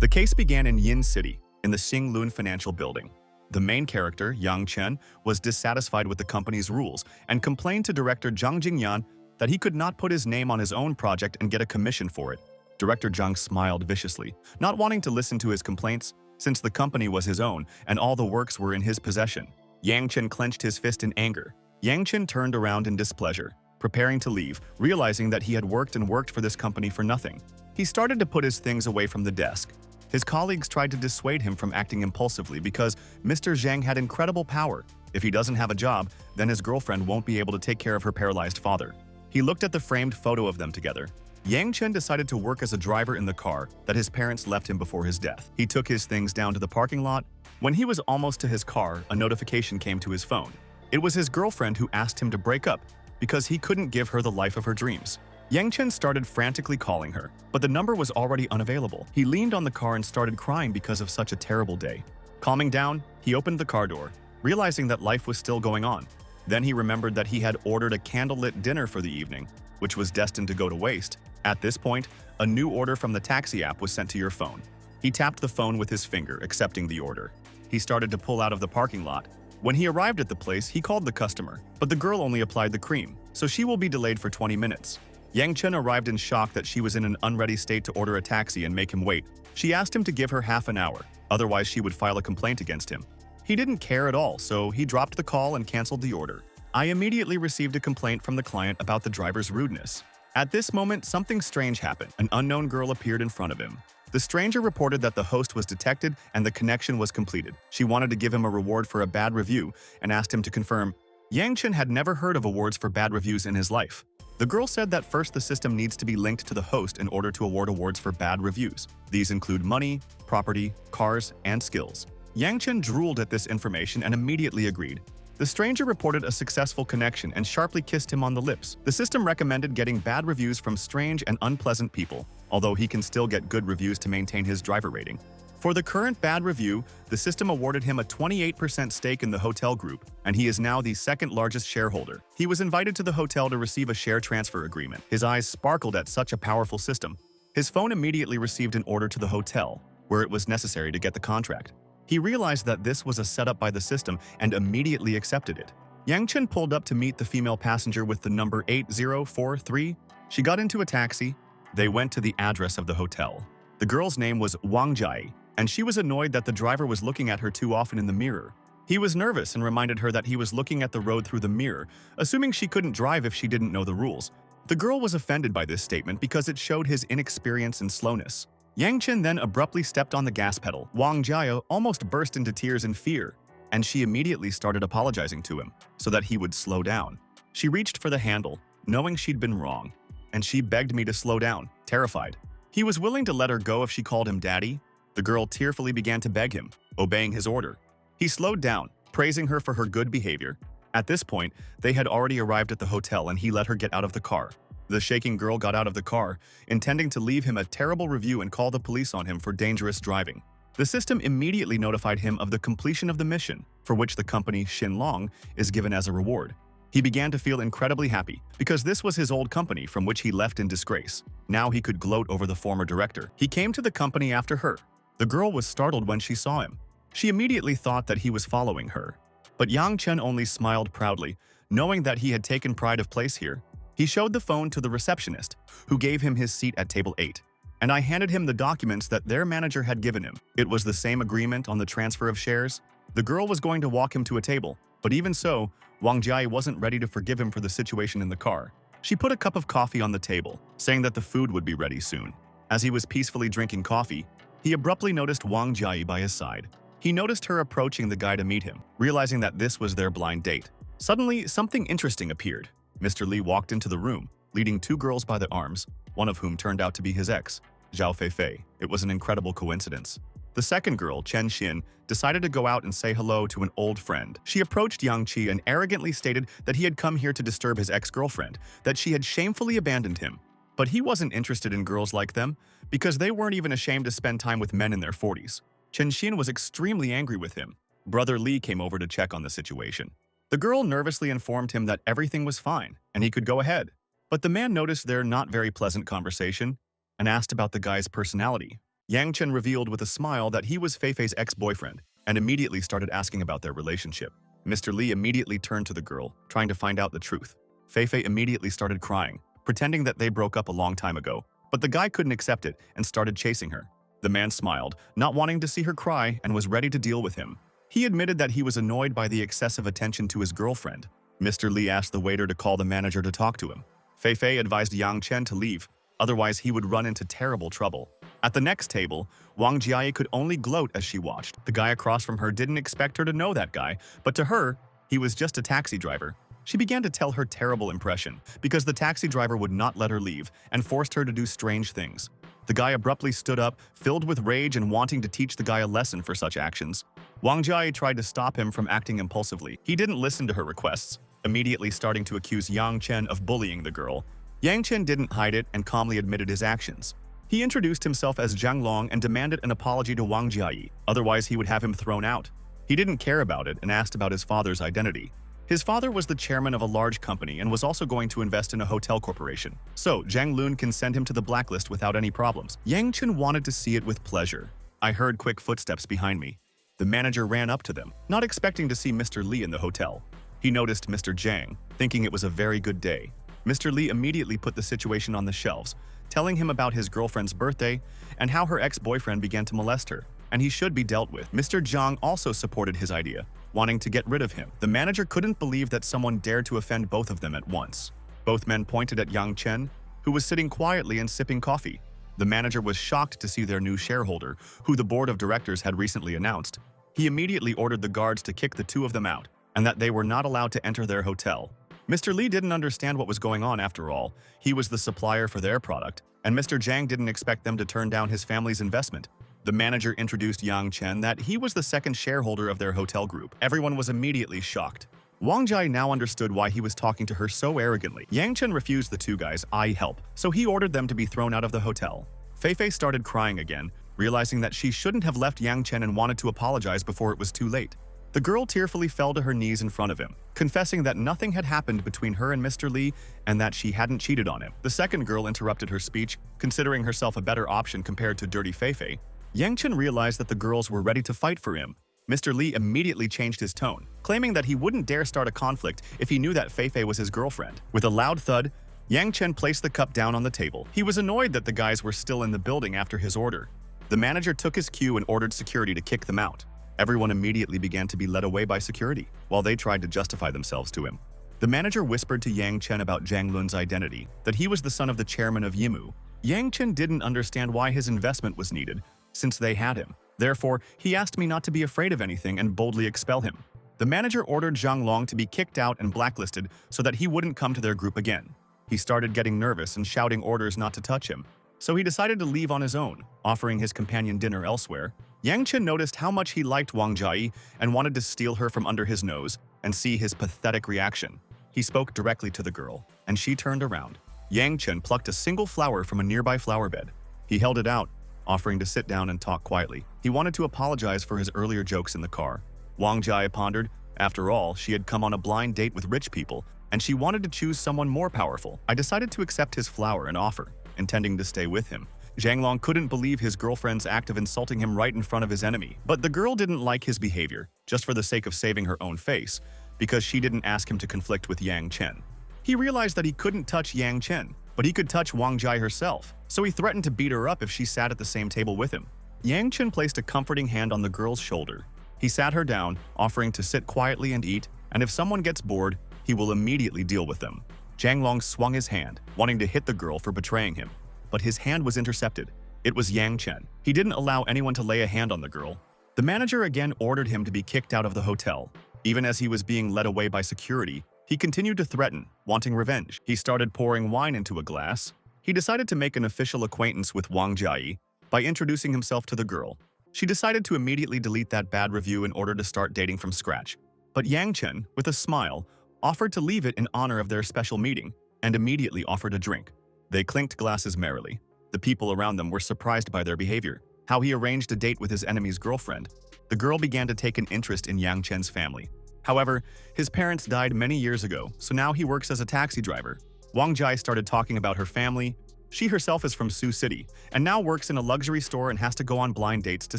The case began in Yin City, in the Xinglun Financial Building. The main character, Yang Chen, was dissatisfied with the company's rules and complained to director Zhang Jingyan that he could not put his name on his own project and get a commission for it. Director Zhang smiled viciously, not wanting to listen to his complaints, since the company was his own and all the works were in his possession. Yang Chen clenched his fist in anger. Yang Chen turned around in displeasure, preparing to leave, realizing that he had worked for this company for nothing. He started to put his things away from the desk. His colleagues tried to dissuade him from acting impulsively because Mr. Zhang had incredible power. If he doesn't have a job, then his girlfriend won't be able to take care of her paralyzed father. He looked at the framed photo of them together. Yang Chen decided to work as a driver in the car that his parents left him before his death. He took his things down to the parking lot. When he was almost to his car, a notification came to his phone. It was his girlfriend who asked him to break up because he couldn't give her the life of her dreams. Yang Chen started frantically calling her, but the number was already unavailable. He leaned on the car and started crying because of such a terrible day. Calming down, he opened the car door, realizing that life was still going on. Then he remembered that he had ordered a candlelit dinner for the evening, which was destined to go to waste. At this point, a new order from the taxi app was sent to your phone. He tapped the phone with his finger, accepting the order. He started to pull out of the parking lot. When he arrived at the place, he called the customer, but the girl only applied the cream, so she will be delayed for 20 minutes. Yang Chen arrived in shock that she was in an unready state to order a taxi and make him wait. She asked him to give her half an hour, otherwise she would file a complaint against him. He didn't care at all, so he dropped the call and canceled the order. I immediately received a complaint from the client about the driver's rudeness. At this moment, something strange happened. An unknown girl appeared in front of him. The stranger reported that the host was detected and the connection was completed. She wanted to give him a reward for a bad review and asked him to confirm. Yang Chen had never heard of awards for bad reviews in his life. The girl said that first the system needs to be linked to the host in order to award awards for bad reviews. These include money, property, cars, and skills. Yang Chen drooled at this information and immediately agreed. The stranger reported a successful connection and sharply kissed him on the lips. The system recommended getting bad reviews from strange and unpleasant people, although he can still get good reviews to maintain his driver rating. For the current bad review, the system awarded him a 28% stake in the hotel group, and he is now the second largest shareholder. He was invited to the hotel to receive a share transfer agreement. His eyes sparkled at such a powerful system. His phone immediately received an order to the hotel, where it was necessary to get the contract. He realized that this was a setup by the system and immediately accepted it. Yang Chen pulled up to meet the female passenger with the number 8043. She got into a taxi. They went to the address of the hotel. The girl's name was Wang Jai, and she was annoyed that the driver was looking at her too often in the mirror. He was nervous and reminded her that he was looking at the road through the mirror, assuming she couldn't drive if she didn't know the rules. The girl was offended by this statement because it showed his inexperience and slowness. Yang Chen then abruptly stepped on the gas pedal. Wang Jia almost burst into tears in fear, and she immediately started apologizing to him so that he would slow down. She reached for the handle, knowing she'd been wrong, and she begged me to slow down, terrified. He was willing to let her go if she called him daddy. The girl tearfully began to beg him, obeying his order. He slowed down, praising her for her good behavior. At this point, they had already arrived at the hotel and he let her get out of the car. The shaking girl got out of the car, intending to leave him a terrible review and call the police on him for dangerous driving. The system immediately notified him of the completion of the mission, for which the company Xinlong is given as a reward. He began to feel incredibly happy, because this was his old company from which he left in disgrace. Now he could gloat over the former director. He came to the company after her. The girl was startled when she saw him. She immediately thought that he was following her. But Yang Chen only smiled proudly, knowing that he had taken pride of place here. He showed the phone to the receptionist, who gave him his seat at table 8. And I handed him the documents that their manager had given him. It was the same agreement on the transfer of shares. The girl was going to walk him to a table, but even so, Wang Jai wasn't ready to forgive him for the situation in the car. She put a cup of coffee on the table, saying that the food would be ready soon. As he was peacefully drinking coffee, he abruptly noticed Wang Jai by his side. He noticed her approaching the guy to meet him, realizing that this was their blind date. Suddenly, something interesting appeared. Mr. Li walked into the room, leading two girls by the arms, one of whom turned out to be his ex, Zhao Feifei. It was an incredible coincidence. The second girl, Chen Xin, decided to go out and say hello to an old friend. She approached Yang Qi and arrogantly stated that he had come here to disturb his ex-girlfriend, that she had shamefully abandoned him. But he wasn't interested in girls like them, because they weren't even ashamed to spend time with men in their 40s. Chen Xin was extremely angry with him. Brother Li came over to check on the situation. The girl nervously informed him that everything was fine, and he could go ahead. But the man noticed their not very pleasant conversation and asked about the guy's personality. Yang Chen revealed with a smile that he was Feifei's ex-boyfriend and immediately started asking about their relationship. Mr. Li immediately turned to the girl, trying to find out the truth. Feifei immediately started crying, pretending that they broke up a long time ago, but the guy couldn't accept it and started chasing her. The man smiled, not wanting to see her cry, and was ready to deal with him. He admitted that he was annoyed by the excessive attention to his girlfriend. Mr. Li asked the waiter to call the manager to talk to him. Feifei advised Yang Chen to leave, otherwise he would run into terrible trouble. At the next table, Wang Jiayi could only gloat as she watched. The guy across from her didn't expect her to know that guy, but to her, he was just a taxi driver. She began to tell her terrible impression because the taxi driver would not let her leave and forced her to do strange things. The guy abruptly stood up, filled with rage and wanting to teach the guy a lesson for such actions. Wang Jiayi tried to stop him from acting impulsively. He didn't listen to her requests, immediately starting to accuse Yang Chen of bullying the girl. Yang Chen didn't hide it and calmly admitted his actions. He introduced himself as Zhang Long and demanded an apology to Wang Jiayi, otherwise he would have him thrown out. He didn't care about it and asked about his father's identity. His father was the chairman of a large company and was also going to invest in a hotel corporation, so Zhang Lun can send him to the blacklist without any problems. Yang Chen wanted to see it with pleasure. I heard quick footsteps behind me. The manager ran up to them, not expecting to see Mr. Li in the hotel. He noticed Mr. Zhang, thinking it was a very good day. Mr. Li immediately put the situation on the shelves, telling him about his girlfriend's birthday and how her ex-boyfriend began to molest her, and he should be dealt with. Mr. Zhang also supported his idea, wanting to get rid of him. The manager couldn't believe that someone dared to offend both of them at once. Both men pointed at Yang Chen, who was sitting quietly and sipping coffee. The manager was shocked to see their new shareholder, who the board of directors had recently announced. He immediately ordered the guards to kick the two of them out, and that they were not allowed to enter their hotel. Mr. Li didn't understand what was going on after all. He was the supplier for their product, and Mr. Zhang didn't expect them to turn down his family's investment. The manager introduced Yang Chen that he was the second shareholder of their hotel group. Everyone was immediately shocked. Wang Jiayi now understood why he was talking to her so arrogantly. Yang Chen refused the two guys' help, so he ordered them to be thrown out of the hotel. Feifei started crying again, realizing that she shouldn't have left Yang Chen and wanted to apologize before it was too late. The girl tearfully fell to her knees in front of him, confessing that nothing had happened between her and Mr. Li and that she hadn't cheated on him. The second girl interrupted her speech, considering herself a better option compared to dirty Feifei. Yang Chen realized that the girls were ready to fight for him. Mr. Li immediately changed his tone, claiming that he wouldn't dare start a conflict if he knew that Feifei was his girlfriend. With a loud thud, Yang Chen placed the cup down on the table. He was annoyed that the guys were still in the building after his order. The manager took his cue and ordered security to kick them out. Everyone immediately began to be led away by security, while they tried to justify themselves to him. The manager whispered to Yang Chen about Zhang Lun's identity, that he was the son of the chairman of Yimu. Yang Chen didn't understand why his investment was needed, since they had him. Therefore, he asked me not to be afraid of anything and boldly expel him. The manager ordered Zhang Long to be kicked out and blacklisted so that he wouldn't come to their group again. He started getting nervous and shouting orders not to touch him, so he decided to leave on his own, offering his companion dinner elsewhere. Yang Chen noticed how much he liked Wang Jiayi and wanted to steal her from under his nose and see his pathetic reaction. He spoke directly to the girl, and she turned around. Yang Chen plucked a single flower from a nearby flower bed. He held it out, offering to sit down and talk quietly. He wanted to apologize for his earlier jokes in the car. Wang Jiayi pondered. After all, she had come on a blind date with rich people, and she wanted to choose someone more powerful. I decided to accept his flower and offer, intending to stay with him. Zhang Long couldn't believe his girlfriend's act of insulting him right in front of his enemy. But the girl didn't like his behavior, just for the sake of saving her own face, because she didn't ask him to conflict with Yang Chen. He realized that he couldn't touch Yang Chen, but he could touch Wang Jiayi herself, so he threatened to beat her up if she sat at the same table with him. Yang Chen placed a comforting hand on the girl's shoulder. He sat her down, offering to sit quietly and eat, and if someone gets bored, he will immediately deal with them. Zhang Long swung his hand, wanting to hit the girl for betraying him, but his hand was intercepted. It was Yang Chen. He didn't allow anyone to lay a hand on the girl. The manager again ordered him to be kicked out of the hotel. Even as he was being led away by security, he continued to threaten, wanting revenge. He started pouring wine into a glass. He decided to make an official acquaintance with Wang Jiayi by introducing himself to the girl. She decided to immediately delete that bad review in order to start dating from scratch. But Yang Chen, with a smile, offered to leave it in honor of their special meeting and immediately offered a drink. They clinked glasses merrily. The people around them were surprised by their behavior, how he arranged a date with his enemy's girlfriend. The girl began to take an interest in Yang Chen's family. However, his parents died many years ago, so now he works as a taxi driver. Wang Jiayi started talking about her family, She herself is from Sioux City and now works in a luxury store and has to go on blind dates to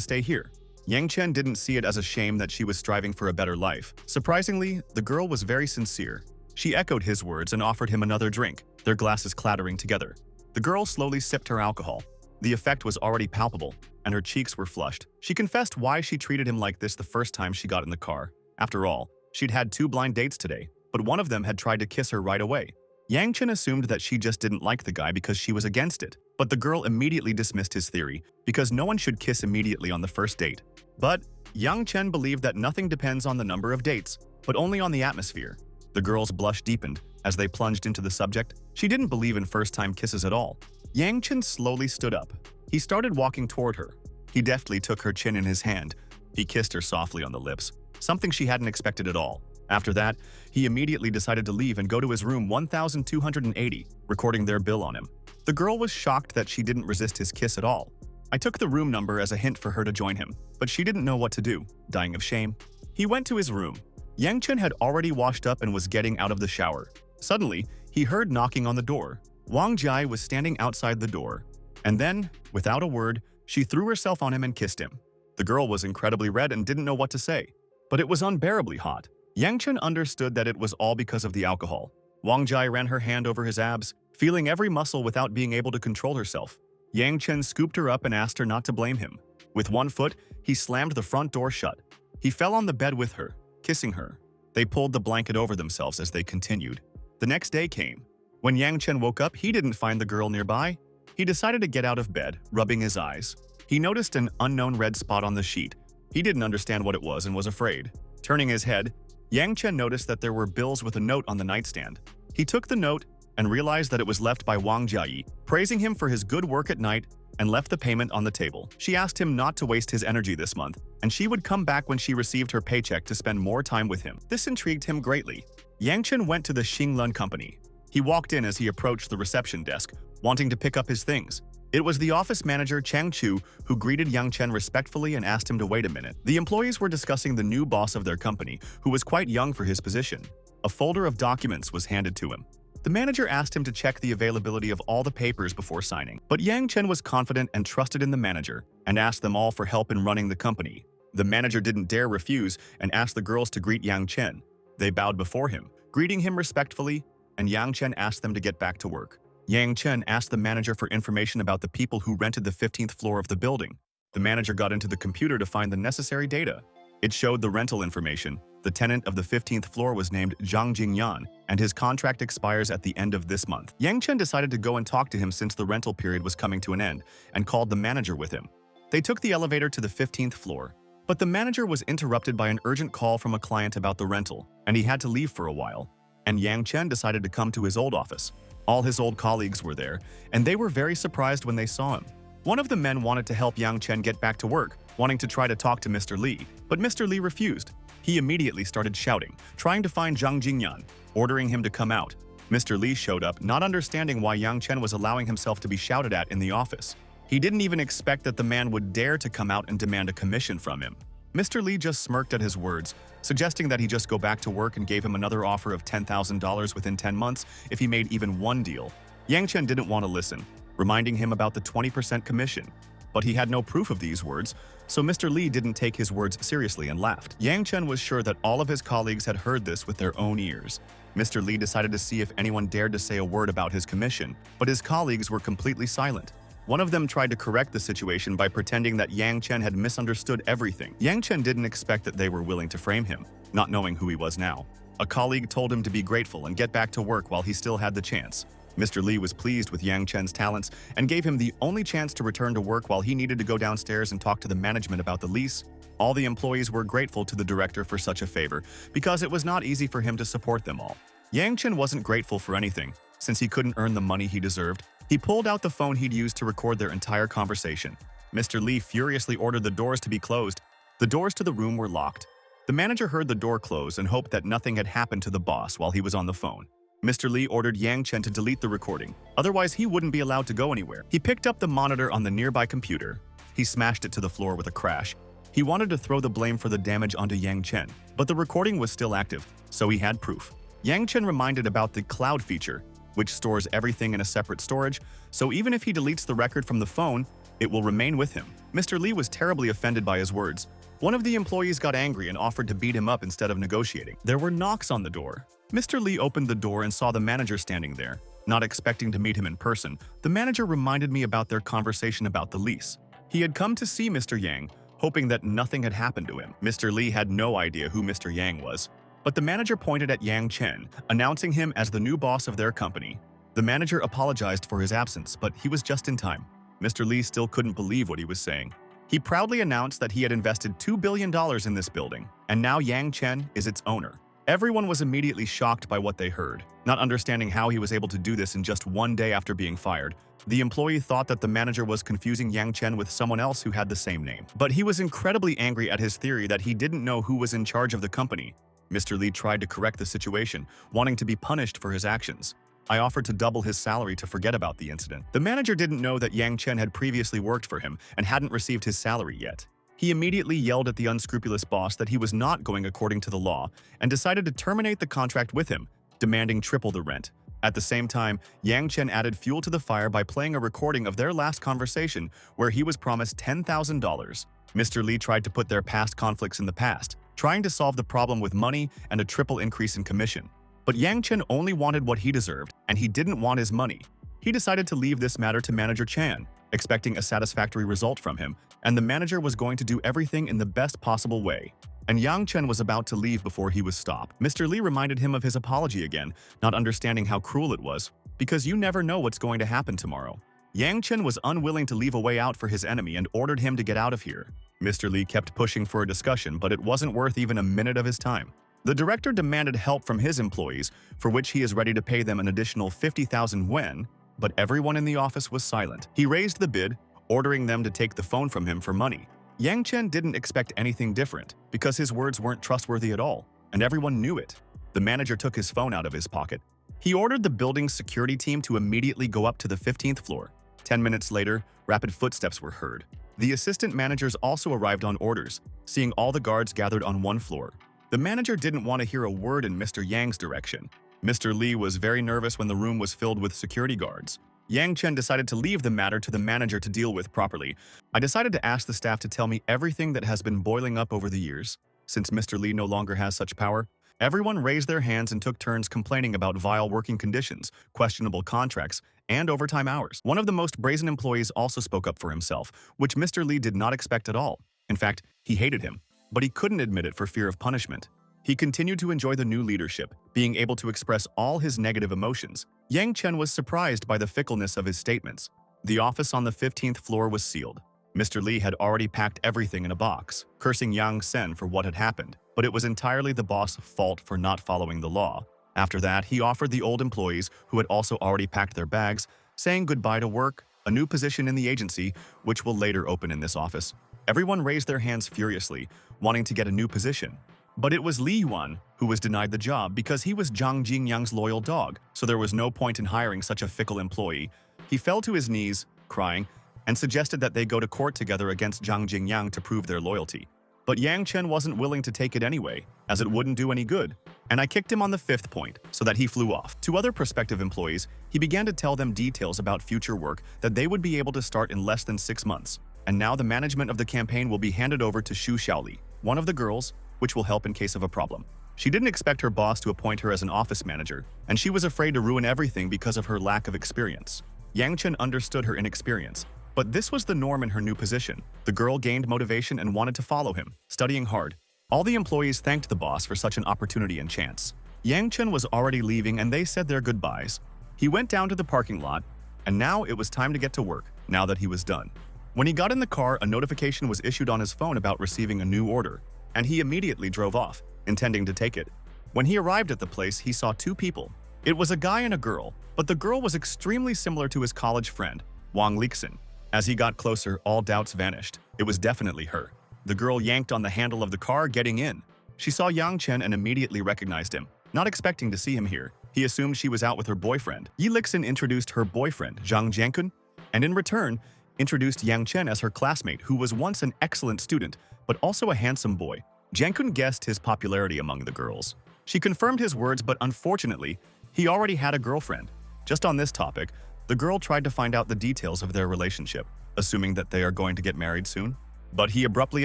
stay here. Yang Chen didn't see it as a shame that she was striving for a better life. Surprisingly, the girl was very sincere. She echoed his words and offered him another drink, their glasses clattering together. The girl slowly sipped her alcohol. The effect was already palpable, and her cheeks were flushed. She confessed why she treated him like this the first time she got in the car. After all, she'd had 2 blind dates today, but one of them had tried to kiss her right away. Yang Chen assumed that she just didn't like the guy because she was against it, but the girl immediately dismissed his theory because no one should kiss immediately on the first date. But Yang Chen believed that nothing depends on the number of dates, but only on the atmosphere. The girl's blush deepened as they plunged into the subject. She didn't believe in first-time kisses at all. Yang Chen slowly stood up. He started walking toward her. He deftly took her chin in his hand. He kissed her softly on the lips, something she hadn't expected at all. After that, he immediately decided to leave and go to his room 1280, recording their bill on him. The girl was shocked that she didn't resist his kiss at all. I took the room number as a hint for her to join him, but she didn't know what to do, dying of shame. He went to his room. Yang Chen had already washed up and was getting out of the shower. Suddenly, he heard knocking on the door. Wang Jai was standing outside the door. And then, without a word, she threw herself on him and kissed him. The girl was incredibly red and didn't know what to say, but it was unbearably hot. Yang Chen understood that it was all because of the alcohol. Wang Jai ran her hand over his abs, feeling every muscle without being able to control herself. Yang Chen scooped her up and asked her not to blame him. With one foot, he slammed the front door shut. He fell on the bed with her, kissing her. They pulled the blanket over themselves as they continued. The next day came. When Yang Chen woke up, he didn't find the girl nearby. He decided to get out of bed, rubbing his eyes. He noticed an unknown red spot on the sheet. He didn't understand what it was and was afraid. Turning his head, Yang Chen noticed that there were bills with a note on the nightstand. He took the note and realized that it was left by Wang Jiayi, praising him for his good work at night, and left the payment on the table. She asked him not to waste his energy this month, and she would come back when she received her paycheck to spend more time with him. This intrigued him greatly. Yang Chen went to the Xinglun company. He walked in as he approached the reception desk, wanting to pick up his things. It was the office manager Chang Chu who greeted Yang Chen respectfully and asked him to wait a minute. The employees were discussing the new boss of their company, who was quite young for his position. A folder of documents was handed to him. The manager asked him to check the availability of all the papers before signing. But Yang Chen was confident and trusted in the manager, and asked them all for help in running the company. The manager didn't dare refuse and asked the girls to greet Yang Chen. They bowed before him, greeting him respectfully, and Yang Chen asked them to get back to work. Yang Chen asked the manager for information about the people who rented the 15th floor of the building. The manager got into the computer to find the necessary data. It showed the rental information. The tenant of the 15th floor was named Zhang Jingyan, and his contract expires at the end of this month. Yang Chen decided to go and talk to him since the rental period was coming to an end, and called the manager with him. They took the elevator to the 15th floor, but the manager was interrupted by an urgent call from a client about the rental, and he had to leave for a while. And Yang Chen decided to come to his old office. All his old colleagues were there, and they were very surprised when they saw him. One of the men wanted to help Yang Chen get back to work, wanting to try to talk to Mr. Li, but Mr. Li refused. He immediately started shouting, trying to find Zhang Jingyan, ordering him to come out. Mr. Li showed up, not understanding why Yang Chen was allowing himself to be shouted at in the office. He didn't even expect that the man would dare to come out and demand a commission from him. Mr. Li just smirked at his words, suggesting that he just go back to work, and gave him another offer of $10,000 within 10 months if he made even one deal. Yang Chen didn't want to listen, reminding him about the 20% commission. But he had no proof of these words, so Mr. Li didn't take his words seriously and laughed. Yang Chen was sure that all of his colleagues had heard this with their own ears. Mr. Li decided to see if anyone dared to say a word about his commission, but his colleagues were completely silent. One of them tried to correct the situation by pretending that Yang Chen had misunderstood everything. Yang Chen didn't expect that they were willing to frame him, not knowing who he was now. A colleague told him to be grateful and get back to work while he still had the chance. Mr. Li was pleased with Yang Chen's talents and gave him the only chance to return to work while he needed to go downstairs and talk to the management about the lease. All the employees were grateful to the director for such a favor, because it was not easy for him to support them all. Yang Chen wasn't grateful for anything, since he couldn't earn the money he deserved. He pulled out the phone he'd used to record their entire conversation. Mr. Li furiously ordered the doors to be closed. The doors to the room were locked. The manager heard the door close and hoped that nothing had happened to the boss while he was on the phone. Mr. Li ordered Yang Chen to delete the recording, otherwise he wouldn't be allowed to go anywhere. He picked up the monitor on the nearby computer. He smashed it to the floor with a crash. He wanted to throw the blame for the damage onto Yang Chen, but the recording was still active, so he had proof. Yang Chen reminded about the cloud feature. which stores everything in a separate storage, so even if he deletes the record from the phone, it will remain with him. Mr. Lee was terribly offended by his words. One of the employees got angry and offered to beat him up instead of negotiating. There were knocks on the door. Mr. Lee opened the door and saw the manager standing there. Not expecting to meet him in person, the manager reminded me about their conversation about the lease. He had come to see Mr. Yang, hoping that nothing had happened to him. Mr. Lee had no idea who Mr. Yang was, but the manager pointed at Yang Chen, announcing him as the new boss of their company. The manager apologized for his absence, but he was just in time. Mr. Lee still couldn't believe what he was saying. He proudly announced that he had invested $2 billion in this building, and now Yang Chen is its owner. Everyone was immediately shocked by what they heard, not understanding how he was able to do this in just one day after being fired. The employee thought that the manager was confusing Yang Chen with someone else who had the same name. But he was incredibly angry at his theory that he didn't know who was in charge of the company. Mr. Lee tried to correct the situation, wanting to be punished for his actions. I offered to double his salary to forget about the incident. The manager didn't know that Yang Chen had previously worked for him and hadn't received his salary yet. He immediately yelled at the unscrupulous boss that he was not going according to the law and decided to terminate the contract with him, demanding triple the rent. At the same time, Yang Chen added fuel to the fire by playing a recording of their last conversation where he was promised $10,000. Mr. Lee tried to put their past conflicts in the past, trying to solve the problem with money and a triple increase in commission. But Yang Chen only wanted what he deserved, and he didn't want his money. He decided to leave this matter to Manager Chan, expecting a satisfactory result from him, and the manager was going to do everything in the best possible way. And Yang Chen was about to leave before he was stopped. Mr. Lee reminded him of his apology again, not understanding how cruel it was, because you never know what's going to happen tomorrow. Yang Chen was unwilling to leave a way out for his enemy and ordered him to get out of here. Mr. Lee kept pushing for a discussion, but it wasn't worth even a minute of his time. The director demanded help from his employees, for which he is ready to pay them an additional 50,000 yuan, but everyone in the office was silent. He raised the bid, ordering them to take the phone from him for money. Yang Chen didn't expect anything different, because his words weren't trustworthy at all, and everyone knew it. The manager took his phone out of his pocket. He ordered the building's security team to immediately go up to the 15th floor. 10 minutes later, rapid footsteps were heard. The assistant managers also arrived on orders, seeing all the guards gathered on one floor. The manager didn't want to hear a word in Mr. Yang's direction. Mr. Lee was very nervous when the room was filled with security guards. Yang Chen decided to leave the matter to the manager to deal with properly. I decided to ask the staff to tell me everything that has been boiling up over the years. Since Mr. Lee no longer has such power, everyone raised their hands and took turns complaining about vile working conditions, questionable contracts, and overtime hours. One of the most brazen employees also spoke up for himself, which Mr. Lee did not expect at all. In fact, he hated him, but he couldn't admit it for fear of punishment. He continued to enjoy the new leadership, being able to express all his negative emotions. Yang Chen was surprised by the fickleness of his statements. The office on the 15th floor was sealed. Mr. Lee had already packed everything in a box, cursing Yang Sen for what had happened, but it was entirely the boss' fault for not following the law. After that, he offered the old employees, who had also already packed their bags, saying goodbye to work, a new position in the agency, which will later open in this office. Everyone raised their hands furiously, wanting to get a new position. But it was Li Yuan who was denied the job because he was Zhang Jingyang's loyal dog, so there was no point in hiring such a fickle employee. He fell to his knees, crying, and suggested that they go to court together against Zhang Jingyang to prove their loyalty. But Yang Chen wasn't willing to take it anyway, as it wouldn't do any good, and I kicked him on the 5th point so that he flew off. To other prospective employees, he began to tell them details about future work that they would be able to start in less than 6 months. And now the management of the campaign will be handed over to Xu Xiaoli, one of the girls, which will help in case of a problem. She didn't expect her boss to appoint her as an office manager, and she was afraid to ruin everything because of her lack of experience. Yang Chen understood her inexperience, but this was the norm in her new position. The girl gained motivation and wanted to follow him, studying hard. All the employees thanked the boss for such an opportunity and chance. Yang Chen was already leaving and they said their goodbyes. He went down to the parking lot, and now it was time to get to work, now that he was done. When he got in the car, a notification was issued on his phone about receiving a new order, and he immediately drove off, intending to take it. When he arrived at the place, he saw 2 people. It was a guy and a girl, but the girl was extremely similar to his college friend, Wang Lixin. As he got closer, all doubts vanished. It was definitely her. The girl yanked on the handle of the car, getting in. She saw Yang Chen and immediately recognized him. Not expecting to see him here, he assumed she was out with her boyfriend. Yi Lixin introduced her boyfriend, Zhang Jiankun, and in return, introduced Yang Chen as her classmate, who was once an excellent student, but also a handsome boy. Jiankun guessed his popularity among the girls. She confirmed his words, but unfortunately, he already had a girlfriend. Just on this topic, the girl tried to find out the details of their relationship, assuming that they are going to get married soon. But he abruptly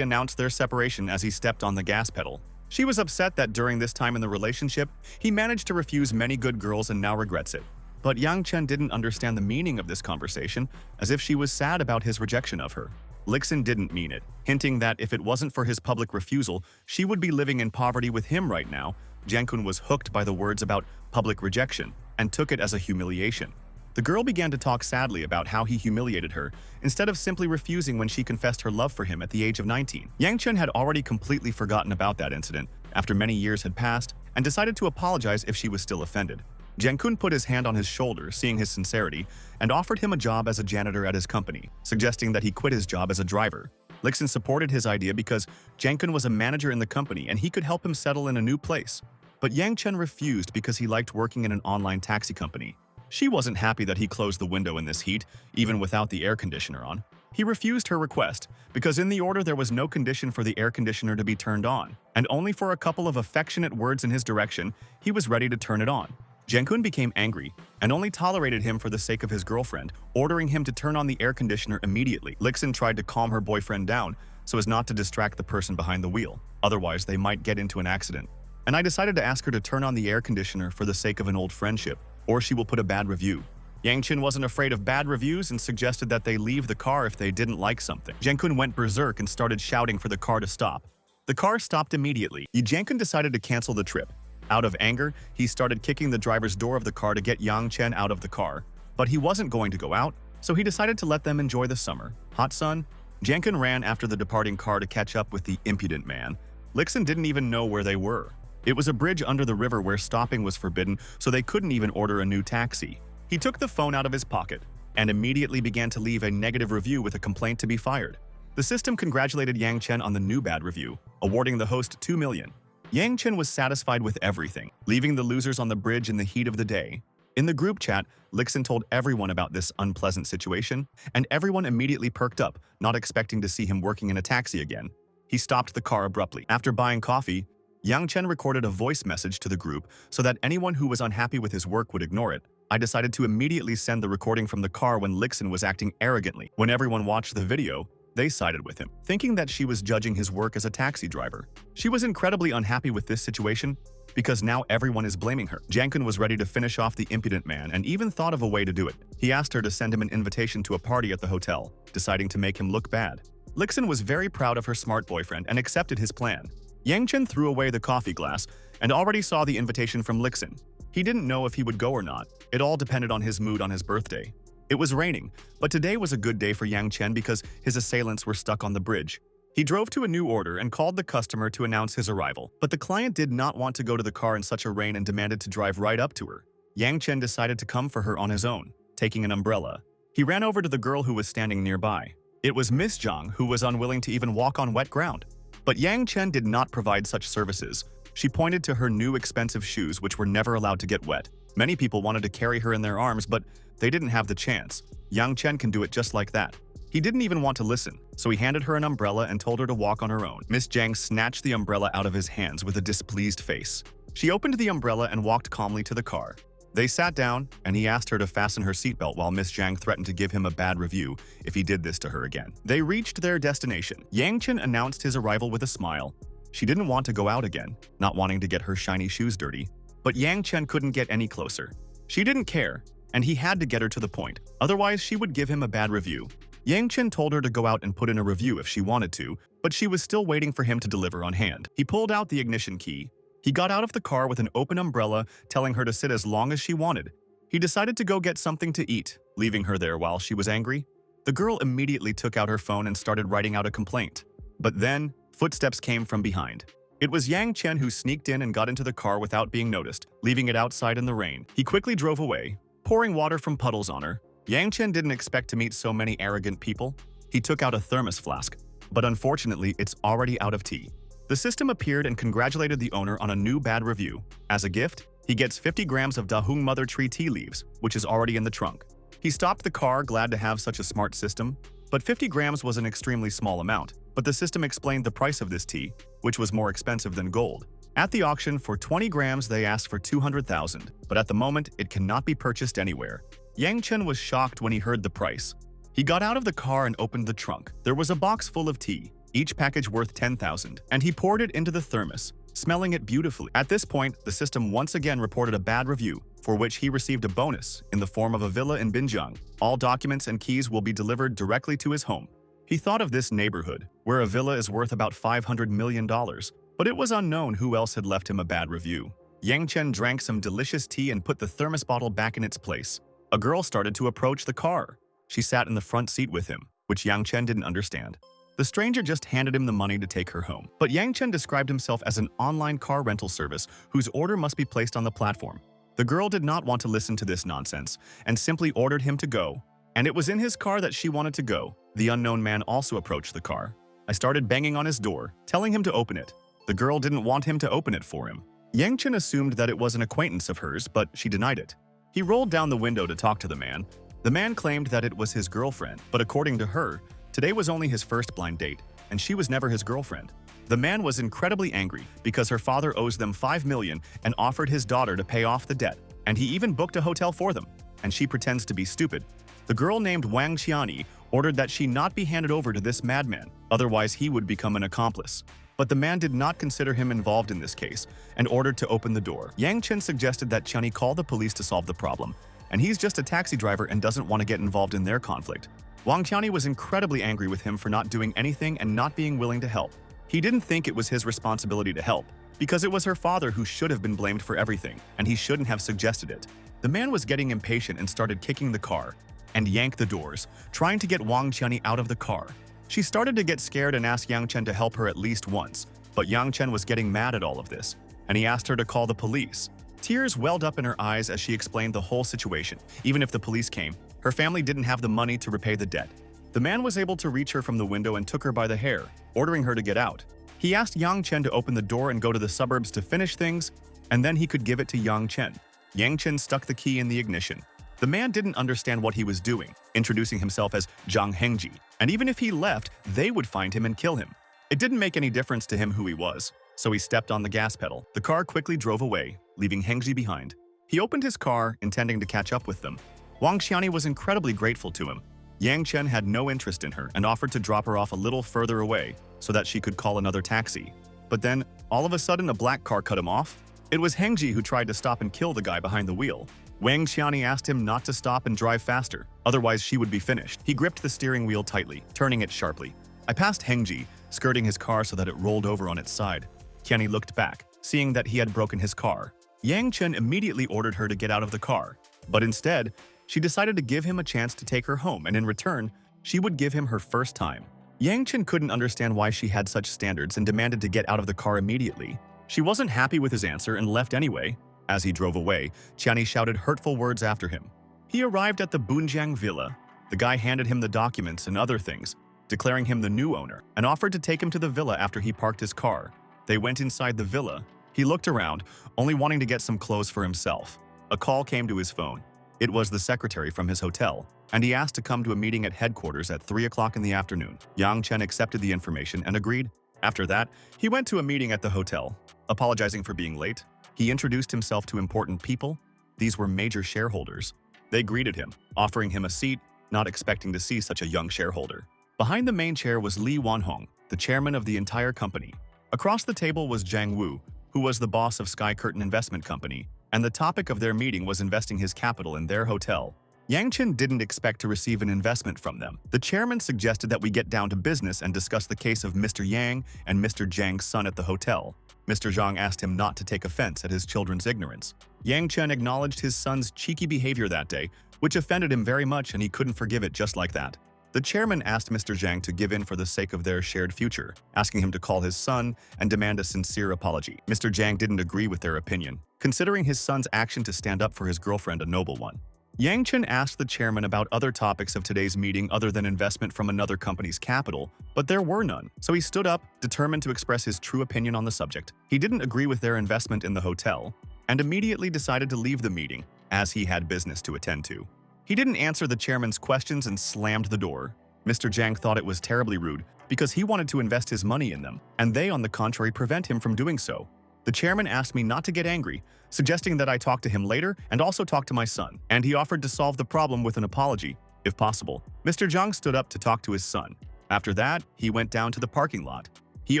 announced their separation as he stepped on the gas pedal. She was upset that during this time in the relationship, he managed to refuse many good girls and now regrets it. But Yang Chen didn't understand the meaning of this conversation, as if she was sad about his rejection of her. Lixin didn't mean it, hinting that if it wasn't for his public refusal, she would be living in poverty with him right now. Jiankun was hooked by the words about public rejection and took it as a humiliation. The girl began to talk sadly about how he humiliated her, instead of simply refusing when she confessed her love for him at the age of 19. Yang Chen had already completely forgotten about that incident after many years had passed and decided to apologize if she was still offended. Jiankun put his hand on his shoulder, seeing his sincerity, and offered him a job as a janitor at his company, suggesting that he quit his job as a driver. Lixin supported his idea because Jiankun was a manager in the company and he could help him settle in a new place. But Yang Chen refused because he liked working in an online taxi company. She wasn't happy that he closed the window in this heat, even without the air conditioner on. He refused her request because in the order there was no condition for the air conditioner to be turned on, and only for a couple of affectionate words in his direction, he was ready to turn it on. Jiankun became angry and only tolerated him for the sake of his girlfriend, ordering him to turn on the air conditioner immediately. Lixin tried to calm her boyfriend down so as not to distract the person behind the wheel, otherwise they might get into an accident. And I decided to ask her to turn on the air conditioner for the sake of an old friendship, or she will put a bad review. Yang Chen wasn't afraid of bad reviews and suggested that they leave the car if they didn't like something. Jiankun went berserk and started shouting for the car to stop. The car stopped immediately. Jiankun decided to cancel the trip. Out of anger, he started kicking the driver's door of the car to get Yang Chen out of the car. But he wasn't going to go out, so he decided to let them enjoy the summer. Hot sun? Jiankun ran after the departing car to catch up with the impudent man. Lixin didn't even know where they were. It was a bridge under the river where stopping was forbidden, so they couldn't even order a new taxi. He took the phone out of his pocket and immediately began to leave a negative review with a complaint to be fired. The system congratulated Yang Chen on the new bad review, awarding the host 2 million. Yang Chen was satisfied with everything, leaving the losers on the bridge in the heat of the day. In the group chat, Lixin told everyone about this unpleasant situation, and everyone immediately perked up, not expecting to see him working in a taxi again. He stopped the car abruptly. After buying coffee, Yang Chen recorded a voice message to the group so that anyone who was unhappy with his work would ignore it. I decided to immediately send the recording from the car when Lixin was acting arrogantly. When everyone watched the video, they sided with him, thinking that she was judging his work as a taxi driver. She was incredibly unhappy with this situation because now everyone is blaming her. Jiankun was ready to finish off the impudent man and even thought of a way to do it. He asked her to send him an invitation to a party at the hotel, deciding to make him look bad. Lixin was very proud of her smart boyfriend and accepted his plan. Yang Chen threw away the coffee glass and already saw the invitation from Lixin. He didn't know if he would go or not. It all depended on his mood on his birthday. It was raining, but today was a good day for Yang Chen because his assailants were stuck on the bridge. He drove to a new order and called the customer to announce his arrival, but the client did not want to go to the car in such a rain and demanded to drive right up to her. Yang Chen decided to come for her on his own, taking an umbrella. He ran over to the girl who was standing nearby. It was Miss Zhang, who was unwilling to even walk on wet ground. But Yang Chen did not provide such services. She pointed to her new expensive shoes, which were never allowed to get wet. Many people wanted to carry her in their arms, but they didn't have the chance. Yang Chen can do it just like that. He didn't even want to listen, so he handed her an umbrella and told her to walk on her own. Miss Zhang snatched the umbrella out of his hands with a displeased face. She opened the umbrella and walked calmly to the car. They sat down, and he asked her to fasten her seatbelt while Miss Zhang threatened to give him a bad review if he did this to her again. They reached their destination. Yang Chen announced his arrival with a smile. She didn't want to go out again, not wanting to get her shiny shoes dirty. But Yang Chen couldn't get any closer. She didn't care, and he had to get her to the point. Otherwise, she would give him a bad review. Yang Chen told her to go out and put in a review if she wanted to, but she was still waiting for him to deliver on hand. He pulled out the ignition key. He got out of the car with an open umbrella, telling her to sit as long as she wanted. He decided to go get something to eat, leaving her there while she was angry. The girl immediately took out her phone and started writing out a complaint. But then, footsteps came from behind. It was Yang Chen who sneaked in and got into the car without being noticed, leaving it outside in the rain. He quickly drove away, pouring water from puddles on her. Yang Chen didn't expect to meet so many arrogant people. He took out a thermos flask, but unfortunately, it's already out of tea. The system appeared and congratulated the owner on a new bad review. As a gift, he gets 50 grams of Dahung mother tree tea leaves, which is already in the trunk. He stopped the car, glad to have such a smart system, but 50 grams was an extremely small amount. But the system explained the price of this tea, which was more expensive than gold, At the auction, for 20 grams, they asked for 200,000, but at the moment, it cannot be purchased anywhere. Yang Chen was shocked when he heard the price. He got out of the car and opened the trunk. There was a box full of tea, each package worth 10,000, and he poured it into the thermos, smelling it beautifully. At this point, the system once again reported a bad review, for which he received a bonus in the form of a villa in Binjiang. All documents and keys will be delivered directly to his home. He thought of this neighborhood, where a villa is worth about $500 million, but it was unknown who else had left him a bad review. Yang Chen drank some delicious tea and put the thermos bottle back in its place. A girl started to approach the car. She sat in the front seat with him, which Yang Chen didn't understand. The stranger just handed him the money to take her home. But Yang Chen described himself as an online car rental service whose order must be placed on the platform. The girl did not want to listen to this nonsense and simply ordered him to go. And it was in his car that she wanted to go. The unknown man also approached the car. I started banging on his door, telling him to open it. The girl didn't want him to open it for him. Yang Chen assumed that it was an acquaintance of hers, but she denied it. He rolled down the window to talk to the man. The man claimed that it was his girlfriend, but according to her, today was only his first blind date, and she was never his girlfriend. The man was incredibly angry because her father owes them $5 million and offered his daughter to pay off the debt, and he even booked a hotel for them, and she pretends to be stupid. The girl named Wang Qiani ordered that she not be handed over to this madman, otherwise he would become an accomplice. But the man did not consider him involved in this case and ordered to open the door. Yang Chen suggested that Qiani call the police to solve the problem, and he's just a taxi driver and doesn't want to get involved in their conflict. Wang Qiani was incredibly angry with him for not doing anything and not being willing to help. He didn't think it was his responsibility to help, because it was her father who should have been blamed for everything, and he shouldn't have suggested it. The man was getting impatient and started kicking the car and yanked the doors, trying to get Wang Qiani out of the car. She started to get scared and asked Yang Chen to help her at least once, but Yang Chen was getting mad at all of this, and he asked her to call the police. Tears welled up in her eyes as she explained the whole situation. Even if the police came, her family didn't have the money to repay the debt. The man was able to reach her from the window and took her by the hair, ordering her to get out. He asked Yang Chen to open the door and go to the suburbs to finish things, and then he could give it to Yang Chen. Yang Chen stuck the key in the ignition. The man didn't understand what he was doing, introducing himself as Zhang Hengji, and even if he left, they would find him and kill him. It didn't make any difference to him who he was, so he stepped on the gas pedal. The car quickly drove away, leaving Hengji behind. He opened his car, intending to catch up with them. Wang Qiani was incredibly grateful to him. Yang Chen had no interest in her and offered to drop her off a little further away so that she could call another taxi. But then, all of a sudden, a black car cut him off. It was Hengji who tried to stop and kill the guy behind the wheel. Wang Qiani asked him not to stop and drive faster, otherwise she would be finished. He gripped the steering wheel tightly, turning it sharply. I passed Hengji, skirting his car so that it rolled over on its side. Qiani looked back, seeing that he had broken his car. Yang Chen immediately ordered her to get out of the car, but instead, she decided to give him a chance to take her home, and in return, she would give him her first time. Yang Chen couldn't understand why she had such standards and demanded to get out of the car immediately. She wasn't happy with his answer and left anyway. As he drove away, Qiani shouted hurtful words after him. He arrived at the Bunjiang villa. The guy handed him the documents and other things, declaring him the new owner, and offered to take him to the villa after he parked his car. They went inside the villa. He looked around, only wanting to get some clothes for himself. A call came to his phone. It was the secretary from his hotel, and he asked to come to a meeting at headquarters at 3 o'clock in the afternoon. Yang Chen accepted the information and agreed. After that, he went to a meeting at the hotel, apologizing for being late. He introduced himself to important people. These were major shareholders. They greeted him, offering him a seat, not expecting to see such a young shareholder. Behind the main chair was Li Wanhong, the chairman of the entire company. Across the table was Zhang Wu, who was the boss of Sky Curtain Investment Company, and the topic of their meeting was investing his capital in their hotel. Yang Chen didn't expect to receive an investment from them. The chairman suggested that we get down to business and discuss the case of Mr. Yang and Mr. Zhang's son at the hotel. Mr. Zhang asked him not to take offense at his children's ignorance. Yang Chen acknowledged his son's cheeky behavior that day, which offended him very much, and he couldn't forgive it just like that. The chairman asked Mr. Zhang to give in for the sake of their shared future, asking him to call his son and demand a sincere apology. Mr. Zhang didn't agree with their opinion, considering his son's action to stand up for his girlfriend a noble one. Yang Chen asked the chairman about other topics of today's meeting other than investment from another company's capital, but there were none, so he stood up, determined to express his true opinion on the subject. He didn't agree with their investment in the hotel, and immediately decided to leave the meeting, as he had business to attend to. He didn't answer the chairman's questions and slammed the door. Mr. Zhang thought it was terribly rude because he wanted to invest his money in them, and they, on the contrary, prevent him from doing so. The chairman asked me not to get angry, suggesting that I talk to him later and also talk to my son, and he offered to solve the problem with an apology, if possible. Mr. Zhang stood up to talk to his son. After that, he went down to the parking lot. He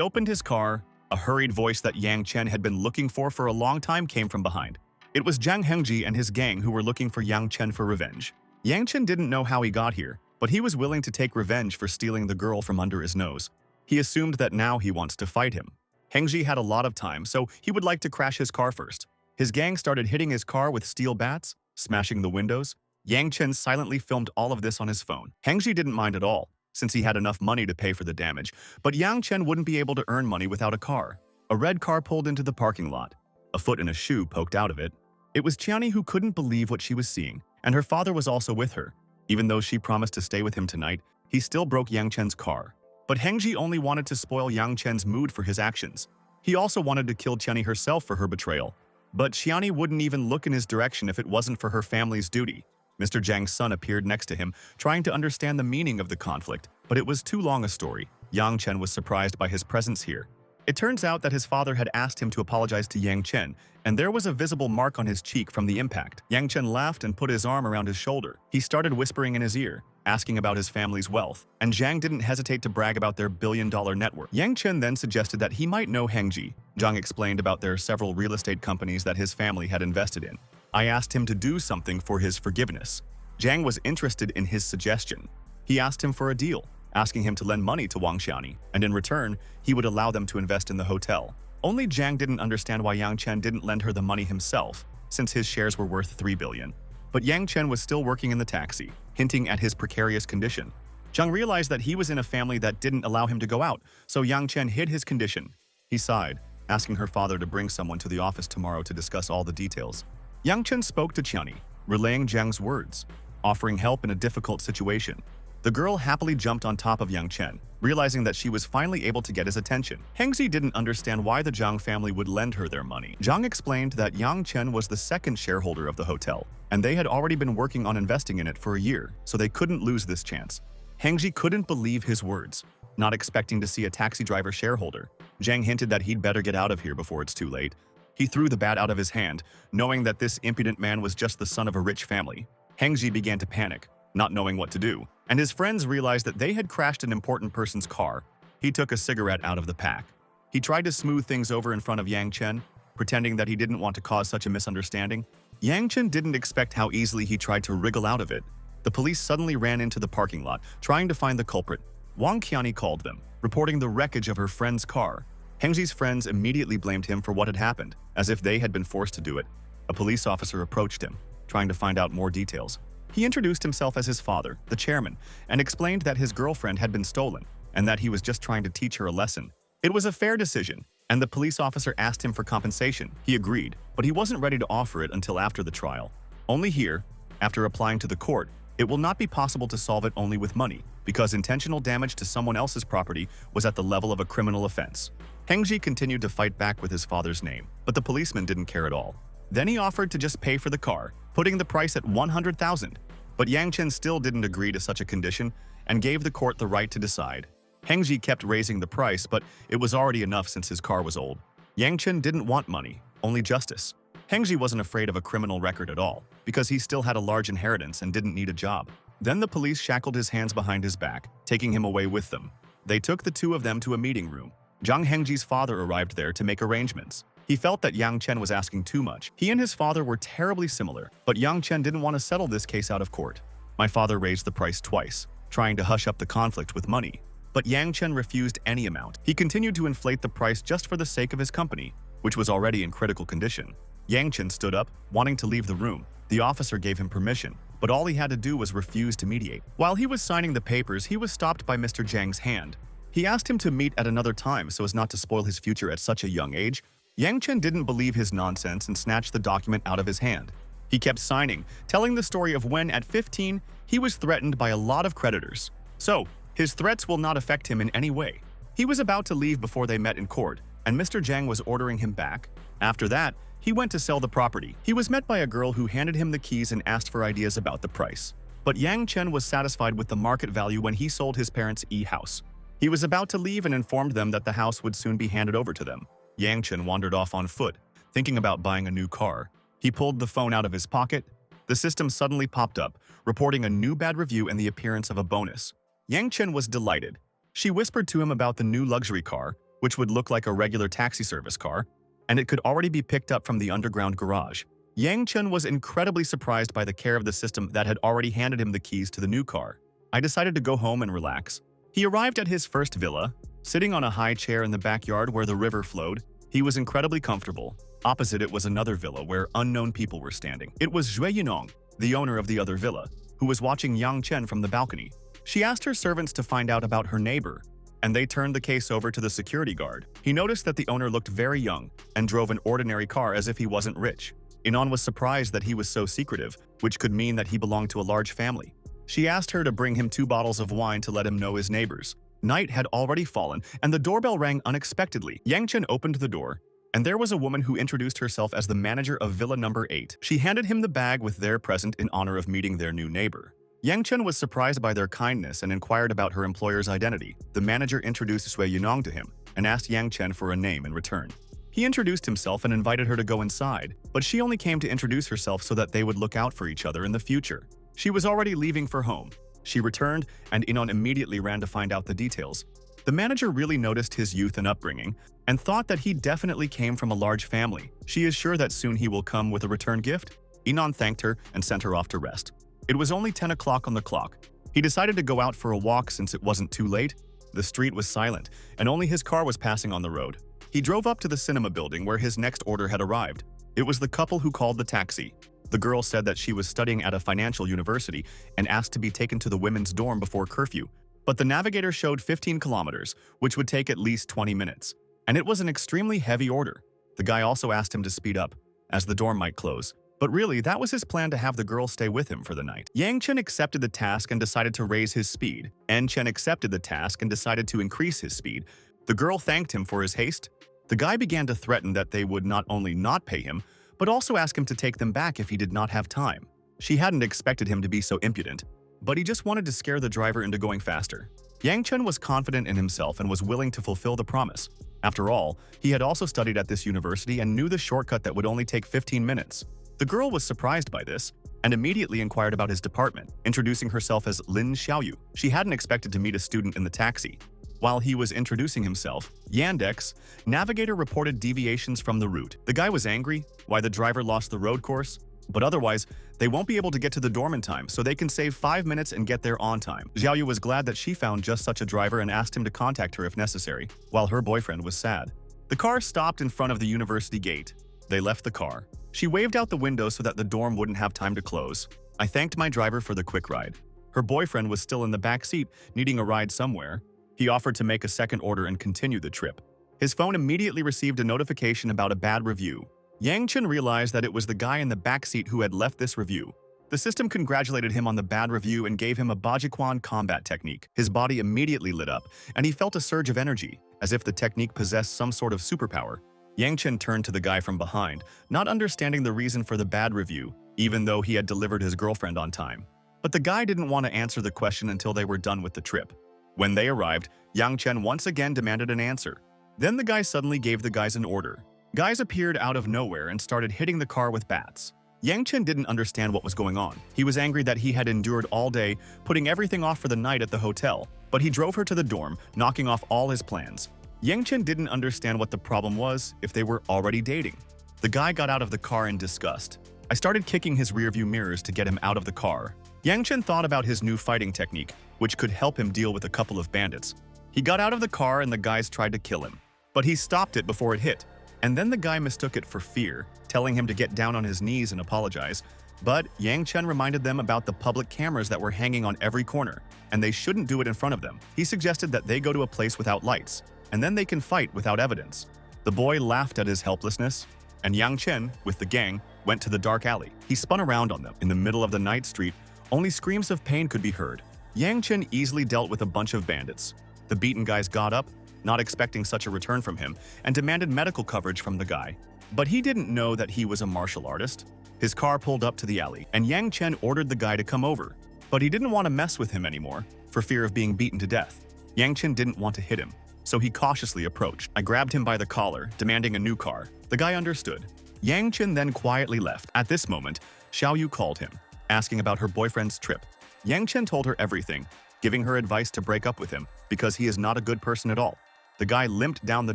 opened his car. A hurried voice that Yang Chen had been looking for a long time came from behind. It was Zhang Hengji and his gang who were looking for Yang Chen for revenge. Yang Chen didn't know how he got here, but he was willing to take revenge for stealing the girl from under his nose. He assumed that now he wants to fight him. Hengji had a lot of time, so he would like to crash his car first. His gang started hitting his car with steel bats, smashing the windows. Yang Chen silently filmed all of this on his phone. Hengji didn't mind at all, since he had enough money to pay for the damage, but Yang Chen wouldn't be able to earn money without a car. A red car pulled into the parking lot. A foot and a shoe poked out of it. It was Qiani who couldn't believe what she was seeing, and her father was also with her. Even though she promised to stay with him tonight, he still broke Yang Chen's car. But Hengji only wanted to spoil Yang Chen's mood for his actions. He also wanted to kill Qiani herself for her betrayal. But Qiani wouldn't even look in his direction if it wasn't for her family's duty. Mr. Zhang's son appeared next to him, trying to understand the meaning of the conflict, but it was too long a story. Yang Chen was surprised by his presence here. It turns out that his father had asked him to apologize to Yang Chen, and there was a visible mark on his cheek from the impact. Yang Chen laughed and put his arm around his shoulder. He started whispering in his ear, asking about his family's wealth, and Zhang didn't hesitate to brag about their billion-dollar net worth. Yang Chen then suggested that he might know Hengji. Zhang explained about their several real estate companies that his family had invested in. I asked him to do something for his forgiveness. Zhang was interested in his suggestion. He asked him for a deal, asking him to lend money to Wang Xiaoni, and in return, he would allow them to invest in the hotel. Only Zhang didn't understand why Yang Chen didn't lend her the money himself, since his shares were worth 3 billion. But Yang Chen was still working in the taxi, hinting at his precarious condition. Zhang realized that he was in a family that didn't allow him to go out, so Yang Chen hid his condition. He sighed, asking her father to bring someone to the office tomorrow to discuss all the details. Yang Chen spoke to Qiani, relaying Zhang's words, offering help in a difficult situation. The girl happily jumped on top of Yang Chen, realizing that she was finally able to get his attention. Hengzi didn't understand why the Zhang family would lend her their money. Zhang explained that Yang Chen was the second shareholder of the hotel, and they had already been working on investing in it for a year, so they couldn't lose this chance. Hengji couldn't believe his words, not expecting to see a taxi driver shareholder. Zhang hinted that he'd better get out of here before it's too late. He threw the bat out of his hand, knowing that this impudent man was just the son of a rich family. Hengji began to panic, not knowing what to do, and his friends realized that they had crashed an important person's car. He took a cigarette out of the pack. He tried to smooth things over in front of Yang Chen, pretending that he didn't want to cause such a misunderstanding. Yang Chen didn't expect how easily he tried to wriggle out of it. The police suddenly ran into the parking lot, trying to find the culprit. Wang Qiani called them, reporting the wreckage of her friend's car. Hengji's friends immediately blamed him for what had happened, as if they had been forced to do it. A police officer approached him, trying to find out more details. He introduced himself as his father, the chairman, and explained that his girlfriend had been stolen and that he was just trying to teach her a lesson. It was a fair decision, and the police officer asked him for compensation. He agreed, but he wasn't ready to offer it until after the trial. Only here, after applying to the court, it will not be possible to solve it only with money, because intentional damage to someone else's property was at the level of a criminal offense. Hengji continued to fight back with his father's name, but the policeman didn't care at all. Then he offered to just pay for the car, putting the price at 100,000. But Yang Chen still didn't agree to such a condition and gave the court the right to decide. Hengji kept raising the price, but it was already enough since his car was old. Yang Chen didn't want money, only justice. Hengji wasn't afraid of a criminal record at all, because he still had a large inheritance and didn't need a job. Then the police shackled his hands behind his back, taking him away with them. They took the two of them to a meeting room. Zhang Hengji's father arrived there to make arrangements. He felt that Yang Chen was asking too much. He and his father were terribly similar, but Yang Chen didn't want to settle this case out of court. My father raised the price twice, trying to hush up the conflict with money. But Yang Chen refused any amount. He continued to inflate the price just for the sake of his company, which was already in critical condition. Yang Chen stood up, wanting to leave the room. The officer gave him permission, but all he had to do was refuse to mediate. While he was signing the papers, he was stopped by Mr. Zhang's hand. He asked him to meet at another time so as not to spoil his future at such a young age. Yang Chen didn't believe his nonsense and snatched the document out of his hand. He kept signing, telling the story of when, at 15, he was threatened by a lot of creditors. So, his threats will not affect him in any way. He was about to leave before they met in court, and Mr. Zhang was ordering him back. After that, he went to sell the property. He was met by a girl who handed him the keys and asked for ideas about the price. But Yang Chen was satisfied with the market value when he sold his parents' house. He was about to leave and informed them that the house would soon be handed over to them. Yang Chen wandered off on foot, thinking about buying a new car. He pulled the phone out of his pocket. The system suddenly popped up, reporting a new bad review and the appearance of a bonus. Yang Chen was delighted. She whispered to him about the new luxury car, which would look like a regular taxi service car, and it could already be picked up from the underground garage. Yang Chen was incredibly surprised by the care of the system that had already handed him the keys to the new car. I decided to go home and relax. He arrived at his first villa, sitting on a high chair in the backyard where the river flowed. He was incredibly comfortable. Opposite it was another villa where unknown people were standing. It was Zhui Yunong, the owner of the other villa, who was watching Yang Chen from the balcony. She asked her servants to find out about her neighbor, and they turned the case over to the security guard. He noticed that the owner looked very young and drove an ordinary car as if he wasn't rich. Inon was surprised that he was so secretive, which could mean that he belonged to a large family. She asked her to bring him 2 bottles of wine to let him know his neighbors. Night had already fallen, and the doorbell rang unexpectedly. Yang Chen opened the door, and there was a woman who introduced herself as the manager of Villa Number 8. She handed him the bag with their present in honor of meeting their new neighbor. Yang Chen was surprised by their kindness and inquired about her employer's identity. The manager introduced Sui Yunong to him and asked Yang Chen for a name in return. He introduced himself and invited her to go inside, but she only came to introduce herself so that they would look out for each other in the future. She was already leaving for home. She returned, and Inon immediately ran to find out the details. The manager really noticed his youth and upbringing and thought that he definitely came from a large family. She is sure that soon he will come with a return gift. Inon thanked her and sent her off to rest. It was only 10 o'clock on the clock. He decided to go out for a walk since it wasn't too late. The street was silent, and only his car was passing on the road. He drove up to the cinema building where his next order had arrived. It was the couple who called the taxi. The girl said that she was studying at a financial university and asked to be taken to the women's dorm before curfew. But the navigator showed 15 kilometers, which would take at least 20 minutes. And it was an extremely heavy order. The guy also asked him to speed up, as the dorm might close. But really, that was his plan to have the girl stay with him for the night. Yang Chen accepted the task and decided to raise his speed. En Chen accepted the task and decided to increase his speed. The girl thanked him for his haste. The guy began to threaten that they would not only not pay him, but also ask him to take them back if he did not have time. She hadn't expected him to be so impudent, but he just wanted to scare the driver into going faster. Yang Chen was confident in himself and was willing to fulfill the promise. After all, he had also studied at this university and knew the shortcut that would only take 15 minutes. The girl was surprised by this and immediately inquired about his department, introducing herself as Lin Xiaoyu. She hadn't expected to meet a student in the taxi. While he was introducing himself, Yandex navigator reported deviations from the route. The guy was angry, why the driver lost the road course, but otherwise, they won't be able to get to the dorm in time, so they can save 5 minutes and get there on time. Xiaoyu was glad that she found just such a driver and asked him to contact her if necessary, while her boyfriend was sad. The car stopped in front of the university gate. They left the car. She waved out the window so that the dorm wouldn't have time to close. I thanked my driver for the quick ride. Her boyfriend was still in the back seat, needing a ride somewhere. He offered to make a second order and continue the trip. His phone immediately received a notification about a bad review. Yang Chen realized that it was the guy in the back seat who had left this review. The system congratulated him on the bad review and gave him a Bajiquan combat technique. His body immediately lit up, and he felt a surge of energy, as if the technique possessed some sort of superpower. Yang Chen turned to the guy from behind, not understanding the reason for the bad review, even though he had delivered his girlfriend on time. But the guy didn't want to answer the question until they were done with the trip. When they arrived, Yang Chen once again demanded an answer. Then the guy suddenly gave the guys an order. Guys appeared out of nowhere and started hitting the car with bats. Yang Chen didn't understand what was going on. He was angry that he had endured all day, putting everything off for the night at the hotel, but he drove her to the dorm, knocking off all his plans. Yang Chen didn't understand what the problem was if they were already dating. The guy got out of the car in disgust. I started kicking his rearview mirrors to get him out of the car. Yang Chen thought about his new fighting technique, which could help him deal with a couple of bandits. He got out of the car and the guys tried to kill him, but he stopped it before it hit. And then the guy mistook it for fear, telling him to get down on his knees and apologize. But Yang Chen reminded them about the public cameras that were hanging on every corner, and they shouldn't do it in front of them. He suggested that they go to a place without lights, and then they can fight without evidence. The boy laughed at his helplessness, and Yang Chen, with the gang, went to the dark alley. He spun around on them. In the middle of the night street, only screams of pain could be heard. Yang Chen easily dealt with a bunch of bandits. The beaten guys got up, not expecting such a return from him, and demanded medical coverage from the guy. But he didn't know that he was a martial artist. His car pulled up to the alley, and Yang Chen ordered the guy to come over. But he didn't want to mess with him anymore, for fear of being beaten to death. Yang Chen didn't want to hit him, so he cautiously approached. I grabbed him by the collar, demanding a new car. The guy understood. Yang Chen then quietly left. At this moment, Xiao Yu called him, asking about her boyfriend's trip. Yang Chen told her everything, giving her advice to break up with him because he is not a good person at all. The guy limped down the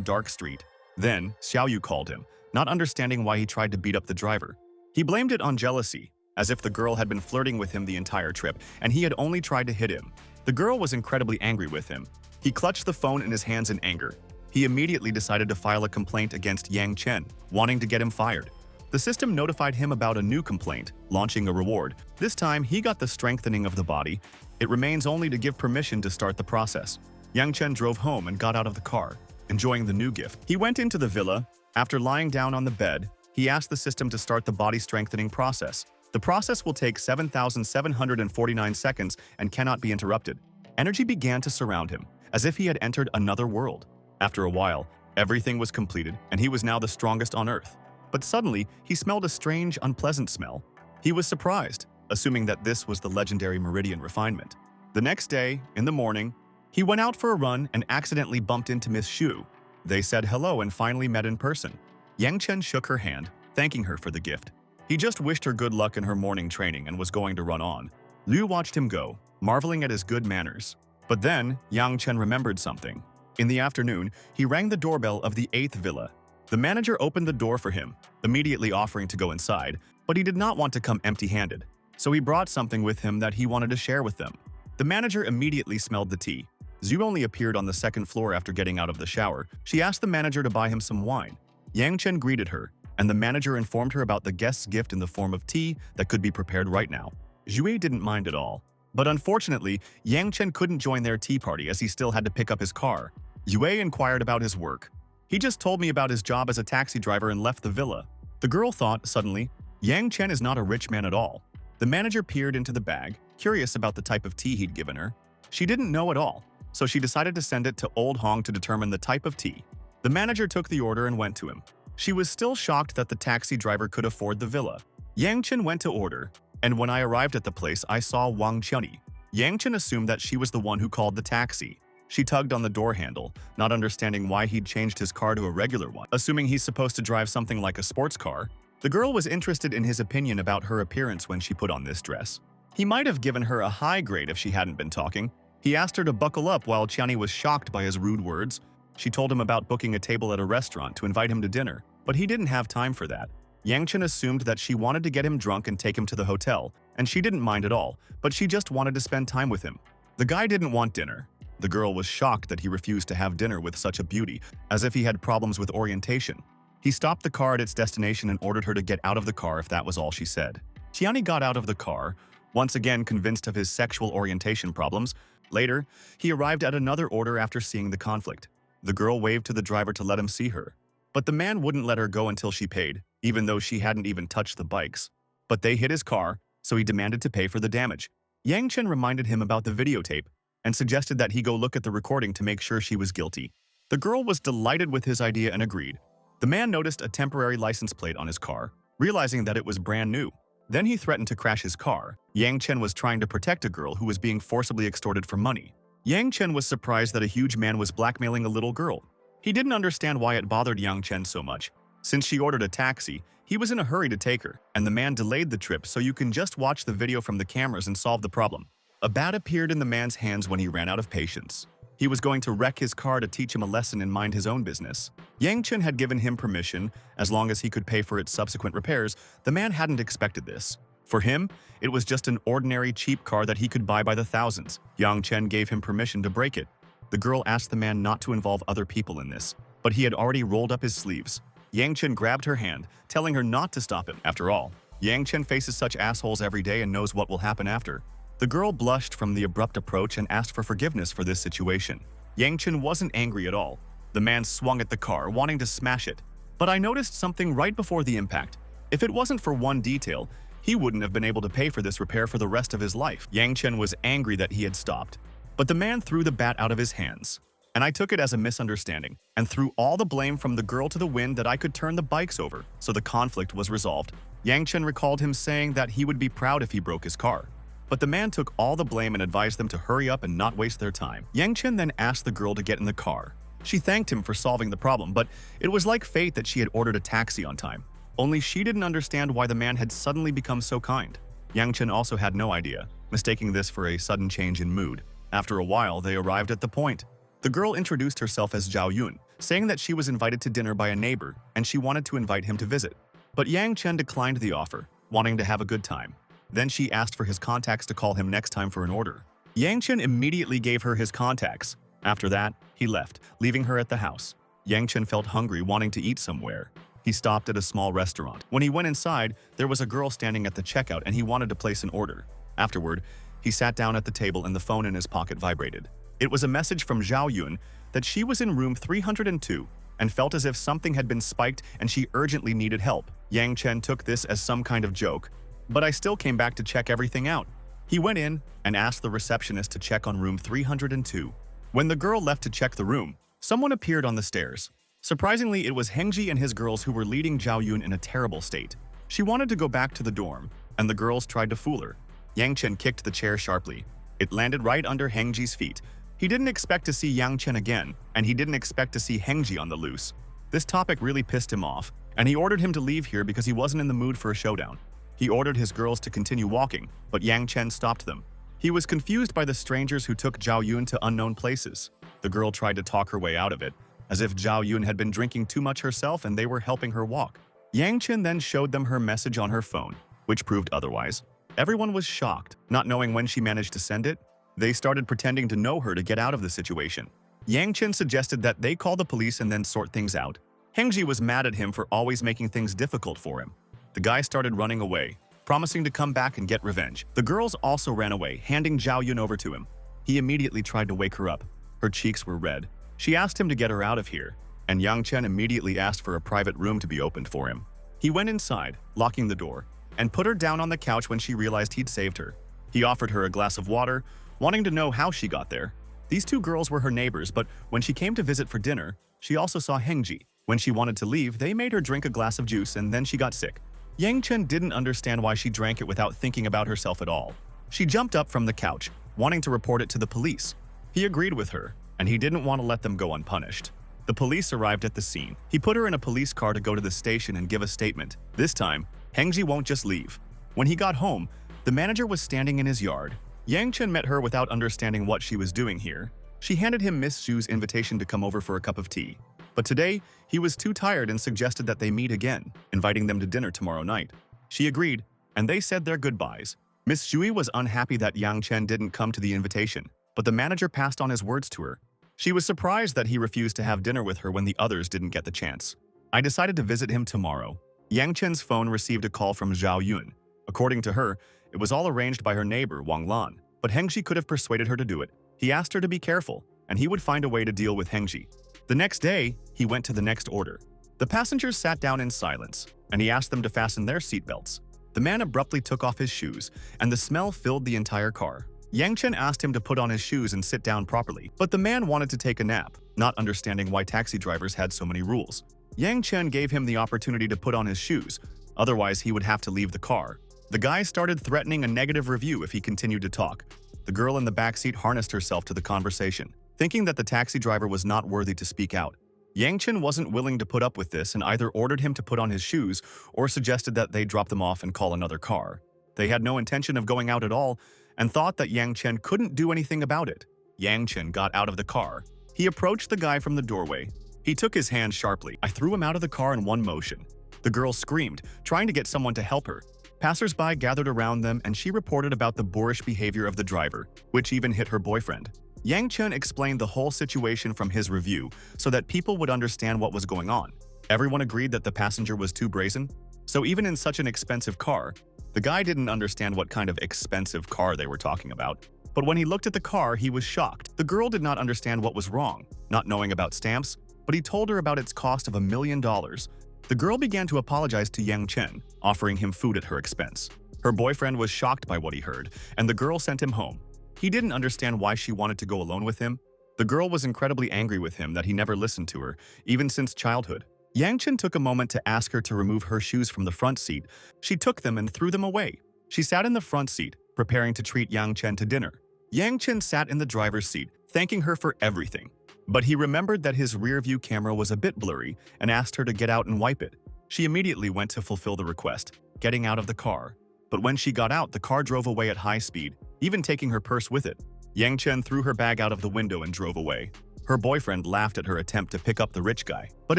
dark street. Then, Xiao Yu called him, not understanding why he tried to beat up the driver. He blamed it on jealousy, as if the girl had been flirting with him the entire trip and he had only tried to hit him. The girl was incredibly angry with him. He clutched the phone in his hands in anger. He immediately decided to file a complaint against Yang Chen, wanting to get him fired. The system notified him about a new complaint, launching a reward. This time, he got the strengthening of the body. It remains only to give permission to start the process. Yang Chen drove home and got out of the car, enjoying the new gift. He went into the villa. After lying down on the bed, he asked the system to start the body strengthening process. The process will take 7,749 seconds and cannot be interrupted. Energy began to surround him, as if he had entered another world. After a while, everything was completed, and he was now the strongest on Earth. But suddenly, he smelled a strange, unpleasant smell. He was surprised, assuming that this was the legendary meridian refinement. The next day, in the morning, he went out for a run and accidentally bumped into Miss Xu. They said hello and finally met in person. Yang Chen shook her hand, thanking her for the gift. He just wished her good luck in her morning training and was going to run on. Liu watched him go, marveling at his good manners. But then, Yang Chen remembered something. In the afternoon, he rang the doorbell of the 8th villa. The manager opened the door for him, immediately offering to go inside, but he did not want to come empty-handed. So he brought something with him that he wanted to share with them. The manager immediately smelled the tea. Zhu only appeared on the 2nd floor after getting out of the shower. She asked the manager to buy him some wine. Yang Chen greeted her, and the manager informed her about the guest's gift in the form of tea that could be prepared right now. Zhu didn't mind at all. But unfortunately, Yang Chen couldn't join their tea party as he still had to pick up his car. Yue inquired about his work. He just told me about his job as a taxi driver and left the villa. The girl thought, suddenly, Yang Chen is not a rich man at all. The manager peered into the bag, curious about the type of tea he'd given her. She didn't know at all, so she decided to send it to Old Hong to determine the type of tea. The manager took the order and went to him. She was still shocked that the taxi driver could afford the villa. Yang Chen went to order, and when I arrived at the place, I saw Wang Chunyi. Yang Chen assumed that she was the one who called the taxi. She tugged on the door handle, not understanding why he'd changed his car to a regular one, assuming he's supposed to drive something like a sports car. The girl was interested in his opinion about her appearance when she put on this dress. He might have given her a high grade if she hadn't been talking. He asked her to buckle up while Chunyi was shocked by his rude words. She told him about booking a table at a restaurant to invite him to dinner, but he didn't have time for that. Yang Chen assumed that she wanted to get him drunk and take him to the hotel, and she didn't mind at all, but she just wanted to spend time with him. The guy didn't want dinner. The girl was shocked that he refused to have dinner with such a beauty, as if he had problems with orientation. He stopped the car at its destination and ordered her to get out of the car if that was all she said. Tiani got out of the car, once again convinced of his sexual orientation problems. Later, he arrived at another order after seeing the conflict. The girl waved to the driver to let him see her. But the man wouldn't let her go until she paid, even though she hadn't even touched the bikes. But they hit his car, so he demanded to pay for the damage. Yang Chen reminded him about the videotape and suggested that he go look at the recording to make sure she was guilty. The girl was delighted with his idea and agreed. The man noticed a temporary license plate on his car, realizing that it was brand new. Then he threatened to crash his car. Yang Chen was trying to protect a girl who was being forcibly extorted for money. Yang Chen was surprised that a huge man was blackmailing a little girl. He didn't understand why it bothered Yang Chen so much. Since she ordered a taxi, he was in a hurry to take her, and the man delayed the trip so you can just watch the video from the cameras and solve the problem. A bat appeared in the man's hands when he ran out of patience. He was going to wreck his car to teach him a lesson and mind his own business. Yang Chen had given him permission, as long as he could pay for its subsequent repairs. The man hadn't expected this. For him, it was just an ordinary cheap car that he could buy by the thousands. Yang Chen gave him permission to break it. The girl asked the man not to involve other people in this, but he had already rolled up his sleeves. Yang Chen grabbed her hand, telling her not to stop him. After all, Yang Chen faces such assholes every day and knows what will happen after. The girl blushed from the abrupt approach and asked for forgiveness for this situation. Yang Chen wasn't angry at all. The man swung at the car, wanting to smash it. But I noticed something right before the impact. If it wasn't for one detail, he wouldn't have been able to pay for this repair for the rest of his life. Yang Chen was angry that he had stopped. But the man threw the bat out of his hands. And I took it as a misunderstanding, and threw all the blame from the girl to the wind that I could turn the bikes over, so the conflict was resolved. Yang Chen recalled him saying that he would be proud if he broke his car. But the man took all the blame and advised them to hurry up and not waste their time. Yang Chen then asked the girl to get in the car. She thanked him for solving the problem, but it was like fate that she had ordered a taxi on time. Only she didn't understand why the man had suddenly become so kind. Yang Chen also had no idea, mistaking this for a sudden change in mood. After a while, they arrived at the point. The girl introduced herself as Zhao Yun, saying that she was invited to dinner by a neighbor and she wanted to invite him to visit. But Yang Chen declined the offer, wanting to have a good time. Then she asked for his contacts to call him next time for an order. Yang Chen immediately gave her his contacts. After that, he left, leaving her at the house. Yang Chen felt hungry, wanting to eat somewhere. He stopped at a small restaurant. When he went inside, there was a girl standing at the checkout and he wanted to place an order. Afterward, he sat down at the table and the phone in his pocket vibrated. It was a message from Zhao Yun that she was in room 302 and felt as if something had been spiked and she urgently needed help. Yang Chen took this as some kind of joke, but I still came back to check everything out. He went in and asked the receptionist to check on room 302. When the girl left to check the room, someone appeared on the stairs. Surprisingly, it was Hengji and his girls who were leading Zhao Yun in a terrible state. She wanted to go back to the dorm, and the girls tried to fool her. Yang Chen kicked the chair sharply. It landed right under Hengji's feet. He didn't expect to see Yang Chen again, and he didn't expect to see Hengji on the loose. This topic really pissed him off, and he ordered him to leave here because he wasn't in the mood for a showdown. He ordered his girls to continue walking, but Yang Chen stopped them. He was confused by the strangers who took Zhao Yun to unknown places. The girl tried to talk her way out of it, as if Zhao Yun had been drinking too much herself and they were helping her walk. Yang Chen then showed them her message on her phone, which proved otherwise. Everyone was shocked, not knowing when she managed to send it. They started pretending to know her to get out of the situation. Yang Chen suggested that they call the police and then sort things out. Hengji was mad at him for always making things difficult for him. The guy started running away, promising to come back and get revenge. The girls also ran away, handing Zhao Yun over to him. He immediately tried to wake her up. Her cheeks were red. She asked him to get her out of here, and Yang Chen immediately asked for a private room to be opened for him. He went inside, locking the door, and put her down on the couch when she realized he'd saved her. He offered her a glass of water, wanting to know how she got there. These two girls were her neighbors, but when she came to visit for dinner, she also saw Hengji. When she wanted to leave, they made her drink a glass of juice and then she got sick. Yang Chen didn't understand why she drank it without thinking about herself at all. She jumped up from the couch, wanting to report it to the police. He agreed with her, and he didn't want to let them go unpunished. The police arrived at the scene. He put her in a police car to go to the station and give a statement. This time, Hengji won't just leave. When he got home, the manager was standing in his yard. Yang Chen met her without understanding what she was doing here. She handed him Miss Zhu's invitation to come over for a cup of tea. But today, he was too tired and suggested that they meet again, inviting them to dinner tomorrow night. She agreed, and they said their goodbyes. Miss Zhu was unhappy that Yang Chen didn't come to the invitation, but the manager passed on his words to her. She was surprised that he refused to have dinner with her when the others didn't get the chance. I decided to visit him tomorrow. Yang Chen's phone received a call from Zhao Yun. According to her, it was all arranged by her neighbor, Wang Lan, but Hengji could have persuaded her to do it. He asked her to be careful, and he would find a way to deal with Hengji. The next day, he went to the next order. The passengers sat down in silence, and he asked them to fasten their seatbelts. The man abruptly took off his shoes, and the smell filled the entire car. Yang Chen asked him to put on his shoes and sit down properly, but the man wanted to take a nap, not understanding why taxi drivers had so many rules. Yang Chen gave him the opportunity to put on his shoes, otherwise he would have to leave the car. The guy started threatening a negative review if he continued to talk. The girl in the back seat harnessed herself to the conversation, thinking that the taxi driver was not worthy to speak out. Yang Chen wasn't willing to put up with this and either ordered him to put on his shoes or suggested that they drop them off and call another car. They had no intention of going out at all and thought that Yang Chen couldn't do anything about it. Yang Chen got out of the car. He approached the guy from the doorway. He took his hand sharply. I threw him out of the car in one motion. The girl screamed, trying to get someone to help her. Passers-by gathered around them and she reported about the boorish behavior of the driver, which even hit her boyfriend. Yang Chen explained the whole situation from his review so that people would understand what was going on. Everyone agreed that the passenger was too brazen, so even in such an expensive car, the guy didn't understand what kind of expensive car they were talking about. But when he looked at the car, he was shocked. The girl did not understand what was wrong, not knowing about stamps, but he told her about its cost of $1 million. The girl began to apologize to Yang Chen, offering him food at her expense. Her boyfriend was shocked by what he heard, and the girl sent him home. He didn't understand why she wanted to go alone with him. The girl was incredibly angry with him that he never listened to her, even since childhood. Yang Chen took a moment to ask her to remove her shoes from the front seat. She took them and threw them away. She sat in the front seat, preparing to treat Yang Chen to dinner. Yang Chen sat in the driver's seat, thanking her for everything. But he remembered that his rear-view camera was a bit blurry and asked her to get out and wipe it. She immediately went to fulfill the request, getting out of the car. But when she got out, the car drove away at high speed, even taking her purse with it. Yang Chen threw her bag out of the window and drove away. Her boyfriend laughed at her attempt to pick up the rich guy, but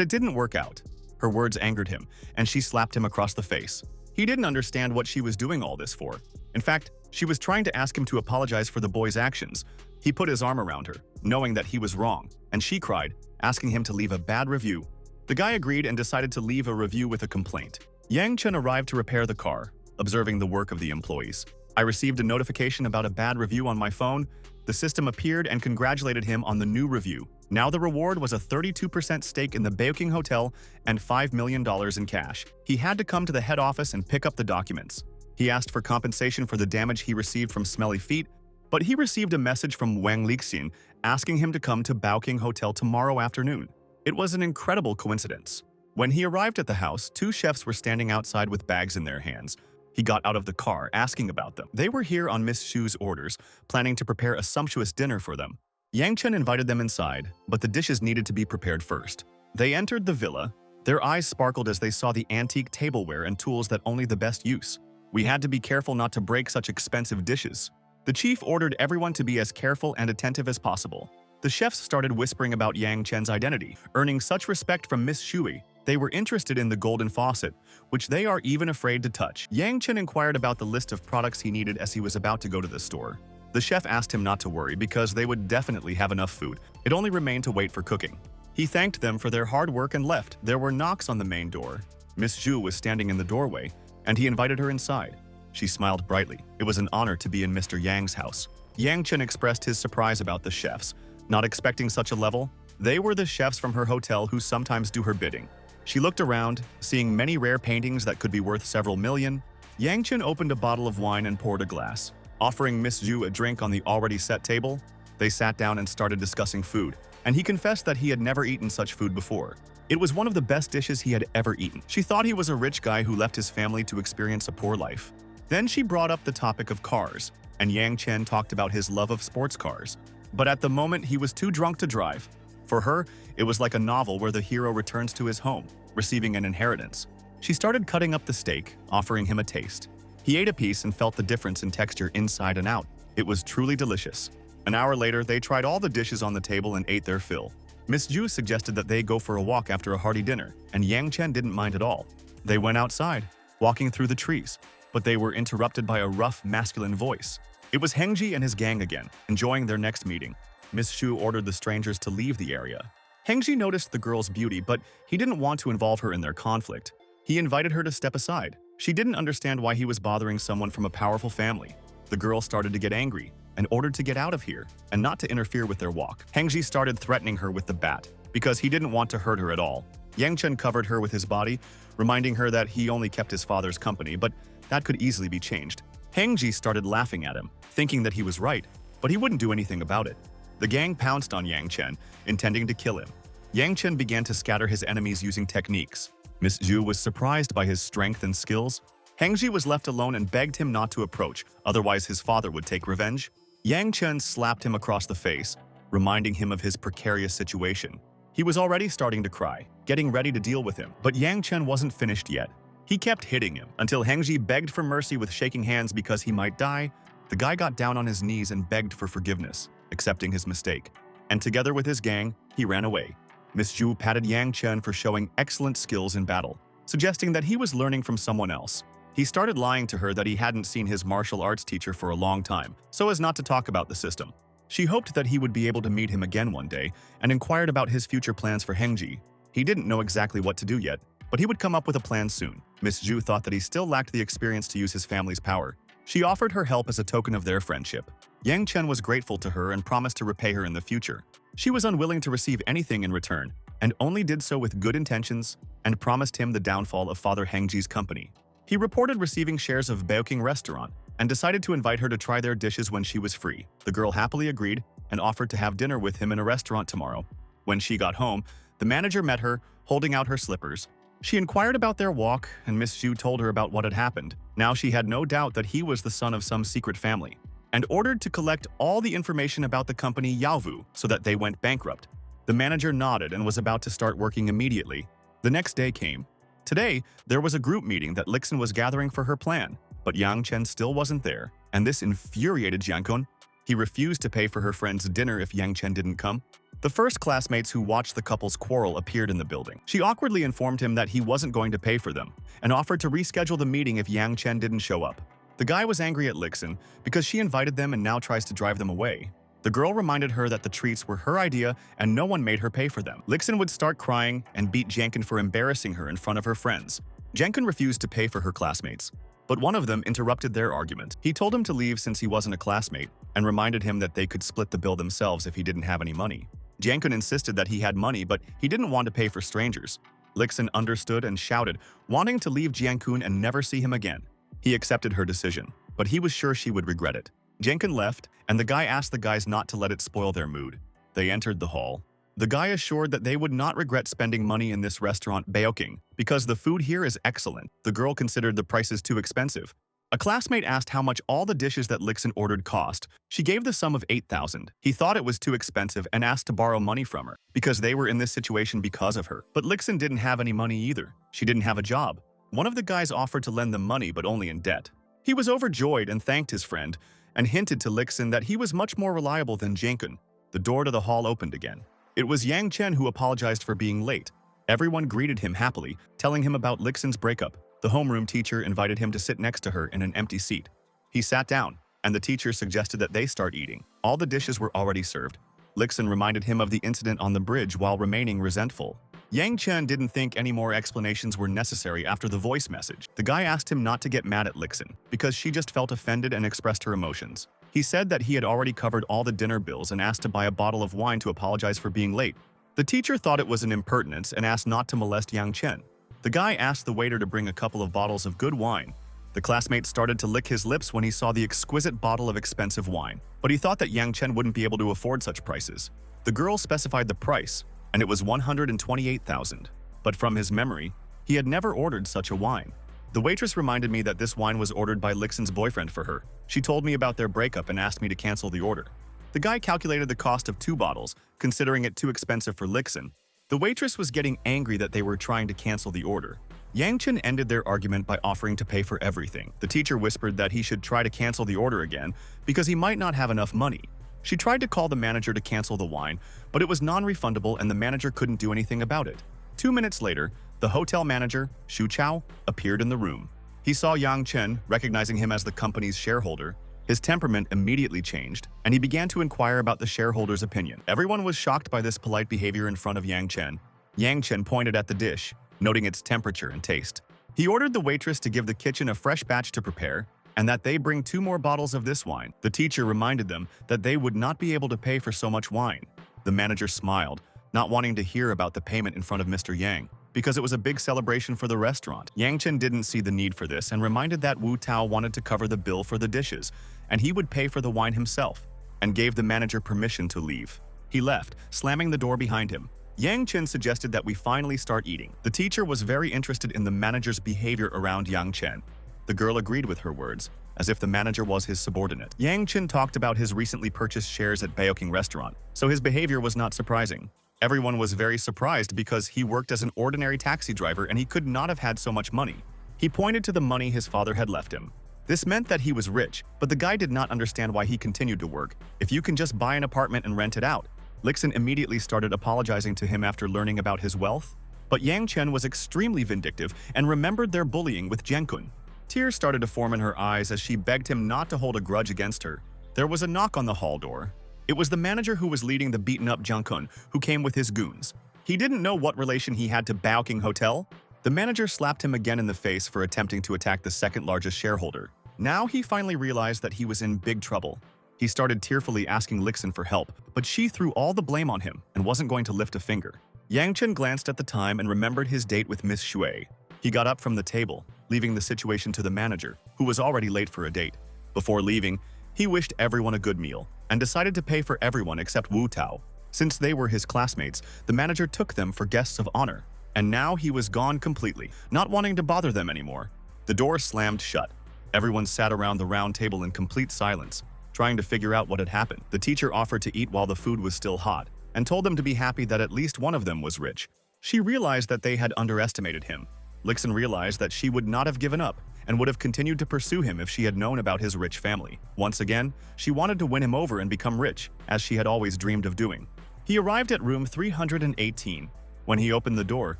it didn't work out. Her words angered him, and she slapped him across the face. He didn't understand what she was doing all this for. In fact, she was trying to ask him to apologize for the boy's actions. He put his arm around her, knowing that he was wrong, and she cried, asking him to leave a bad review. The guy agreed and decided to leave a review with a complaint. Yang Chen arrived to repair the car, observing the work of the employees. I received a notification about a bad review on my phone. The system appeared and congratulated him on the new review. Now the reward was a 32% stake in the Baoking Hotel and $5 million in cash. He had to come to the head office and pick up the documents. He asked for compensation for the damage he received from smelly feet, but he received a message from Wang Lixin asking him to come to Baoking Hotel tomorrow afternoon. It was an incredible coincidence. When he arrived at the house, two chefs were standing outside with bags in their hands. He got out of the car, asking about them. They were here on Miss Shu's orders, planning to prepare a sumptuous dinner for them. Yang Chen invited them inside, but the dishes needed to be prepared first. They entered the villa. Their eyes sparkled as they saw the antique tableware and tools that only the best use. We had to be careful not to break such expensive dishes. The chief ordered everyone to be as careful and attentive as possible. The chefs started whispering about Yang Chen's identity, earning such respect from Miss Shui. They were interested in the golden faucet, which they are even afraid to touch. Yang Chen inquired about the list of products he needed as he was about to go to the store. The chef asked him not to worry because they would definitely have enough food. It only remained to wait for cooking. He thanked them for their hard work and left. There were knocks on the main door. Miss Zhu was standing in the doorway, and he invited her inside. She smiled brightly. It was an honor to be in Mr. Yang's house. Yang Chen expressed his surprise about the chefs, not expecting such a level. They were the chefs from her hotel who sometimes do her bidding. She looked around, seeing many rare paintings that could be worth several million. Yang Chen opened a bottle of wine and poured a glass. Offering Miss Zhu a drink on the already set table, they sat down and started discussing food, and he confessed that he had never eaten such food before. It was one of the best dishes he had ever eaten. She thought he was a rich guy who left his family to experience a poor life. Then she brought up the topic of cars, and Yang Chen talked about his love of sports cars. But at the moment, he was too drunk to drive. For her, it was like a novel where the hero returns to his home, receiving an inheritance. She started cutting up the steak, offering him a taste. He ate a piece and felt the difference in texture inside and out. It was truly delicious. An hour later, they tried all the dishes on the table and ate their fill. Miss Zhu suggested that they go for a walk after a hearty dinner, and Yang Chen didn't mind at all. They went outside, walking through the trees, but they were interrupted by a rough, masculine voice. It was Hengji and his gang again, enjoying their next meeting. Miss Zhu ordered the strangers to leave the area. Hengji noticed the girl's beauty, but he didn't want to involve her in their conflict. He invited her to step aside. She didn't understand why he was bothering someone from a powerful family. The girl started to get angry and ordered to get out of here and not to interfere with their walk. Hengji started threatening her with the bat because he didn't want to hurt her at all. Yang Chen covered her with his body, reminding her that he only kept his father's company, but that could easily be changed. Hengji started laughing at him, thinking that he was right, but he wouldn't do anything about it. The gang pounced on Yang Chen, intending to kill him. Yang Chen began to scatter his enemies using techniques. Miss Zhu was surprised by his strength and skills. Hengji was left alone and begged him not to approach, otherwise his father would take revenge. Yang Chen slapped him across the face, reminding him of his precarious situation. He was already starting to cry, getting ready to deal with him, but Yang Chen wasn't finished yet. He kept hitting him until Hengji begged for mercy with shaking hands because he might die. The guy got down on his knees and begged for forgiveness, accepting his mistake. And together with his gang, he ran away. Miss Zhu patted Yang Chen for showing excellent skills in battle, suggesting that he was learning from someone else. He started lying to her that he hadn't seen his martial arts teacher for a long time, so as not to talk about the system. She hoped that he would be able to meet him again one day and inquired about his future plans for Hengji. He didn't know exactly what to do yet, but he would come up with a plan soon. Miss Zhu thought that he still lacked the experience to use his family's power. She offered her help as a token of their friendship. Yang Chen was grateful to her and promised to repay her in the future. She was unwilling to receive anything in return, and only did so with good intentions, and promised him the downfall of Father Hengji's company. He reported receiving shares of Baoking restaurant, and decided to invite her to try their dishes when she was free. The girl happily agreed and offered to have dinner with him in a restaurant tomorrow. When she got home, the manager met her, holding out her slippers. She inquired about their walk, and Miss Zhu told her about what had happened. Now she had no doubt that he was the son of some secret family, and ordered to collect all the information about the company Yaovu so that they went bankrupt. The manager nodded and was about to start working immediately. The next day came. Today, there was a group meeting that Lixin was gathering for her plan, but Yang Chen still wasn't there, and this infuriated Jiang Kun. He refused to pay for her friend's dinner if Yang Chen didn't come. The first classmates who watched the couple's quarrel appeared in the building. She awkwardly informed him that he wasn't going to pay for them and offered to reschedule the meeting if Yang Chen didn't show up. The guy was angry at Lixin because she invited them and now tries to drive them away. The girl reminded her that the treats were her idea and no one made her pay for them. Lixin would start crying and beat Jiang for embarrassing her in front of her friends. Jiang refused to pay for her classmates, but one of them interrupted their argument. He told him to leave since he wasn't a classmate and reminded him that they could split the bill themselves if he didn't have any money. Jiang insisted that he had money, but he didn't want to pay for strangers. Lixin understood and shouted, wanting to leave Jiang and never see him again. He accepted her decision, but he was sure she would regret it. Jiang left, and the guy asked the guys not to let it spoil their mood. They entered the hall. The guy assured that they would not regret spending money in this restaurant Baoking because the food here is excellent. The girl considered the prices too expensive. A classmate asked how much all the dishes that Lixin ordered cost. She gave the sum of 8,000. He thought it was too expensive and asked to borrow money from her because they were in this situation because of her. But Lixin didn't have any money either. She didn't have a job. One of the guys offered to lend them money but only in debt. He was overjoyed and thanked his friend and hinted to Lixin that he was much more reliable than Jiang. The door to the hall opened again. It was Yang Chen who apologized for being late. Everyone greeted him happily, telling him about Lixin's breakup. The homeroom teacher invited him to sit next to her in an empty seat. He sat down, and the teacher suggested that they start eating. All the dishes were already served. Lixin reminded him of the incident on the bridge while remaining resentful. Yang Chen didn't think any more explanations were necessary after the voice message. The guy asked him not to get mad at Lixin because she just felt offended and expressed her emotions. He said that he had already covered all the dinner bills and asked to buy a bottle of wine to apologize for being late. The teacher thought it was an impertinence and asked not to molest Yang Chen. The guy asked the waiter to bring a couple of bottles of good wine. The classmate started to lick his lips when he saw the exquisite bottle of expensive wine, but he thought that Yang Chen wouldn't be able to afford such prices. The girl specified the price, and it was 128,000. But from his memory, he had never ordered such a wine. The waitress reminded me that this wine was ordered by Lixin's boyfriend for her. She told me about their breakup and asked me to cancel the order. The guy calculated the cost of 2 bottles, considering it too expensive for Lixin. The waitress was getting angry that they were trying to cancel the order. Yang Chen ended their argument by offering to pay for everything. The teacher whispered that he should try to cancel the order again because he might not have enough money. She tried to call the manager to cancel the wine, but it was non-refundable and the manager couldn't do anything about it. 2 minutes later, the hotel manager, Xu Chao, appeared in the room. He saw Yang Chen, recognizing him as the company's shareholder. His temperament immediately changed, and he began to inquire about the shareholder's opinion. Everyone was shocked by this polite behavior in front of Yang Chen. Yang Chen pointed at the dish, noting its temperature and taste. He ordered the waitress to give the kitchen a fresh batch to prepare, and that they bring 2 more bottles of this wine. The teacher reminded them that they would not be able to pay for so much wine. The manager smiled, not wanting to hear about the payment in front of Mr. Yang, because it was a big celebration for the restaurant. Yang Chen didn't see the need for this and reminded that Wu Tao wanted to cover the bill for the dishes, and he would pay for the wine himself, and gave the manager permission to leave. He left, slamming the door behind him. Yang Chen suggested that we finally start eating. The teacher was very interested in the manager's behavior around Yang Chen. The girl agreed with her words, as if the manager was his subordinate. Yang Chen talked about his recently purchased shares at Baoking restaurant, so his behavior was not surprising. Everyone was very surprised because he worked as an ordinary taxi driver and he could not have had so much money. He pointed to the money his father had left him. This meant that he was rich, but the guy did not understand why he continued to work. If you can just buy an apartment and rent it out. Lixin immediately started apologizing to him after learning about his wealth. But Yang Chen was extremely vindictive and remembered their bullying with Jiang. Tears started to form in her eyes as she begged him not to hold a grudge against her. There was a knock on the hall door. It was the manager who was leading the beaten-up Jiang who came with his goons. He didn't know what relation he had to Baoking Hotel. The manager slapped him again in the face for attempting to attack the second-largest shareholder. Now he finally realized that he was in big trouble. He started tearfully asking Lixin for help, but she threw all the blame on him and wasn't going to lift a finger. Yang Chen glanced at the time and remembered his date with Miss Shui. He got up from the table, leaving the situation to the manager, who was already late for a date. Before leaving, he wished everyone a good meal and decided to pay for everyone except Wu Tao. Since they were his classmates, the manager took them for guests of honor, and now he was gone completely, not wanting to bother them anymore. The door slammed shut. Everyone sat around the round table in complete silence, trying to figure out what had happened. The teacher offered to eat while the food was still hot, and told them to be happy that at least one of them was rich. She realized that they had underestimated him. Lixin realized that she would not have given up and would have continued to pursue him if she had known about his rich family. Once again, she wanted to win him over and become rich, as she had always dreamed of doing. He arrived at room 318. When he opened the door,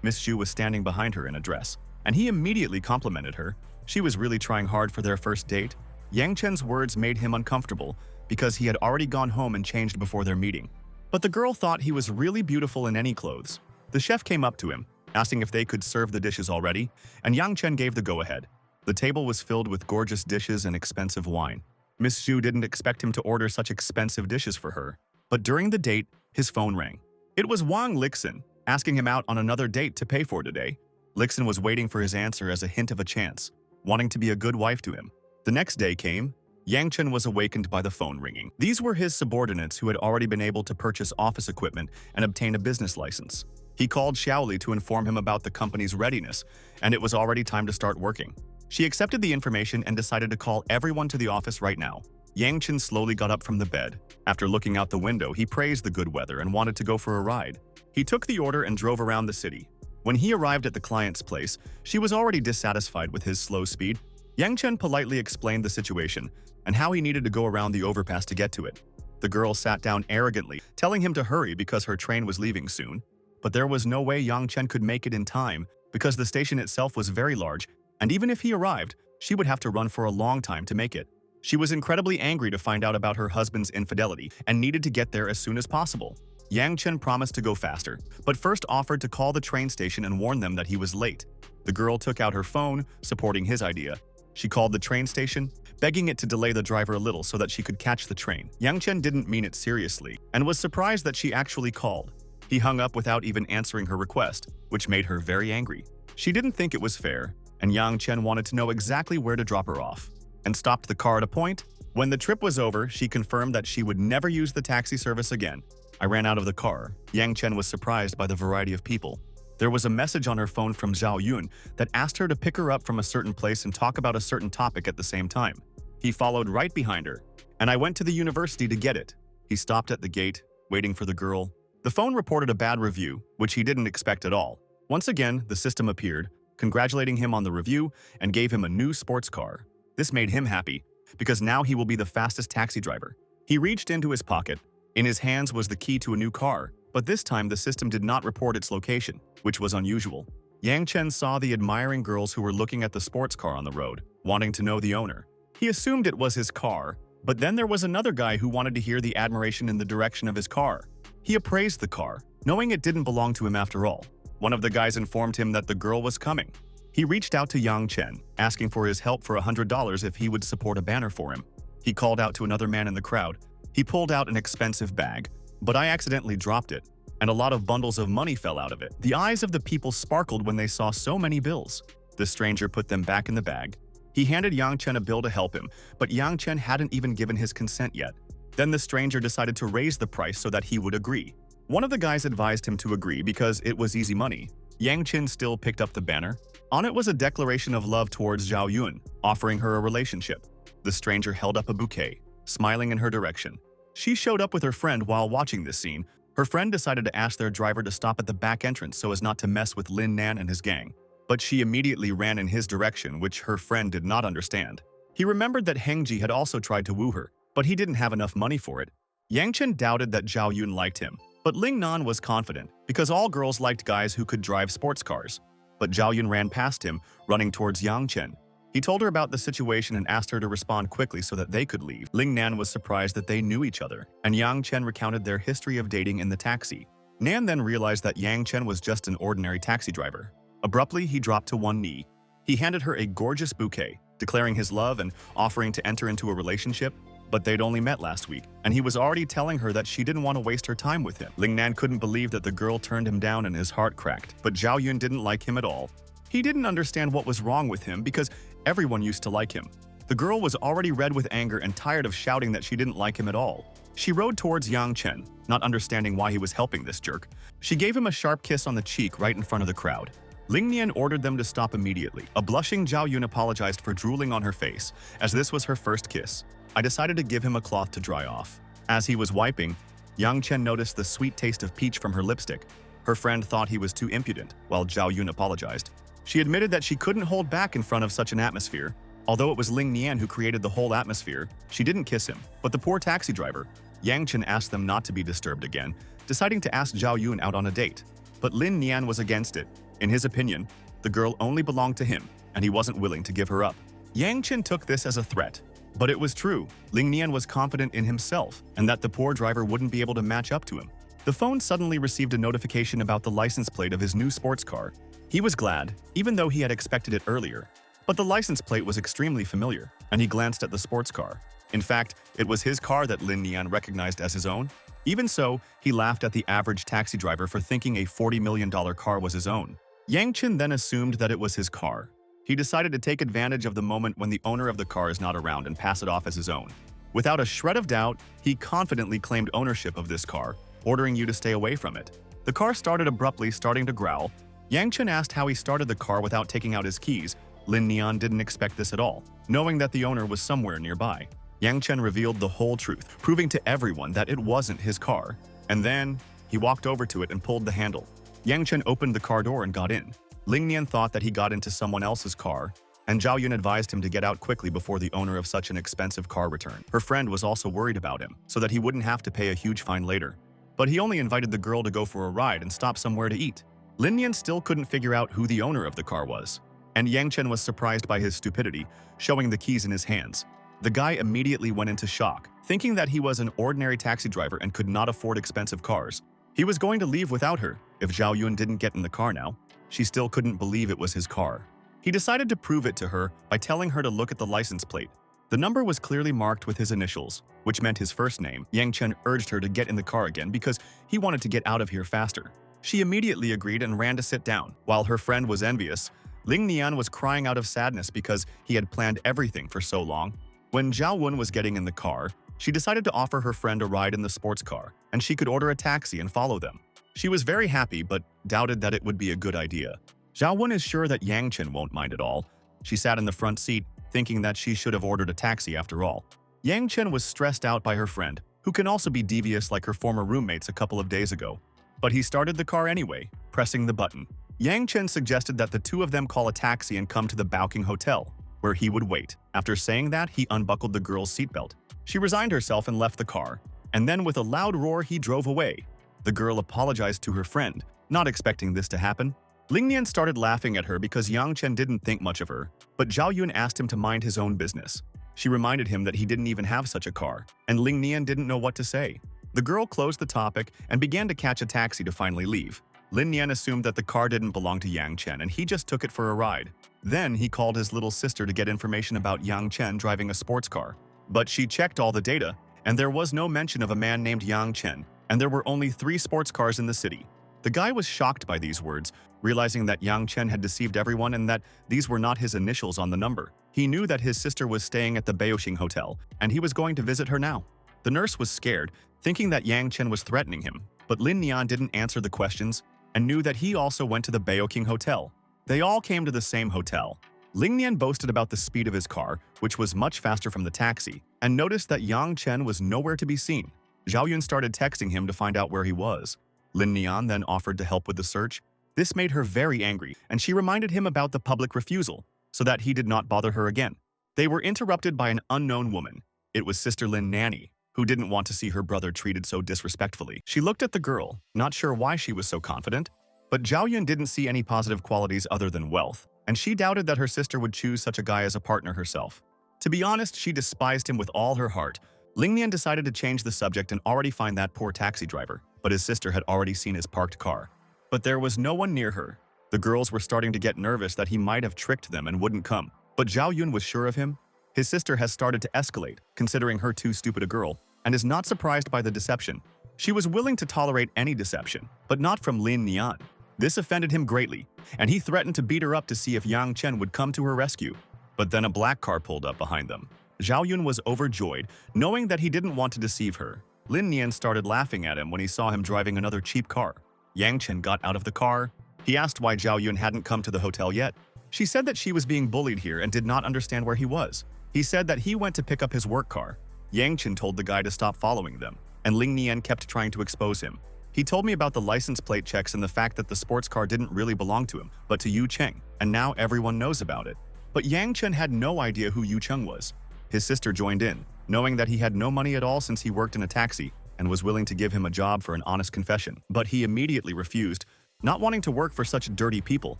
Miss Zhu was standing behind her in a dress, and he immediately complimented her. She was really trying hard for their first date. Yang Chen's words made him uncomfortable because he had already gone home and changed before their meeting. But the girl thought he was really beautiful in any clothes. The chef came up to him, asking if they could serve the dishes already, and Yang Chen gave the go-ahead. The table was filled with gorgeous dishes and expensive wine. Miss Zhu didn't expect him to order such expensive dishes for her. But during the date, his phone rang. It was Wang Lixin, asking him out on another date to pay for today. Lixin was waiting for his answer as a hint of a chance, wanting to be a good wife to him. The next day came. Yang Chen was awakened by the phone ringing. These were his subordinates who had already been able to purchase office equipment and obtain a business license. He called Xiaoli to inform him about the company's readiness, and it was already time to start working. She accepted the information and decided to call everyone to the office right now. Yang Chen slowly got up from the bed. After looking out the window, he praised the good weather and wanted to go for a ride. He took the order and drove around the city. When he arrived at the client's place, she was already dissatisfied with his slow speed. Yang Chen politely explained the situation and how he needed to go around the overpass to get to it. The girl sat down arrogantly, telling him to hurry because her train was leaving soon. But there was no way Yang Chen could make it in time because the station itself was very large, and even if he arrived, she would have to run for a long time to make it. She was incredibly angry to find out about her husband's infidelity and needed to get there as soon as possible. Yang Chen promised to go faster, but first offered to call the train station and warn them that he was late. The girl took out her phone, supporting his idea. She called the train station, begging it to delay the driver a little so that she could catch the train. Yang Chen didn't mean it seriously and was surprised that she actually called. He hung up without even answering her request, which made her very angry. She didn't think it was fair, and Yang Chen wanted to know exactly where to drop her off, and stopped the car at a point. When the trip was over, she confirmed that she would never use the taxi service again. I ran out of the car. Yang Chen was surprised by the variety of people. There was a message on her phone from Zhao Yun that asked her to pick her up from a certain place and talk about a certain topic at the same time. He followed right behind her, and I went to the university to get it. He stopped at the gate, waiting for the girl. The phone reported a bad review, which he didn't expect at all. Once again, the system appeared, congratulating him on the review and gave him a new sports car. This made him happy, because now he will be the fastest taxi driver. He reached into his pocket. In his hands was the key to a new car, but this time the system did not report its location, which was unusual. Yang Chen saw the admiring girls who were looking at the sports car on the road, wanting to know the owner. He assumed it was his car, but then there was another guy who wanted to hear the admiration in the direction of his car. He appraised the car, knowing it didn't belong to him after all. One of the guys informed him that the girl was coming. He reached out to Yang Chen, asking for his help for $100 if he would support a banner for him. He called out to another man in the crowd. He pulled out an expensive bag, but I accidentally dropped it, and a lot of bundles of money fell out of it. The eyes of the people sparkled when they saw so many bills. The stranger put them back in the bag. He handed Yang Chen a bill to help him, but Yang Chen hadn't even given his consent yet. Then the stranger decided to raise the price so that he would agree. One of the guys advised him to agree because it was easy money. Yang Chen still picked up the banner. On it was a declaration of love towards Zhao Yun, offering her a relationship. The stranger held up a bouquet, smiling in her direction. She showed up with her friend while watching this scene. Her friend decided to ask their driver to stop at the back entrance so as not to mess with Lin Nan and his gang. But she immediately ran in his direction, which her friend did not understand. He remembered that Hengji had also tried to woo her, but he didn't have enough money for it. Yang Chen doubted that Zhao Yun liked him, but Ling Nan was confident because all girls liked guys who could drive sports cars. But Zhao Yun ran past him, running towards Yang Chen. He told her about the situation and asked her to respond quickly so that they could leave. Ling Nan was surprised that they knew each other, and Yang Chen recounted their history of dating in the taxi. Nan then realized that Yang Chen was just an ordinary taxi driver. Abruptly, he dropped to one knee. He handed her a gorgeous bouquet, declaring his love and offering to enter into a relationship. But they'd only met last week, and he was already telling her that she didn't want to waste her time with him. Ling Nan couldn't believe that the girl turned him down and his heart cracked, but Zhao Yun didn't like him at all. He didn't understand what was wrong with him because everyone used to like him. The girl was already red with anger and tired of shouting that she didn't like him at all. She rode towards Yang Chen, not understanding why he was helping this jerk. She gave him a sharp kiss on the cheek right in front of the crowd. Ling Nian ordered them to stop immediately. A blushing Zhao Yun apologized for drooling on her face, as this was her first kiss. I decided to give him a cloth to dry off. As he was wiping, Yang Chen noticed the sweet taste of peach from her lipstick. Her friend thought he was too impudent, while Zhao Yun apologized. She admitted that she couldn't hold back in front of such an atmosphere. Although it was Ling Nian who created the whole atmosphere, she didn't kiss him. But the poor taxi driver, Yang Chen, asked them not to be disturbed again, deciding to ask Zhao Yun out on a date. But Lin Nian was against it. In his opinion, the girl only belonged to him, and he wasn't willing to give her up. Yang Chen took this as a threat. But it was true. Ling Nian was confident in himself, and that the poor driver wouldn't be able to match up to him. The phone suddenly received a notification about the license plate of his new sports car. He was glad, even though he had expected it earlier. But the license plate was extremely familiar, and he glanced at the sports car. In fact, it was his car that Lin Nian recognized as his own. Even so, he laughed at the average taxi driver for thinking a $40 million car was his own. Yang Chen then assumed that it was his car. He decided to take advantage of the moment when the owner of the car is not around and pass it off as his own. Without a shred of doubt, he confidently claimed ownership of this car, ordering you to stay away from it. The car started abruptly, starting to growl. Yang Chen asked how he started the car without taking out his keys. Lin Nian didn't expect this at all, knowing that the owner was somewhere nearby. Yang Chen revealed the whole truth, proving to everyone that it wasn't his car. And then, he walked over to it and pulled the handle. Yang Chen opened the car door and got in. Ling Nian thought that he got into someone else's car, and Zhao Yun advised him to get out quickly before the owner of such an expensive car returned. Her friend was also worried about him, so that he wouldn't have to pay a huge fine later. But he only invited the girl to go for a ride and stop somewhere to eat. Lin Nian still couldn't figure out who the owner of the car was, and Yang Chen was surprised by his stupidity, showing the keys in his hands. The guy immediately went into shock, thinking that he was an ordinary taxi driver and could not afford expensive cars. He was going to leave without her if Zhao Yun didn't get in the car now. She still couldn't believe it was his car. He decided to prove it to her by telling her to look at the license plate. The number was clearly marked with his initials, which meant his first name. Yang Chen urged her to get in the car again because he wanted to get out of here faster. She immediately agreed and ran to sit down. While her friend was envious, Ling Nian was crying out of sadness because he had planned everything for so long. When Zhao Yun was getting in the car, she decided to offer her friend a ride in the sports car, and she could order a taxi and follow them. She was very happy but doubted that it would be a good idea. Zhao Yun is sure that Yang Chen won't mind at all. She sat in the front seat, thinking that she should have ordered a taxi after all. Yang Chen was stressed out by her friend, who can also be devious like her former roommates a couple of days ago. But he started the car anyway, pressing the button. Yang Chen suggested that the two of them call a taxi and come to the Baoking Hotel, where he would wait. After saying that, he unbuckled the girl's seatbelt. She resigned herself and left the car, and then with a loud roar he drove away. The girl apologized to her friend, not expecting this to happen. Ling Nian started laughing at her because Yang Chen didn't think much of her, but Zhao Yun asked him to mind his own business. She reminded him that he didn't even have such a car, and Ling Nian didn't know what to say. The girl closed the topic and began to catch a taxi to finally leave. Lin Nian assumed that the car didn't belong to Yang Chen and he just took it for a ride. Then he called his little sister to get information about Yang Chen driving a sports car. But she checked all the data, and there was no mention of a man named Yang Chen, and there were only 3 sports cars in the city. The guy was shocked by these words, realizing that Yang Chen had deceived everyone and that these were not his initials on the number. He knew that his sister was staying at the Beoxing Hotel, and he was going to visit her now. The nurse was scared, thinking that Yang Chen was threatening him, but Lin Nian didn't answer the questions and knew that he also went to the Beoxing Hotel. They all came to the same hotel. Ling Nian boasted about the speed of his car, which was much faster from the taxi, and noticed that Yang Chen was nowhere to be seen. Zhao Yun started texting him to find out where he was. Lin Nian then offered to help with the search. This made her very angry, and she reminded him about the public refusal, so that he did not bother her again. They were interrupted by an unknown woman. It was Sister Lin Nanny, who didn't want to see her brother treated so disrespectfully. She looked at the girl, not sure why she was so confident, but Zhao Yun didn't see any positive qualities other than wealth, and she doubted that her sister would choose such a guy as a partner herself. To be honest, she despised him with all her heart. Ling Nian decided to change the subject and already find that poor taxi driver, but his sister had already seen his parked car. But there was no one near her. The girls were starting to get nervous that he might have tricked them and wouldn't come, but Zhao Yun was sure of him. His sister has started to escalate, considering her too stupid a girl, and is not surprised by the deception. She was willing to tolerate any deception, but not from Lin Nian. This offended him greatly, and he threatened to beat her up to see if Yang Chen would come to her rescue. But then a black car pulled up behind them. Zhao Yun was overjoyed, knowing that he didn't want to deceive her. Lin Nian started laughing at him when he saw him driving another cheap car. Yang Chen got out of the car. He asked why Zhao Yun hadn't come to the hotel yet. She said that she was being bullied here and did not understand where he was. He said that he went to pick up his work car. Yang Chen told the guy to stop following them. and Ling Nian kept trying to expose him. He told me about the license plate checks and the fact that the sports car didn't really belong to him, but to Yu Cheng, and now everyone knows about it. But Yang Chen had no idea who Yu Cheng was. His sister joined in, knowing that he had no money at all since he worked in a taxi and was willing to give him a job for an honest confession. But he immediately refused, not wanting to work for such dirty people.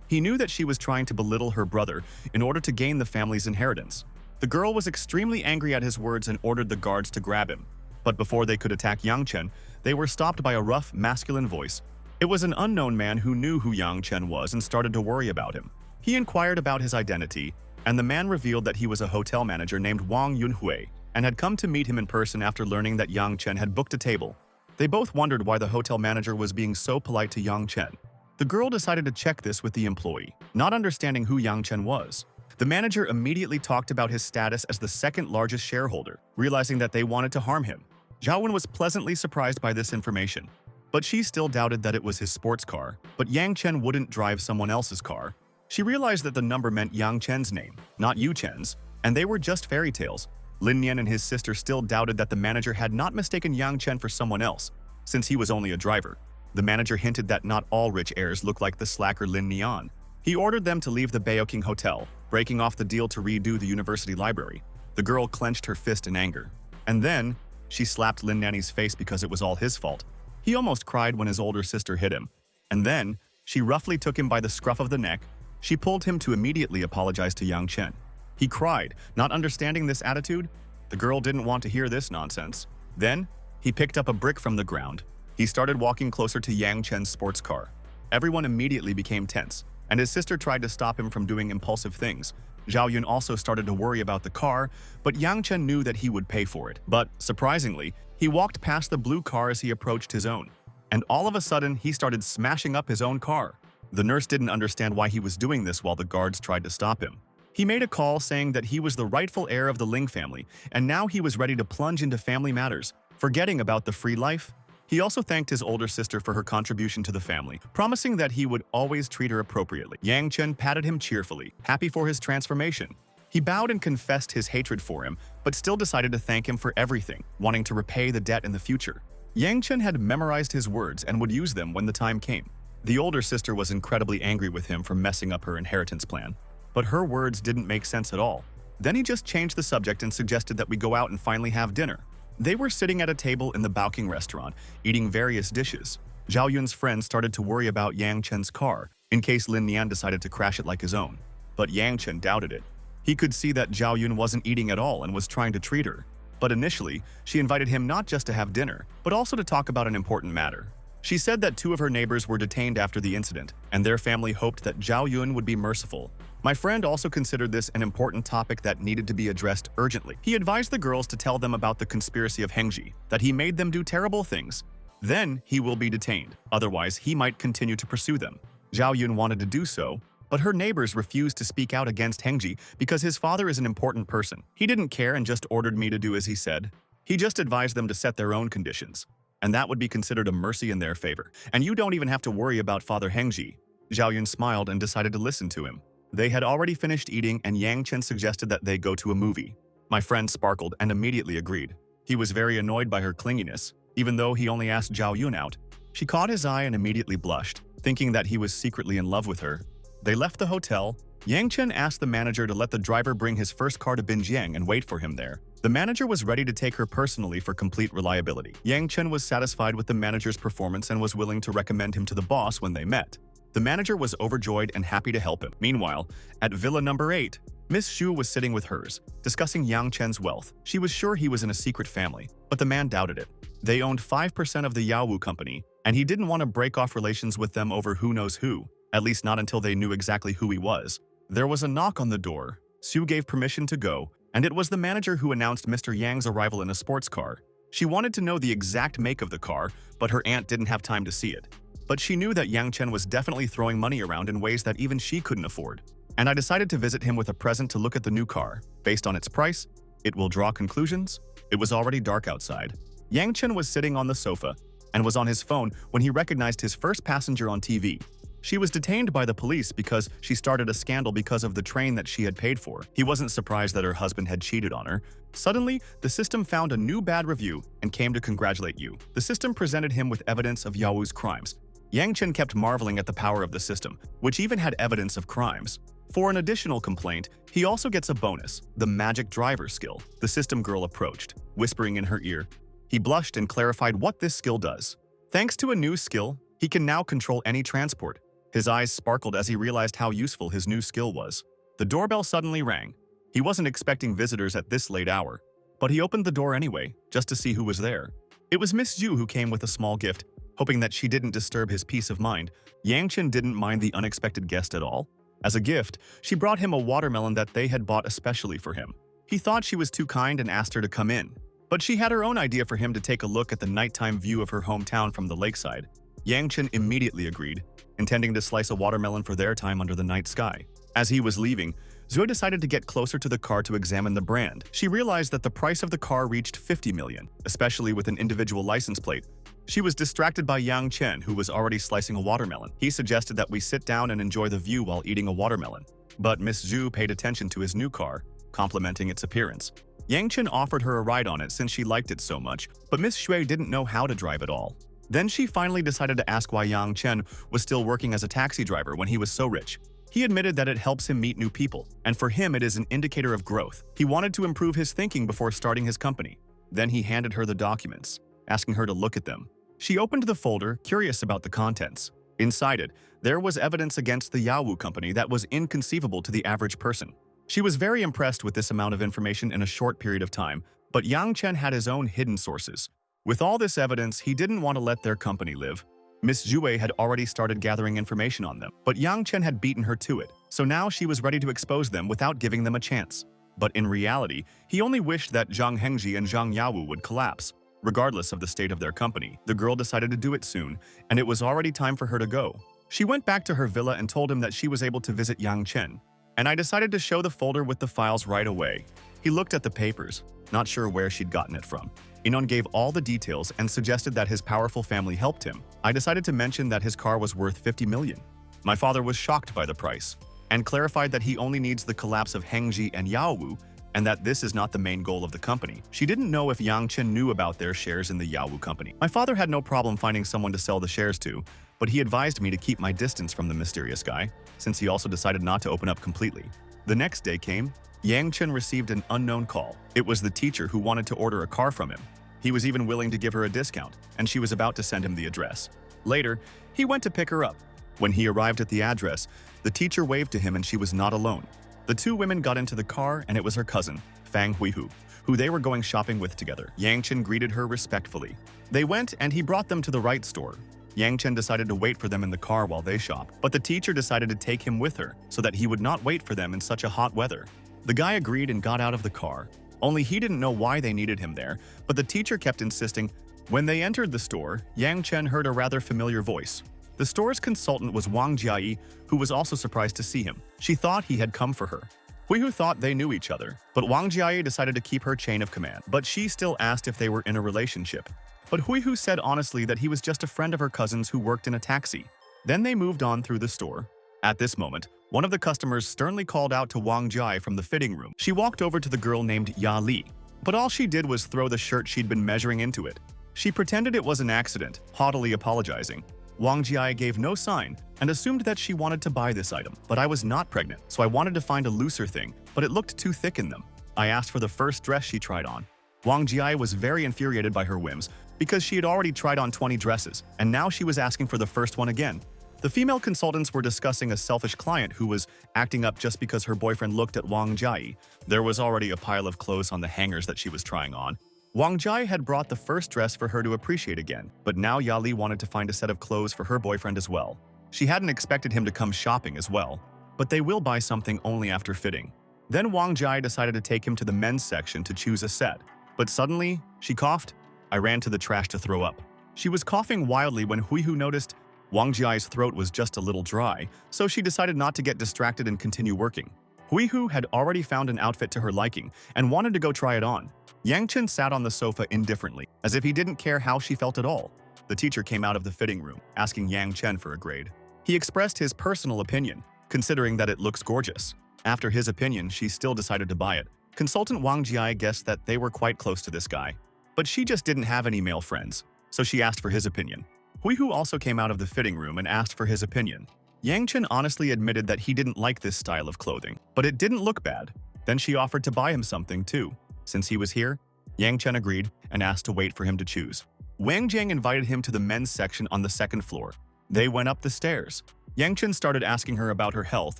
He knew that she was trying to belittle her brother in order to gain the family's inheritance. The girl was extremely angry at his words and ordered the guards to grab him. But before they could attack Yang Chen, they were stopped by a rough, masculine voice. It was an unknown man who knew who Yang Chen was and started to worry about him. He inquired about his identity, and the man revealed that he was a hotel manager named Wang Yunhui and had come to meet him in person after learning that Yang Chen had booked a table. They both wondered why the hotel manager was being so polite to Yang Chen. The girl decided to check this with the employee, not understanding who Yang Chen was. The manager immediately talked about his status as the second largest shareholder, realizing that they wanted to harm him. Zhao Yun was pleasantly surprised by this information, but she still doubted that it was his sports car. But Yang Chen wouldn't drive someone else's car. She realized that the number meant Yang Chen's name, not Yu Chen's, and they were just fairy tales. Lin Nian and his sister still doubted that the manager had not mistaken Yang Chen for someone else, since he was only a driver. The manager hinted that not all rich heirs look like the slacker Lin Nian. He ordered them to leave the Baoking Hotel, breaking off the deal to redo the university library. The girl clenched her fist in anger. And then, she slapped Lin Nian's face because it was all his fault. He almost cried when his older sister hit him. And then, she roughly took him by the scruff of the neck. She pulled him to immediately apologize to Yang Chen. He cried, not understanding this attitude. The girl didn't want to hear this nonsense. Then, he picked up a brick from the ground. He started walking closer to Yang Chen's sports car. Everyone immediately became tense, and his sister tried to stop him from doing impulsive things. Zhao Yun also started to worry about the car, but Yang Chen knew that he would pay for it. But, surprisingly, he walked past the blue car as he approached his own. And all of a sudden, he started smashing up his own car. The nurse didn't understand why he was doing this while the guards tried to stop him. He made a call saying that he was the rightful heir of the Ling family, and now he was ready to plunge into family matters, forgetting about the free life. He also thanked his older sister for her contribution to the family, promising that he would always treat her appropriately. Yang Chen patted him cheerfully, happy for his transformation. He bowed and confessed his hatred for him, but still decided to thank him for everything, wanting to repay the debt in the future. Yang Chen had memorized his words and would use them when the time came. The older sister was incredibly angry with him for messing up her inheritance plan, but her words didn't make sense at all. Then he just changed the subject and suggested that we go out and finally have dinner. They were sitting at a table in the Baoking restaurant, eating various dishes. Zhao Yun's friends started to worry about Yang Chen's car, in case Lin Nian decided to crash it like his own. But Yang Chen doubted it. He could see that Zhao Yun wasn't eating at all and was trying to treat her. But initially, she invited him not just to have dinner, but also to talk about an important matter. She said that 2 of her neighbors were detained after the incident, and their family hoped that Zhao Yun would be merciful. My friend also considered this an important topic that needed to be addressed urgently. He advised the girls to tell them about the conspiracy of Hengji, that he made them do terrible things. Then he will be detained, otherwise he might continue to pursue them. Zhao Yun wanted to do so, but her neighbors refused to speak out against Hengji because his father is an important person. He didn't care and just ordered me to do as he said. He just advised them to set their own conditions, and that would be considered a mercy in their favor. And you don't even have to worry about Father Hengji. Zhao Yun smiled and decided to listen to him. They had already finished eating and Yang Chen suggested that they go to a movie. My friend sparkled and immediately agreed. He was very annoyed by her clinginess, even though he only asked Zhao Yun out. She caught his eye and immediately blushed, thinking that he was secretly in love with her. They left the hotel. Yang Chen asked the manager to let the driver bring his first car to Binjiang and wait for him there. The manager was ready to take her personally for complete reliability. Yang Chen was satisfied with the manager's performance and was willing to recommend him to the boss when they met. The manager was overjoyed and happy to help him. Meanwhile, at Villa number 8, Miss Xu was sitting with hers, discussing Yang Chen's wealth. She was sure he was in a secret family, but the man doubted it. They owned 5% of the Yaowu company, and he didn't want to break off relations with them over who knows who, at least not until they knew exactly who he was. There was a knock on the door. Xu gave permission to go, and it was the manager who announced Mr. Yang's arrival in a sports car. She wanted to know the exact make of the car, but her aunt didn't have time to see it. But she knew that Yang Chen was definitely throwing money around in ways that even she couldn't afford. And I decided to visit him with a present to look at the new car. Based on its price, it will draw conclusions. It was already dark outside. Yang Chen was sitting on the sofa and was on his phone when he recognized his first passenger on TV. She was detained by the police because she started a scandal because of the train that she had paid for. He wasn't surprised that her husband had cheated on her. Suddenly, the system found a new bad review and came to congratulate Yu. The system presented him with evidence of Yawu's crimes. Yang Chen kept marveling at the power of the system, which even had evidence of crimes. For an additional complaint, he also gets a bonus, the magic driver skill. The system girl approached, whispering in her ear. He blushed and clarified what this skill does. Thanks to a new skill, he can now control any transport. His eyes sparkled as he realized how useful his new skill was. The doorbell suddenly rang. He wasn't expecting visitors at this late hour, but he opened the door anyway, just to see who was there. It was Miss Zhu who came with a small gift, hoping that she didn't disturb his peace of mind. Yang Chen didn't mind the unexpected guest at all. As a gift, she brought him a watermelon that they had bought especially for him. He thought she was too kind and asked her to come in, but she had her own idea for him to take a look at the nighttime view of her hometown from the lakeside. Yang Chen immediately agreed, intending to slice a watermelon for their time under the night sky. As he was leaving, Zhu decided to get closer to the car to examine the brand. She realized that the price of the car reached 50 million, especially with an individual license plate. She was distracted by Yang Chen, who was already slicing a watermelon. He suggested that we sit down and enjoy the view while eating a watermelon. But Miss Zhu paid attention to his new car, complimenting its appearance. Yang Chen offered her a ride on it since she liked it so much, but Miss Xue didn't know how to drive at all. Then she finally decided to ask why Yang Chen was still working as a taxi driver when he was so rich. He admitted that it helps him meet new people, and for him it is an indicator of growth. He wanted to improve his thinking before starting his company. Then he handed her the documents, asking her to look at them. She opened the folder, curious about the contents. Inside it, there was evidence against the Yawu company that was inconceivable to the average person. She was very impressed with this amount of information in a short period of time, but Yang Chen had his own hidden sources. With all this evidence, he didn't want to let their company live. Miss Zhu had already started gathering information on them, but Yang Chen had beaten her to it, so now she was ready to expose them without giving them a chance. But in reality, he only wished that Zhang Hengji and Zhang Yawu would collapse. Regardless of the state of their company, the girl decided to do it soon, and it was already time for her to go. She went back to her villa and told him that she was able to visit Yang Chen. And I decided to show the folder with the files right away. He looked at the papers, not sure where she'd gotten it from. Inon gave all the details and suggested that his powerful family helped him. I decided to mention that his car was worth 50 million. My father was shocked by the price, and clarified that he only needs the collapse of Hengji and Yaowu, and that this is not the main goal of the company. She didn't know if Yang Chen knew about their shares in the Yaowu company. My father had no problem finding someone to sell the shares to, but he advised me to keep my distance from the mysterious guy, since he also decided not to open up completely. The next day came. Yang Chen received an unknown call. It was the teacher who wanted to order a car from him. He was even willing to give her a discount, and she was about to send him the address. Later, he went to pick her up. When he arrived at the address, the teacher waved to him and she was not alone. The two women got into the car and it was her cousin, Fang Huihu, who they were going shopping with together. Yang Chen greeted her respectfully. They went and he brought them to the right store. Yang Chen decided to wait for them in the car while they shopped, but the teacher decided to take him with her so that he would not wait for them in such a hot weather. The guy agreed and got out of the car. Only he didn't know why they needed him there, but the teacher kept insisting. When they entered the store, Yang Chen heard a rather familiar voice. The store's consultant was Wang Jiayi, who was also surprised to see him. She thought he had come for her. Huihu thought they knew each other, but Wang Jiayi decided to keep her chain of command. But she still asked if they were in a relationship. But Huihu said honestly that he was just a friend of her cousin's who worked in a taxi. Then they moved on through the store. At this moment, one of the customers sternly called out to Wang Jiayi from the fitting room. She walked over to the girl named Ya Li, but all she did was throw the shirt she'd been measuring into it. She pretended it was an accident, haughtily apologizing. Wang Jiayi gave no sign and assumed that she wanted to buy this item, but I was not pregnant, so I wanted to find a looser thing, but it looked too thick in them. I asked for the first dress she tried on. Wang Jiayi was very infuriated by her whims because she had already tried on 20 dresses, and now she was asking for the first one again. The female consultants were discussing a selfish client who was acting up just because her boyfriend looked at Wang Jiayi. There was already a pile of clothes on the hangers that she was trying on. Wang Jiayi had brought the first dress for her to appreciate again, but now Ya Li wanted to find a set of clothes for her boyfriend as well. She hadn't expected him to come shopping as well, but they will buy something only after fitting. Then Wang Jiayi decided to take him to the men's section to choose a set, but suddenly, she coughed. I ran to the trash to throw up. She was coughing wildly when Huihu noticed Wang Jiayi's throat was just a little dry, so she decided not to get distracted and continue working. Huihu had already found an outfit to her liking and wanted to go try it on. Yang Chen sat on the sofa indifferently, as if he didn't care how she felt at all. The teacher came out of the fitting room, asking Yang Chen for a grade. He expressed his personal opinion, considering that it looks gorgeous. After his opinion, she still decided to buy it. Consultant Wang Jiai guessed that they were quite close to this guy. But she just didn't have any male friends, so she asked for his opinion. Huihu also came out of the fitting room and asked for his opinion. Yang Chen honestly admitted that he didn't like this style of clothing, but it didn't look bad. Then she offered to buy him something too. Since he was here, Yang Chen agreed and asked to wait for him to choose. Wang Jiang invited him to the men's section on the second floor. They went up the stairs. Yang Chen started asking her about her health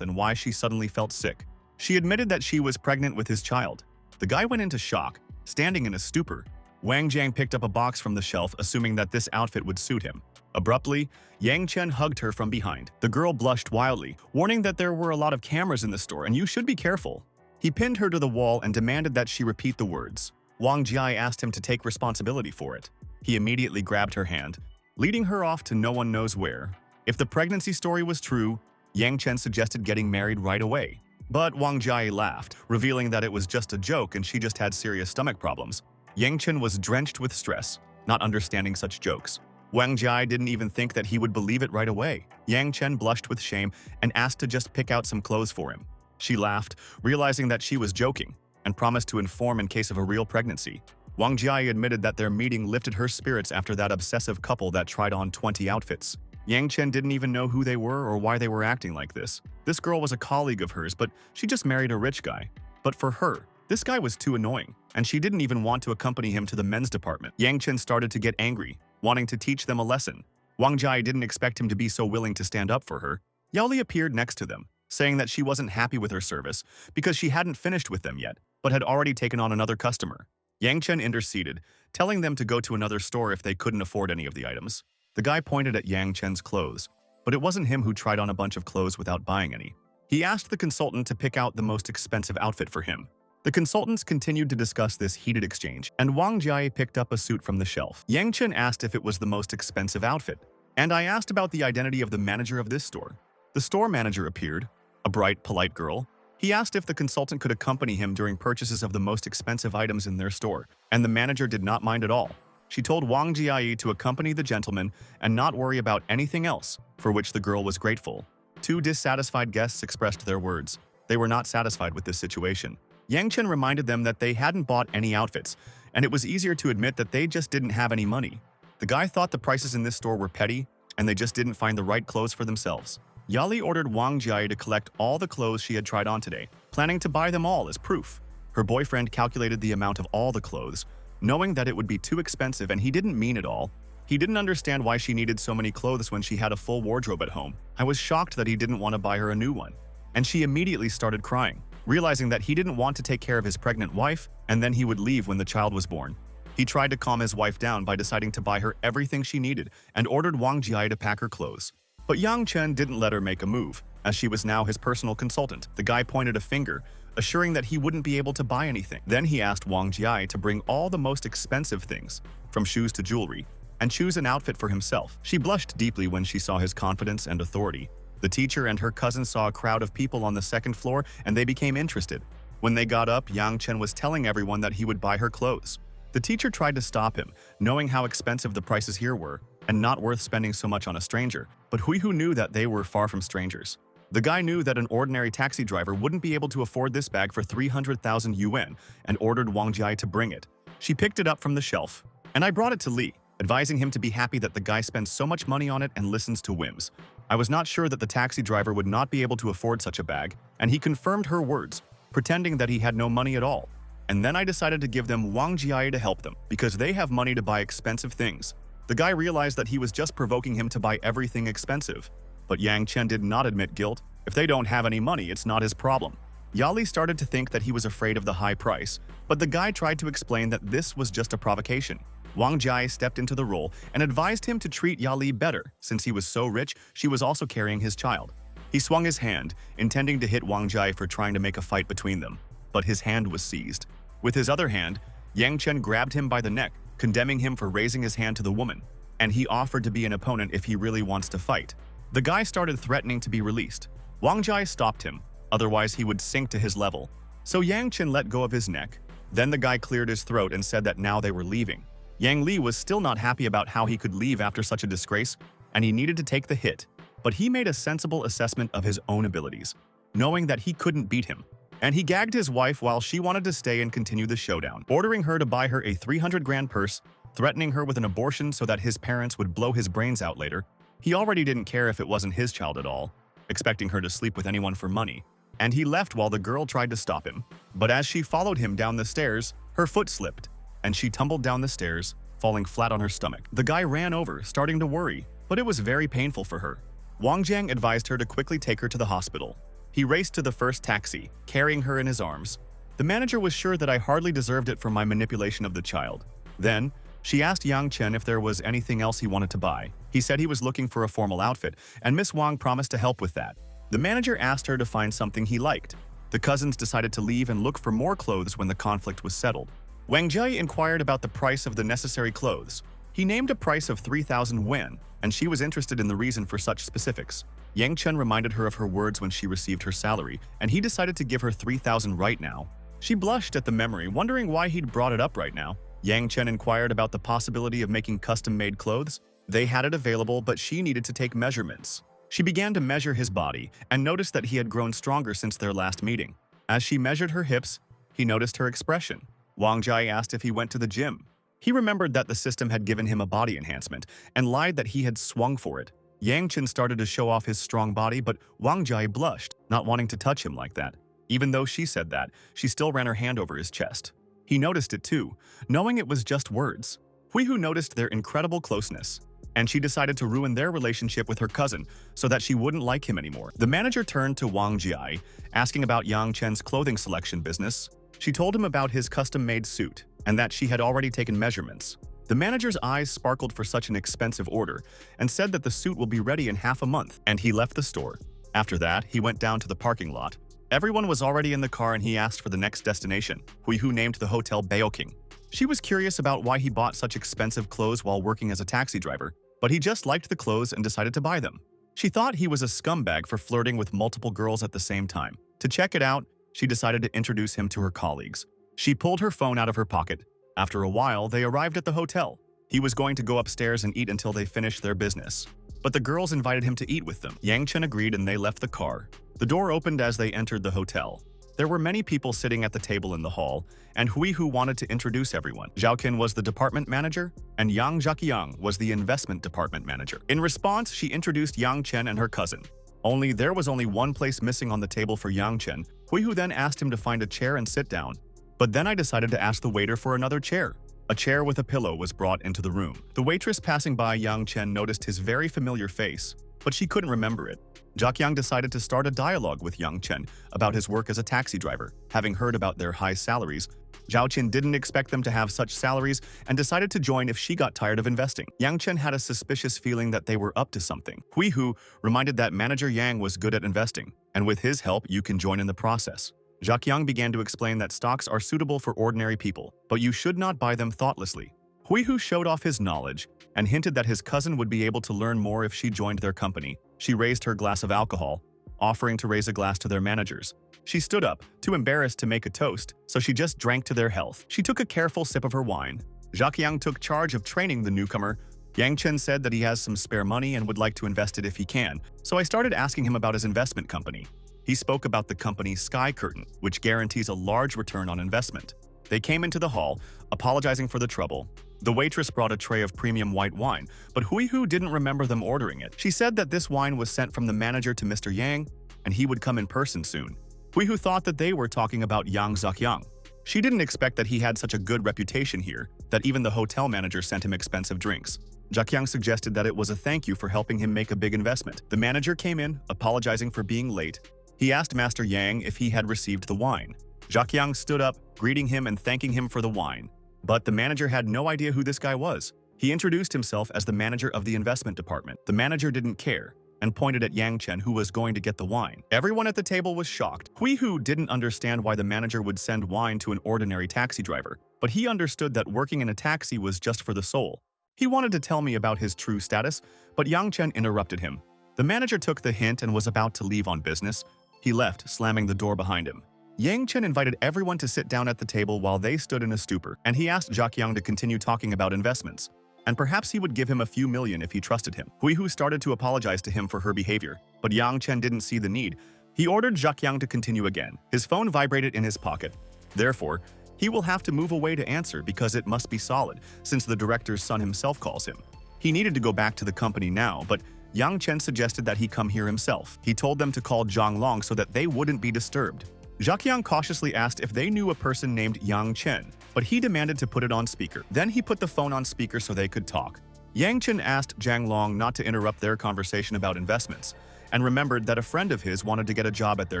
and why she suddenly felt sick. She admitted that she was pregnant with his child. The guy went into shock, standing in a stupor. Wang Jiang picked up a box from the shelf, assuming that this outfit would suit him. Abruptly, Yang Chen hugged her from behind. The girl blushed wildly, warning that there were a lot of cameras in the store and you should be careful. He pinned her to the wall and demanded that she repeat the words. Wang Jiai asked him to take responsibility for it. He immediately grabbed her hand, leading her off to no one knows where. If the pregnancy story was true, Yang Chen suggested getting married right away. But Wang Jiai laughed, revealing that it was just a joke and she just had serious stomach problems. Yang Chen was drenched with stress, not understanding such jokes. Wang Jiai didn't even think that he would believe it right away. Yang Chen blushed with shame and asked to just pick out some clothes for him. She laughed, realizing that she was joking, and promised to inform in case of a real pregnancy. Wang Jiai admitted that their meeting lifted her spirits after that obsessive couple that tried on 20 outfits. Yang Chen didn't even know who they were or why they were acting like this. This girl was a colleague of hers, but she just married a rich guy. But for her, this guy was too annoying, and she didn't even want to accompany him to the men's department. Yang Chen started to get angry, wanting to teach them a lesson. Wang Jiai didn't expect him to be so willing to stand up for her. Yao Li appeared next to them, saying that she wasn't happy with her service because she hadn't finished with them yet, but had already taken on another customer. Yang Chen interceded, telling them to go to another store if they couldn't afford any of the items. The guy pointed at Yang Chen's clothes, but it wasn't him who tried on a bunch of clothes without buying any. He asked the consultant to pick out the most expensive outfit for him. The consultants continued to discuss this heated exchange, and Wang Jiai picked up a suit from the shelf. Yang Chen asked if it was the most expensive outfit, and I asked about the identity of the manager of this store. The store manager appeared, a bright, polite girl. He asked if the consultant could accompany him during purchases of the most expensive items in their store, and the manager did not mind at all. She told Wang Jiai to accompany the gentleman and not worry about anything else, for which the girl was grateful. Two dissatisfied guests expressed their words. They were not satisfied with this situation. Yang Chen reminded them that they hadn't bought any outfits, and it was easier to admit that they just didn't have any money. The guy thought the prices in this store were petty, and they just didn't find the right clothes for themselves. Yali ordered Wang Jiai to collect all the clothes she had tried on today, planning to buy them all as proof. Her boyfriend calculated the amount of all the clothes, knowing that it would be too expensive and he didn't mean it all. He didn't understand why she needed so many clothes when she had a full wardrobe at home. I was shocked that he didn't want to buy her a new one. And she immediately started crying, realizing that he didn't want to take care of his pregnant wife and then he would leave when the child was born. He tried to calm his wife down by deciding to buy her everything she needed and ordered Wang Jiai to pack her clothes. But Yang Chen didn't let her make a move, as she was now his personal consultant. The guy pointed a finger, assuring that he wouldn't be able to buy anything. Then he asked Wang Jiai to bring all the most expensive things, from shoes to jewelry, and choose an outfit for himself. She blushed deeply when she saw his confidence and authority. The teacher and her cousin saw a crowd of people on the second floor and they became interested. When they got up, Yang Chen was telling everyone that he would buy her clothes. The teacher tried to stop him, knowing how expensive the prices here were and not worth spending so much on a stranger, but Huihu knew that they were far from strangers. The guy knew that an ordinary taxi driver wouldn't be able to afford this bag for 300,000 yuan and ordered Wang Jiai to bring it. She picked it up from the shelf, and I brought it to Li, advising him to be happy that the guy spends so much money on it and listens to whims. I was not sure that the taxi driver would not be able to afford such a bag, and he confirmed her words, pretending that he had no money at all. And then I decided to give them Wang Jiai to help them, because they have money to buy expensive things. The guy realized that he was just provoking him to buy everything expensive. But Yang Chen did not admit guilt. If they don't have any money, it's not his problem. Yali started to think that he was afraid of the high price, but the guy tried to explain that this was just a provocation. Wang Jiai stepped into the role and advised him to treat Yali better. Since he was so rich, she was also carrying his child. He swung his hand, intending to hit Wang Jiai for trying to make a fight between them, but his hand was seized. With his other hand, Yang Chen grabbed him by the neck, condemning him for raising his hand to the woman, and he offered to be an opponent if he really wants to fight. The guy started threatening to be released. Wang Jiai stopped him, otherwise he would sink to his level. So Yang Chen let go of his neck. Then the guy cleared his throat and said that now they were leaving. Yang Li was still not happy about how he could leave after such a disgrace, and he needed to take the hit. but he made a sensible assessment of his own abilities, knowing that he couldn't beat him. And he gagged his wife while she wanted to stay and continue the showdown, ordering her to buy her a 300 grand purse, threatening her with an abortion so that his parents would blow his brains out later. He already didn't care if it wasn't his child at all, expecting her to sleep with anyone for money. And he left while the girl tried to stop him. But as she followed him down the stairs, her foot slipped, and she tumbled down the stairs, falling flat on her stomach. The guy ran over, starting to worry, but it was very painful for her. Wang Jiang advised her to quickly take her to the hospital. He raced to the first taxi, carrying her in his arms. The manager was sure that I hardly deserved it for my manipulation of the child. Then, she asked Yang Chen if there was anything else he wanted to buy. He said he was looking for a formal outfit, and Miss Wang promised to help with that. The manager asked her to find something he liked. The cousins decided to leave and look for more clothes when the conflict was settled. Wang Jie inquired about the price of the necessary clothes. He named a price of 3,000 yuan, and she was interested in the reason for such specifics. Yang Chen reminded her of her words when she received her salary, and he decided to give her 3,000 right now. She blushed at the memory, wondering why he'd brought it up right now. Yang Chen inquired about the possibility of making custom-made clothes. They had it available, but she needed to take measurements. She began to measure his body and noticed that he had grown stronger since their last meeting. As she measured her hips, he noticed her expression. Wang Jie asked if he went to the gym. He remembered that the system had given him a body enhancement and lied that he had swung for it. Yang Chen started to show off his strong body, but Wang Jie blushed, not wanting to touch him like that. Even though she said that, she still ran her hand over his chest. He noticed it too, knowing it was just words. Huihu noticed their incredible closeness, and she decided to ruin their relationship with her cousin so that she wouldn't like him anymore. The manager turned to Wang Jie, asking about Yang Chen's clothing selection business. She told him about his custom-made suit and that she had already taken measurements. The manager's eyes sparkled for such an expensive order and said that the suit will be ready in half a month, and he left the store. After that, he went down to the parking lot. Everyone was already in the car and he asked for the next destination. Huihu named the hotel Baoking. She was curious about why he bought such expensive clothes while working as a taxi driver, but he just liked the clothes and decided to buy them. She thought he was a scumbag for flirting with multiple girls at the same time. To check it out, she decided to introduce him to her colleagues. She pulled her phone out of her pocket. After a while, they arrived at the hotel. He was going to go upstairs and eat until they finished their business, but the girls invited him to eat with them. Yang Chen agreed and they left the car. The door opened as they entered the hotel. There were many people sitting at the table in the hall, and Huihu wanted to introduce everyone. Zhao Qin was the department manager, and Yang Zhaqiang was the investment department manager. In response, she introduced Yang Chen and her cousin. Only there was only one place missing on the table for Yang Chen. Huihu then asked him to find a chair and sit down. But then I decided to ask the waiter for another chair. A chair with a pillow was brought into the room. The waitress passing by Yang Chen noticed his very familiar face, but she couldn't remember it. Zhaqiang decided to start a dialogue with Yang Chen about his work as a taxi driver. Having heard about their high salaries, Zhao Qin didn't expect them to have such salaries and decided to join if she got tired of investing. Yang Chen had a suspicious feeling that they were up to something. Huihu reminded that manager Yang was good at investing, and with his help, you can join in the process. Zhaqiang began to explain that stocks are suitable for ordinary people, but you should not buy them thoughtlessly. Huihu showed off his knowledge and hinted that his cousin would be able to learn more if she joined their company. She raised her glass of alcohol, offering to raise a glass to their managers. She stood up, too embarrassed to make a toast, so she just drank to their health. She took a careful sip of her wine. Zhaqiang took charge of training the newcomer. Yang Chen said that he has some spare money and would like to invest it if he can, so I started asking him about his investment company. He spoke about the company Sky Curtain, which guarantees a large return on investment. They came into the hall, apologizing for the trouble. The waitress brought a tray of premium white wine, but Huihu didn't remember them ordering it. She said that this wine was sent from the manager to Mr. Yang, and he would come in person soon. Huihu thought that they were talking about Yang Zhaqiang. She didn't expect that he had such a good reputation here, that even the hotel manager sent him expensive drinks. Zhaqiang suggested that it was a thank you for helping him make a big investment. The manager came in, apologizing for being late. He asked Master Yang if he had received the wine. Zhaqiang stood up, greeting him and thanking him for the wine. But the manager had no idea who this guy was. He introduced himself as the manager of the investment department. The manager didn't care and pointed at Yang Chen, who was going to get the wine. Everyone at the table was shocked. Huihu didn't understand why the manager would send wine to an ordinary taxi driver, but he understood that working in a taxi was just for the soul. He wanted to tell me about his true status, but Yang Chen interrupted him. The manager took the hint and was about to leave on business. He left, slamming the door behind him. Yang Chen invited everyone to sit down at the table while they stood in a stupor, and he asked Zhaqiang to continue talking about investments. and perhaps he would give him a few million if he trusted him. Huihu started to apologize to him for her behavior, but Yang Chen didn't see the need. He ordered Zhak Yang to continue again. His phone vibrated in his pocket. Therefore, he will have to move away to answer because it must be solid, since the director's son himself calls him. He needed to go back to the company now, but Yang Chen suggested that he come here himself. He told them to call Zhang Long so that they wouldn't be disturbed. Zhak Yang cautiously asked if they knew a person named Yang Chen, but he demanded to put it on speaker. Then he put the phone on speaker so they could talk. Yang Chen asked Zhang Long not to interrupt their conversation about investments, and remembered that a friend of his wanted to get a job at their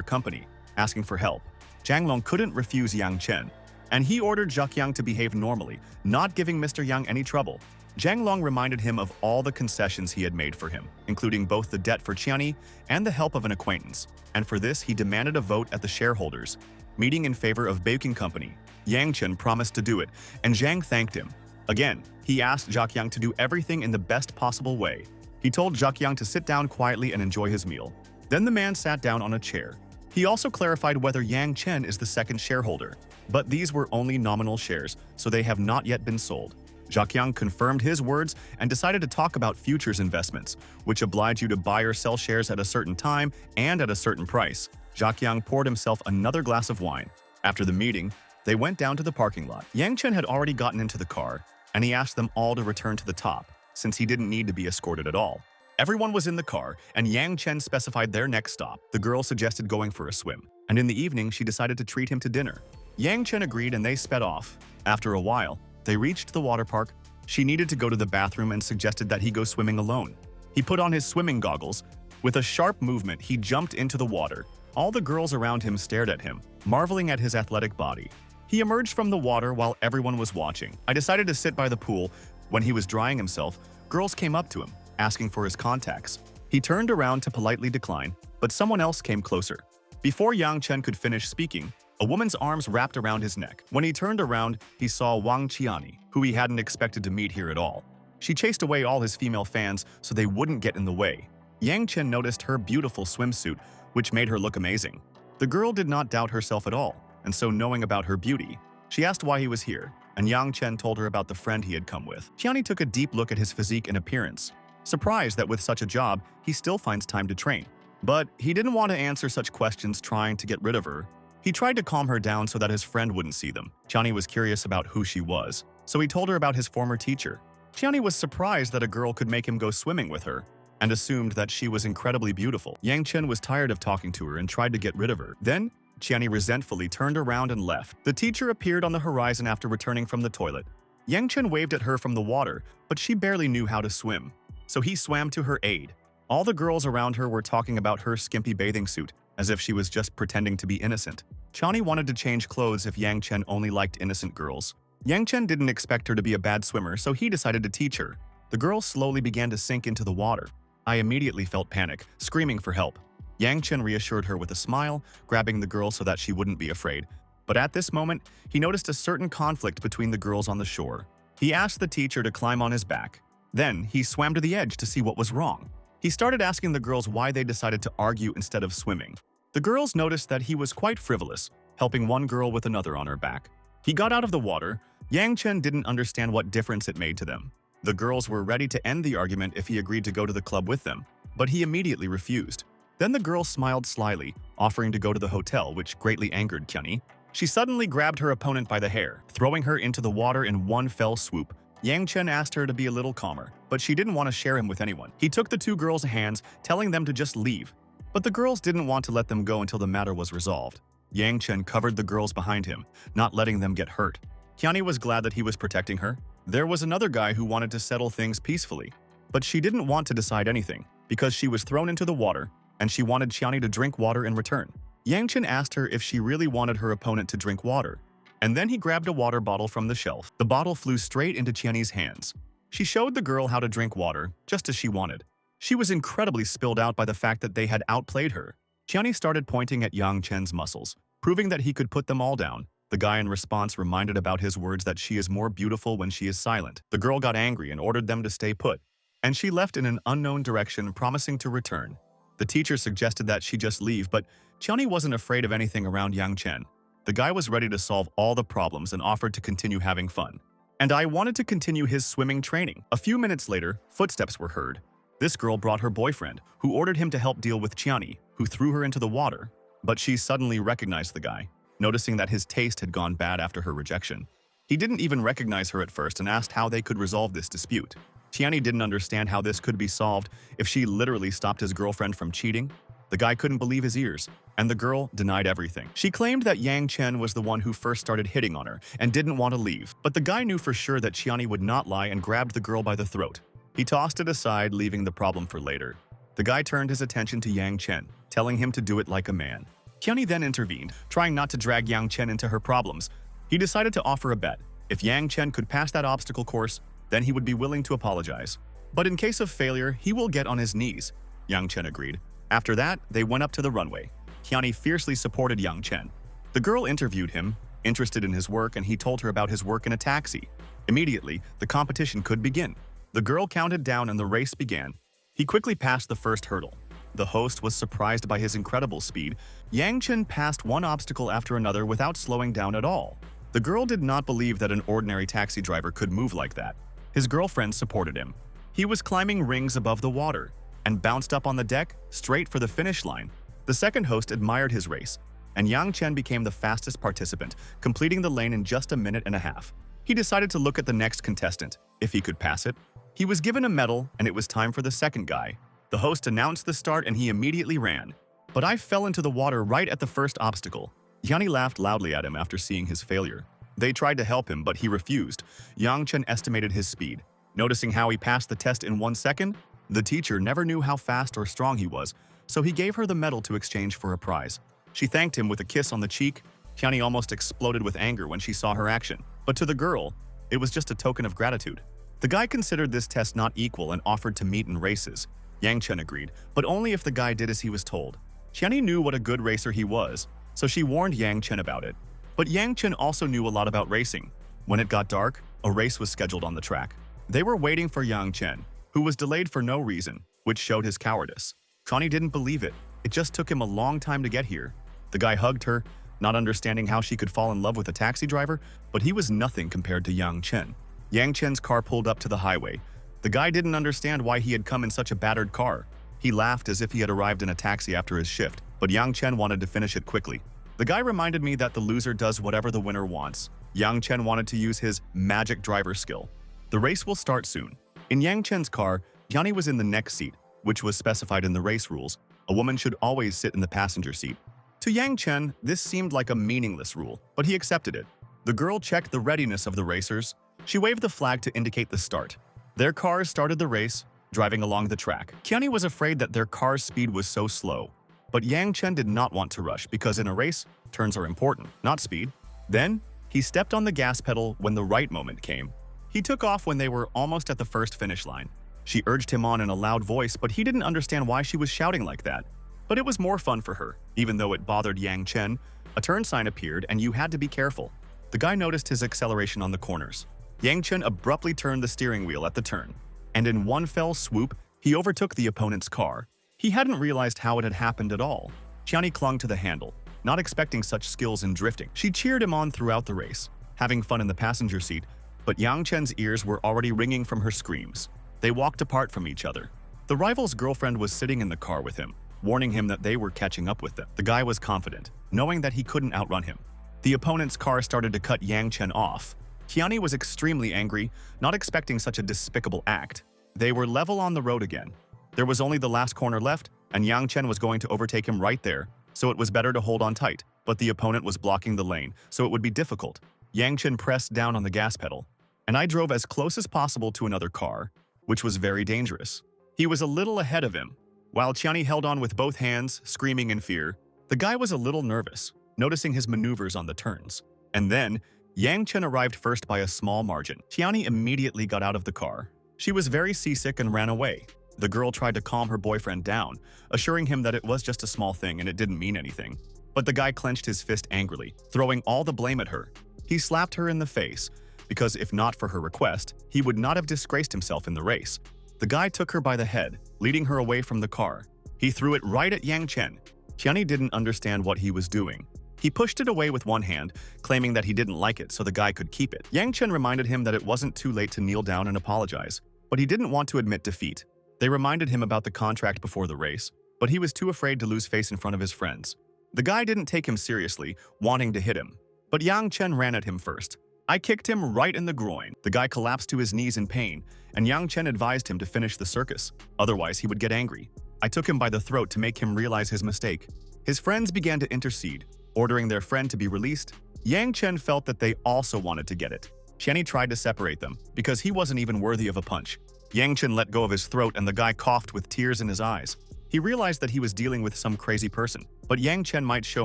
company, asking for help. Zhang Long couldn't refuse Yang Chen, and he ordered Zhak Yang to behave normally, not giving Mr. Yang any trouble. Zhang Long reminded him of all the concessions he had made for him, including both the debt for Qiani and the help of an acquaintance, and for this he demanded a vote at the shareholders meeting in favor of baking company. Yang Chen promised to do it, and Zhang thanked him. Again, he asked Zhak Yang to do everything in the best possible way. He told Zhak Yang to sit down quietly and enjoy his meal. Then the man sat down on a chair. He also clarified whether Yang Chen is the second shareholder, but these were only nominal shares, so they have not yet been sold. Zhak Yang confirmed his words and decided to talk about futures investments, which oblige you to buy or sell shares at a certain time and at a certain price. Zhak Yang poured himself another glass of wine. After the meeting, they went down to the parking lot. Yang Chen had already gotten into the car, and he asked them all to return to the top, since he didn't need to be escorted at all. Everyone was in the car, and Yang Chen specified their next stop. The girl suggested going for a swim, and in the evening she decided to treat him to dinner. Yang Chen agreed and they sped off. After a while, they reached the water park. She needed to go to the bathroom and suggested that he go swimming alone. He put on his swimming goggles. With a sharp movement, he jumped into the water. All the girls around him stared at him, marveling at his athletic body. He emerged from the water while everyone was watching. I decided to sit by the pool. When he was drying himself, girls came up to him, asking for his contacts. He turned around to politely decline, but someone else came closer. Before Yang Chen could finish speaking, a woman's arms wrapped around his neck. When he turned around, he saw Wang Qiani, who he hadn't expected to meet here at all. She chased away all his female fans so they wouldn't get in the way. Yang Chen noticed her beautiful swimsuit, which made her look amazing. The girl did not doubt herself at all, and so knowing about her beauty, she asked why he was here, and Yang Chen told her about the friend he had come with. Qiani took a deep look at his physique and appearance, surprised that with such a job, he still finds time to train. But he didn't want to answer such questions trying to get rid of her. He tried to calm her down so that his friend wouldn't see them. Qiani was curious about who she was, so he told her about his former teacher. Qiani was surprised that a girl could make him go swimming with her, and assumed that she was incredibly beautiful. Yang Chen was tired of talking to her and tried to get rid of her. Then, Qiani resentfully turned around and left. The teacher appeared on the horizon after returning from the toilet. Yang Chen waved at her from the water, but she barely knew how to swim, so he swam to her aid. All the girls around her were talking about her skimpy bathing suit, as if she was just pretending to be innocent. Qiani wanted to change clothes if Yang Chen only liked innocent girls. Yang Chen didn't expect her to be a bad swimmer, so he decided to teach her. The girl slowly began to sink into the water. I immediately felt panic, screaming for help. Yang Chen reassured her with a smile, grabbing the girl so that she wouldn't be afraid. But at this moment, he noticed a certain conflict between the girls on the shore. He asked the teacher to climb on his back. Then, he swam to the edge to see what was wrong. He started asking the girls why they decided to argue instead of swimming. The girls noticed that he was quite frivolous, helping one girl with another on her back. He got out of the water. Yang Chen didn't understand what difference it made to them. The girls were ready to end the argument if he agreed to go to the club with them, but he immediately refused. Then the girl smiled slyly, offering to go to the hotel, which greatly angered Qiani. She suddenly grabbed her opponent by the hair, throwing her into the water in one fell swoop. Yang Chen asked her to be a little calmer, but she didn't want to share him with anyone. He took the two girls' hands, telling them to just leave. But the girls didn't want to let them go until the matter was resolved. Yang Chen covered the girls behind him, not letting them get hurt. Qiani was glad that he was protecting her. There was another guy who wanted to settle things peacefully, but she didn't want to decide anything, because she was thrown into the water, and she wanted Qiani to drink water in return. Yang Chen asked her if she really wanted her opponent to drink water, and then he grabbed a water bottle from the shelf. The bottle flew straight into Qiani's hands. She showed the girl how to drink water, just as she wanted. She was incredibly spilled out by the fact that they had outplayed her. Qiani started pointing at Yang Chen's muscles, proving that he could put them all down. The guy in response reminded about his words that she is more beautiful when she is silent. The girl got angry and ordered them to stay put, and she left in an unknown direction, promising to return. The teacher suggested that she just leave, but Qiani wasn't afraid of anything around Yang Chen. The guy was ready to solve all the problems and offered to continue having fun. and I wanted to continue his swimming training. A few minutes later, footsteps were heard. This girl brought her boyfriend, who ordered him to help deal with Chiani, who threw her into the water. But she suddenly recognized the guy, noticing that his taste had gone bad after her rejection. He didn't even recognize her at first and asked how they could resolve this dispute. Chiani didn't understand how this could be solved if she literally stopped his girlfriend from cheating. The guy couldn't believe his ears, and the girl denied everything. She claimed that Yang Chen was the one who first started hitting on her and didn't want to leave. But the guy knew for sure that Chiani would not lie and grabbed the girl by the throat. He tossed it aside, leaving the problem for later. The guy turned his attention to Yang Chen, telling him to do it like a man. Chiani then intervened, trying not to drag Yang Chen into her problems. He decided to offer a bet. If Yang Chen could pass that obstacle course, then he would be willing to apologize. But in case of failure, he will get on his knees. Yang Chen agreed. After that, they went up to the runway. Chiani fiercely supported Yang Chen. The girl interviewed him, interested in his work, and he told her about his work in a taxi. Immediately, the competition could begin. The girl counted down and the race began. He quickly passed the first hurdle. The host was surprised by his incredible speed. Yang Chen passed one obstacle after another without slowing down at all. The girl did not believe that an ordinary taxi driver could move like that. His girlfriend supported him. He was climbing rings above the water and bounced up on the deck straight for the finish line. The second host admired his race, and Yang Chen became the fastest participant, completing the lane in just a minute and a half. He decided to look at the next contestant, if he could pass it. He was given a medal, and it was time for the second guy. The host announced the start, and he immediately ran. But I fell into the water right at the first obstacle. Chiani laughed loudly at him after seeing his failure. They tried to help him, but he refused. Yang Chen estimated his speed. Noticing how he passed the test in 1 second, the teacher never knew how fast or strong he was, so he gave her the medal to exchange for a prize. She thanked him with a kiss on the cheek. Chiani almost exploded with anger when she saw her action. But to the girl, it was just a token of gratitude. The guy considered this test not equal and offered to meet in races. Yang Chen agreed, but only if the guy did as he was told. Chiani knew what a good racer he was, so she warned Yang Chen about it. But Yang Chen also knew a lot about racing. When it got dark, a race was scheduled on the track. They were waiting for Yang Chen, who was delayed for no reason, which showed his cowardice. Chiani didn't believe it. It just took him a long time to get here. The guy hugged her, not understanding how she could fall in love with a taxi driver, but he was nothing compared to Yang Chen. Yang Chen's car pulled up to the highway. The guy didn't understand why he had come in such a battered car. He laughed as if he had arrived in a taxi after his shift, but Yang Chen wanted to finish it quickly. The guy reminded me that the loser does whatever the winner wants. Yang Chen wanted to use his magic driver skill. The race will start soon. In Yang Chen's car, Chiani was in the next seat, which was specified in the race rules. A woman should always sit in the passenger seat. To Yang Chen, this seemed like a meaningless rule, but he accepted it. The girl checked the readiness of the racers. She waved the flag to indicate the start. Their cars started the race, driving along the track. Chiani was afraid that their car's speed was so slow. But Yang Chen did not want to rush because in a race, turns are important, not speed. Then, he stepped on the gas pedal when the right moment came. He took off when they were almost at the first finish line. She urged him on in a loud voice, but he didn't understand why she was shouting like that. But it was more fun for her, even though it bothered Yang Chen. A turn sign appeared, and you had to be careful. The guy noticed his acceleration on the corners. Yang Chen abruptly turned the steering wheel at the turn, and in one fell swoop, he overtook the opponent's car. He hadn't realized how it had happened at all. Chiani clung to the handle, not expecting such skills in drifting. She cheered him on throughout the race, having fun in the passenger seat, but Yang Chen's ears were already ringing from her screams. They walked apart from each other. The rival's girlfriend was sitting in the car with him, warning him that they were catching up with them. The guy was confident, knowing that he couldn't outrun him. The opponent's car started to cut Yang Chen off. Chiani was extremely angry, not expecting such a despicable act. They were level on the road again. There was only the last corner left, and Yang Chen was going to overtake him right there, so it was better to hold on tight. But the opponent was blocking the lane, so it would be difficult. Yang Chen pressed down on the gas pedal, and I drove as close as possible to another car, which was very dangerous. He was a little ahead of him. While Chiani held on with both hands, screaming in fear, the guy was a little nervous, noticing his maneuvers on the turns. And then, Yang Chen arrived first by a small margin. Chiani immediately got out of the car. She was very seasick and ran away. The girl tried to calm her boyfriend down, assuring him that it was just a small thing and it didn't mean anything. But the guy clenched his fist angrily, throwing all the blame at her. He slapped her in the face, because if not for her request, he would not have disgraced himself in the race. The guy took her by the head, leading her away from the car. He threw it right at Yang Chen. Chiani didn't understand what he was doing. He pushed it away with one hand, claiming that he didn't like it so the guy could keep it. Yang Chen reminded him that it wasn't too late to kneel down and apologize, but he didn't want to admit defeat. They reminded him about the contract before the race, but he was too afraid to lose face in front of his friends. The guy didn't take him seriously, wanting to hit him, but Yang Chen ran at him first. I kicked him right in the groin. The guy collapsed to his knees in pain, and Yang Chen advised him to finish the circus, otherwise he would get angry. I took him by the throat to make him realize his mistake. His friends began to intercede, ordering their friend to be released. Yang Chen felt that they also wanted to get it. Chenny tried to separate them, because he wasn't even worthy of a punch. Yang Chen let go of his throat and the guy coughed with tears in his eyes. He realized that he was dealing with some crazy person, but Yang Chen might show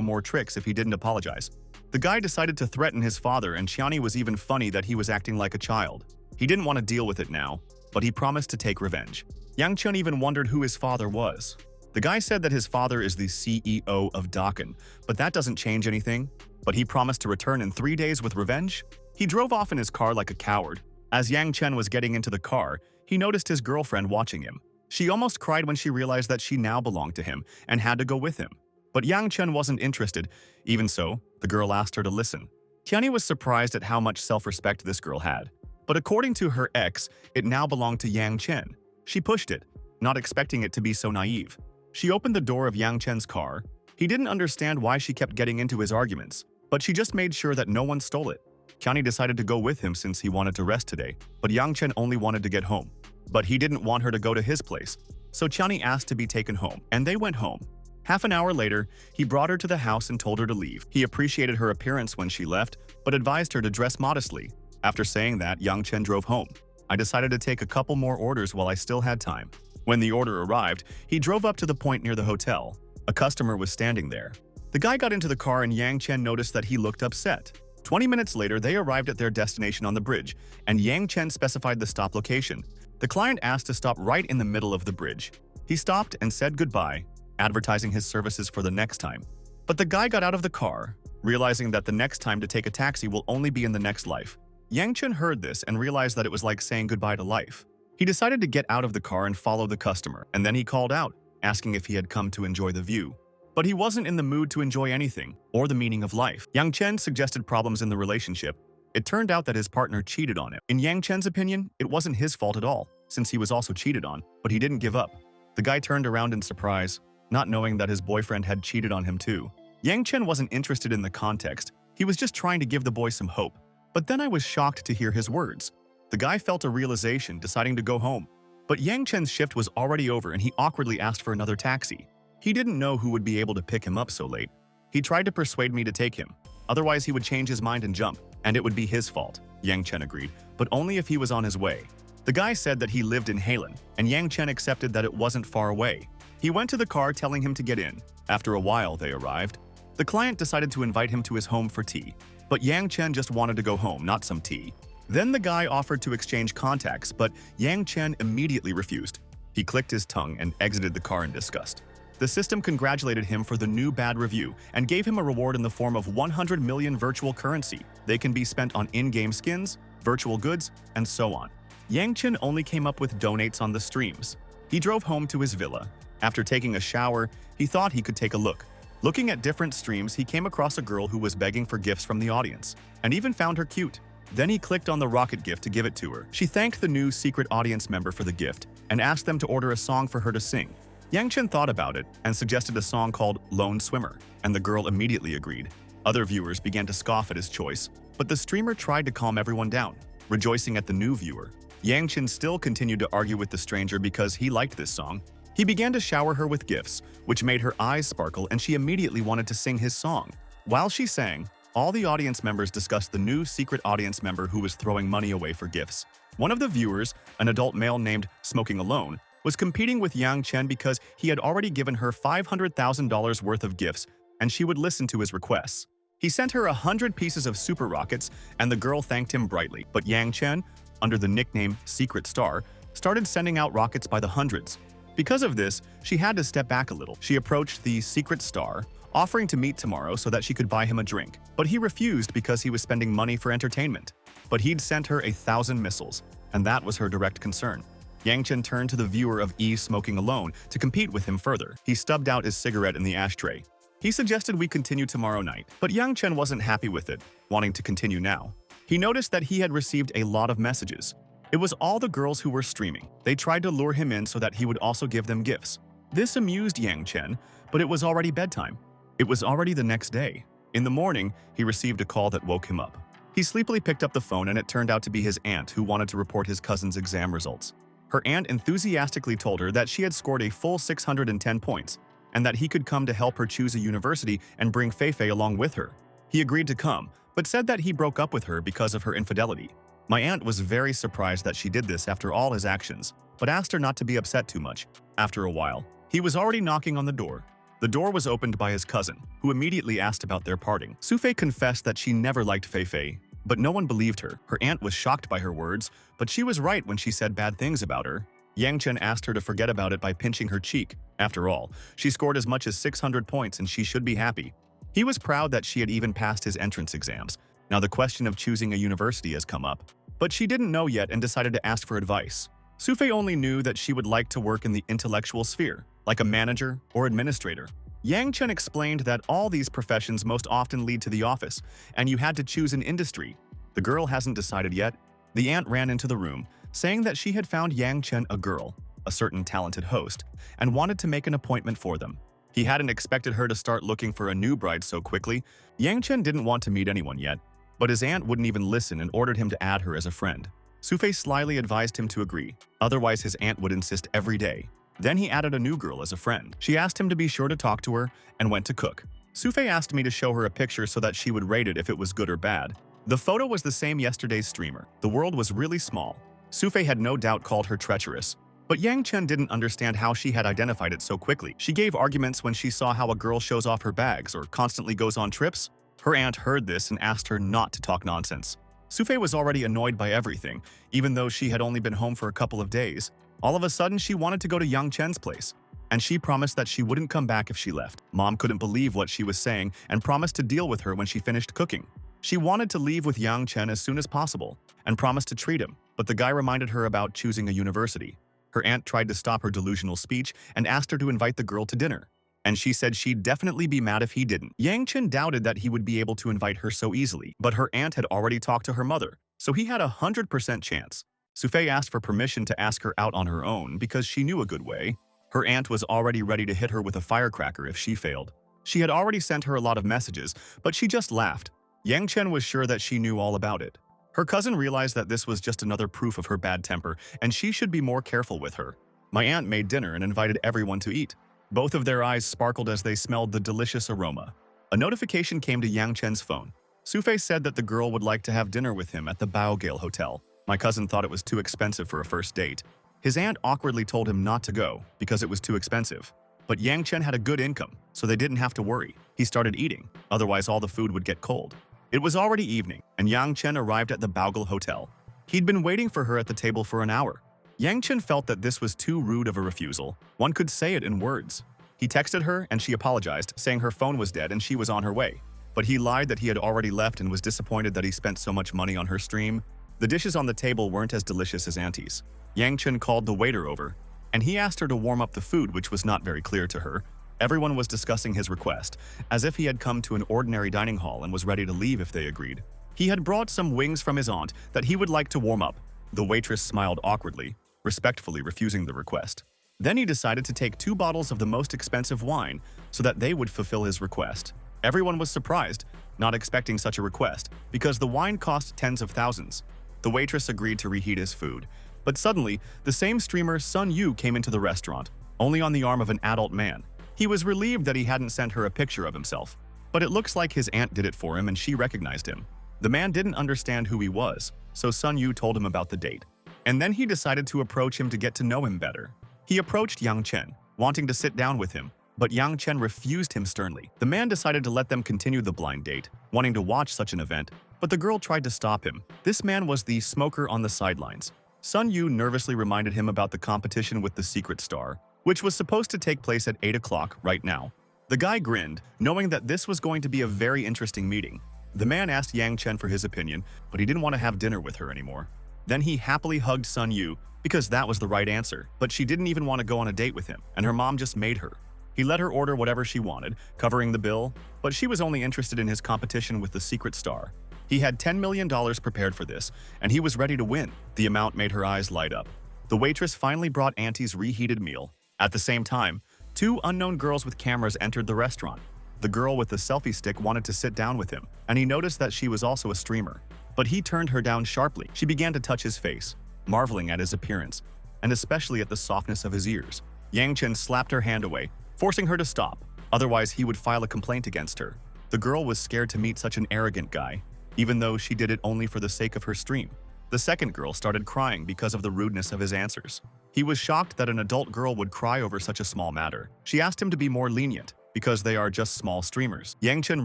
more tricks if he didn't apologize. The guy decided to threaten his father, and Qiani was even funny that he was acting like a child. He didn't want to deal with it now, but he promised to take revenge. Yang Chen even wondered who his father was. The guy said that his father is the CEO of Dakan, but that doesn't change anything. But he promised to return in 3 days with revenge? He drove off in his car like a coward. As Yang Chen was getting into the car, he noticed his girlfriend watching him. She almost cried when she realized that she now belonged to him and had to go with him. But Yang Chen wasn't interested. Even so, the girl asked her to listen. Tiani was surprised at how much self-respect this girl had. But according to her ex, it now belonged to Yang Chen. She pushed it, not expecting it to be so naive. She opened the door of Yang Chen's car. He didn't understand why she kept getting into his arguments, but she just made sure that no one stole it. Tiani decided to go with him since he wanted to rest today, but Yang Chen only wanted to get home. But he didn't want her to go to his place, so Tiani asked to be taken home, and they went home. Half an hour later, he brought her to the house and told her to leave. He appreciated her appearance when she left, but advised her to dress modestly. After saying that, Yang Chen drove home. I decided to take a couple more orders while I still had time. When the order arrived, he drove up to the point near the hotel. A customer was standing there. The guy got into the car and Yang Chen noticed that he looked upset. 20 minutes later, they arrived at their destination on the bridge, and Yang Chen specified the stop location. The client asked to stop right in the middle of the bridge. He stopped and said goodbye, advertising his services for the next time. But the guy got out of the car, realizing that the next time to take a taxi will only be in the next life. Yang Chen heard this and realized that it was like saying goodbye to life. He decided to get out of the car and follow the customer, and then he called out, asking if he had come to enjoy the view. But he wasn't in the mood to enjoy anything, or the meaning of life. Yang Chen suggested problems in the relationship. It turned out that his partner cheated on him. In Yang Chen's opinion, it wasn't his fault at all, since he was also cheated on, but he didn't give up. The guy turned around in surprise, not knowing that his boyfriend had cheated on him too. Yang Chen wasn't interested in the context. He was just trying to give the boy some hope. But then I was shocked to hear his words. The guy felt a realization, deciding to go home. But Yang Chen's shift was already over and he awkwardly asked for another taxi. He didn't know who would be able to pick him up so late. He tried to persuade me to take him. Otherwise, he would change his mind and jump, and it would be his fault. Yang Chen agreed, but only if he was on his way. The guy said that he lived in Halen, and Yang Chen accepted that it wasn't far away. He went to the car telling him to get in. After a while, they arrived. The client decided to invite him to his home for tea, but Yang Chen just wanted to go home, not some tea. Then the guy offered to exchange contacts, but Yang Chen immediately refused. He clicked his tongue and exited the car in disgust. The system congratulated him for the new bad review and gave him a reward in the form of 100 million virtual currency. They can be spent on in-game skins, virtual goods, and so on. Yang Chen only came up with donates on the streams. He drove home to his villa. After taking a shower, he thought he could take a look. Looking at different streams, he came across a girl who was begging for gifts from the audience, and even found her cute. Then he clicked on the rocket gift to give it to her. She thanked the new secret audience member for the gift and asked them to order a song for her to sing. Yang Chen thought about it and suggested a song called Lone Swimmer, and the girl immediately agreed. Other viewers began to scoff at his choice, but the streamer tried to calm everyone down, rejoicing at the new viewer. Yang Chen still continued to argue with the stranger because he liked this song. He began to shower her with gifts, which made her eyes sparkle, and she immediately wanted to sing his song. While she sang, all the audience members discussed the new secret audience member who was throwing money away for gifts. One of the viewers, an adult male named Smoking Alone, was competing with Yang Chen because he had already given her $500,000 worth of gifts and she would listen to his requests. He sent her 100 pieces of super rockets and the girl thanked him brightly. But Yang Chen, under the nickname Secret Star, started sending out rockets by the hundreds. Because of this, she had to step back a little. She approached the Secret Star, offering to meet tomorrow so that she could buy him a drink. But he refused because he was spending money for entertainment. But he'd sent her 1,000 missiles, and that was her direct concern. Yang Chen turned to the viewer of E Smoking Alone to compete with him further. He stubbed out his cigarette in the ashtray. He suggested we continue tomorrow night, but Yang Chen wasn't happy with it, wanting to continue now. He noticed that he had received a lot of messages. It was all the girls who were streaming. They tried to lure him in so that he would also give them gifts. This amused Yang Chen, but it was already bedtime. It was already the next day. In the morning, he received a call that woke him up. He sleepily picked up the phone and it turned out to be his aunt who wanted to report his cousin's exam results. Her aunt enthusiastically told her that she had scored a full 610 points and that he could come to help her choose a university and bring Feifei along with her. He agreed to come, but said that he broke up with her because of her infidelity. My aunt was very surprised that she did this after all his actions, but asked her not to be upset too much. After a while, he was already knocking on the door. The door was opened by his cousin, who immediately asked about their parting. Sufei confessed that she never liked Feifei, but no one believed her. Her aunt was shocked by her words, but she was right when she said bad things about her. Yang Chen asked her to forget about it by pinching her cheek. After all, she scored as much as 600 points and she should be happy. He was proud that she had even passed his entrance exams. Now the question of choosing a university has come up, but she didn't know yet and decided to ask for advice. Sufei only knew that she would like to work in the intellectual sphere, like a manager or administrator. Yang Chen explained that all these professions most often lead to the office, and you had to choose an industry. The girl hasn't decided yet. The aunt ran into the room, saying that she had found Yang Chen a girl, a certain talented host, and wanted to make an appointment for them. He hadn't expected her to start looking for a new bride so quickly. Yang Chen didn't want to meet anyone yet, but his aunt wouldn't even listen and ordered him to add her as a friend. Sufei slyly advised him to agree, otherwise his aunt would insist every day. Then he added a new girl as a friend. She asked him to be sure to talk to her and went to cook. Sufei asked me to show her a picture so that she would rate it if it was good or bad. The photo was the same yesterday's streamer. The world was really small. Sufei had no doubt called her treacherous. But Yang Chen didn't understand how she had identified it so quickly. She gave arguments when she saw how a girl shows off her bags or constantly goes on trips. Her aunt heard this and asked her not to talk nonsense. Sufei was already annoyed by everything, even though she had only been home for a couple of days. All of a sudden, she wanted to go to Yang Chen's place, and she promised that she wouldn't come back if she left. Mom couldn't believe what she was saying and promised to deal with her when she finished cooking. She wanted to leave with Yang Chen as soon as possible and promised to treat him, but the guy reminded her about choosing a university. Her aunt tried to stop her delusional speech and asked her to invite the girl to dinner, and she said she'd definitely be mad if he didn't. Yang Chen doubted that he would be able to invite her so easily, but her aunt had already talked to her mother, so he had a 100% chance. Sufei asked for permission to ask her out on her own because she knew a good way. Her aunt was already ready to hit her with a firecracker if she failed. She had already sent her a lot of messages, but she just laughed. Yang Chen was sure that she knew all about it. Her cousin realized that this was just another proof of her bad temper, and she should be more careful with her. My aunt made dinner and invited everyone to eat. Both of their eyes sparkled as they smelled the delicious aroma. A notification came to Yang Chen's phone. Sufei said that the girl would like to have dinner with him at the Baogale Hotel. My cousin thought it was too expensive for a first date. His aunt awkwardly told him not to go because it was too expensive. But Yang Chen had a good income, so they didn't have to worry. He started eating, otherwise all the food would get cold. It was already evening, and Yang Chen arrived at the Baogale Hotel. He'd been waiting for her at the table for an hour. Yang Chen felt that this was too rude of a refusal. One could say it in words. He texted her and she apologized, saying her phone was dead and she was on her way. But he lied that he had already left and was disappointed that he spent so much money on her stream. The dishes on the table weren't as delicious as Auntie's. Yang Chen called the waiter over, and he asked her to warm up the food, which was not very clear to her. Everyone was discussing his request, as if he had come to an ordinary dining hall and was ready to leave if they agreed. He had brought some wings from his aunt that he would like to warm up. The waitress smiled awkwardly, respectfully refusing the request. Then he decided to take 2 bottles of the most expensive wine so that they would fulfill his request. Everyone was surprised, not expecting such a request, because the wine cost tens of thousands. The waitress agreed to reheat his food, but suddenly, the same streamer Sun Yu came into the restaurant, only on the arm of an adult man. He was relieved that he hadn't sent her a picture of himself, but it looks like his aunt did it for him and she recognized him. The man didn't understand who he was, so Sun Yu told him about the date. And then he decided to approach him to get to know him better. He approached Yang Chen, wanting to sit down with him, but Yang Chen refused him sternly. The man decided to let them continue the blind date, wanting to watch such an event, but the girl tried to stop him. This man was the smoker on the sidelines. Sun Yu nervously reminded him about the competition with the secret star, which was supposed to take place at 8 o'clock right now. The guy grinned, knowing that this was going to be a very interesting meeting. The man asked Yang Chen for his opinion, but he didn't want to have dinner with her anymore. Then he happily hugged Sun Yu, because that was the right answer, but she didn't even want to go on a date with him, and her mom just made her. He let her order whatever she wanted, covering the bill, but she was only interested in his competition with the secret star. He had $10 million prepared for this, and he was ready to win. The amount made her eyes light up. The waitress finally brought Auntie's reheated meal. At the same time, two unknown girls with cameras entered the restaurant. The girl with the selfie stick wanted to sit down with him, and he noticed that she was also a streamer. But he turned her down sharply. She began to touch his face, marveling at his appearance, and especially at the softness of his ears. Yang Chen slapped her hand away, forcing her to stop, otherwise he would file a complaint against her. The girl was scared to meet such an arrogant guy, even though she did it only for the sake of her stream. The second girl started crying because of the rudeness of his answers. He was shocked that an adult girl would cry over such a small matter. She asked him to be more lenient, because they are just small streamers. Yang Chen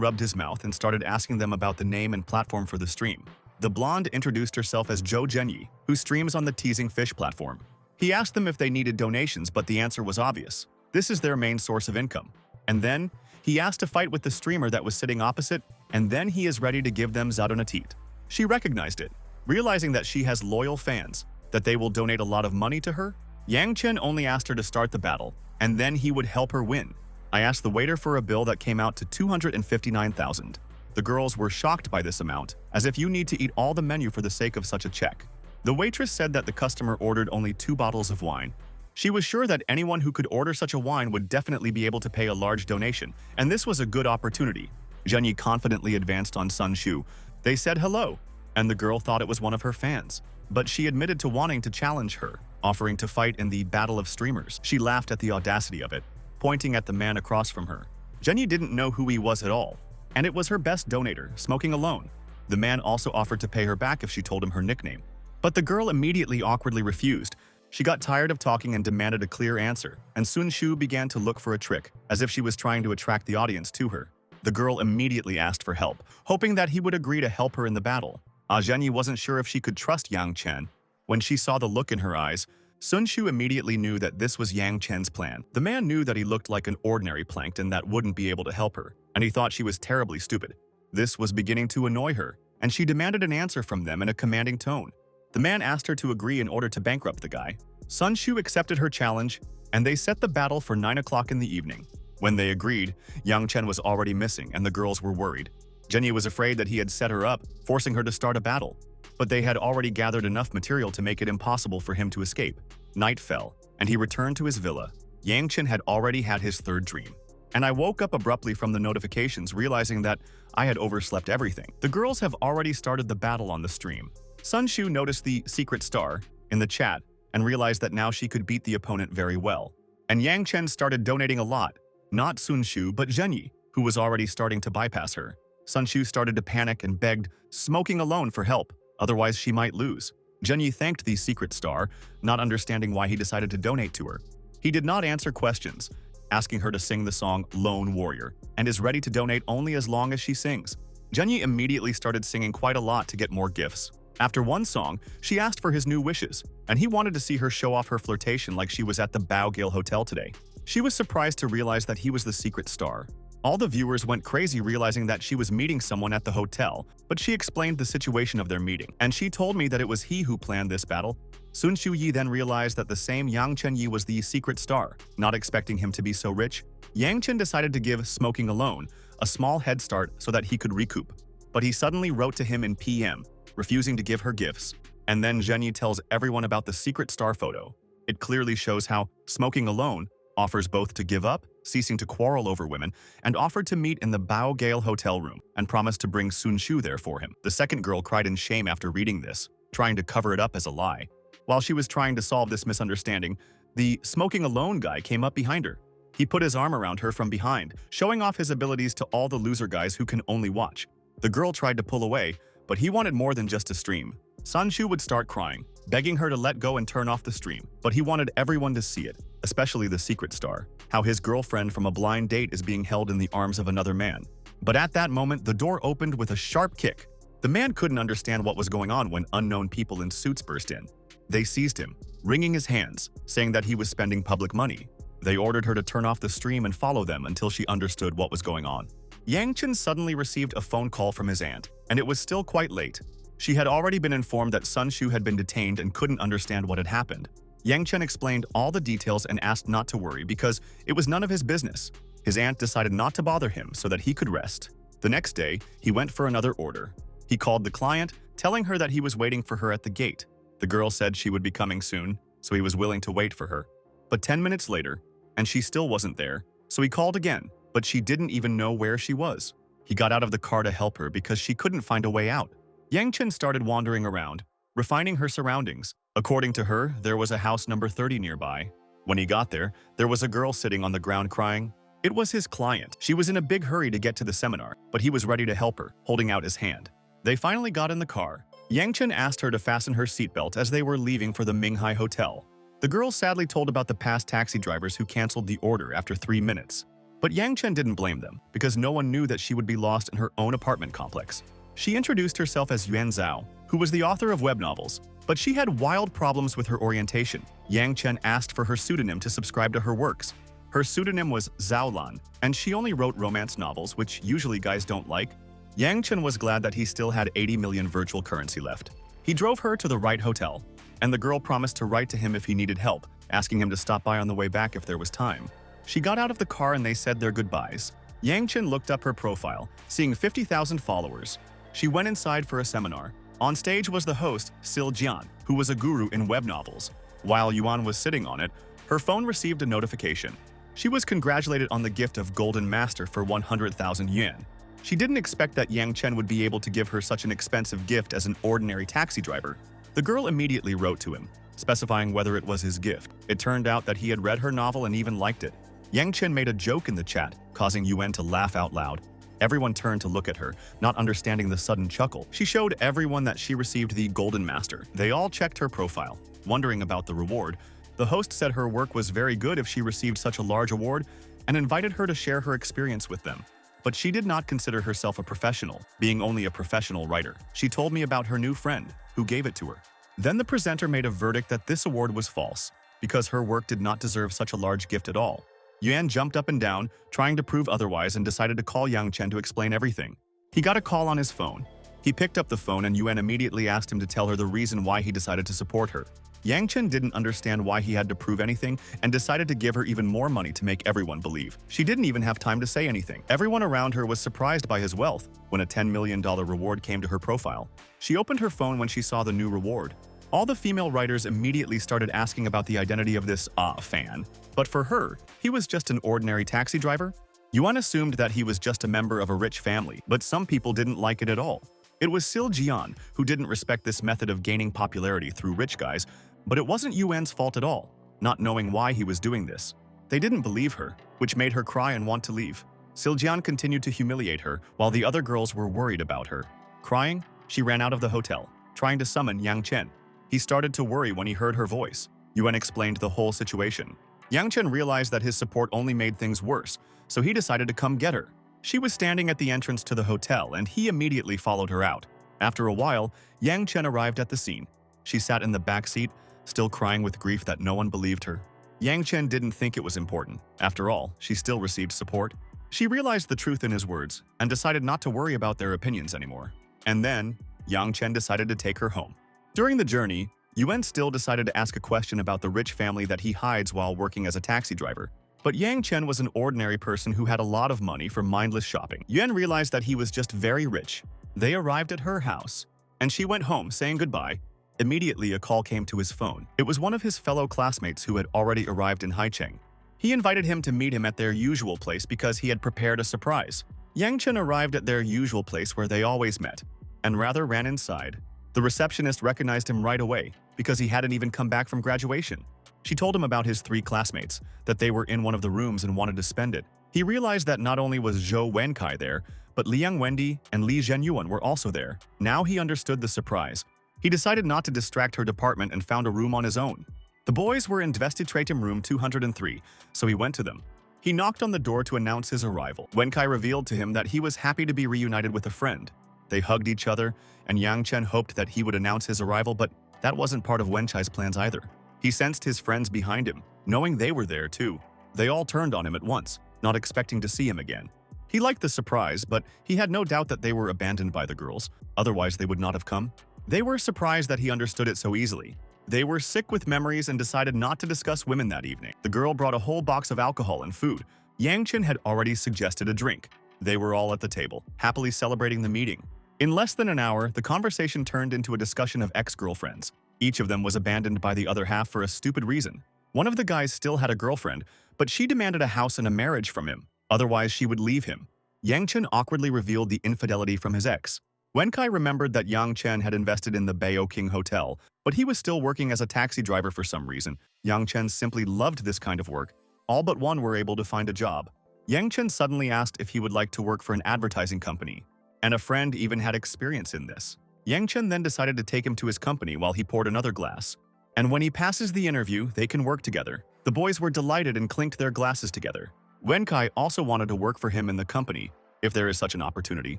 rubbed his mouth and started asking them about the name and platform for the stream. The blonde introduced herself as Zhou Zhenyi, who streams on the Teasing Fish platform. He asked them if they needed donations, but the answer was obvious. This is their main source of income. And then, he asked to fight with the streamer that was sitting opposite, and then he is ready to give them Zadonatit. She recognized it, realizing that she has loyal fans, that they will donate a lot of money to her. Yang Chen only asked her to start the battle, and then he would help her win. I asked the waiter for a bill that came out to 259,000. The girls were shocked by this amount, as if you need to eat all the menu for the sake of such a check. The waitress said that the customer ordered only 2 bottles of wine. She was sure that anyone who could order such a wine would definitely be able to pay a large donation, and this was a good opportunity. Zhenyi confidently advanced on Sun Shu. They said hello, and the girl thought it was one of her fans. But she admitted to wanting to challenge her, offering to fight in the Battle of Streamers. She laughed at the audacity of it, pointing at the man across from her. Zhenyi didn't know who he was at all, and it was her best donator, Smoking Alone. The man also offered to pay her back if she told him her nickname. But the girl immediately awkwardly refused. She got tired of talking and demanded a clear answer, and Sun Shu began to look for a trick, as if she was trying to attract the audience to her. The girl immediately asked for help, hoping that he would agree to help her in the battle. Zhenyi wasn't sure if she could trust Yang Chen. When she saw the look in her eyes, Sun Shu immediately knew that this was Yang Chen's plan. The man knew that he looked like an ordinary plankton that wouldn't be able to help her, and he thought she was terribly stupid. This was beginning to annoy her, and she demanded an answer from them in a commanding tone. The man asked her to agree in order to bankrupt the guy. Sun Shu accepted her challenge, and they set the battle for 9 o'clock in the evening. When they agreed, Yang Chen was already missing, and the girls were worried. Zhenyi was afraid that he had set her up, forcing her to start a battle. But they had already gathered enough material to make it impossible for him to escape. Night fell, and he returned to his villa. Yang Chen had already had his third dream. And I woke up abruptly from the notifications, realizing that I had overslept everything. The girls have already started the battle on the stream. Sun Shu noticed the secret star in the chat and realized that now she could beat the opponent very well. And Yang Chen started donating a lot, not Sun Shu but Zhenyi, who was already starting to bypass her. Sun Shu started to panic and begged Smoking Alone for help, otherwise she might lose. Zhenyi thanked the secret star, not understanding why he decided to donate to her. He did not answer questions, asking her to sing the song Lone Warrior, and is ready to donate only as long as she sings. Zhenyi immediately started singing quite a lot to get more gifts. After one song, she asked for his new wishes, and he wanted to see her show off her flirtation like she was at the Bao Hotel today. She was surprised to realize that he was the secret star. All the viewers went crazy realizing that she was meeting someone at the hotel, but she explained the situation of their meeting, and she told me that it was he who planned this battle. Sun Shu Yi then realized that the same Yang Chen Yi was the secret star. Not expecting him to be so rich, Yang Chen decided to give Smoking Alone a small head start so that he could recoup. But he suddenly wrote to him in PM, refusing to give her gifts. And then Zhenyi tells everyone about the secret star photo. It clearly shows how Smoking Alone offers both to give up, ceasing to quarrel over women, and offered to meet in the Bao hotel room and promised to bring Sun Shu there for him. The second girl cried in shame after reading this, trying to cover it up as a lie. While she was trying to solve this misunderstanding, the Smoking Alone guy came up behind her. He put his arm around her from behind, showing off his abilities to all the loser guys who can only watch. The girl tried to pull away, but he wanted more than just to stream. Sun Shu would start crying, begging her to let go and turn off the stream, but he wanted everyone to see it, especially the secret star, how his girlfriend from a blind date is being held in the arms of another man. But at that moment, the door opened with a sharp kick. The man couldn't understand what was going on when unknown people in suits burst in. They seized him, wringing his hands, saying that he was spending public money. They ordered her to turn off the stream and follow them until she understood what was going on. Yang Chen suddenly received a phone call from his aunt, and it was still quite late. She had already been informed that Sun Shu had been detained and couldn't understand what had happened. Yang Chen explained all the details and asked not to worry because it was none of his business. His aunt decided not to bother him so that he could rest. The next day, he went for another order. He called the client, telling her that he was waiting for her at the gate. The girl said she would be coming soon, so he was willing to wait for her. But 10 minutes later, and she still wasn't there, so he called again, but she didn't even know where she was. He got out of the car to help her because she couldn't find a way out. Yang Chen started wandering around, refining her surroundings. According to her, there was a house number 30 nearby. When he got there was a girl sitting on the ground crying. It was his client. She was in a big hurry to get to the seminar, but he was ready to help her, holding out his hand. They finally got in the car. Yang Chen asked her to fasten her seatbelt as they were leaving for the Minghai Hotel. The girl sadly told about the past taxi drivers who canceled the order after 3 minutes. But Yang Chen didn't blame them, because no one knew that she would be lost in her own apartment complex. She introduced herself as Yuan Zhao, who was the author of web novels, but she had wild problems with her orientation. Yang Chen asked for her pseudonym to subscribe to her works. Her pseudonym was Zhao Lan, and she only wrote romance novels, which usually guys don't like. Yang Chen was glad that he still had 80 million virtual currency left. He drove her to the right hotel, and the girl promised to write to him if he needed help, asking him to stop by on the way back if there was time. She got out of the car and they said their goodbyes. Yang Chen looked up her profile, seeing 50,000 followers. She went inside for a seminar. On stage was the host, Sil Jian, who was a guru in web novels. While Yuan was sitting on it, her phone received a notification. She was congratulated on the gift of Golden Master for 100,000 yuan. She didn't expect that Yang Chen would be able to give her such an expensive gift as an ordinary taxi driver. The girl immediately wrote to him, specifying whether it was his gift. It turned out that he had read her novel and even liked it. Yang Chen made a joke in the chat, causing Yuan to laugh out loud. Everyone turned to look at her, not understanding the sudden chuckle. She showed everyone that she received the Golden Master. They all checked her profile, wondering about the reward. The host said her work was very good if she received such a large award and invited her to share her experience with them. But she did not consider herself a professional, being only a professional writer. She told me about her new friend, who gave it to her. Then the presenter made a verdict that this award was false, because her work did not deserve such a large gift at all. Yuan jumped up and down, trying to prove otherwise, and decided to call Yang Chen to explain everything. He got a call on his phone. He picked up the phone and Yuan immediately asked him to tell her the reason why he decided to support her. Yang Chen didn't understand why he had to prove anything and decided to give her even more money to make everyone believe. She didn't even have time to say anything. Everyone around her was surprised by his wealth when a $10 million reward came to her profile. She opened her phone when she saw the new reward. All the female writers immediately started asking about the identity of this fan. But for her, he was just an ordinary taxi driver. Yuan assumed that he was just a member of a rich family, but some people didn't like it at all. It was Sil Jian who didn't respect this method of gaining popularity through rich guys, but it wasn't Yuan's fault at all, not knowing why he was doing this. They didn't believe her, which made her cry and want to leave. Sil Jian continued to humiliate her while the other girls were worried about her. Crying, she ran out of the hotel, trying to summon Yang Chen. He started to worry when he heard her voice. Yuan explained the whole situation. Yang Chen realized that his support only made things worse, so he decided to come get her. She was standing at the entrance to the hotel and he immediately followed her out. After a while, Yang Chen arrived at the scene. She sat in the back seat, still crying with grief that no one believed her. Yang Chen didn't think it was important. After all, she still received support. She realized the truth in his words and decided not to worry about their opinions anymore. And then, Yang Chen decided to take her home. During the journey, Yuan still decided to ask a question about the rich family that he hides while working as a taxi driver. But Yang Chen was an ordinary person who had a lot of money for mindless shopping. Yuan realized that he was just very rich. They arrived at her house, and she went home saying goodbye. Immediately, a call came to his phone. It was one of his fellow classmates who had already arrived in Haicheng. He invited him to meet him at their usual place because he had prepared a surprise. Yang Chen arrived at their usual place where they always met, and rather ran inside. The receptionist recognized him right away because he hadn't even come back from graduation. She told him about his 3 classmates, that they were in one of the rooms and wanted to spend it. He realized that not only was Zhou Wenkai there, but Liang Wendy and Li Zhenyuan were also there. Now he understood the surprise. He decided not to distract her department and found a room on his own. The boys were in Vestitratum room 203, so he went to them. He knocked on the door to announce his arrival. Wenkai revealed to him that he was happy to be reunited with a friend. They hugged each other, and Yang Chen hoped that he would announce his arrival, but that wasn't part of Wenkai's plans either. He sensed his friends behind him, knowing they were there too. They all turned on him at once, not expecting to see him again. He liked the surprise, but he had no doubt that they were abandoned by the girls, otherwise they would not have come. They were surprised that he understood it so easily. They were sick with memories and decided not to discuss women that evening. The girl brought a whole box of alcohol and food. Yang Chen had already suggested a drink. They were all at the table, happily celebrating the meeting. In less than an hour, the conversation turned into a discussion of ex-girlfriends. Each of them was abandoned by the other half for a stupid reason. One of the guys still had a girlfriend, but she demanded a house and a marriage from him. Otherwise, she would leave him. Yang Chen awkwardly revealed the infidelity from his ex. Wenkai remembered that Yang Chen had invested in the Bayo King Hotel, but he was still working as a taxi driver for some reason. Yang Chen simply loved this kind of work. All but one were able to find a job. Yang Chen suddenly asked if he would like to work for an advertising company, and a friend even had experience in this. Yang Chen then decided to take him to his company while he poured another glass. And when he passes the interview, they can work together. The boys were delighted and clinked their glasses together. Wenkai also wanted to work for him in the company, if there is such an opportunity.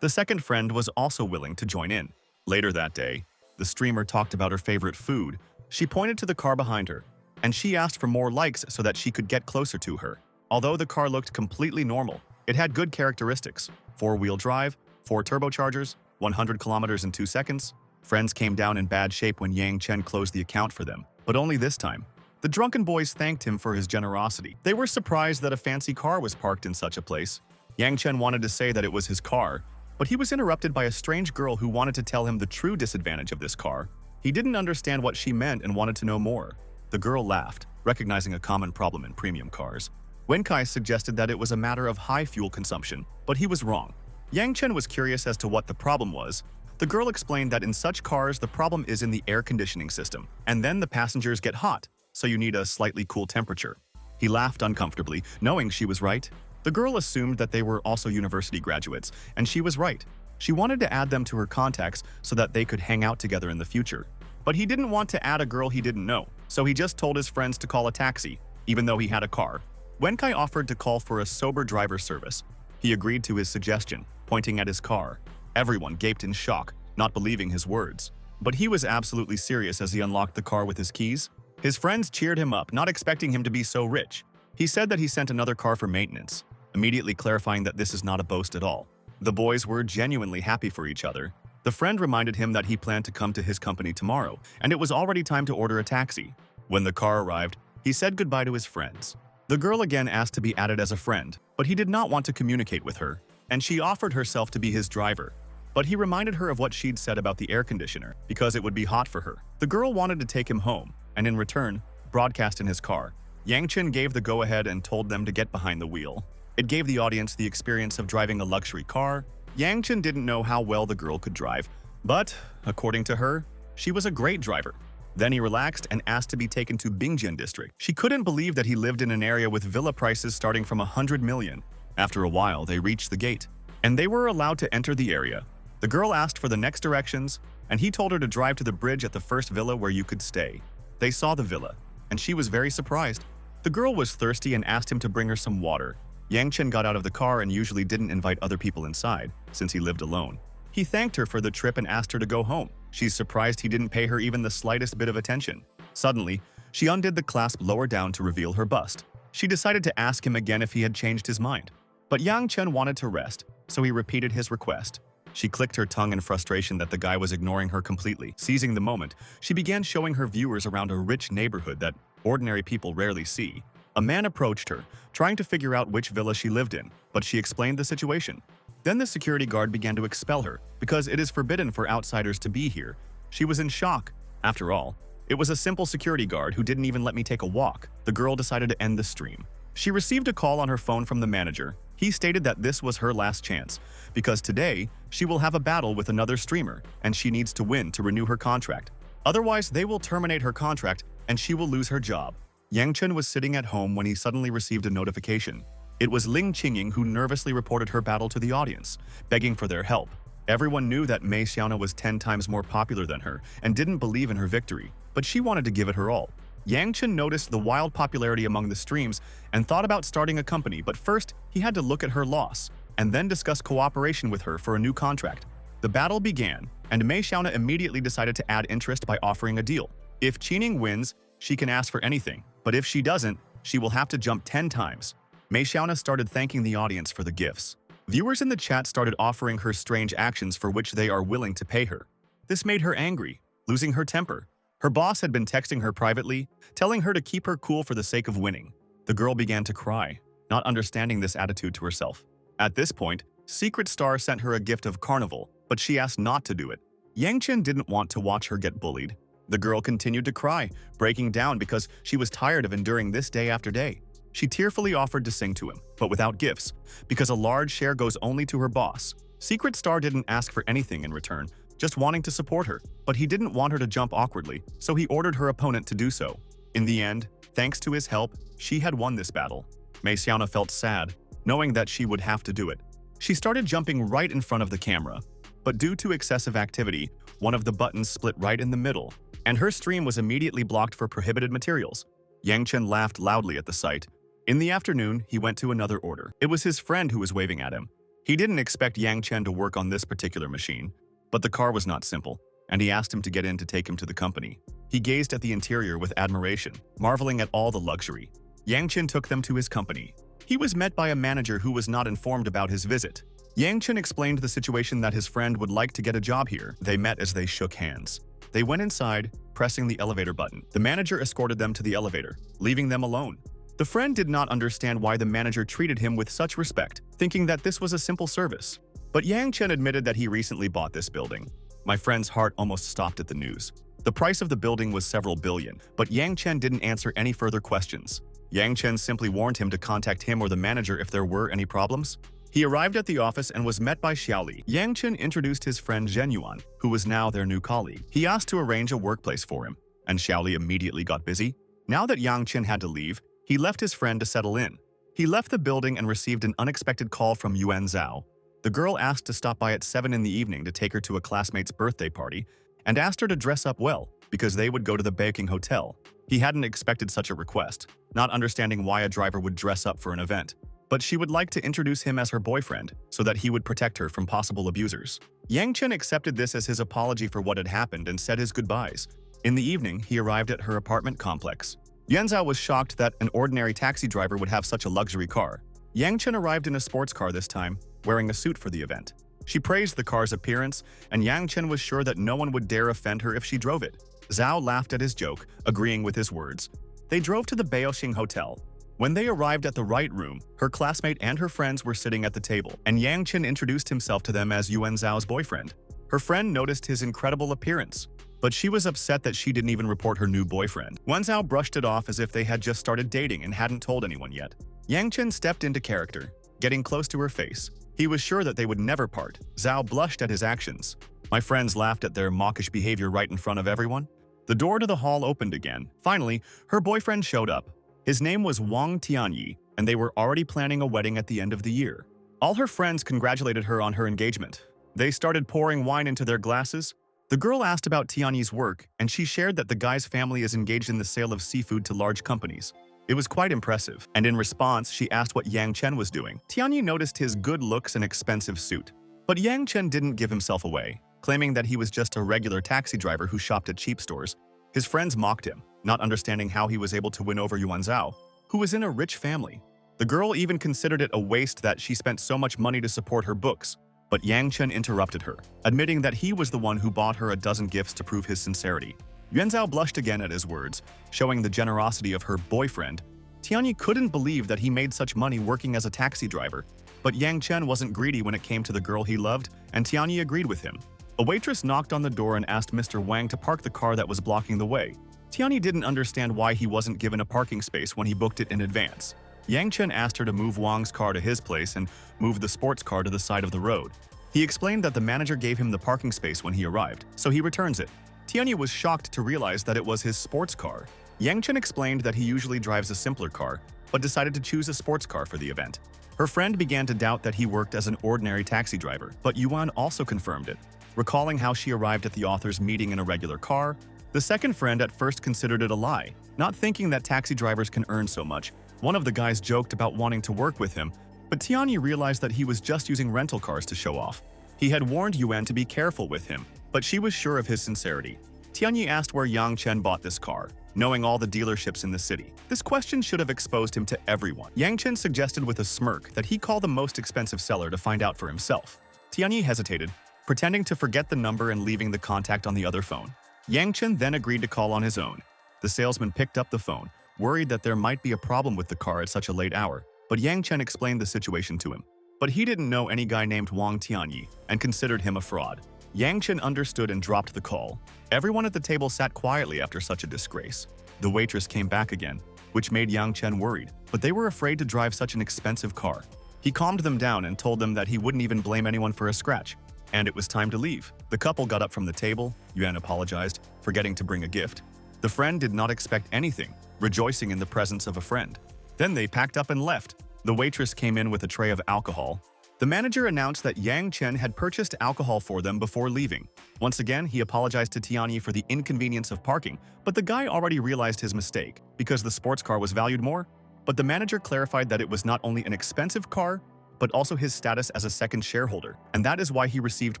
The second friend was also willing to join in. Later that day, the streamer talked about her favorite food. She pointed to the car behind her, and she asked for more likes so that she could get closer to her. Although the car looked completely normal, it had good characteristics. 4-wheel drive, 4 turbochargers, 100 kilometers in 2 seconds. Friends came down in bad shape when Yang Chen closed the account for them, but only this time. The drunken boys thanked him for his generosity. They were surprised that a fancy car was parked in such a place. Yang Chen wanted to say that it was his car, but he was interrupted by a strange girl who wanted to tell him the true disadvantage of this car. He didn't understand what she meant and wanted to know more. The girl laughed, recognizing a common problem in premium cars. Wenkai suggested that it was a matter of high fuel consumption, but he was wrong. Yang Chen was curious as to what the problem was. The girl explained that in such cars, the problem is in the air conditioning system, and then the passengers get hot, so you need a slightly cool temperature. He laughed uncomfortably, knowing she was right. The girl assumed that they were also university graduates, and she was right. She wanted to add them to her contacts so that they could hang out together in the future. But he didn't want to add a girl he didn't know, so he just told his friends to call a taxi, even though he had a car. Wenkai offered to call for a sober driver service. He agreed to his suggestion, pointing at his car. Everyone gaped in shock, not believing his words. But he was absolutely serious as he unlocked the car with his keys. His friends cheered him up, not expecting him to be so rich. He said that he sent another car for maintenance, immediately clarifying that this is not a boast at all. The boys were genuinely happy for each other. The friend reminded him that he planned to come to his company tomorrow, and it was already time to order a taxi. When the car arrived, he said goodbye to his friends. The girl again asked to be added as a friend, but he did not want to communicate with her, and she offered herself to be his driver. But he reminded her of what she'd said about the air conditioner, because it would be hot for her. The girl wanted to take him home, and in return, broadcast in his car. Yang Chen gave the go-ahead and told them to get behind the wheel. It gave the audience the experience of driving a luxury car. Yang Chen didn't know how well the girl could drive, but, according to her, she was a great driver. Then he relaxed and asked to be taken to Bingjin district. She couldn't believe that he lived in an area with villa prices starting from 100 million. After a while, they reached the gate, and they were allowed to enter the area. The girl asked for the next directions, and he told her to drive to the bridge at the first villa where you could stay. They saw the villa, and she was very surprised. The girl was thirsty and asked him to bring her some water. Yang Chen got out of the car and usually didn't invite other people inside, since he lived alone. He thanked her for the trip and asked her to go home. She's surprised he didn't pay her even the slightest bit of attention. Suddenly, she undid the clasp lower down to reveal her bust. She decided to ask him again if he had changed his mind. But Yang Chen wanted to rest, so he repeated his request. She clicked her tongue in frustration that the guy was ignoring her completely. Seizing the moment, she began showing her viewers around a rich neighborhood that ordinary people rarely see. A man approached her, trying to figure out which villa she lived in, but she explained the situation. Then the security guard began to expel her, because it is forbidden for outsiders to be here. She was in shock. After all, it was a simple security guard who didn't even let me take a walk. The girl decided to end the stream. She received a call on her phone from the manager. He stated that this was her last chance, because today, she will have a battle with another streamer, and she needs to win to renew her contract. Otherwise, they will terminate her contract, and she will lose her job. Yang Chen was sitting at home when he suddenly received a notification. It was Ling Qingying who nervously reported her battle to the audience, begging for their help. Everyone knew that Mei Xiaona was 10 times more popular than her and didn't believe in her victory, but she wanted to give it her all. Yang Chen noticed the wild popularity among the streams and thought about starting a company, but first he had to look at her loss and then discuss cooperation with her for a new contract. The battle began, and Mei Xiaona immediately decided to add interest by offering a deal. If Qingying wins, she can ask for anything, but if she doesn't, she will have to jump 10 times. Mei Xiaona started thanking the audience for the gifts. Viewers in the chat started offering her strange actions for which they are willing to pay her. This made her angry, losing her temper. Her boss had been texting her privately, telling her to keep her cool for the sake of winning. The girl began to cry, not understanding this attitude to herself. At this point, Secret Star sent her a gift of carnival, but she asked not to do it. Yang Chen didn't want to watch her get bullied. The girl continued to cry, breaking down because she was tired of enduring this day after day. She tearfully offered to sing to him, but without gifts, because a large share goes only to her boss. Secret Star didn't ask for anything in return, just wanting to support her, but he didn't want her to jump awkwardly, so he ordered her opponent to do so. In the end, thanks to his help, she had won this battle. Mei Xiaona felt sad, knowing that she would have to do it. She started jumping right in front of the camera, but due to excessive activity, one of the buttons split right in the middle, and her stream was immediately blocked for prohibited materials. Yang Chen laughed loudly at the sight. In the afternoon, he went to another order. It was his friend who was waving at him. He didn't expect Yang Chen to work on this particular machine, but the car was not simple, and he asked him to get in to take him to the company. He gazed at the interior with admiration, marveling at all the luxury. Yang Chen took them to his company. He was met by a manager who was not informed about his visit. Yang Chen explained the situation that his friend would like to get a job here. They met as they shook hands. They went inside, pressing the elevator button. The manager escorted them to the elevator, leaving them alone. The friend did not understand why the manager treated him with such respect, thinking that this was a simple service. But Yang Chen admitted that he recently bought this building. My friend's heart almost stopped at the news. The price of the building was several billion, but Yang Chen didn't answer any further questions. Yang Chen simply warned him to contact him or the manager if there were any problems. He arrived at the office and was met by Xiaoli. Yang Chen introduced his friend Zhen Yuan, who was now their new colleague. He asked to arrange a workplace for him, and Xiaoli immediately got busy. Now that Yang Chen had to leave, he left his friend to settle in. He left the building and received an unexpected call from Yuan Zhao. The girl asked to stop by at 7 in the evening to take her to a classmate's birthday party, and asked her to dress up well, because they would go to the Baking Hotel. He hadn't expected such a request, not understanding why a driver would dress up for an event. But she would like to introduce him as her boyfriend, so that he would protect her from possible abusers. Yang Chen accepted this as his apology for what had happened and said his goodbyes. In the evening, he arrived at her apartment complex. Yuan Zhao was shocked that an ordinary taxi driver would have such a luxury car. Yang Chen arrived in a sports car this time, wearing a suit for the event. She praised the car's appearance, and Yang Chen was sure that no one would dare offend her if she drove it. Zhao laughed at his joke, agreeing with his words. They drove to the Baoxing Hotel. When they arrived at the right room, her classmate and her friends were sitting at the table, and Yang Chen introduced himself to them as Yuan Zhao's boyfriend. Her friend noticed his incredible appearance, but she was upset that she didn't even report her new boyfriend. Yuan Zhao brushed it off as if they had just started dating and hadn't told anyone yet. Yang Chen stepped into character, getting close to her face. He was sure that they would never part. Zhao blushed at his actions. My friends laughed at their mawkish behavior right in front of everyone. The door to the hall opened again. Finally, her boyfriend showed up. His name was Wang Tianyi, and they were already planning a wedding at the end of the year. All her friends congratulated her on her engagement. They started pouring wine into their glasses. The girl asked about Tianyi's work, and she shared that the guy's family is engaged in the sale of seafood to large companies. It was quite impressive, and in response, she asked what Yang Chen was doing. Tianyi noticed his good looks and expensive suit. But Yang Chen didn't give himself away, claiming that he was just a regular taxi driver who shopped at cheap stores. His friends mocked him, not understanding how he was able to win over Yuan Zhao, who was in a rich family. The girl even considered it a waste that she spent so much money to support her books. But Yang Chen interrupted her, admitting that he was the one who bought her a dozen gifts to prove his sincerity. Yuan Zhao blushed again at his words, showing the generosity of her boyfriend. Tianyi couldn't believe that he made such money working as a taxi driver, but Yang Chen wasn't greedy when it came to the girl he loved, and Tianyi agreed with him. A waitress knocked on the door and asked Mr. Wang to park the car that was blocking the way. Tianyi didn't understand why he wasn't given a parking space when he booked it in advance. Yang Chen asked her to move Wang's car to his place and move the sports car to the side of the road. He explained that the manager gave him the parking space when he arrived, so he returns it. Tianyi was shocked to realize that it was his sports car. Yang Chen explained that he usually drives a simpler car, but decided to choose a sports car for the event. Her friend began to doubt that he worked as an ordinary taxi driver, but Yuan also confirmed it. Recalling how she arrived at the author's meeting in a regular car, the second friend at first considered it a lie, not thinking that taxi drivers can earn so much. One of the guys joked about wanting to work with him, but Tianyi realized that he was just using rental cars to show off. He had warned Yuan to be careful with him, but she was sure of his sincerity. Tianyi asked where Yang Chen bought this car, knowing all the dealerships in the city. This question should have exposed him to everyone. Yang Chen suggested with a smirk that he call the most expensive seller to find out for himself. Tianyi hesitated, pretending to forget the number and leaving the contact on the other phone. Yang Chen then agreed to call on his own. The salesman picked up the phone, worried that there might be a problem with the car at such a late hour, but Yang Chen explained the situation to him. But he didn't know any guy named Wang Tianyi and considered him a fraud. Yang Chen understood and dropped the call. Everyone at the table sat quietly after such a disgrace. The waitress came back again, which made Yang Chen worried, but they were afraid to drive such an expensive car. He calmed them down and told them that he wouldn't even blame anyone for a scratch. And it was time to leave. The couple got up from the table. Yuan apologized, forgetting to bring a gift. The friend did not expect anything, rejoicing in the presence of a friend. Then they packed up and left. The waitress came in with a tray of alcohol. The manager announced that Yang Chen had purchased alcohol for them before leaving. Once again, he apologized to Tianyi for the inconvenience of parking, but the guy already realized his mistake because the sports car was valued more. But the manager clarified that it was not only an expensive car, but also his status as a second shareholder, and that is why he received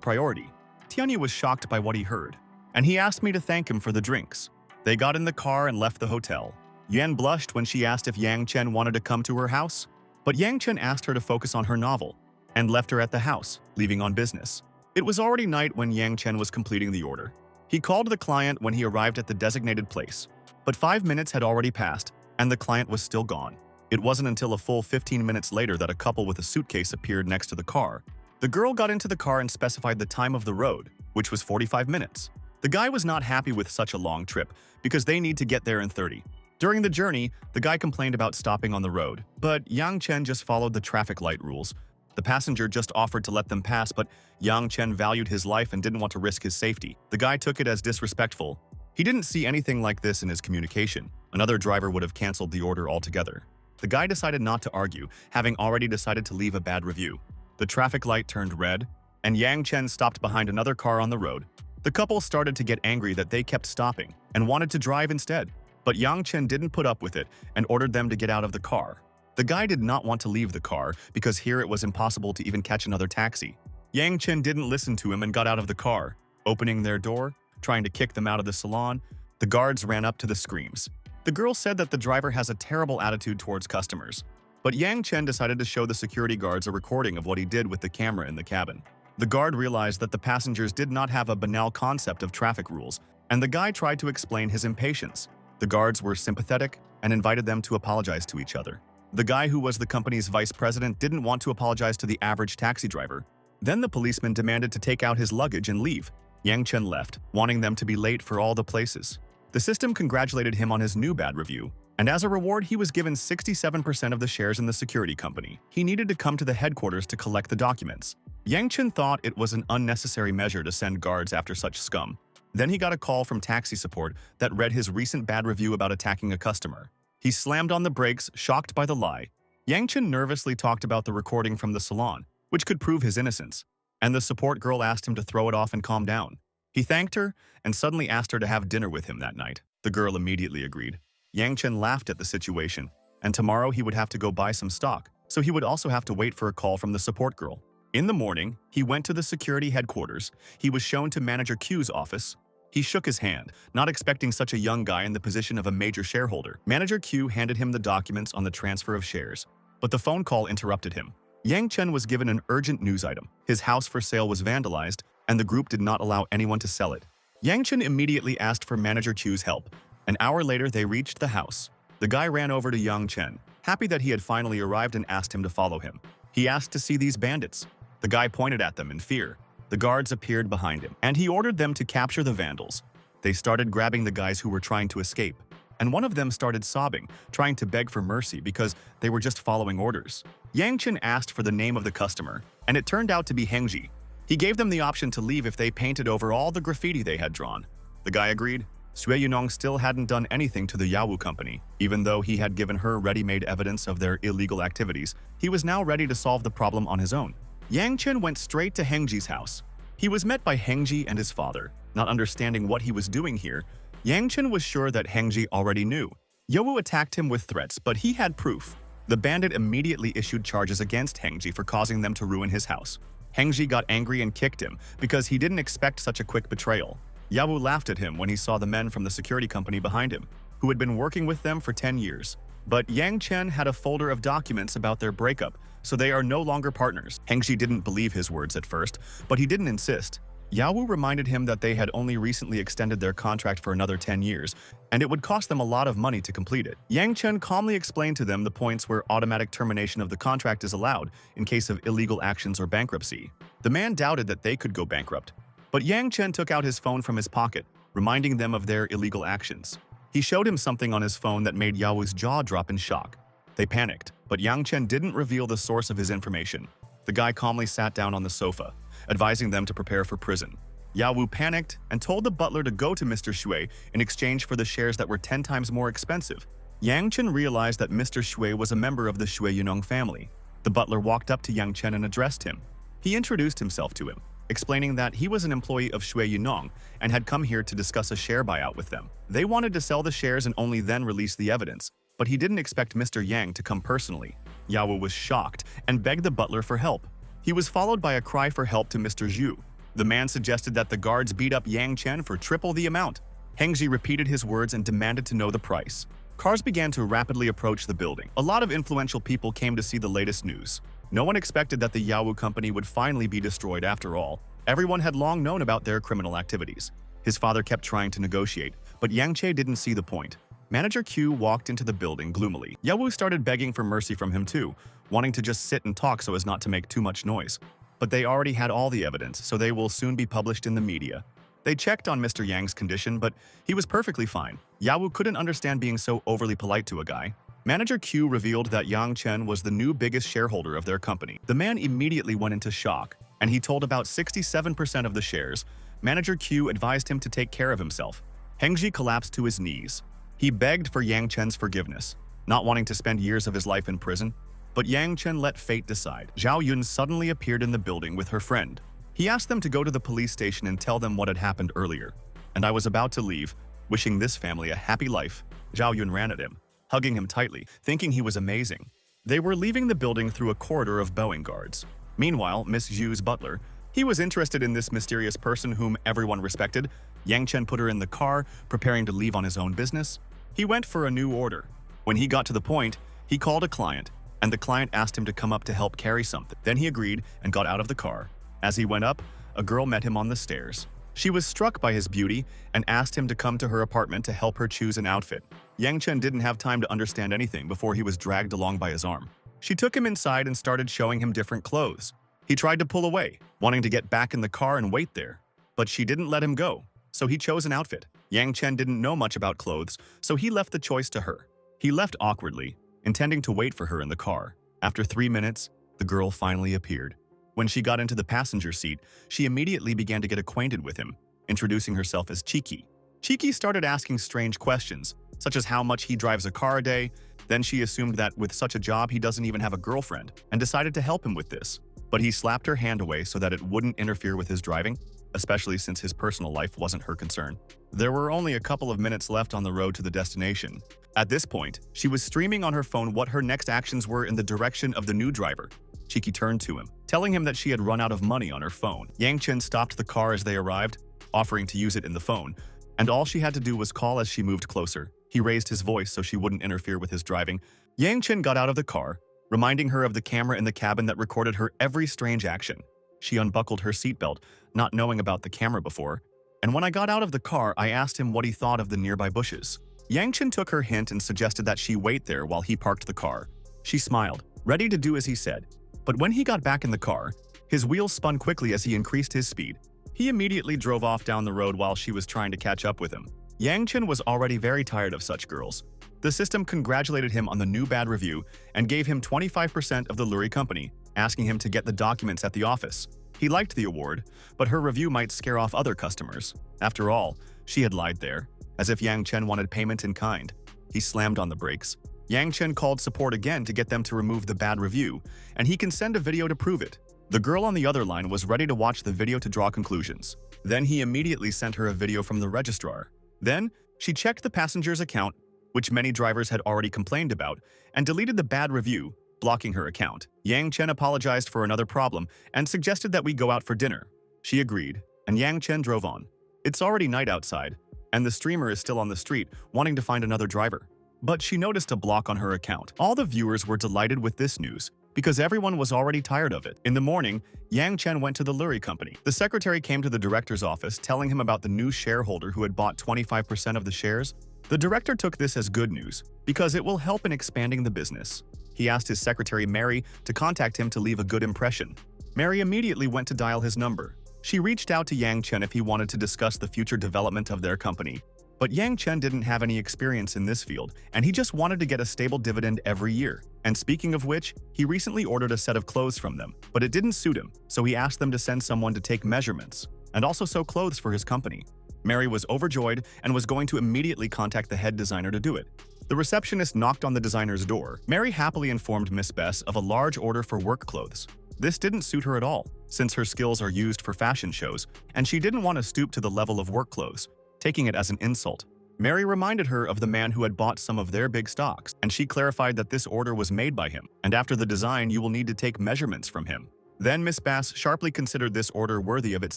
priority. Tianyi was shocked by what he heard, and he asked me to thank him for the drinks. They got in the car and left the hotel. Yuan blushed when she asked if Yang Chen wanted to come to her house, but Yang Chen asked her to focus on her novel and left her at the house, leaving on business. It was already night when Yang Chen was completing the order. He called the client when he arrived at the designated place, but 5 minutes had already passed, and the client was still gone. It wasn't until a full 15 minutes later that a couple with a suitcase appeared next to the car. The girl got into the car and specified the time of the road, which was 45 minutes. The guy was not happy with such a long trip because they need to get there in 30. During the journey, the guy complained about stopping on the road, but Yang Chen just followed the traffic light rules. The passenger just offered to let them pass, but Yang Chen valued his life and didn't want to risk his safety. The guy took it as disrespectful. He didn't see anything like this in his communication. Another driver would have canceled the order altogether. The guy decided not to argue, having already decided to leave a bad review. The traffic light turned red, and Yang Chen stopped behind another car on the road. The couple started to get angry that they kept stopping and wanted to drive instead. But Yang Chen didn't put up with it and ordered them to get out of the car. The guy did not want to leave the car because here it was impossible to even catch another taxi. Yang Chen didn't listen to him and got out of the car. Opening their door, trying to kick them out of the salon, the guards ran up to the screams. The girl said that the driver has a terrible attitude towards customers. But Yang Chen decided to show the security guards a recording of what he did with the camera in the cabin. The guard realized that the passengers did not have a banal concept of traffic rules, and the guy tried to explain his impatience. The guards were sympathetic and invited them to apologize to each other. The guy who was the company's vice president didn't want to apologize to the average taxi driver. Then the policeman demanded to take out his luggage and leave. Yang Chen left, wanting them to be late for all the places. The system congratulated him on his new bad review, and as a reward he was given 67% of the shares in the security company. He needed to come to the headquarters to collect the documents. Yang Chen thought it was an unnecessary measure to send guards after such scum. Then he got a call from taxi support that read his recent bad review about attacking a customer. He slammed on the brakes, shocked by the lie. Yang Chen nervously talked about the recording from the salon, which could prove his innocence, and the support girl asked him to throw it off and calm down. He thanked her and suddenly asked her to have dinner with him that night. The girl immediately agreed. Yang Chen laughed at the situation, and tomorrow he would have to go buy some stock, so he would also have to wait for a call from the support girl. In the morning, he went to the security headquarters. He was shown to Manager Q's office. He shook his hand, not expecting such a young guy in the position of a major shareholder. Manager Q handed him the documents on the transfer of shares, but the phone call interrupted him. Yang Chen was given an urgent news item. His house for sale was vandalized, and the group did not allow anyone to sell it. Yang Chen immediately asked for Manager Q's help. An hour later, they reached the house. The guy ran over to Yang Chen, happy that he had finally arrived, and asked him to follow him. He asked to see these bandits. The guy pointed at them in fear. The guards appeared behind him, and he ordered them to capture the vandals. They started grabbing the guys who were trying to escape, and one of them started sobbing, trying to beg for mercy because they were just following orders. Yang Chen asked for the name of the customer, and it turned out to be Hengji. He gave them the option to leave if they painted over all the graffiti they had drawn. The guy agreed. Sui Yunong still hadn't done anything to the Yawu company. Even though he had given her ready-made evidence of their illegal activities, he was now ready to solve the problem on his own. Yang Chen went straight to Hengji's house. He was met by Hengji and his father. Not understanding what he was doing here, Yang Chen was sure that Hengji already knew. Yawu attacked him with threats, but he had proof. The bandit immediately issued charges against Hengji for causing them to ruin his house. Hengji got angry and kicked him because he didn't expect such a quick betrayal. Yawu laughed at him when he saw the men from the security company behind him, who had been working with them for 10 years. But Yang Chen had a folder of documents about their breakup, so they are no longer partners. Hengji didn't believe his words at first, but he didn't insist. Yawu reminded him that they had only recently extended their contract for another 10 years, and it would cost them a lot of money to complete it. Yang Chen calmly explained to them the points where automatic termination of the contract is allowed in case of illegal actions or bankruptcy. The man doubted that they could go bankrupt, but Yang Chen took out his phone from his pocket, reminding them of their illegal actions. He showed him something on his phone that made Yawu's jaw drop in shock. They panicked, but Yang Chen didn't reveal the source of his information. The guy calmly sat down on the sofa, advising them to prepare for prison. Yawu panicked and told the butler to go to Mr. Shui in exchange for the shares that were 10 times more expensive. Yang Chen realized that Mr. Shui was a member of the Shui Yunong family. The butler walked up to Yang Chen and addressed him. He introduced himself to him, explaining that he was an employee of Shui Yunong and had come here to discuss a share buyout with them. They wanted to sell the shares and only then release the evidence, but he didn't expect Mr. Yang to come personally. Yawu was shocked and begged the butler for help. He was followed by a cry for help to Mr. Zhu. The man suggested that the guards beat up Yang Chen for triple the amount. Hengji repeated his words and demanded to know the price. Cars began to rapidly approach the building. A lot of influential people came to see the latest news. No one expected that the Yawu company would finally be destroyed after all. Everyone had long known about their criminal activities. His father kept trying to negotiate, but Yang Che didn't see the point. Manager Q walked into the building gloomily. Yawu started begging for mercy from him too, wanting to just sit and talk so as not to make too much noise. But they already had all the evidence, so they will soon be published in the media. They checked on Mr. Yang's condition, but he was perfectly fine. Yawu couldn't understand being so overly polite to a guy. Manager Q revealed that Yang Chen was the new biggest shareholder of their company. The man immediately went into shock, and he told about 67% of the shares. Manager Q advised him to take care of himself. Hengji collapsed to his knees. He begged for Yang Chen's forgiveness, not wanting to spend years of his life in prison. But Yang Chen let fate decide. Zhao Yun suddenly appeared in the building with her friend. He asked them to go to the police station and tell them what had happened earlier. And I was about to leave, wishing this family a happy life. Zhao Yun ran at him, hugging him tightly, thinking he was amazing. They were leaving the building through a corridor of bowing guards. Meanwhile, Miss Zhu's butler, he was interested in this mysterious person whom everyone respected. Yang Chen put her in the car, preparing to leave on his own business. He went for a new order. When he got to the point, he called a client, and the client asked him to come up to help carry something. Then he agreed and got out of the car. As he went up, a girl met him on the stairs. She was struck by his beauty and asked him to come to her apartment to help her choose an outfit. Yang Chen didn't have time to understand anything before he was dragged along by his arm. She took him inside and started showing him different clothes. He tried to pull away, wanting to get back in the car and wait there. But she didn't let him go, so he chose an outfit. Yang Chen didn't know much about clothes, so he left the choice to her. He left awkwardly, intending to wait for her in the car. After 3 minutes, the girl finally appeared. When she got into the passenger seat, she immediately began to get acquainted with him, introducing herself as Chiki. Chiki started asking strange questions, such as how much he drives a car a day. Then she assumed that with such a job he doesn't even have a girlfriend, and decided to help him with this. But he slapped her hand away so that it wouldn't interfere with his driving, especially since his personal life wasn't her concern. There were only a couple of minutes left on the road to the destination. At this point, she was streaming on her phone what her next actions were in the direction of the new driver. Chiki turned to him, telling him that she had run out of money on her phone. Yang Chen stopped the car as they arrived, offering to use it in the phone, and all she had to do was call as she moved closer. He raised his voice so she wouldn't interfere with his driving. Yang Chen got out of the car, reminding her of the camera in the cabin that recorded her every strange action. She unbuckled her seatbelt, not knowing about the camera before, and when I got out of the car, I asked him what he thought of the nearby bushes. Yang Chen took her hint and suggested that she wait there while he parked the car. She smiled, ready to do as he said. But when he got back in the car, his wheels spun quickly as he increased his speed. He immediately drove off down the road while she was trying to catch up with him. Yang Chen was already very tired of such girls. The system congratulated him on the new bad review and gave him 25% of the Lurie company, asking him to get the documents at the office. He liked the award, but her review might scare off other customers. After all, she had lied there, as if Yang Chen wanted payment in kind. He slammed on the brakes. Yang Chen called support again to get them to remove the bad review, and he can send a video to prove it. The girl on the other line was ready to watch the video to draw conclusions. Then he immediately sent her a video from the registrar. Then, she checked the passenger's account, which many drivers had already complained about, and deleted the bad review, blocking her account. Yang Chen apologized for another problem and suggested that we go out for dinner. She agreed, and Yang Chen drove on. It's already night outside, and the streamer is still on the street, wanting to find another driver. But she noticed a block on her account. All the viewers were delighted with this news. because everyone was already tired of it. In the morning, Yang Chen went to the Lurie company. The secretary came to the director's office telling him about the new shareholder who had bought 25% of the shares. The director took this as good news because it will help in expanding the business. He asked his secretary Mary to contact him to leave a good impression. Mary immediately went to dial his number. She reached out to Yang Chen if he wanted to discuss the future development of their company. But Yang Chen didn't have any experience in this field, and he just wanted to get a stable dividend every year. And speaking of which, he recently ordered a set of clothes from them, but it didn't suit him, so he asked them to send someone to take measurements and also sew clothes for his company. Mary was overjoyed and was going to immediately contact the head designer to do it. The receptionist knocked on the designer's door. Mary happily informed Miss Bess of a large order for work clothes. This didn't suit her at all, since her skills are used for fashion shows, and she didn't want to stoop to the level of work clothes, taking it as an insult. Mary reminded her of the man who had bought some of their big stocks, and she clarified that this order was made by him, and after the design you will need to take measurements from him. Then Miss Bass sharply considered this order worthy of its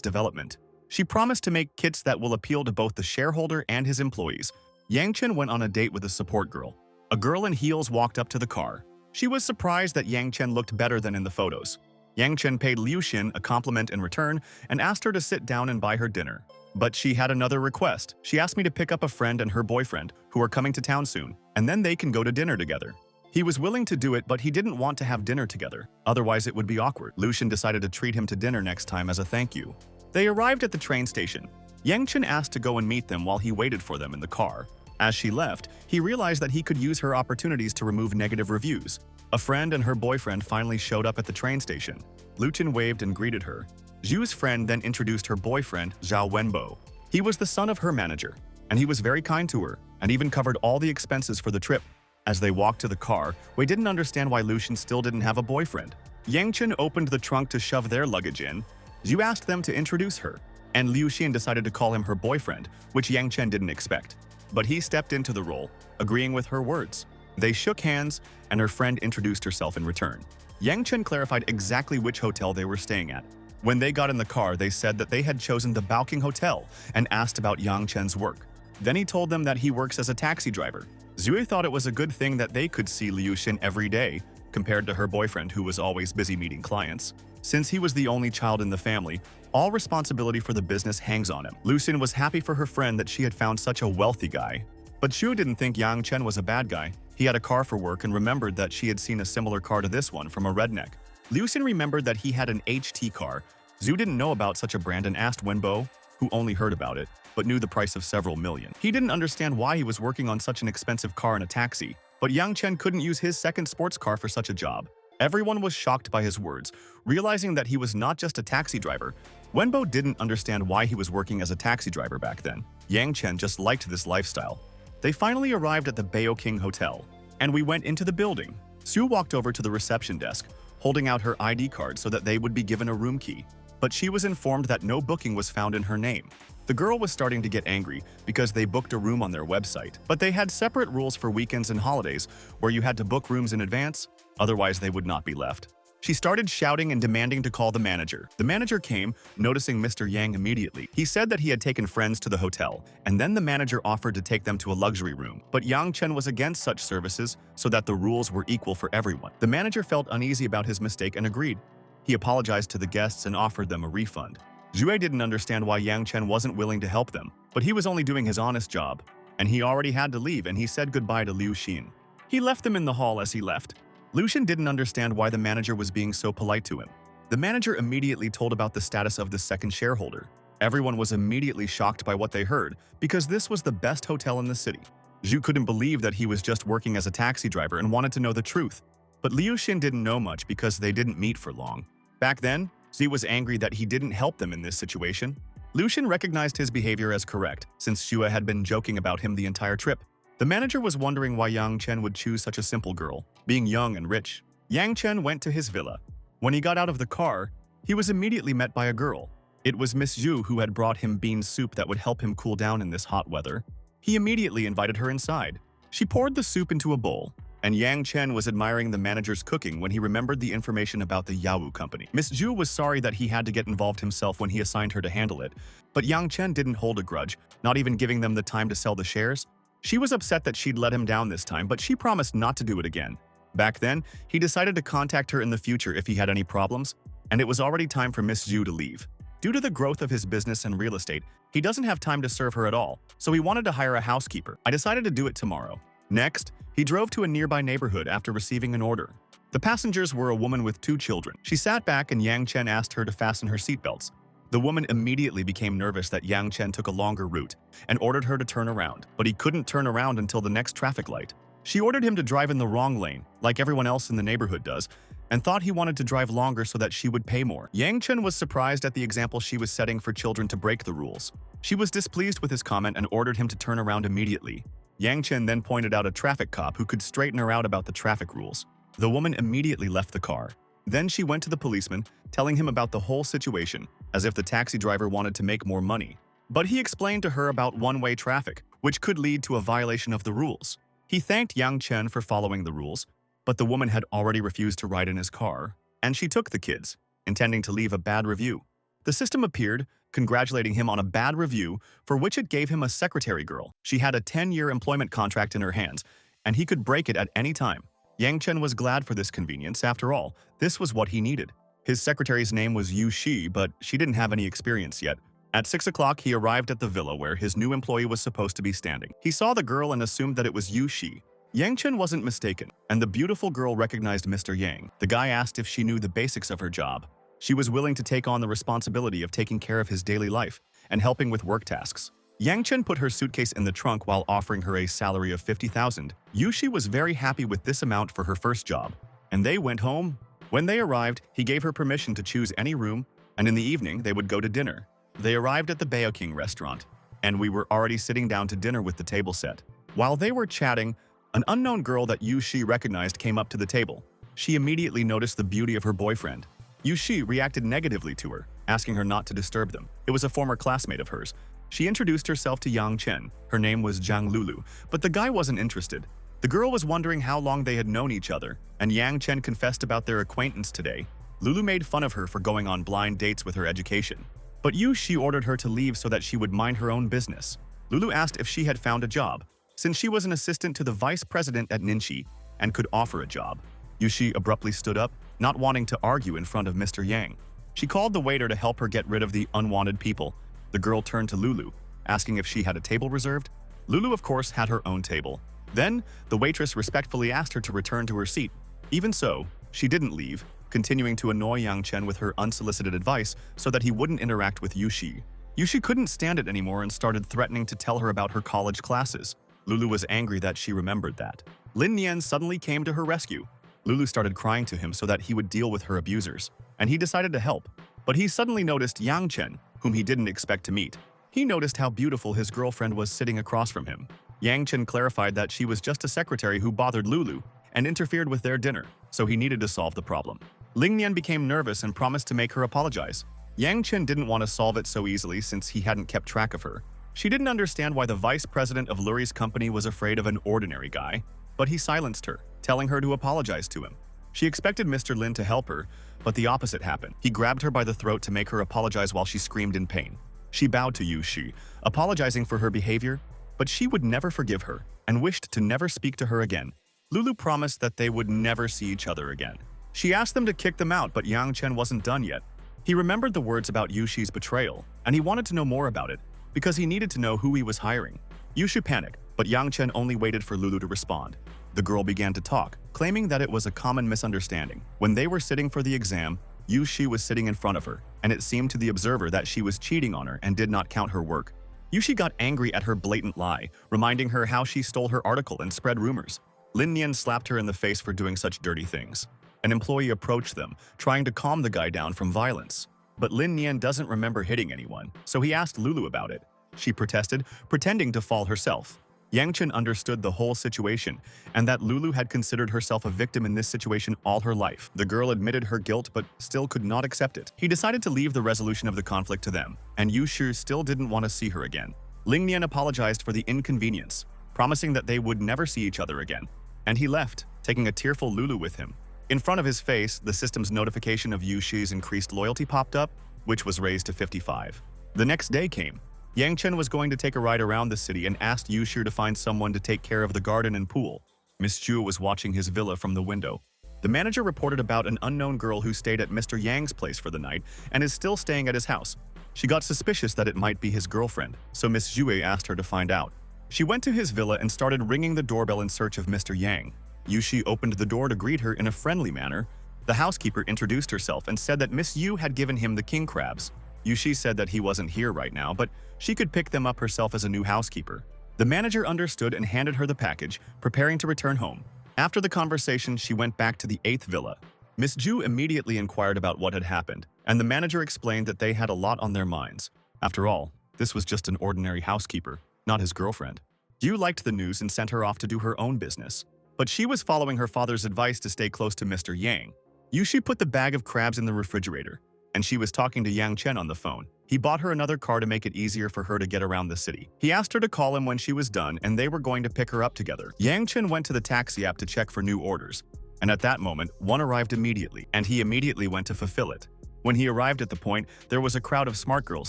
development. She promised to make kits that will appeal to both the shareholder and his employees. Yang Chen went on a date with a support girl. A girl in heels walked up to the car. She was surprised that Yang Chen looked better than in the photos. Yang Chen paid Liu Xin a compliment in return and asked her to sit down and buy her dinner. But she had another request. She asked me to pick up a friend and her boyfriend, who are coming to town soon, and then they can go to dinner together. He was willing to do it, but he didn't want to have dinner together. Otherwise, it would be awkward. Liu Xin decided to treat him to dinner next time as a thank you. They arrived at the train station. Yang Chen asked to go and meet them while he waited for them in the car. As she left, he realized that he could use her opportunities to remove negative reviews. A friend and her boyfriend finally showed up at the train station. Liu Chen waved and greeted her. Zhu's friend then introduced her boyfriend, Zhao Wenbo. He was the son of her manager, and he was very kind to her, and even covered all the expenses for the trip. As they walked to the car, Wei didn't understand why Liu Chen still didn't have a boyfriend. Yang Chen opened the trunk to shove their luggage in. Zhu asked them to introduce her, and Liu Xin decided to call him her boyfriend, which Yang Chen didn't expect. But he stepped into the role, agreeing with her words. They shook hands, and her friend introduced herself in return. Yang Chen clarified exactly which hotel they were staying at. When they got in the car, they said that they had chosen the Baoking Hotel and asked about Yang Chen's work. Then he told them that he works as a taxi driver. Zui thought it was a good thing that they could see Liu Xin every day, compared to her boyfriend who was always busy meeting clients. Since he was the only child in the family, all responsibility for the business hangs on him. Liu Xin was happy for her friend that she had found such a wealthy guy. But Zhu didn't think Yang Chen was a bad guy. He had a car for work and remembered that she had seen a similar car to this one from a redneck. Liu Xin remembered that he had an HT car. Zhu didn't know about such a brand and asked Wenbo, who only heard about it, but knew the price of several million. He didn't understand why he was working on such an expensive car in a taxi, but Yang Chen couldn't use his second sports car for such a job. Everyone was shocked by his words, realizing that he was not just a taxi driver. Wenbo didn't understand why he was working as a taxi driver back then. Yang Chen just liked this lifestyle. They finally arrived at the Baoking Hotel, and we went into the building. Sue walked over to the reception desk, holding out her ID card so that they would be given a room key. But she was informed that no booking was found in her name. The girl was starting to get angry because they booked a room on their website, but they had separate rules for weekends and holidays where you had to book rooms in advance, otherwise they would not be left. She started shouting and demanding to call the manager. The manager came, noticing Mr. Yang immediately. He said that he had taken friends to the hotel, and then the manager offered to take them to a luxury room. But Yang Chen was against such services so that the rules were equal for everyone. The manager felt uneasy about his mistake and agreed. He apologized to the guests and offered them a refund. Zhu didn't understand why Yang Chen wasn't willing to help them, but he was only doing his honest job, and he already had to leave, and he said goodbye to Liu Xin. He left them in the hall as he left. Liu Xin didn't understand why the manager was being so polite to him. The manager immediately told about the status of the second shareholder. Everyone was immediately shocked by what they heard, because this was the best hotel in the city. Zhu couldn't believe that he was just working as a taxi driver and wanted to know the truth. But Liu Xin didn't know much because they didn't meet for long. Back then, Zi was angry that he didn't help them in this situation. Liu Xin recognized his behavior as correct, since Xue had been joking about him the entire trip. The manager was wondering why Yang Chen would choose such a simple girl, being young and rich. Yang Chen went to his villa. When he got out of the car, he was immediately met by a girl. It was Miss Zhu who had brought him bean soup that would help him cool down in this hot weather. He immediately invited her inside. She poured the soup into a bowl, and Yang Chen was admiring the manager's cooking when he remembered the information about the Yawu company. Miss Zhu was sorry that he had to get involved himself when he assigned her to handle it, but Yang Chen didn't hold a grudge, not even giving them the time to sell the shares. She was upset that she'd let him down this time, but she promised not to do it again. Back then, he decided to contact her in the future if he had any problems, and it was already time for Miss Zhu to leave. Due to the growth of his business and real estate, he doesn't have time to serve her at all, so he wanted to hire a housekeeper. I decided to do it tomorrow. Next, he drove to a nearby neighborhood after receiving an order. The passengers were a woman with 2 children. She sat back and Yang Chen asked her to fasten her seatbelts. The woman immediately became nervous that Yang Chen took a longer route and ordered her to turn around, but he couldn't turn around until the next traffic light. She ordered him to drive in the wrong lane, like everyone else in the neighborhood does, and thought he wanted to drive longer so that she would pay more. Yang Chen was surprised at the example she was setting for children to break the rules. She was displeased with his comment and ordered him to turn around immediately. Yang Chen then pointed out a traffic cop who could straighten her out about the traffic rules. The woman immediately left the car. Then she went to the policeman, telling him about the whole situation, as if the taxi driver wanted to make more money. But he explained to her about one-way traffic, which could lead to a violation of the rules. He thanked Yang Chen for following the rules, but the woman had already refused to ride in his car, and she took the kids, intending to leave a bad review. The system appeared, congratulating him on a bad review, for which it gave him a secretary girl. She had a 10-year employment contract in her hands, and he could break it at any time. Yang Chen was glad for this convenience. After all, this was what he needed. His secretary's name was Yu Shi, but she didn't have any experience yet. At 6 o'clock, he arrived at the villa where his new employee was supposed to be standing. He saw the girl and assumed that it was Yu Shi. Yang Chen wasn't mistaken, and the beautiful girl recognized Mr. Yang. The guy asked if she knew the basics of her job. She was willing to take on the responsibility of taking care of his daily life and helping with work tasks. Yang Chen put her suitcase in the trunk while offering her a salary of 50,000. Yu Shi was very happy with this amount for her first job, and they went home. When they arrived, he gave her permission to choose any room, and in the evening, they would go to dinner. They arrived at the Baoking restaurant, and we were already sitting down to dinner with the table set. While they were chatting, an unknown girl that Yu Shi recognized came up to the table. She immediately noticed the beauty of her boyfriend. Yu Shi reacted negatively to her, asking her not to disturb them. It was a former classmate of hers. She introduced herself to Yang Chen. Her name was Zhang Lulu, but the guy wasn't interested. The girl was wondering how long they had known each other, and Yang Chen confessed about their acquaintance today. Lulu made fun of her for going on blind dates with her education. But Yu Shi ordered her to leave so that she would mind her own business. Lulu asked if she had found a job, since she was an assistant to the vice president at Ningxi and could offer a job. Yu Shi abruptly stood up, not wanting to argue in front of Mr. Yang. She called the waiter to help her get rid of the unwanted people. The girl turned to Lulu, asking if she had a table reserved. Lulu, of course, had her own table. Then, the waitress respectfully asked her to return to her seat. Even so, she didn't leave, continuing to annoy Yang Chen with her unsolicited advice so that he wouldn't interact with Yu Shi. Yu Shi couldn't stand it anymore and started threatening to tell her about her college classes. Lulu was angry that she remembered that. Lin Nian suddenly came to her rescue. Lulu started crying to him so that he would deal with her abusers, and he decided to help. But he suddenly noticed Yang Chen, whom he didn't expect to meet. He noticed how beautiful his girlfriend was sitting across from him. Yang Chen clarified that she was just a secretary who bothered Lulu and interfered with their dinner, so he needed to solve the problem. Ling Nian became nervous and promised to make her apologize. Yang Chen didn't want to solve it so easily since he hadn't kept track of her. She didn't understand why the vice president of Luri's company was afraid of an ordinary guy, but he silenced her, telling her to apologize to him. She expected Mr. Lin to help her, but the opposite happened. He grabbed her by the throat to make her apologize while she screamed in pain. She bowed to Yu Shi, apologizing for her behavior, but she would never forgive her and wished to never speak to her again. Lulu promised that they would never see each other again. She asked them to kick them out, but Yang Chen wasn't done yet. He remembered the words about Yu Shi's betrayal, and he wanted to know more about it, because he needed to know who he was hiring. Yu Shi panicked, but Yang Chen only waited for Lulu to respond. The girl began to talk, claiming that it was a common misunderstanding. When they were sitting for the exam, Yu Shi was sitting in front of her, and it seemed to the observer that she was cheating on her and did not count her work. Yu Shi got angry at her blatant lie, reminding her how she stole her article and spread rumors. Lin Nian slapped her in the face for doing such dirty things. An employee approached them, trying to calm the guy down from violence. But Lin Nian doesn't remember hitting anyone, so he asked Lulu about it. She protested, pretending to fall herself. Yang Chen understood the whole situation, and that Lulu had considered herself a victim in this situation all her life. The girl admitted her guilt but still could not accept it. He decided to leave the resolution of the conflict to them, and Yu Shi still didn't want to see her again. Ling Nian apologized for the inconvenience, promising that they would never see each other again. And he left, taking a tearful Lulu with him. In front of his face, the system's notification of Yu Shi's increased loyalty popped up, which was raised to 55. The next day came. Yang Chen was going to take a ride around the city and asked Yu Shi to find someone to take care of the garden and pool. Miss Ju was watching his villa from the window. The manager reported about an unknown girl who stayed at Mr. Yang's place for the night and is still staying at his house. She got suspicious that it might be his girlfriend, so Miss Jue asked her to find out. She went to his villa and started ringing the doorbell in search of Mr. Yang. Yushi opened the door to greet her in a friendly manner. The housekeeper introduced herself and said that Miss Yu had given him the king crabs. Yushi said that he wasn't here right now, but she could pick them up herself as a new housekeeper. The manager understood and handed her the package, preparing to return home. After the conversation, she went back to the 8th villa. Miss Ju immediately inquired about what had happened, and the manager explained that they had a lot on their minds. After all, this was just an ordinary housekeeper, not his girlfriend. Yu liked the news and sent her off to do her own business. But she was following her father's advice to stay close to Mr. Yang. Yushi put the bag of crabs in the refrigerator, and she was talking to Yang Chen on the phone. He bought her another car to make it easier for her to get around the city. He asked her to call him when she was done, and they were going to pick her up together. Yang Chen went to the taxi app to check for new orders, and at that moment, one arrived immediately, and he immediately went to fulfill it. When he arrived at the point, there was a crowd of smart girls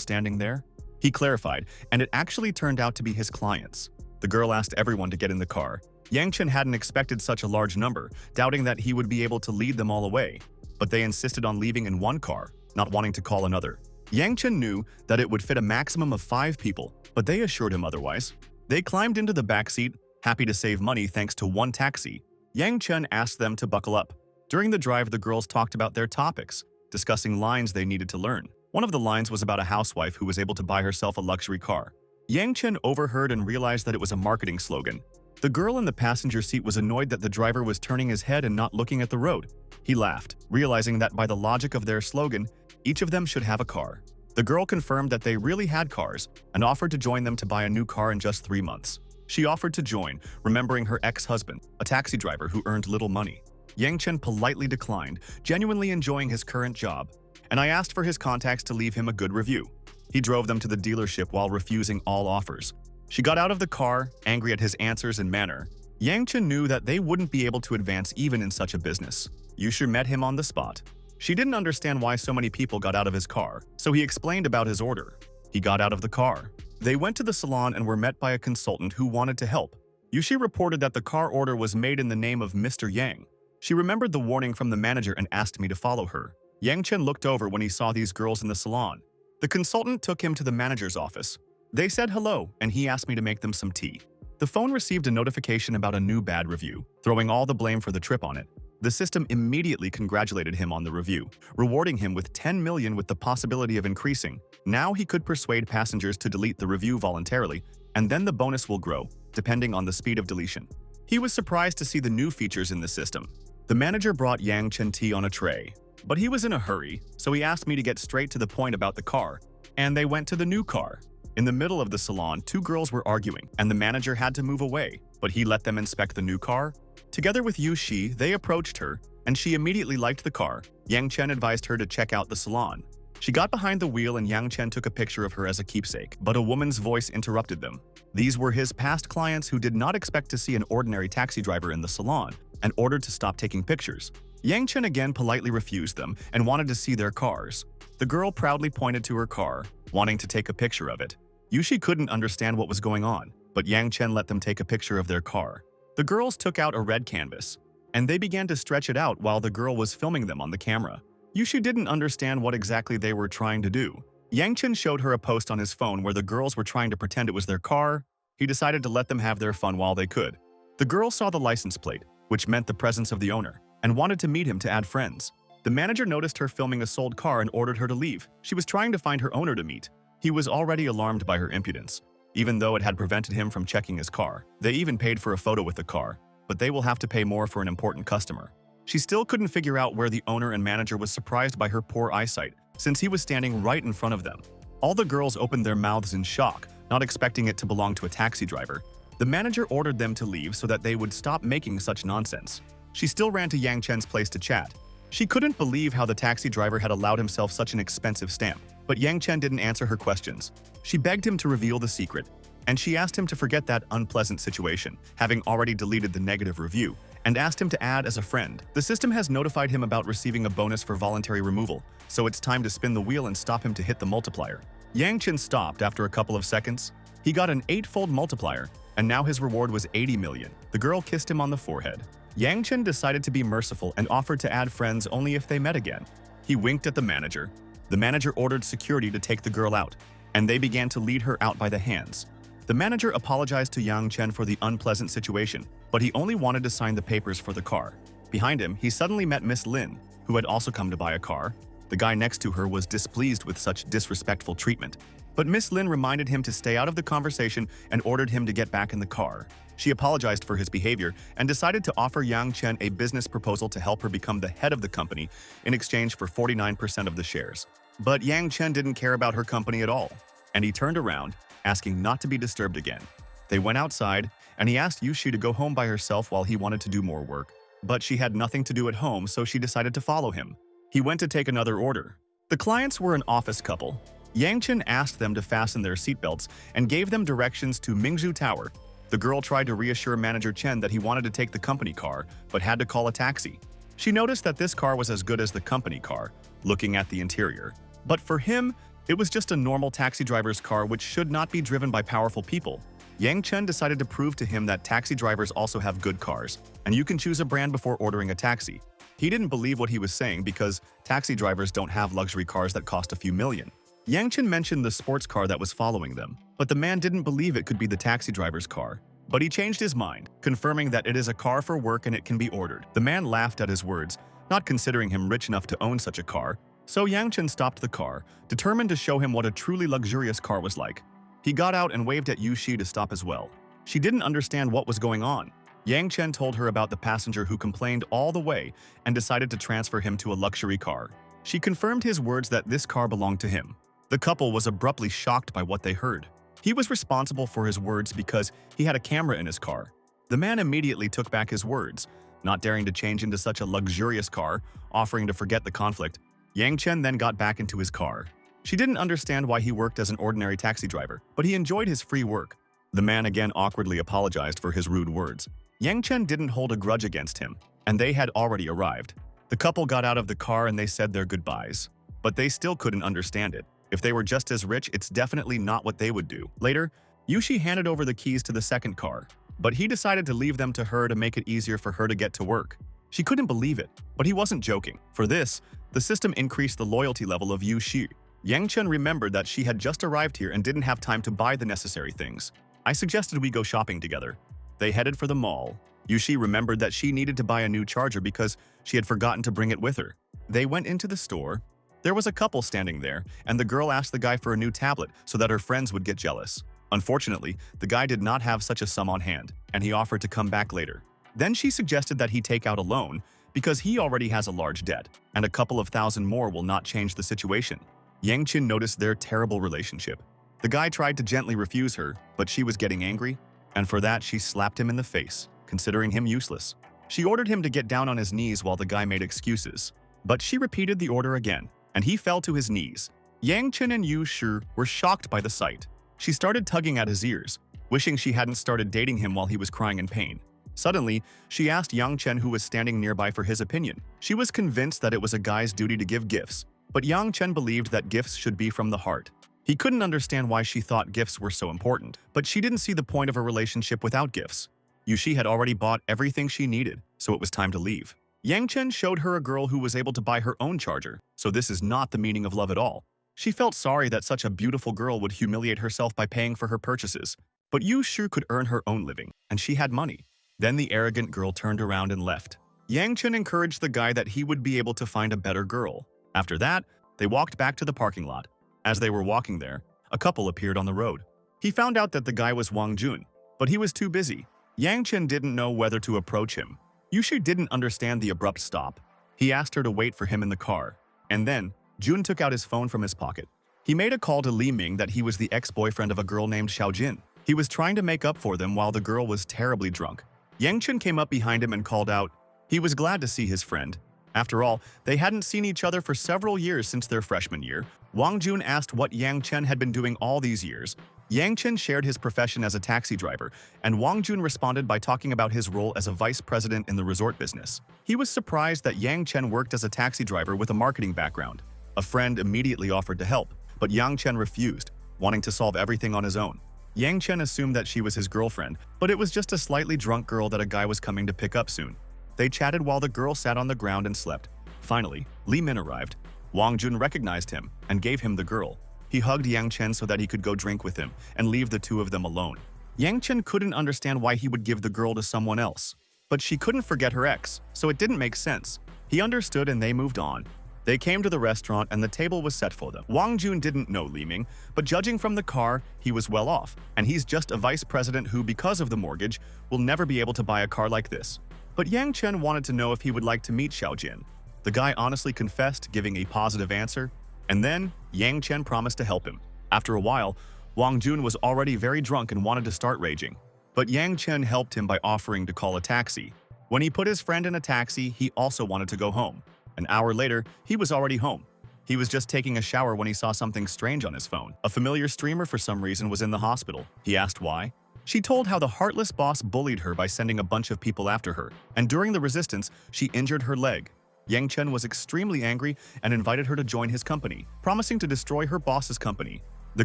standing there. He clarified, and it actually turned out to be his clients. The girl asked everyone to get in the car. Yang Chen hadn't expected such a large number, doubting that he would be able to lead them all away. But they insisted on leaving in one car, not wanting to call another. Yang Chen knew that it would fit a maximum of 5 people, but they assured him otherwise. They climbed into the back seat, happy to save money thanks to one taxi. Yang Chen asked them to buckle up. During the drive, the girls talked about their topics, discussing lines they needed to learn. One of the lines was about a housewife who was able to buy herself a luxury car. Yang Chen overheard and realized that it was a marketing slogan. The girl in the passenger seat was annoyed that the driver was turning his head and not looking at the road. He laughed, realizing that by the logic of their slogan, each of them should have a car. The girl confirmed that they really had cars and offered to join them to buy a new car in just 3 months. She offered to join, remembering her ex-husband, a taxi driver who earned little money. Yang Chen politely declined, genuinely enjoying his current job, and I asked for his contacts to leave him a good review. He drove them to the dealership while refusing all offers. She got out of the car, angry at his answers and manner. Yang Chen knew that they wouldn't be able to advance even in such a business. Yushu met him on the spot. She didn't understand why so many people got out of his car, so he explained about his order. He got out of the car. They went to the salon and were met by a consultant who wanted to help. Yushi reported that the car order was made in the name of Mr. Yang. She remembered the warning from the manager and asked me to follow her. Yang Chen looked over when he saw these girls in the salon. The consultant took him to the manager's office. They said hello, and he asked me to make them some tea. The phone received a notification about a new bad review, throwing all the blame for the trip on it. The system immediately congratulated him on the review, rewarding him with 10 million with the possibility of increasing. Now he could persuade passengers to delete the review voluntarily, and then the bonus will grow, depending on the speed of deletion. He was surprised to see the new features in the system. The manager brought Yang Chen tea on a tray, but he was in a hurry, so he asked me to get straight to the point about the car, and they went to the new car. In the middle of the salon, 2 girls were arguing, and the manager had to move away, but he let them inspect the new car. Together with Yu Shi, they approached her, and she immediately liked the car. Yang Chen advised her to check out the salon. She got behind the wheel and Yang Chen took a picture of her as a keepsake, but a woman's voice interrupted them. These were his past clients who did not expect to see an ordinary taxi driver in the salon and ordered to stop taking pictures. Yang Chen again politely refused them and wanted to see their cars. The girl proudly pointed to her car, wanting to take a picture of it. Yushi couldn't understand what was going on, but Yang Chen let them take a picture of their car. The girls took out a red canvas, and they began to stretch it out while the girl was filming them on the camera. Yushi didn't understand what exactly they were trying to do. Yang Chen showed her a post on his phone where the girls were trying to pretend it was their car. He decided to let them have their fun while they could. The girl saw the license plate, which meant the presence of the owner, and wanted to meet him to add friends. The manager noticed her filming a sold car and ordered her to leave. She was trying to find her owner to meet. He was already alarmed by her impudence, even though it had prevented him from checking his car. They even paid for a photo with the car, but they will have to pay more for an important customer. She still couldn't figure out where the owner and manager was surprised by her poor eyesight, since he was standing right in front of them. All the girls opened their mouths in shock, not expecting it to belong to a taxi driver. The manager ordered them to leave so that they would stop making such nonsense. She still ran to Yang Chen's place to chat. She couldn't believe how the taxi driver had allowed himself such an expensive stamp, but Yang Chen didn't answer her questions. She begged him to reveal the secret, and she asked him to forget that unpleasant situation, having already deleted the negative review, and asked him to add as a friend. The system has notified him about receiving a bonus for voluntary removal, so it's time to spin the wheel and stop him to hit the multiplier. Yang Chen stopped after a couple of seconds. He got an 8-fold multiplier, and now his reward was 80 million. The girl kissed him on the forehead. Yang Chen decided to be merciful and offered to add friends only if they met again. He winked at the manager. The manager ordered security to take the girl out, and they began to lead her out by the hands. The manager apologized to Yang Chen for the unpleasant situation, but he only wanted to sign the papers for the car. Behind him, he suddenly met Miss Lin, who had also come to buy a car. The guy next to her was displeased with such disrespectful treatment, but Miss Lin reminded him to stay out of the conversation and ordered him to get back in the car. She apologized for his behavior and decided to offer Yang Chen a business proposal to help her become the head of the company in exchange for 49% of the shares. But Yang Chen didn't care about her company at all, and he turned around, asking not to be disturbed again. They went outside, and he asked Yushi to go home by herself while he wanted to do more work. But she had nothing to do at home, so she decided to follow him. He went to take another order. The clients were an office couple. Yang Chen asked them to fasten their seatbelts and gave them directions to Mingzhu Tower. The girl tried to reassure Manager Chen that he wanted to take the company car, but had to call a taxi. She noticed that this car was as good as the company car, looking at the interior. But for him, it was just a normal taxi driver's car which should not be driven by powerful people. Yang Chen decided to prove to him that taxi drivers also have good cars, and you can choose a brand before ordering a taxi. He didn't believe what he was saying because taxi drivers don't have luxury cars that cost a few million. Yang Chen mentioned the sports car that was following them, but the man didn't believe it could be the taxi driver's car. But he changed his mind, confirming that it is a car for work and it can be ordered. The man laughed at his words, not considering him rich enough to own such a car. So Yang Chen stopped the car, determined to show him what a truly luxurious car was like. He got out and waved at Yushi to stop as well. She didn't understand what was going on. Yang Chen told her about the passenger who complained all the way and decided to transfer him to a luxury car. She confirmed his words that this car belonged to him. The couple was abruptly shocked by what they heard. He was responsible for his words because he had a camera in his car. The man immediately took back his words, not daring to change into such a luxurious car, offering to forget the conflict. Yang Chen then got back into his car. She didn't understand why he worked as an ordinary taxi driver, but he enjoyed his free work. The man again awkwardly apologized for his rude words. Yang Chen didn't hold a grudge against him, and they had already arrived. The couple got out of the car and they said their goodbyes. But they still couldn't understand it. If they were just as rich, it's definitely not what they would do. Later, Yushi handed over the keys to the second car, but he decided to leave them to her to make it easier for her to get to work. She couldn't believe it, but he wasn't joking. For this, the system increased the loyalty level of Yushi. Yang Chen remembered that she had just arrived here and didn't have time to buy the necessary things. I suggested we go shopping together. They headed for the mall. Yushi remembered that she needed to buy a new charger because she had forgotten to bring it with her. They went into the store. There was a couple standing there, and the girl asked the guy for a new tablet so that her friends would get jealous. Unfortunately, the guy did not have such a sum on hand, and he offered to come back later. Then she suggested that he take out a loan because he already has a large debt, and a couple of thousand more will not change the situation. Yang Chen noticed their terrible relationship. The guy tried to gently refuse her, but she was getting angry, and for that she slapped him in the face, considering him useless. She ordered him to get down on his knees while the guy made excuses, but she repeated the order again, and he fell to his knees. Yang Chen and Yu Shi were shocked by the sight. She started tugging at his ears, wishing she hadn't started dating him while he was crying in pain. Suddenly, she asked Yang Chen, who was standing nearby, for his opinion. She was convinced that it was a guy's duty to give gifts, but Yang Chen believed that gifts should be from the heart. He couldn't understand why she thought gifts were so important, but she didn't see the point of a relationship without gifts. Yushi had already bought everything she needed, so it was time to leave. Yang Chen showed her a girl who was able to buy her own charger, so this is not the meaning of love at all. She felt sorry that such a beautiful girl would humiliate herself by paying for her purchases, but Yu Shi could earn her own living, and she had money. Then the arrogant girl turned around and left. Yang Chen encouraged the guy that he would be able to find a better girl. After that, they walked back to the parking lot. As they were walking there, a couple appeared on the road. He found out that the guy was Wang Jun, but he was too busy. Yang Chen didn't know whether to approach him. Yushi didn't understand the abrupt stop. He asked her to wait for him in the car, and then Jun took out his phone from his pocket. He made a call to Li Ming that he was the ex-boyfriend of a girl named Xiao Jin. He was trying to make up for them while the girl was terribly drunk. Yang Chen came up behind him and called out. He was glad to see his friend. After all, they hadn't seen each other for several years since their freshman year. Wang Jun asked what Yang Chen had been doing all these years. Yang Chen shared his profession as a taxi driver, and Wang Jun responded by talking about his role as a vice president in the resort business. He was surprised that Yang Chen worked as a taxi driver with a marketing background. A friend immediately offered to help, but Yang Chen refused, wanting to solve everything on his own. Yang Chen assumed that she was his girlfriend, but it was just a slightly drunk girl that a guy was coming to pick up soon. They chatted while the girl sat on the ground and slept. Finally, Li Min arrived. Wang Jun recognized him and gave him the girl. He hugged Yang Chen so that he could go drink with him and leave the two of them alone. Yang Chen couldn't understand why he would give the girl to someone else. But she couldn't forget her ex, so it didn't make sense. He understood and they moved on. They came to the restaurant and the table was set for them. Wang Jun didn't know Li Ming, but judging from the car, he was well off, and he's just a vice president who, because of the mortgage, will never be able to buy a car like this. But Yang Chen wanted to know if he would like to meet Xiao Jin. The guy honestly confessed, giving a positive answer, and then Yang Chen promised to help him. After a while, Wang Jun was already very drunk and wanted to start raging. But Yang Chen helped him by offering to call a taxi. When he put his friend in a taxi, he also wanted to go home. An hour later, he was already home. He was just taking a shower when he saw something strange on his phone. A familiar streamer for some reason was in the hospital. He asked why. She told how the heartless boss bullied her by sending a bunch of people after her, and during the resistance, she injured her leg. Yang Chen was extremely angry and invited her to join his company, promising to destroy her boss's company. The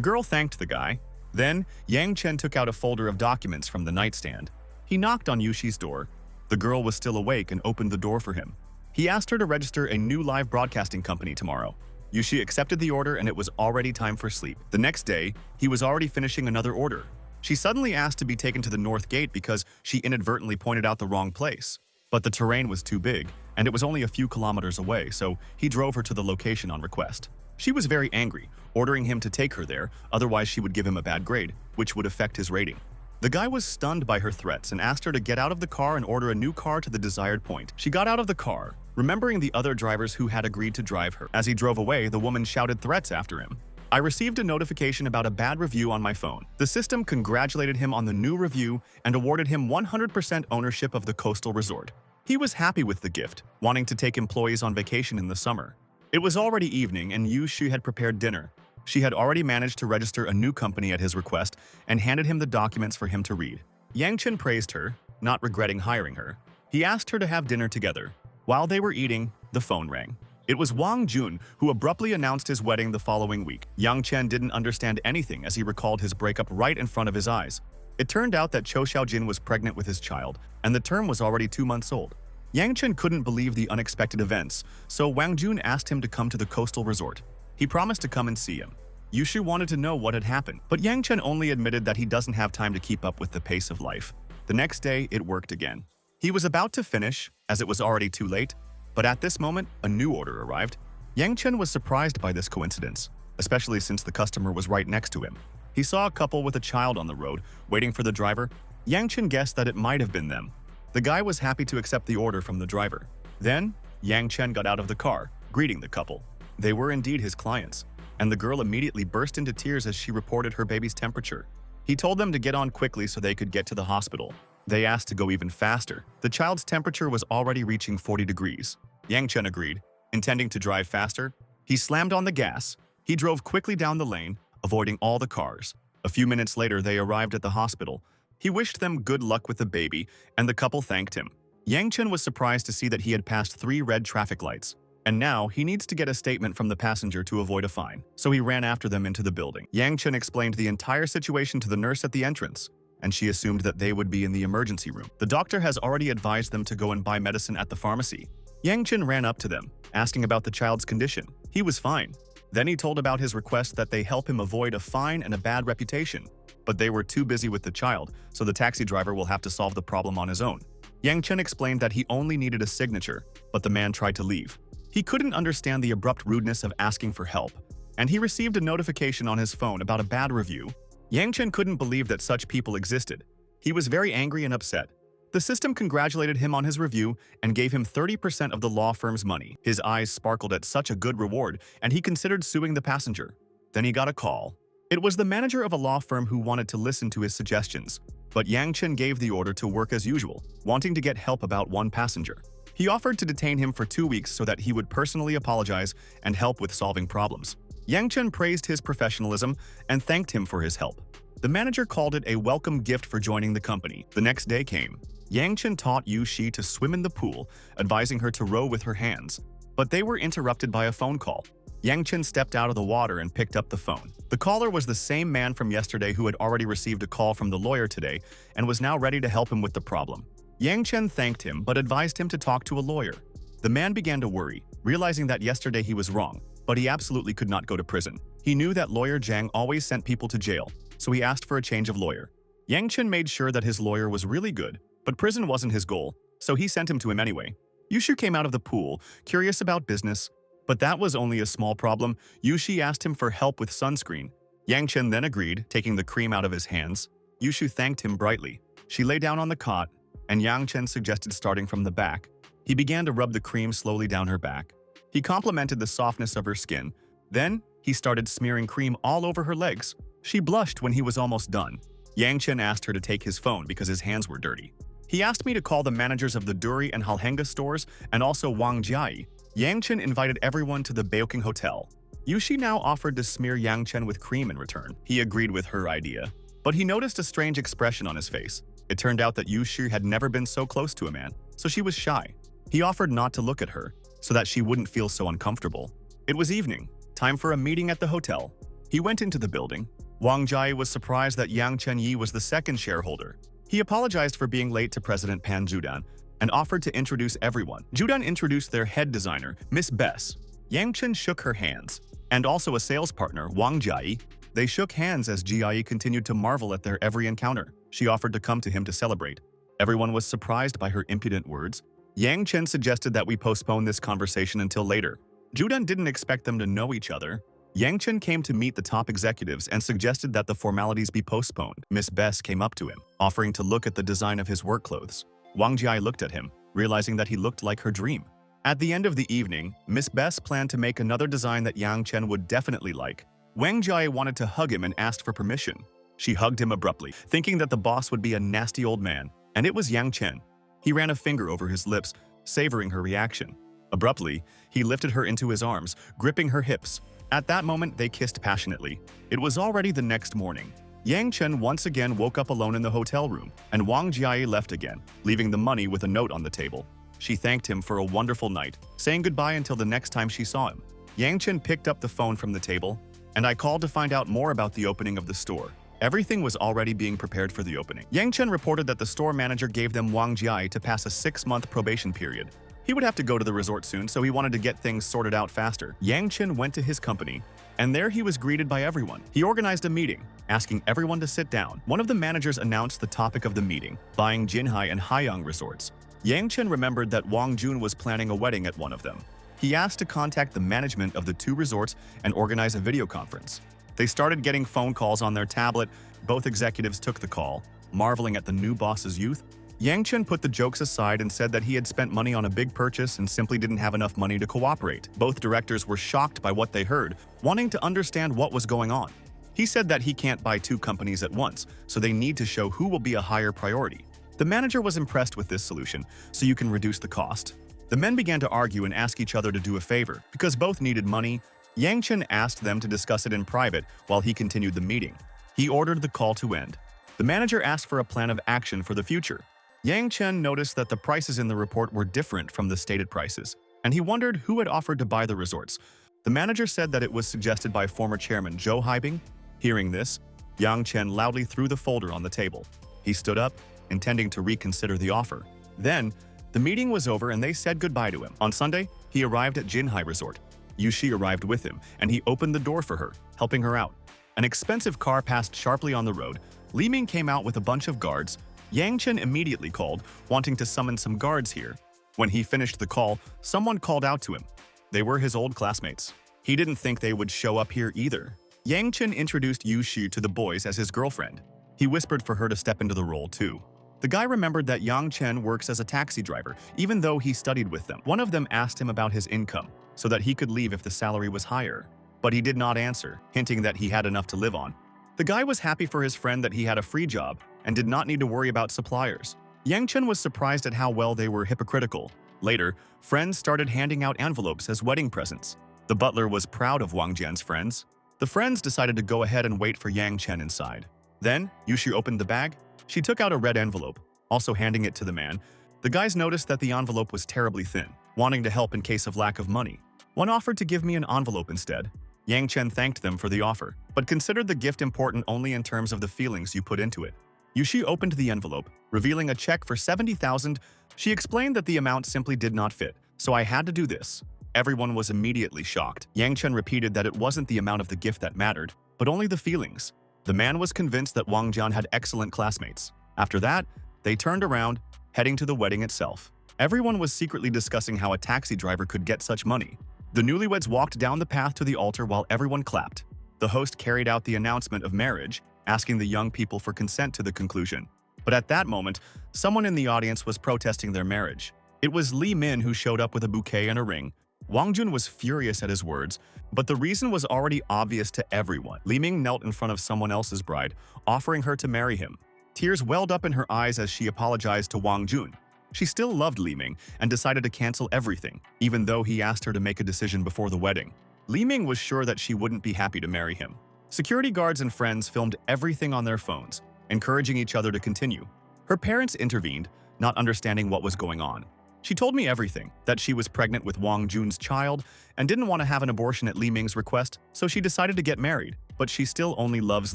girl thanked the guy. Then, Yang Chen took out a folder of documents from the nightstand. He knocked on Yushi's door. The girl was still awake and opened the door for him. He asked her to register a new live broadcasting company tomorrow. Yushi accepted the order and it was already time for sleep. The next day, he was already finishing another order. She suddenly asked to be taken to the North Gate because she inadvertently pointed out the wrong place. But the terrain was too big, and it was only a few kilometers away, so he drove her to the location on request. She was very angry, ordering him to take her there, otherwise she would give him a bad grade, which would affect his rating. The guy was stunned by her threats and asked her to get out of the car and order a new car to the desired point. She got out of the car, remembering the other drivers who had agreed to drive her. As he drove away, the woman shouted threats after him. I received a notification about a bad review on my phone. The system congratulated him on the new review and awarded him 100% ownership of the coastal resort. He was happy with the gift, wanting to take employees on vacation in the summer. It was already evening and Yu Shi had prepared dinner. She had already managed to register a new company at his request and handed him the documents for him to read. Yang Chen praised her, not regretting hiring her. He asked her to have dinner together. While they were eating, the phone rang. It was Wang Jun, who abruptly announced his wedding the following week. Yang Chen didn't understand anything as he recalled his breakup right in front of his eyes. It turned out that Cho Xiaojin was pregnant with his child, and the term was already 2 months old. Yang Chen couldn't believe the unexpected events, so Wang Jun asked him to come to the coastal resort. He promised to come and see him. Yushu wanted to know what had happened, but Yang Chen only admitted that he doesn't have time to keep up with the pace of life. The next day, it worked again. He was about to finish, as it was already too late, but at this moment, a new order arrived. Yang Chen was surprised by this coincidence, especially since the customer was right next to him. He saw a couple with a child on the road, waiting for the driver. Yang Chen guessed that it might have been them. The guy was happy to accept the order from the driver. Then, Yang Chen got out of the car, greeting the couple. They were indeed his clients, and the girl immediately burst into tears as she reported her baby's temperature. He told them to get on quickly so they could get to the hospital. They asked to go even faster. The child's temperature was already reaching 40 degrees. Yang Chen agreed, intending to drive faster. He slammed on the gas. He drove quickly down the lane, avoiding all the cars. A few minutes later, they arrived at the hospital. He wished them good luck with the baby, and the couple thanked him. Yang Chen was surprised to see that he had passed 3 red traffic lights. And now, he needs to get a statement from the passenger to avoid a fine. So he ran after them into the building. Yang Chen explained the entire situation to the nurse at the entrance, and she assumed that they would be in the emergency room. The doctor has already advised them to go and buy medicine at the pharmacy. Yang Chen ran up to them, asking about the child's condition. He was fine. Then he told about his request that they help him avoid a fine and a bad reputation. But they were too busy with the child, so the taxi driver will have to solve the problem on his own. Yang Chen explained that he only needed a signature, but the man tried to leave. He couldn't understand the abrupt rudeness of asking for help, and he received a notification on his phone about a bad review. Yang Chen couldn't believe that such people existed. He was very angry and upset. The system congratulated him on his review and gave him 30% of the law firm's money. His eyes sparkled at such a good reward, and he considered suing the passenger. Then he got a call. It was the manager of a law firm who wanted to listen to his suggestions, but Yang Chen gave the order to work as usual, wanting to get help about one passenger. He offered to detain him for 2 weeks so that he would personally apologize and help with solving problems. Yang Chen praised his professionalism and thanked him for his help. The manager called it a welcome gift for joining the company. The next day came. Yang Chen taught Yu Shi to swim in the pool, advising her to row with her hands. But they were interrupted by a phone call. Yang Chen stepped out of the water and picked up the phone. The caller was the same man from yesterday who had already received a call from the lawyer today and was now ready to help him with the problem. Yang Chen thanked him but advised him to talk to a lawyer. The man began to worry, realizing that yesterday he was wrong, but he absolutely could not go to prison. He knew that lawyer Zhang always sent people to jail, so he asked for a change of lawyer. Yang Chen made sure that his lawyer was really good, but prison wasn't his goal, so he sent him to him anyway. Yushu came out of the pool, curious about business, but that was only a small problem. Yushu asked him for help with sunscreen. Yang Chen then agreed, taking the cream out of his hands. Yushu thanked him brightly. She lay down on the cot, and Yang Chen suggested starting from the back. He began to rub the cream slowly down her back. He complimented the softness of her skin. Then, he started smearing cream all over her legs. She blushed when he was almost done. Yang Chen asked her to take his phone because his hands were dirty. He asked me to call the managers of the Duri and Halhenga stores and also Wang Jiai. Yang Chen invited everyone to the Baoking Hotel. Yushi now offered to smear Yang Chen with cream in return. He agreed with her idea, but he noticed a strange expression on his face. It turned out that Yushi had never been so close to a man, so she was shy. He offered not to look at her, so that she wouldn't feel so uncomfortable. It was evening, time for a meeting at the hotel. He went into the building. Wang Jiai was surprised that Yang Chen-yi was the second shareholder. He apologized for being late to President Pan Judan and offered to introduce everyone. Judan introduced their head designer, Miss Bess. Yang Chen shook her hands, and also a sales partner, Wang Jiai. They shook hands as Jiai continued to marvel at their every encounter. She offered to come to him to celebrate. Everyone was surprised by her impudent words. Yang Chen suggested that we postpone this conversation until later. Judan didn't expect them to know each other. Yang Chen came to meet the top executives and suggested that the formalities be postponed. Miss Bess came up to him, offering to look at the design of his work clothes. Wang Jiai looked at him, realizing that he looked like her dream. At the end of the evening, Miss Bess planned to make another design that Yang Chen would definitely like. Wang Jiai wanted to hug him and asked for permission. She hugged him abruptly, thinking that the boss would be a nasty old man, and it was Yang Chen. He ran a finger over his lips, savoring her reaction. Abruptly, he lifted her into his arms, gripping her hips. At that moment, they kissed passionately. It was already the next morning. Yang Chen once again woke up alone in the hotel room, and Wang Jiai left again, leaving the money with a note on the table. She thanked him for a wonderful night, saying goodbye until the next time she saw him. Yang Chen picked up the phone from the table, and I called to find out more about the opening of the store. Everything was already being prepared for the opening. Yang Chen reported that the store manager gave them Wang Jiai to pass a 6-month probation period. He would have to go to the resort soon, so he wanted to get things sorted out faster. Yang Chen went to his company, and there he was greeted by everyone. He organized a meeting, asking everyone to sit down. One of the managers announced the topic of the meeting, buying Jinhai and Haiyang resorts. Yang Chen remembered that Wang Jun was planning a wedding at one of them. He asked to contact the management of the 2 resorts and organize a video conference. They started getting phone calls on their tablet. Both executives took the call, marveling at the new boss's youth. Yang Chen put the jokes aside and said that he had spent money on a big purchase and simply didn't have enough money to cooperate. Both directors were shocked by what they heard, wanting to understand what was going on. He said that he can't buy 2 companies at once, so they need to show who will be a higher priority. The manager was impressed with this solution, so you can reduce the cost. The men began to argue and ask each other to do a favor, because both needed money. Yang Chen asked them to discuss it in private while he continued the meeting. He ordered the call to end. The manager asked for a plan of action for the future. Yang Chen noticed that the prices in the report were different from the stated prices, and he wondered who had offered to buy the resorts. The manager said that it was suggested by former chairman Zhou Haibing. Hearing this, Yang Chen loudly threw the folder on the table. He stood up, intending to reconsider the offer. Then, the meeting was over and they said goodbye to him. On Sunday, he arrived at Jinhai Resort. Yushi arrived with him, and he opened the door for her, helping her out. An expensive car passed sharply on the road. Li Ming came out with a bunch of guards. Yang Chen immediately called, wanting to summon some guards here. When he finished the call, someone called out to him. They were his old classmates. He didn't think they would show up here either. Yang Chen introduced Yu Xu to the boys as his girlfriend. He whispered for her to step into the role too. The guy remembered that Yang Chen works as a taxi driver, even though he studied with them. One of them asked him about his income, so that he could leave if the salary was higher. But he did not answer, hinting that he had enough to live on. The guy was happy for his friend that he had a free job and did not need to worry about suppliers. Yang Chen was surprised at how well they were hypocritical. Later, friends started handing out envelopes as wedding presents. The butler was proud of Wang Jian's friends. The friends decided to go ahead and wait for Yang Chen inside. Then, Yushi opened the bag. She took out a red envelope, also handing it to the man. The guys noticed that the envelope was terribly thin, wanting to help in case of lack of money. One offered to give me an envelope instead. Yang Chen thanked them for the offer, but considered the gift important only in terms of the feelings you put into it. Yushi opened the envelope, revealing a check for 70,000. She explained that the amount simply did not fit, so I had to do this. Everyone was immediately shocked. Yang Chen repeated that it wasn't the amount of the gift that mattered, but only the feelings. The man was convinced that Wang Jian had excellent classmates. After that, they turned around, heading to the wedding itself. Everyone was secretly discussing how a taxi driver could get such money. The newlyweds walked down the path to the altar while everyone clapped. The host carried out the announcement of marriage, asking the young people for consent to the conclusion. But at that moment, someone in the audience was protesting their marriage. It was Li Min who showed up with a bouquet and a ring. Wang Jun was furious at his words, but the reason was already obvious to everyone. Li Ming knelt in front of someone else's bride, offering her to marry him. Tears welled up in her eyes as she apologized to Wang Jun. She still loved Li Ming and decided to cancel everything, even though he asked her to make a decision before the wedding. Li Ming was sure that she wouldn't be happy to marry him. Security guards and friends filmed everything on their phones, encouraging each other to continue. Her parents intervened, not understanding what was going on. She told me everything, that she was pregnant with Wang Jun's child and didn't want to have an abortion at Li Ming's request, so she decided to get married, but she still only loves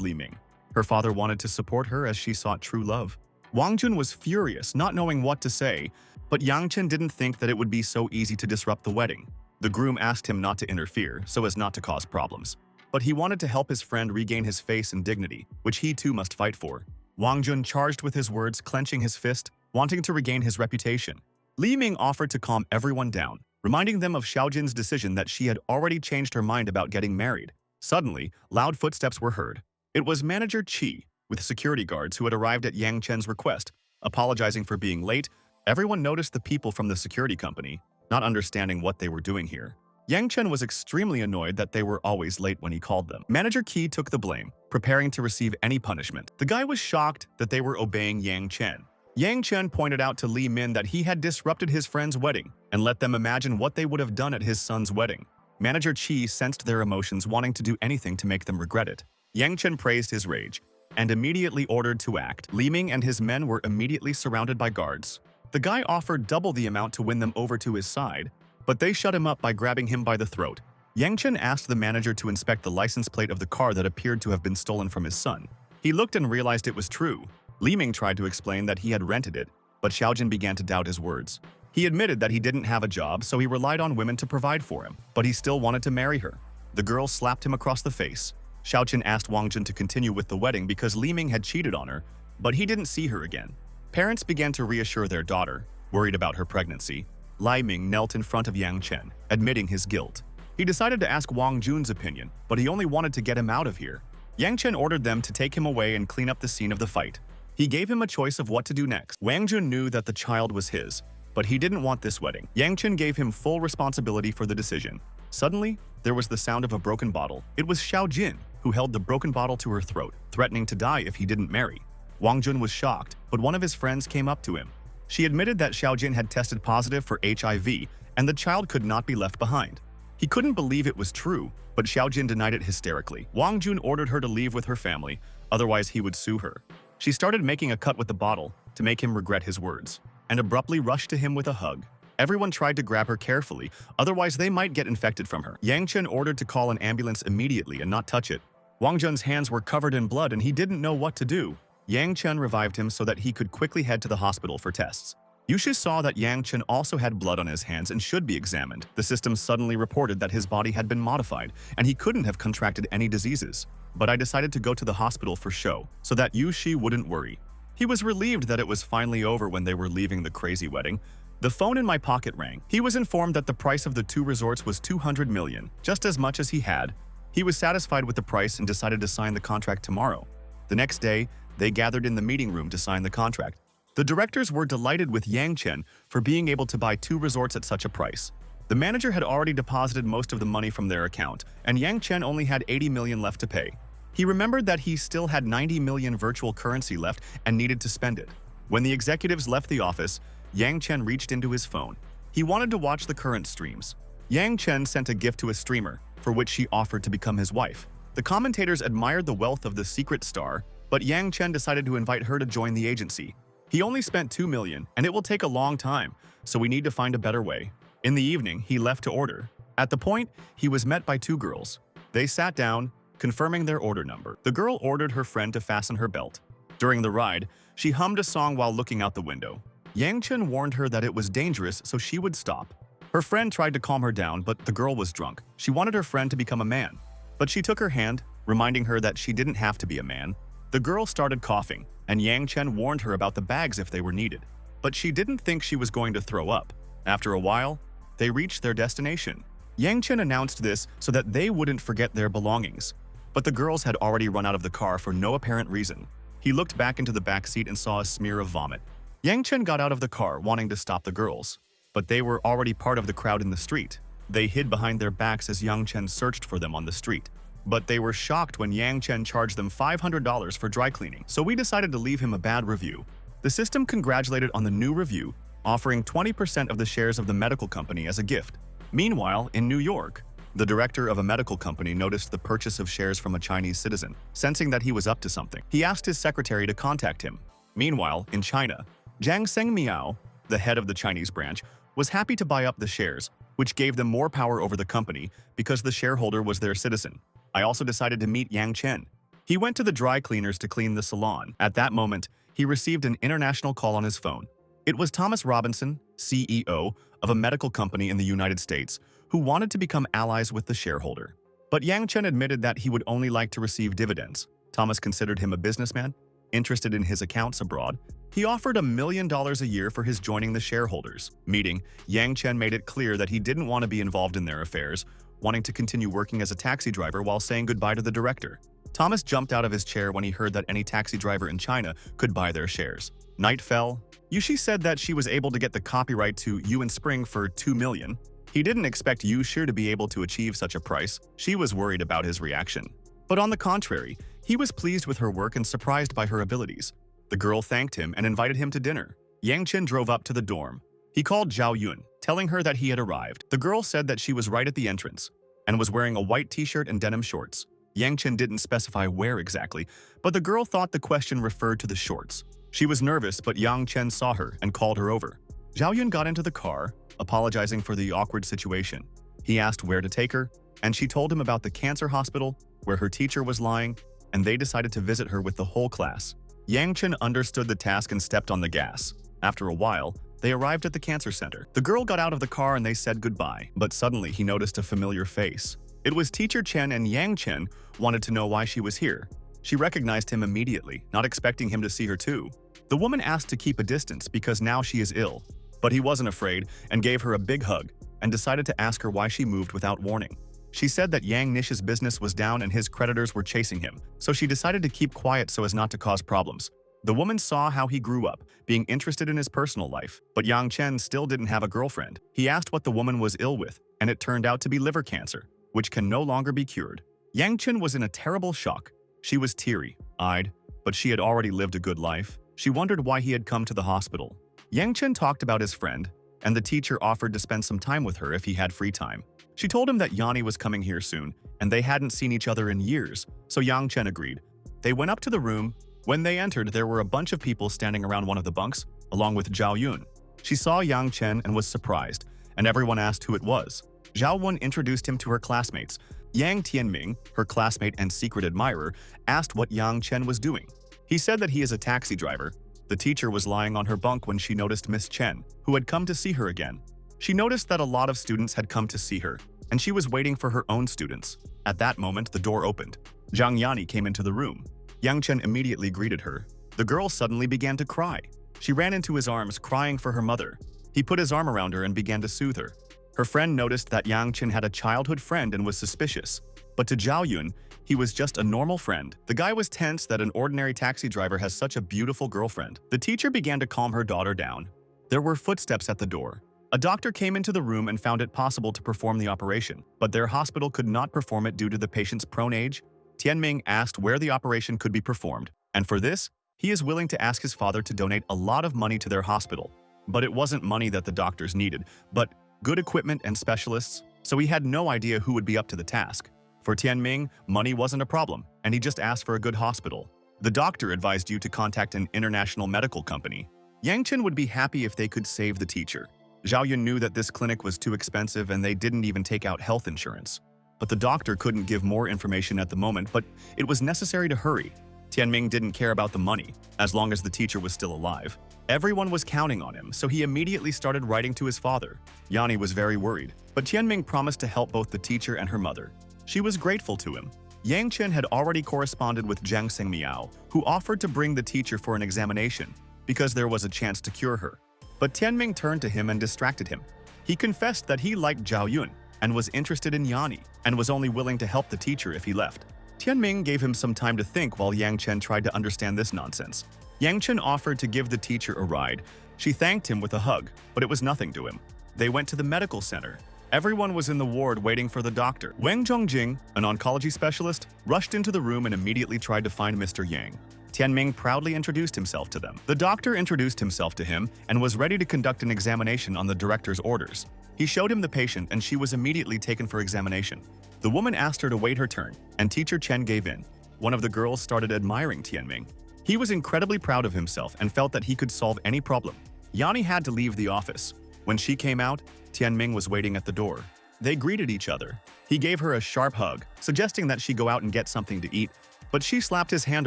Li Ming. Her father wanted to support her as she sought true love. Wang Jun was furious, not knowing what to say, but Yang Chen didn't think that it would be so easy to disrupt the wedding. The groom asked him not to interfere, so as not to cause problems. But he wanted to help his friend regain his face and dignity, which he too must fight for. Wang Jun charged with his words, clenching his fist, wanting to regain his reputation. Li Ming offered to calm everyone down, reminding them of Xiaojin's decision that she had already changed her mind about getting married. Suddenly, loud footsteps were heard. It was Manager Qi, with security guards who had arrived at Yang Chen's request. Apologizing for being late, everyone noticed the people from the security company, not understanding what they were doing here. Yang Chen was extremely annoyed that they were always late when he called them. Manager Qi took the blame, preparing to receive any punishment. The guy was shocked that they were obeying Yang Chen. Yang Chen pointed out to Li Min that he had disrupted his friend's wedding and let them imagine what they would have done at his son's wedding. Manager Qi sensed their emotions, wanting to do anything to make them regret it. Yang Chen praised his rage and immediately ordered to act. Li Ming and his men were immediately surrounded by guards. The guy offered double the amount to win them over to his side, but they shut him up by grabbing him by the throat. Yang Chen asked the manager to inspect the license plate of the car that appeared to have been stolen from his son. He looked and realized it was true. Li Ming tried to explain that he had rented it, but Xiaojin began to doubt his words. He admitted that he didn't have a job, so he relied on women to provide for him, but he still wanted to marry her. The girl slapped him across the face. Xiaojin asked Wang Jun to continue with the wedding because Li Ming had cheated on her, but he didn't see her again. Parents began to reassure their daughter, worried about her pregnancy. Li Ming knelt in front of Yang Chen, admitting his guilt. He decided to ask Wang Jun's opinion, but he only wanted to get him out of here. Yang Chen ordered them to take him away and clean up the scene of the fight. He gave him a choice of what to do next. Wang Jun knew that the child was his, but he didn't want this wedding. Yang Chen gave him full responsibility for the decision. Suddenly, there was the sound of a broken bottle. It was Xiaojin, who held the broken bottle to her throat, threatening to die if he didn't marry. Wang Jun was shocked, but one of his friends came up to him. She admitted that Xiaojin had tested positive for HIV, and the child could not be left behind. He couldn't believe it was true, but Xiaojin denied it hysterically. Wang Jun ordered her to leave with her family, otherwise he would sue her. She started making a cut with the bottle to make him regret his words, and abruptly rushed to him with a hug. Everyone tried to grab her carefully, otherwise they might get infected from her. Yang Chen ordered to call an ambulance immediately and not touch it. Wang Jun's hands were covered in blood and he didn't know what to do. Yang Chen revived him so that he could quickly head to the hospital for tests. Yushi saw that Yang Chen also had blood on his hands and should be examined. The system suddenly reported that his body had been modified and he couldn't have contracted any diseases. But I decided to go to the hospital for show, so that Yushi wouldn't worry. He was relieved that it was finally over when they were leaving the crazy wedding. The phone in my pocket rang. He was informed that the price of the 2 resorts was 200 million, just as much as he had. He was satisfied with the price and decided to sign the contract tomorrow. The next day, they gathered in the meeting room to sign the contract. The directors were delighted with Yang Chen for being able to buy 2 resorts at such a price. The manager had already deposited most of the money from their account, and Yang Chen only had 80 million left to pay. He remembered that he still had 90 million virtual currency left and needed to spend it. When the executives left the office, Yang Chen reached into his phone. He wanted to watch the current streams. Yang Chen sent a gift to a streamer, for which she offered to become his wife. The commentators admired the wealth of the secret star, but Yang Chen decided to invite her to join the agency. He only spent 2 million, and it will take a long time, so we need to find a better way. In the evening, he left to order. At the point, he was met by two girls. They sat down, confirming their order number. The girl ordered her friend to fasten her belt. During the ride, she hummed a song while looking out the window. Yang Chen warned her that it was dangerous, so she would stop. Her friend tried to calm her down, but the girl was drunk. She wanted her friend to become a man, but she took her hand, reminding her that she didn't have to be a man. The girl started coughing, and Yang Chen warned her about the bags if they were needed. But she didn't think she was going to throw up. After a while, they reached their destination. Yang Chen announced this so that they wouldn't forget their belongings. But the girls had already run out of the car for no apparent reason. He looked back into the back seat and saw a smear of vomit. Yang Chen got out of the car, wanting to stop the girls. But they were already part of the crowd in the street. They hid behind their backs as Yang Chen searched for them on the street. But they were shocked when Yang Chen charged them $500 for dry cleaning, so we decided to leave him a bad review. The system congratulated on the new review, offering 20% of the shares of the medical company as a gift. Meanwhile, in New York, the director of a medical company noticed the purchase of shares from a Chinese citizen. Sensing that he was up to something, he asked his secretary to contact him. Meanwhile, in China, Jiang Sengmiao, the head of the Chinese branch, was happy to buy up the shares, which gave them more power over the company because the shareholder was their citizen. I also decided to meet Yang Chen. He went to the dry cleaners to clean the salon. At that moment, he received an international call on his phone. It was Thomas Robinson, CEO of a medical company in the United States, who wanted to become allies with the shareholder. But Yang Chen admitted that he would only like to receive dividends. Thomas considered him a businessman, interested in his accounts abroad. He offered $1 million a year for his joining the shareholders. Meeting, Yang Chen made it clear that he didn't want to be involved in their affairs, wanting to continue working as a taxi driver while saying goodbye to the director. Thomas jumped out of his chair when he heard that any taxi driver in China could buy their shares. Night fell. Yushi said that she was able to get the copyright to You in Spring for $2 million. He didn't expect Yushi to be able to achieve such a price. She was worried about his reaction. But on the contrary, he was pleased with her work and surprised by her abilities. The girl thanked him and invited him to dinner. Yang Chen drove up to the dorm. He called Zhao Yun, telling her that he had arrived. The girl said that she was right at the entrance and was wearing a white t-shirt and denim shorts. Yang Chen didn't specify where exactly, but the girl thought the question referred to the shorts. She was nervous, but Yang Chen saw her and called her over. Zhao Yun got into the car, apologizing for the awkward situation. He asked where to take her, and she told him about the cancer hospital, where her teacher was lying, and they decided to visit her with the whole class. Yang Chen understood the task and stepped on the gas. After a while, they arrived at the cancer center. The girl got out of the car and they said goodbye, but suddenly he noticed a familiar face. It was Teacher Chen, and Yang Chen wanted to know why she was here. She recognized him immediately, not expecting him to see her too. The woman asked to keep a distance because now she is ill, but he wasn't afraid and gave her a big hug and decided to ask her why she moved without warning. She said that Yang Nish's business was down and his creditors were chasing him, so she decided to keep quiet so as not to cause problems. The woman saw how he grew up, being interested in his personal life, but Yang Chen still didn't have a girlfriend. He asked what the woman was ill with, and it turned out to be liver cancer, which can no longer be cured. Yang Chen was in a terrible shock. She was teary-eyed, but she had already lived a good life. She wondered why he had come to the hospital. Yang Chen talked about his friend, and the teacher offered to spend some time with her if he had free time. She told him that Yanni was coming here soon, and they hadn't seen each other in years, so Yang Chen agreed. They went up to the room. When they entered, there were a bunch of people standing around one of the bunks, along with Zhao Yun. She saw Yang Chen and was surprised, and everyone asked who it was. Zhao Yun introduced him to her classmates. Yang Tianming, her classmate and secret admirer, asked what Yang Chen was doing. He said that he is a taxi driver. The teacher was lying on her bunk when she noticed Miss Chen, who had come to see her again. She noticed that a lot of students had come to see her, and she was waiting for her own students. At that moment, the door opened. Zhang Yanni came into the room. Yang Chen immediately greeted her. The girl suddenly began to cry. She ran into his arms, crying for her mother. He put his arm around her and began to soothe her. Her friend noticed that Yang Chen had a childhood friend and was suspicious. But to Zhao Yun, he was just a normal friend. The guy was tense that an ordinary taxi driver has such a beautiful girlfriend. The teacher began to calm her daughter down. There were footsteps at the door. A doctor came into the room and found it possible to perform the operation, but their hospital could not perform it due to the patient's prone age. Tianming asked where the operation could be performed, and for this, he is willing to ask his father to donate a lot of money to their hospital. But it wasn't money that the doctors needed, but good equipment and specialists, so he had no idea who would be up to the task. For Tianming, money wasn't a problem, and he just asked for a good hospital. The doctor advised you to contact an international medical company. Yang Chen would be happy if they could save the teacher. Zhao Yun knew that this clinic was too expensive and they didn't even take out health insurance. But the doctor couldn't give more information at the moment, but it was necessary to hurry. Tianming didn't care about the money, as long as the teacher was still alive. Everyone was counting on him, so he immediately started writing to his father. Yanni was very worried, but Tianming promised to help both the teacher and her mother. She was grateful to him. Yang Chen had already corresponded with Zhang Xingmiao, who offered to bring the teacher for an examination, because there was a chance to cure her. But Tianming turned to him and distracted him. He confessed that he liked Zhao Yun and was interested in Yanni, and was only willing to help the teacher if he left. Tianming gave him some time to think while Yang Chen tried to understand this nonsense. Yang Chen offered to give the teacher a ride. She thanked him with a hug, but it was nothing to him. They went to the medical center. Everyone was in the ward waiting for the doctor. Wang Zhongjing, an oncology specialist, rushed into the room and immediately tried to find Mr. Yang. Tianming proudly introduced himself to them. The doctor introduced himself to him and was ready to conduct an examination on the director's orders. He showed him the patient and she was immediately taken for examination. The woman asked her to wait her turn, and teacher Chen gave in. One of the girls started admiring Tianming. He was incredibly proud of himself and felt that he could solve any problem. Yanni had to leave the office. When she came out, Tianming was waiting at the door. They greeted each other. He gave her a sharp hug, suggesting that she go out and get something to eat, but she slapped his hand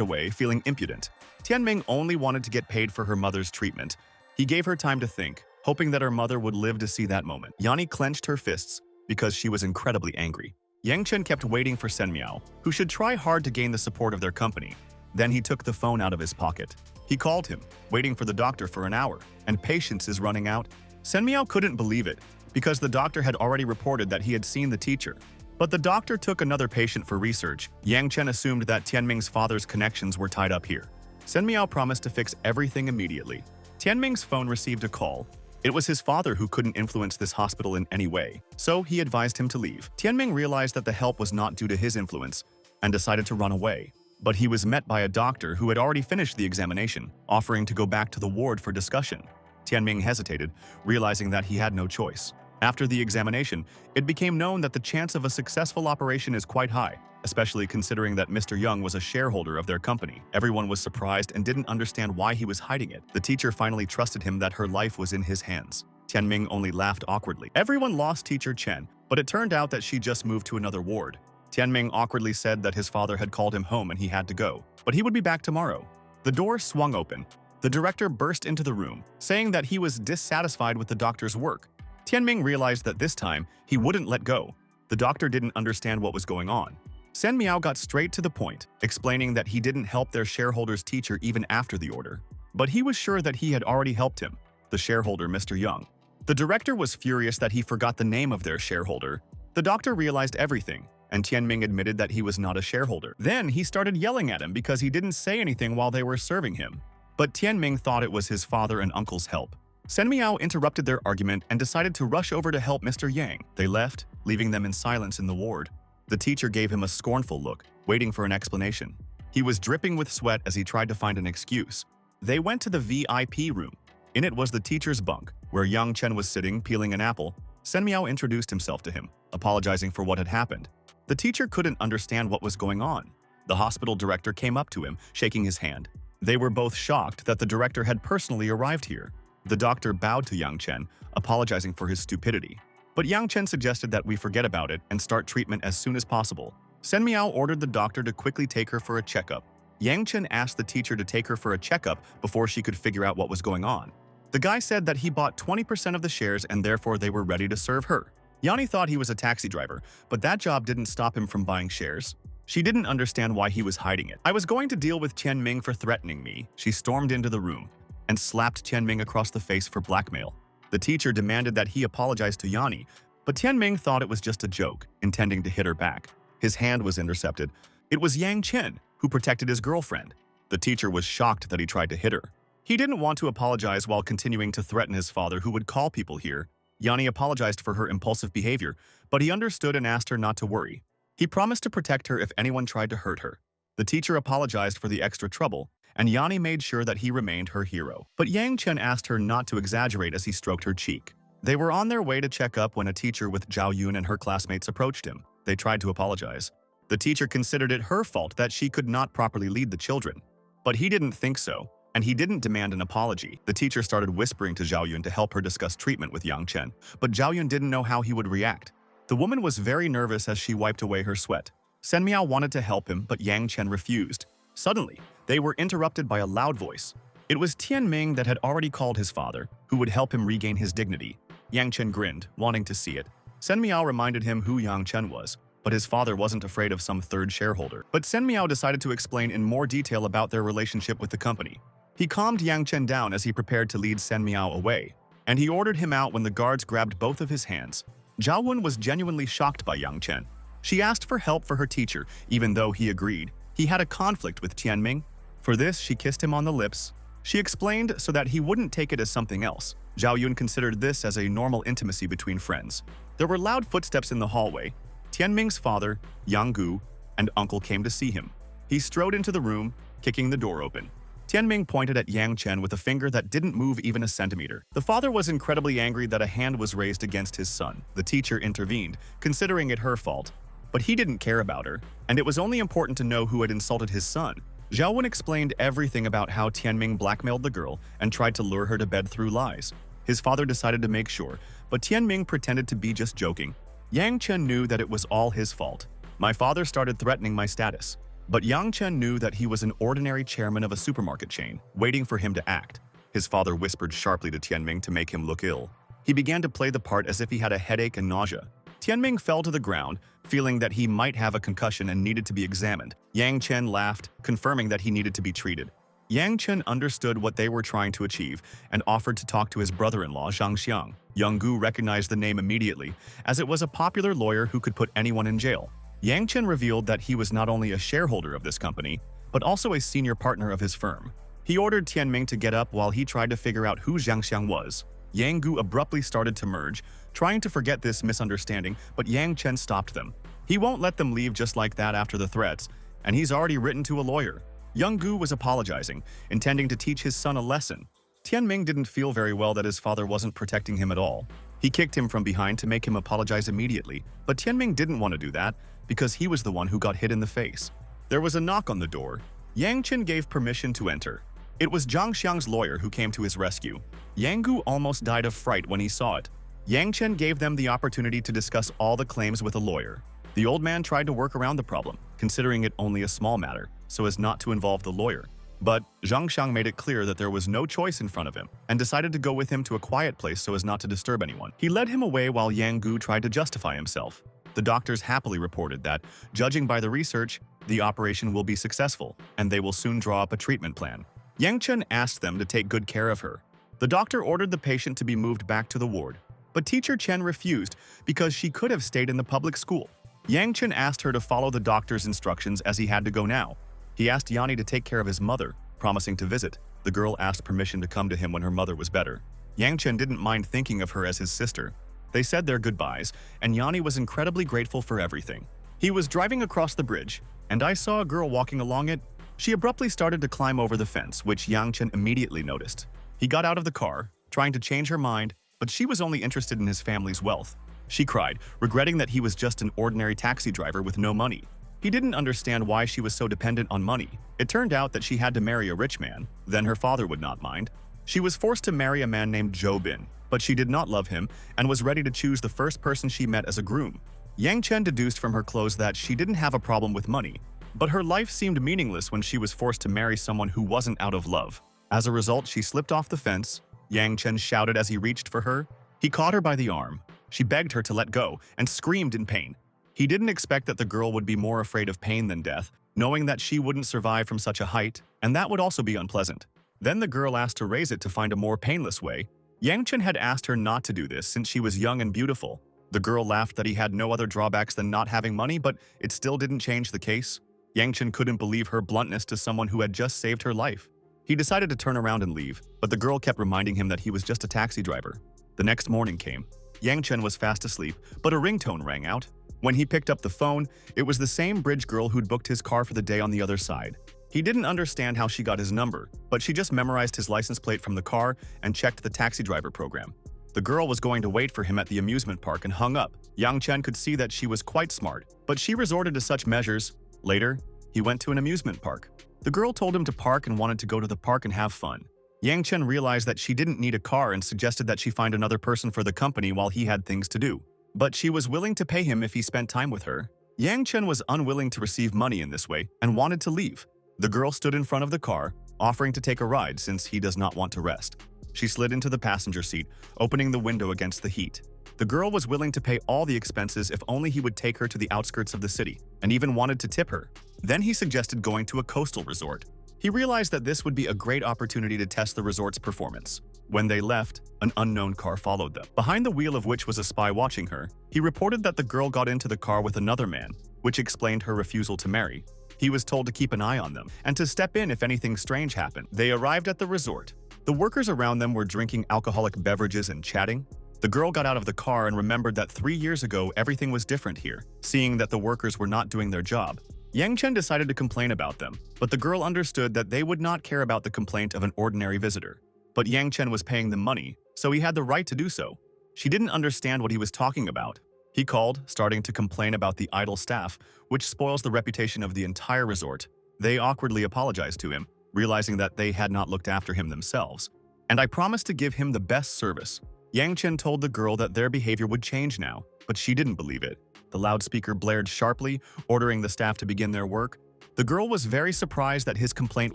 away, feeling impudent. Tianming only wanted to get paid for her mother's treatment. He gave her time to think, hoping that her mother would live to see that moment. Yanni clenched her fists because she was incredibly angry. Yang Chen kept waiting for Sen Miao, who should try hard to gain the support of their company. Then he took the phone out of his pocket. He called him, waiting for the doctor for an hour, and patience is running out. Sen Miao couldn't believe it, because the doctor had already reported that he had seen the teacher. But the doctor took another patient for research. Yang Chen assumed that Tianming's father's connections were tied up here. Sen Miao promised to fix everything immediately. Tianming's phone received a call. It was his father who couldn't influence this hospital in any way, so he advised him to leave. Tianming realized that the help was not due to his influence and decided to run away. But he was met by a doctor who had already finished the examination, offering to go back to the ward for discussion. Tianming hesitated, realizing that he had no choice. After the examination, it became known that the chance of a successful operation is quite high, especially considering that Mr. Young was a shareholder of their company. Everyone was surprised and didn't understand why he was hiding it. The teacher finally trusted him that her life was in his hands. Tianming only laughed awkwardly. Everyone lost teacher Chen, but it turned out that she just moved to another ward. Tianming awkwardly said that his father had called him home and he had to go, but he would be back tomorrow. The door swung open. The director burst into the room, saying that he was dissatisfied with the doctor's work. Tianming realized that this time, he wouldn't let go. The doctor didn't understand what was going on. Sen Miao got straight to the point, explaining that he didn't help their shareholder's teacher even after the order. But he was sure that he had already helped him, the shareholder Mr. Young. The director was furious that he forgot the name of their shareholder. The doctor realized everything, and Tianming admitted that he was not a shareholder. Then he started yelling at him because he didn't say anything while they were serving him. But Tianming thought it was his father and uncle's help. Sen Miao interrupted their argument and decided to rush over to help Mr. Yang. They left, leaving them in silence in the ward. The teacher gave him a scornful look, waiting for an explanation. He was dripping with sweat as he tried to find an excuse. They went to the VIP room. In it was the teacher's bunk, where Yang Chen was sitting, peeling an apple. Sen Miao introduced himself to him, apologizing for what had happened. The teacher couldn't understand what was going on. The hospital director came up to him, shaking his hand. They were both shocked that the director had personally arrived here. The doctor bowed to Yang Chen, apologizing for his stupidity. But Yang Chen suggested that we forget about it and start treatment as soon as possible. Sen Miao ordered the doctor to quickly take her for a checkup. Yang Chen asked the teacher to take her for a checkup before she could figure out what was going on. The guy said that he bought 20% of the shares and therefore they were ready to serve her. Yanni thought he was a taxi driver, but that job didn't stop him from buying shares. She didn't understand why he was hiding it. I was going to deal with Tianming for threatening me. She stormed into the room and slapped Tianming across the face for blackmail. The teacher demanded that he apologize to Yanni, but Tianming thought it was just a joke, intending to hit her back. His hand was intercepted. It was Yang Chen, who protected his girlfriend. The teacher was shocked that he tried to hit her. He didn't want to apologize while continuing to threaten his father, who would call people here. Yanni apologized for her impulsive behavior, but he understood and asked her not to worry. He promised to protect her if anyone tried to hurt her. The teacher apologized for the extra trouble, and Yanni made sure that he remained her hero. But Yang Chen asked her not to exaggerate as he stroked her cheek. They were on their way to check up when a teacher with Zhao Yun and her classmates approached him. They tried to apologize. The teacher considered it her fault that she could not properly lead the children. But he didn't think so, and he didn't demand an apology. The teacher started whispering to Zhao Yun to help her discuss treatment with Yang Chen, but Zhao Yun didn't know how he would react. The woman was very nervous as she wiped away her sweat. Sen Miao wanted to help him, but Yang Chen refused. Suddenly, they were interrupted by a loud voice. It was Tian Ming that had already called his father, who would help him regain his dignity. Yang Chen grinned, wanting to see it. Sen Miao reminded him who Yang Chen was, but his father wasn't afraid of some third shareholder. But Sen Miao decided to explain in more detail about their relationship with the company. He calmed Yang Chen down as he prepared to lead Sen Miao away, and he ordered him out when the guards grabbed both of his hands. Zhao Yun was genuinely shocked by Yang Chen. She asked for help for her teacher, even though he agreed. He had a conflict with Tianming. For this, she kissed him on the lips. She explained so that he wouldn't take it as something else. Zhao Yun considered this as a normal intimacy between friends. There were loud footsteps in the hallway. Tianming's father, Yang Gu, and uncle came to see him. He strode into the room, kicking the door open. Tianming pointed at Yang Chen with a finger that didn't move even a centimeter. The father was incredibly angry that a hand was raised against his son. The teacher intervened, considering it her fault. But he didn't care about her, and it was only important to know who had insulted his son. Zhao Yun explained everything about how Tianming blackmailed the girl and tried to lure her to bed through lies. His father decided to make sure, but Tianming pretended to be just joking. Yang Chen knew that it was all his fault. My father started threatening my status. But Yang Chen knew that he was an ordinary chairman of a supermarket chain, waiting for him to act. His father whispered sharply to Tianming to make him look ill. He began to play the part as if he had a headache and nausea. Tianming fell to the ground, feeling that he might have a concussion and needed to be examined. Yang Chen laughed, confirming that he needed to be treated. Yang Chen understood what they were trying to achieve and offered to talk to his brother-in-law, Zhang Xiang. Yang Gu recognized the name immediately, as it was a popular lawyer who could put anyone in jail. Yang Chen revealed that he was not only a shareholder of this company, but also a senior partner of his firm. He ordered Tianming to get up while he tried to figure out who Zhang Xiang was. Yang Gu abruptly started to merge, trying to forget this misunderstanding, but Yang Chen stopped them. He won't let them leave just like that after the threats, and he's already written to a lawyer. Yang Gu was apologizing, intending to teach his son a lesson. Tianming didn't feel very well that his father wasn't protecting him at all. He kicked him from behind to make him apologize immediately, but Tianming didn't want to do that because he was the one who got hit in the face. There was a knock on the door. Yang Chen gave permission to enter. It was Zhang Xiang's lawyer who came to his rescue. Yang Gu almost died of fright when he saw it. Yang Chen gave them the opportunity to discuss all the claims with a lawyer. The old man tried to work around the problem, considering it only a small matter, so as not to involve the lawyer. But Zhang Xiang made it clear that there was no choice in front of him, and decided to go with him to a quiet place so as not to disturb anyone. He led him away while Yang Gu tried to justify himself. The doctors happily reported that, judging by the research, the operation will be successful, and they will soon draw up a treatment plan. Yang Chen asked them to take good care of her. The doctor ordered the patient to be moved back to the ward, but teacher Chen refused because she could have stayed in the public school. Yang Chen asked her to follow the doctor's instructions as he had to go now. He asked Yanni to take care of his mother, promising to visit. The girl asked permission to come to him when her mother was better. Yang Chen didn't mind thinking of her as his sister. They said their goodbyes, and Yanni was incredibly grateful for everything. He was driving across the bridge, and I saw a girl walking along it. She abruptly started to climb over the fence, which Yang Chen immediately noticed. He got out of the car, trying to change her mind, but she was only interested in his family's wealth. She cried, regretting that he was just an ordinary taxi driver with no money. He didn't understand why she was so dependent on money. It turned out that she had to marry a rich man, then her father would not mind. She was forced to marry a man named Zhou Bin, but she did not love him and was ready to choose the first person she met as a groom. Yang Chen deduced from her clothes that she didn't have a problem with money, but her life seemed meaningless when she was forced to marry someone who wasn't out of love. As a result, she slipped off the fence. Yang Chen shouted as he reached for her. He caught her by the arm. She begged her to let go and screamed in pain. He didn't expect that the girl would be more afraid of pain than death, knowing that she wouldn't survive from such a height, and that would also be unpleasant. Then the girl asked to raise it to find a more painless way. Yang Chen had asked her not to do this since she was young and beautiful. The girl laughed that he had no other drawbacks than not having money, but it still didn't change the case. Yang Chen couldn't believe her bluntness to someone who had just saved her life. He decided to turn around and leave, but the girl kept reminding him that he was just a taxi driver. The next morning came. Yang Chen was fast asleep, but a ringtone rang out. When he picked up the phone, it was the same bridge girl who'd booked his car for the day on the other side. He didn't understand how she got his number, but she just memorized his license plate from the car and checked the taxi driver program. The girl was going to wait for him at the amusement park and hung up. Yang Chen could see that she was quite smart, but she resorted to such measures. Later, he went to an amusement park. The girl told him to park and wanted to go to the park and have fun. Yang Chen realized that she didn't need a car and suggested that she find another person for the company while he had things to do. But she was willing to pay him if he spent time with her. Yang Chen was unwilling to receive money in this way and wanted to leave. The girl stood in front of the car, offering to take a ride since he does not want to rest. She slid into the passenger seat, opening the window against the heat. The girl was willing to pay all the expenses if only he would take her to the outskirts of the city, and even wanted to tip her. Then he suggested going to a coastal resort. He realized that this would be a great opportunity to test the resort's performance. When they left, an unknown car followed them, behind the wheel of which was a spy watching her. He reported that the girl got into the car with another man, which explained her refusal to marry. He was told to keep an eye on them and to step in if anything strange happened. They arrived at the resort. The workers around them were drinking alcoholic beverages and chatting. The girl got out of the car and remembered that 3 years ago everything was different here, seeing that the workers were not doing their job. Yang Chen decided to complain about them, but the girl understood that they would not care about the complaint of an ordinary visitor. But Yang Chen was paying them money, so he had the right to do so. She didn't understand what he was talking about. He called, starting to complain about the idle staff, which spoils the reputation of the entire resort. They awkwardly apologized to him, realizing that they had not looked after him themselves. And I promised to give him the best service. Yang Chen told the girl that their behavior would change now, but she didn't believe it. The loudspeaker blared sharply, ordering the staff to begin their work. The girl was very surprised that his complaint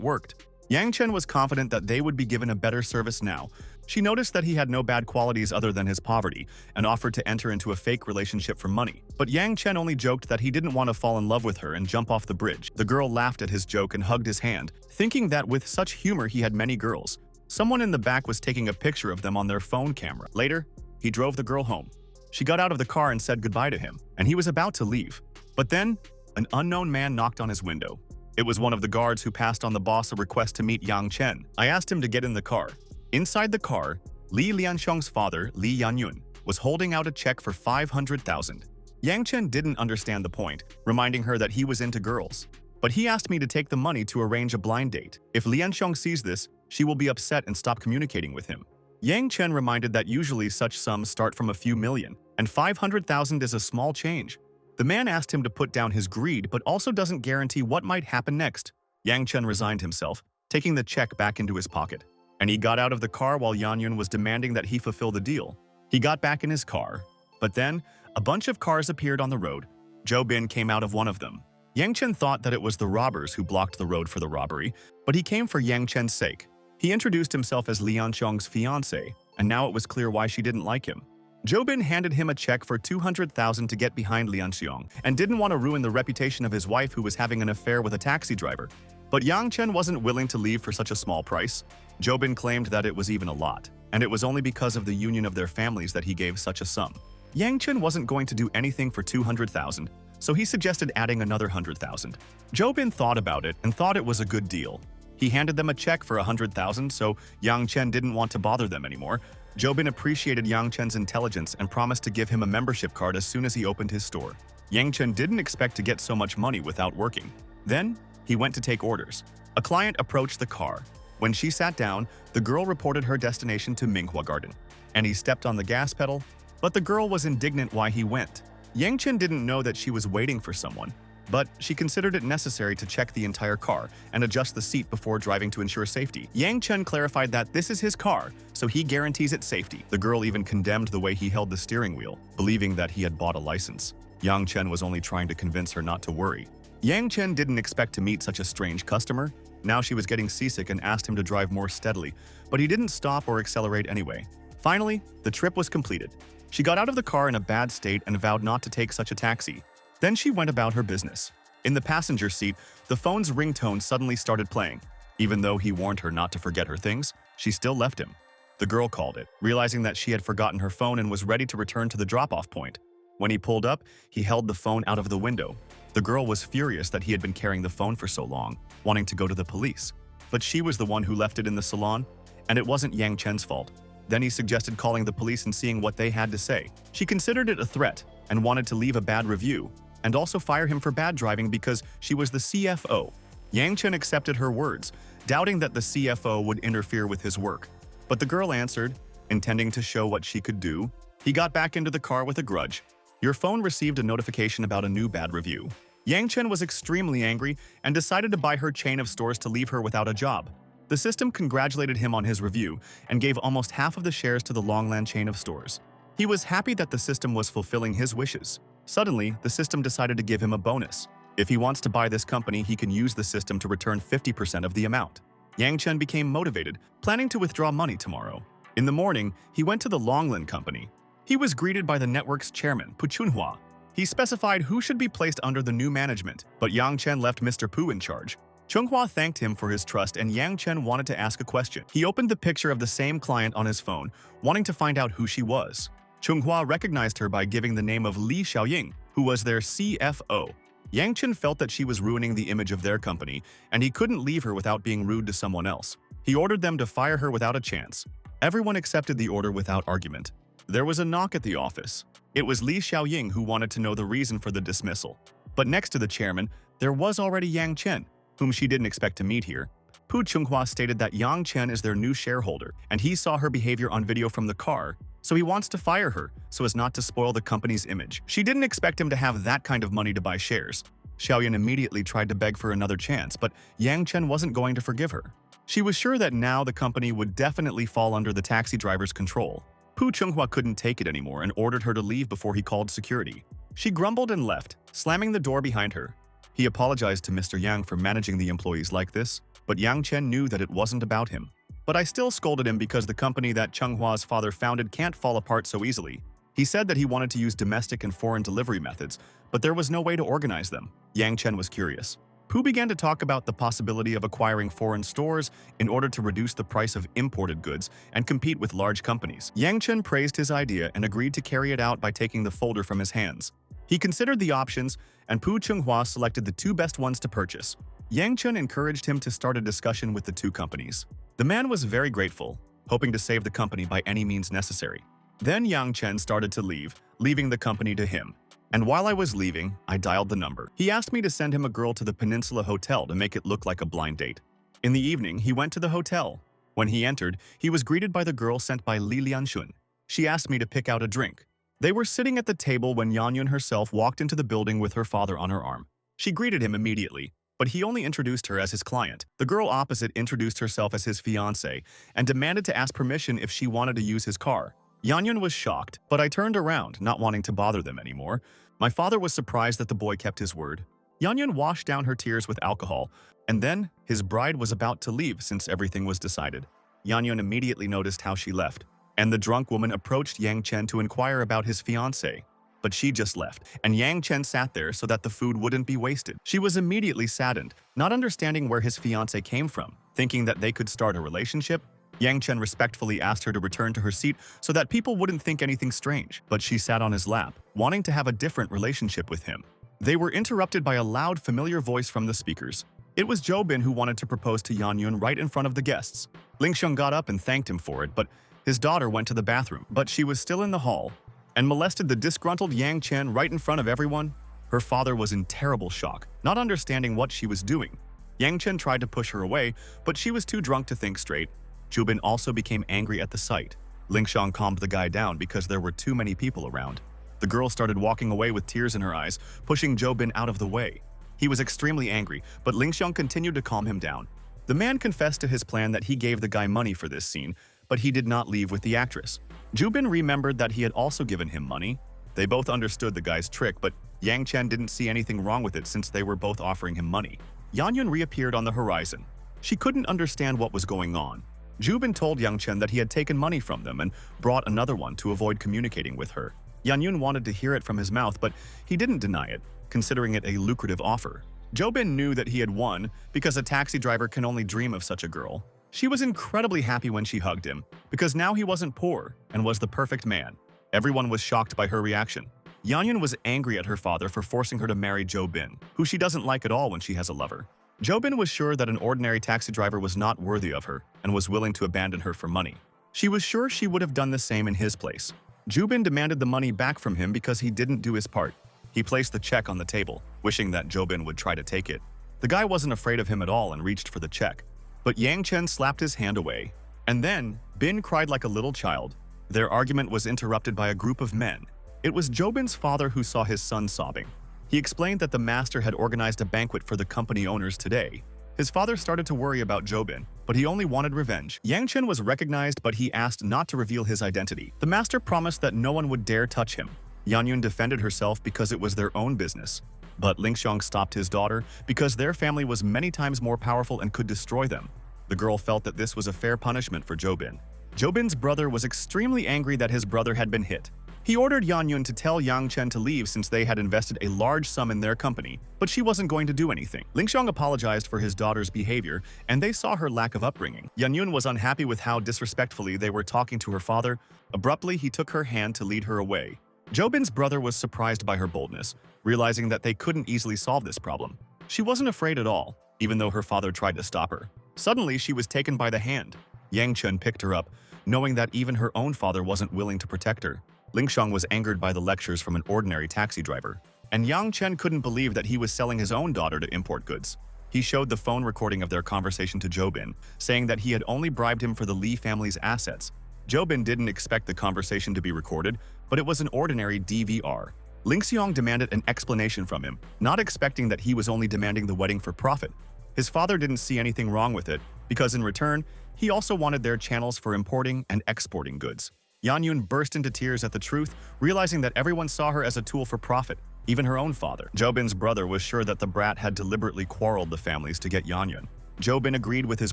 worked. Yang Chen was confident that they would be given a better service now. She noticed that he had no bad qualities other than his poverty and offered to enter into a fake relationship for money. But Yang Chen only joked that he didn't want to fall in love with her and jump off the bridge. The girl laughed at his joke and hugged his hand, thinking that with such humor he had many girls. Someone in the back was taking a picture of them on their phone camera. Later, he drove the girl home. She got out of the car and said goodbye to him, and he was about to leave. But then, an unknown man knocked on his window. It was one of the guards who passed on the boss a request to meet Yang Chen. I asked him to get in the car. Inside the car, Li Lianxiong's father, Li Yanyun, was holding out a check for 500,000. Yang Chen didn't understand the point, reminding her that he was into girls. But he asked me to take the money to arrange a blind date. If Lianxiong sees this, she will be upset and stop communicating with him. Yang Chen reminded that usually such sums start from a few million, and 500,000 is a small change. The man asked him to put down his greed, but also doesn't guarantee what might happen next. Yang Chen resigned himself, taking the check back into his pocket. And he got out of the car while Yanyun was demanding that he fulfill the deal. He got back in his car, but then a bunch of cars appeared on the road. Zhou Bin came out of one of them. Yang Chen thought that it was the robbers who blocked the road for the robbery, but he came for Yang Chen's sake. He introduced himself as Lianxiong's fiancé, and now it was clear why she didn't like him. Zhou Bin handed him a check for 200,000 to get behind Lianxiong, and didn't want to ruin the reputation of his wife who was having an affair with a taxi driver. But Yang Chen wasn't willing to leave for such a small price. Zhou Bin claimed that it was even a lot, and it was only because of the union of their families that he gave such a sum. Yang Chen wasn't going to do anything for 200,000, so he suggested adding another 100,000. Zhou Bin thought about it and thought it was a good deal. He handed them a check for 100,000, so Yang Chen didn't want to bother them anymore. Zhou Bin appreciated Yang Chen's intelligence and promised to give him a membership card as soon as he opened his store. Yang Chen didn't expect to get so much money without working. Then, he went to take orders. A client approached the car. When she sat down, the girl reported her destination to Manhwa Garden, and he stepped on the gas pedal, but the girl was indignant why he went. Yang Chen didn't know that she was waiting for someone, but she considered it necessary to check the entire car and adjust the seat before driving to ensure safety. Yang Chen clarified that this is his car, so he guarantees its safety. The girl even condemned the way he held the steering wheel, believing that he had bought a license. Yang Chen was only trying to convince her not to worry. Yang Chen didn't expect to meet such a strange customer. Now she was getting seasick and asked him to drive more steadily, but he didn't stop or accelerate anyway. Finally, the trip was completed. She got out of the car in a bad state and vowed not to take such a taxi. Then she went about her business. In the passenger seat, the phone's ringtone suddenly started playing. Even though he warned her not to forget her things, she still left him. The girl called it, realizing that she had forgotten her phone and was ready to return to the drop-off point. When he pulled up, he held the phone out of the window. The girl was furious that he had been carrying the phone for so long, wanting to go to the police. But she was the one who left it in the salon, and it wasn't Yang Chen's fault. Then he suggested calling the police and seeing what they had to say. She considered it a threat and wanted to leave a bad review, and also fire him for bad driving because she was the CFO. Yang Chen accepted her words, doubting that the CFO would interfere with his work. But the girl answered, intending to show what she could do. He got back into the car with a grudge. Your phone received a notification about a new bad review. Yang Chen was extremely angry and decided to buy her chain of stores to leave her without a job. The system congratulated him on his review and gave almost half of the shares to the Longland chain of stores. He was happy that the system was fulfilling his wishes. Suddenly, the system decided to give him a bonus. If he wants to buy this company, he can use the system to return 50% of the amount. Yang Chen became motivated, planning to withdraw money tomorrow. In the morning, he went to the Longland company. He was greeted by the network's chairman, Pu Chunhua. He specified who should be placed under the new management, but Yang Chen left Mr. Pu in charge. Chunghua thanked him for his trust and Yang Chen wanted to ask a question. He opened the picture of the same client on his phone, wanting to find out who she was. Chunghua recognized her by giving the name of Li Xiaoying, who was their CFO. Yang Chen felt that she was ruining the image of their company, and he couldn't leave her without being rude to someone else. He ordered them to fire her without a chance. Everyone accepted the order without argument. There was a knock at the office. It was Li Xiaoying who wanted to know the reason for the dismissal. But next to the chairman, there was already Yang Chen, whom she didn't expect to meet here. Pu Chunghua stated that Yang Chen is their new shareholder, and he saw her behavior on video from the car, so he wants to fire her so as not to spoil the company's image. She didn't expect him to have that kind of money to buy shares. Xiaoyan immediately tried to beg for another chance, but Yang Chen wasn't going to forgive her. She was sure that now the company would definitely fall under the taxi driver's control. Pu Chunghua couldn't take it anymore and ordered her to leave before he called security. She grumbled and left, slamming the door behind her. He apologized to Mr. Yang for managing the employees like this, but Yang Chen knew that it wasn't about him. But I still scolded him because the company that Chunghua's father founded can't fall apart so easily. He said that he wanted to use domestic and foreign delivery methods, but there was no way to organize them. Yang Chen was curious. Pu began to talk about the possibility of acquiring foreign stores in order to reduce the price of imported goods and compete with large companies. Yang Chen praised his idea and agreed to carry it out by taking the folder from his hands. He considered the options, and Pu Chunghua selected the two best ones to purchase. Yang Chen encouraged him to start a discussion with the two companies. The man was very grateful, hoping to save the company by any means necessary. Then Yang Chen started to leave, leaving the company to him. And while I was leaving, I dialed the number. He asked me to send him a girl to the Peninsula Hotel to make it look like a blind date. In the evening, he went to the hotel. When he entered, he was greeted by the girl sent by Li Lianxun. She asked me to pick out a drink. They were sitting at the table when Yanyun herself walked into the building with her father on her arm. She greeted him immediately, but he only introduced her as his client. The girl opposite introduced herself as his fiancée and demanded to ask permission if she wanted to use his car. Yanyun was shocked, but I turned around, not wanting to bother them anymore. My father was surprised that the boy kept his word. Yanyun washed down her tears with alcohol, and then his bride was about to leave since everything was decided. Yanyun immediately noticed how she left, and the drunk woman approached Yang Chen to inquire about his fiancée. But she just left, and Yang Chen sat there so that the food wouldn't be wasted. She was immediately saddened, not understanding where his fiancé came from. Thinking that they could start a relationship, Yang Chen respectfully asked her to return to her seat so that people wouldn't think anything strange, but she sat on his lap, wanting to have a different relationship with him. They were interrupted by a loud, familiar voice from the speakers. It was Zhou Bin who wanted to propose to Yanyun right in front of the guests. Ling Xiong got up and thanked him for it, but his daughter went to the bathroom. But she was still in the hall and molested the disgruntled Yang Chen right in front of everyone. Her father was in terrible shock, not understanding what she was doing. Yang Chen tried to push her away, but she was too drunk to think straight. Zhou Bin also became angry at the sight. Ling Xiong calmed the guy down because there were too many people around. The girl started walking away with tears in her eyes, pushing Zhou Bin out of the way. He was extremely angry, but Ling Xiong continued to calm him down. The man confessed to his plan that he gave the guy money for this scene, but he did not leave with the actress. Zhou Bin remembered that he had also given him money. They both understood the guy's trick, but Yang Chen didn't see anything wrong with it since they were both offering him money. Yanyun reappeared on the horizon. She couldn't understand what was going on. Zhou Bin told Yang Chen that he had taken money from them and brought another one to avoid communicating with her. Yanyun wanted to hear it from his mouth, but he didn't deny it, considering it a lucrative offer. Zhou Bin knew that he had won because a taxi driver can only dream of such a girl. She was incredibly happy when she hugged him, because now he wasn't poor and was the perfect man. Everyone was shocked by her reaction. Yanyun was angry at her father for forcing her to marry Zhou Bin, who she doesn't like at all when she has a lover. Zhou Bin was sure that an ordinary taxi driver was not worthy of her and was willing to abandon her for money. She was sure she would have done the same in his place. Zhou Bin demanded the money back from him because he didn't do his part. He placed the check on the table, wishing that Zhou Bin would try to take it. The guy wasn't afraid of him at all and reached for the check. But Yang Chen slapped his hand away. And then, Bin cried like a little child. Their argument was interrupted by a group of men. It was Zhou Bin's father who saw his son sobbing. He explained that the master had organized a banquet for the company owners today. His father started to worry about Jobin, but he only wanted revenge. Yang Chen was recognized, but he asked not to reveal his identity. The master promised that no one would dare touch him. Yan Yun defended herself because it was their own business. But Ling Xiong stopped his daughter because their family was many times more powerful and could destroy them. The girl felt that this was a fair punishment for Jobin. Jobin's brother was extremely angry that his brother had been hit. He ordered Yan Yun to tell Yang Chen to leave since they had invested a large sum in their company, but she wasn't going to do anything. Ling Xiong apologized for his daughter's behavior, and they saw her lack of upbringing. Yan Yun was unhappy with how disrespectfully they were talking to her father. Abruptly, he took her hand to lead her away. Jobin's brother was surprised by her boldness, realizing that they couldn't easily solve this problem. She wasn't afraid at all, even though her father tried to stop her. Suddenly, she was taken by the hand. Yang Chen picked her up, knowing that even her own father wasn't willing to protect her. Ling Xiong was angered by the lectures from an ordinary taxi driver, and Yang Chen couldn't believe that he was selling his own daughter to import goods. He showed the phone recording of their conversation to Jobin, saying that he had only bribed him for the Li family's assets. Jobin didn't expect the conversation to be recorded, but it was an ordinary DVR. Ling Xiong demanded an explanation from him, not expecting that he was only demanding the wedding for profit. His father didn't see anything wrong with it, because in return, he also wanted their channels for importing and exporting goods. Yan Yun burst into tears at the truth, realizing that everyone saw her as a tool for profit, even her own father. Jobin's brother was sure that the brat had deliberately quarreled the families to get Yan Yun. Jobin agreed with his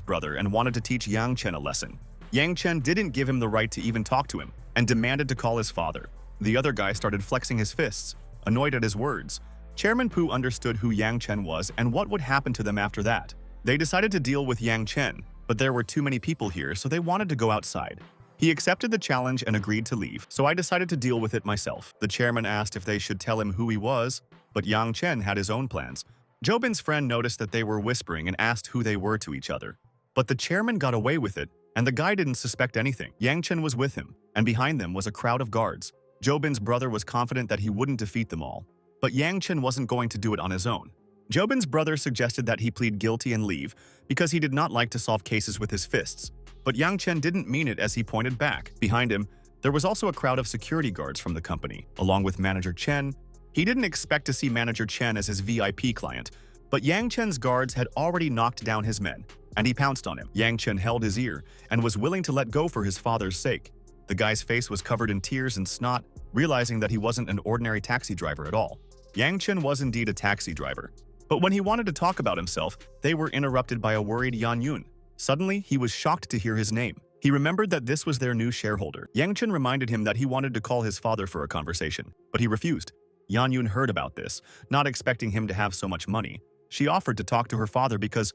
brother and wanted to teach Yang Chen a lesson. Yang Chen didn't give him the right to even talk to him, and demanded to call his father. The other guy started flexing his fists, annoyed at his words. Chairman Pu understood who Yang Chen was and what would happen to them after that. They decided to deal with Yang Chen, but there were too many people here, so they wanted to go outside. He accepted the challenge and agreed to leave, so I decided to deal with it myself. The chairman asked if they should tell him who he was, but Yang Chen had his own plans. Jobin's friend noticed that they were whispering and asked who they were to each other. But the chairman got away with it, and the guy didn't suspect anything. Yang Chen was with him, and behind them was a crowd of guards. Jobin's brother was confident that he wouldn't defeat them all, but Yang Chen wasn't going to do it on his own. Jobin's brother suggested that he plead guilty and leave because he did not like to solve cases with his fists. But Yang Chen didn't mean it as he pointed back. Behind him, there was also a crowd of security guards from the company, along with Manager Chen. He didn't expect to see Manager Chen as his VIP client, but Yang Chen's guards had already knocked down his men, and he pounced on him. Yang Chen held his ear and was willing to let go for his father's sake. The guy's face was covered in tears and snot, realizing that he wasn't an ordinary taxi driver at all. Yang Chen was indeed a taxi driver, but when he wanted to talk about himself, they were interrupted by a worried Yan Yun. Suddenly, he was shocked to hear his name. He remembered that this was their new shareholder. Yang Chen reminded him that he wanted to call his father for a conversation, but he refused. Yan Yun heard about this, not expecting him to have so much money. She offered to talk to her father because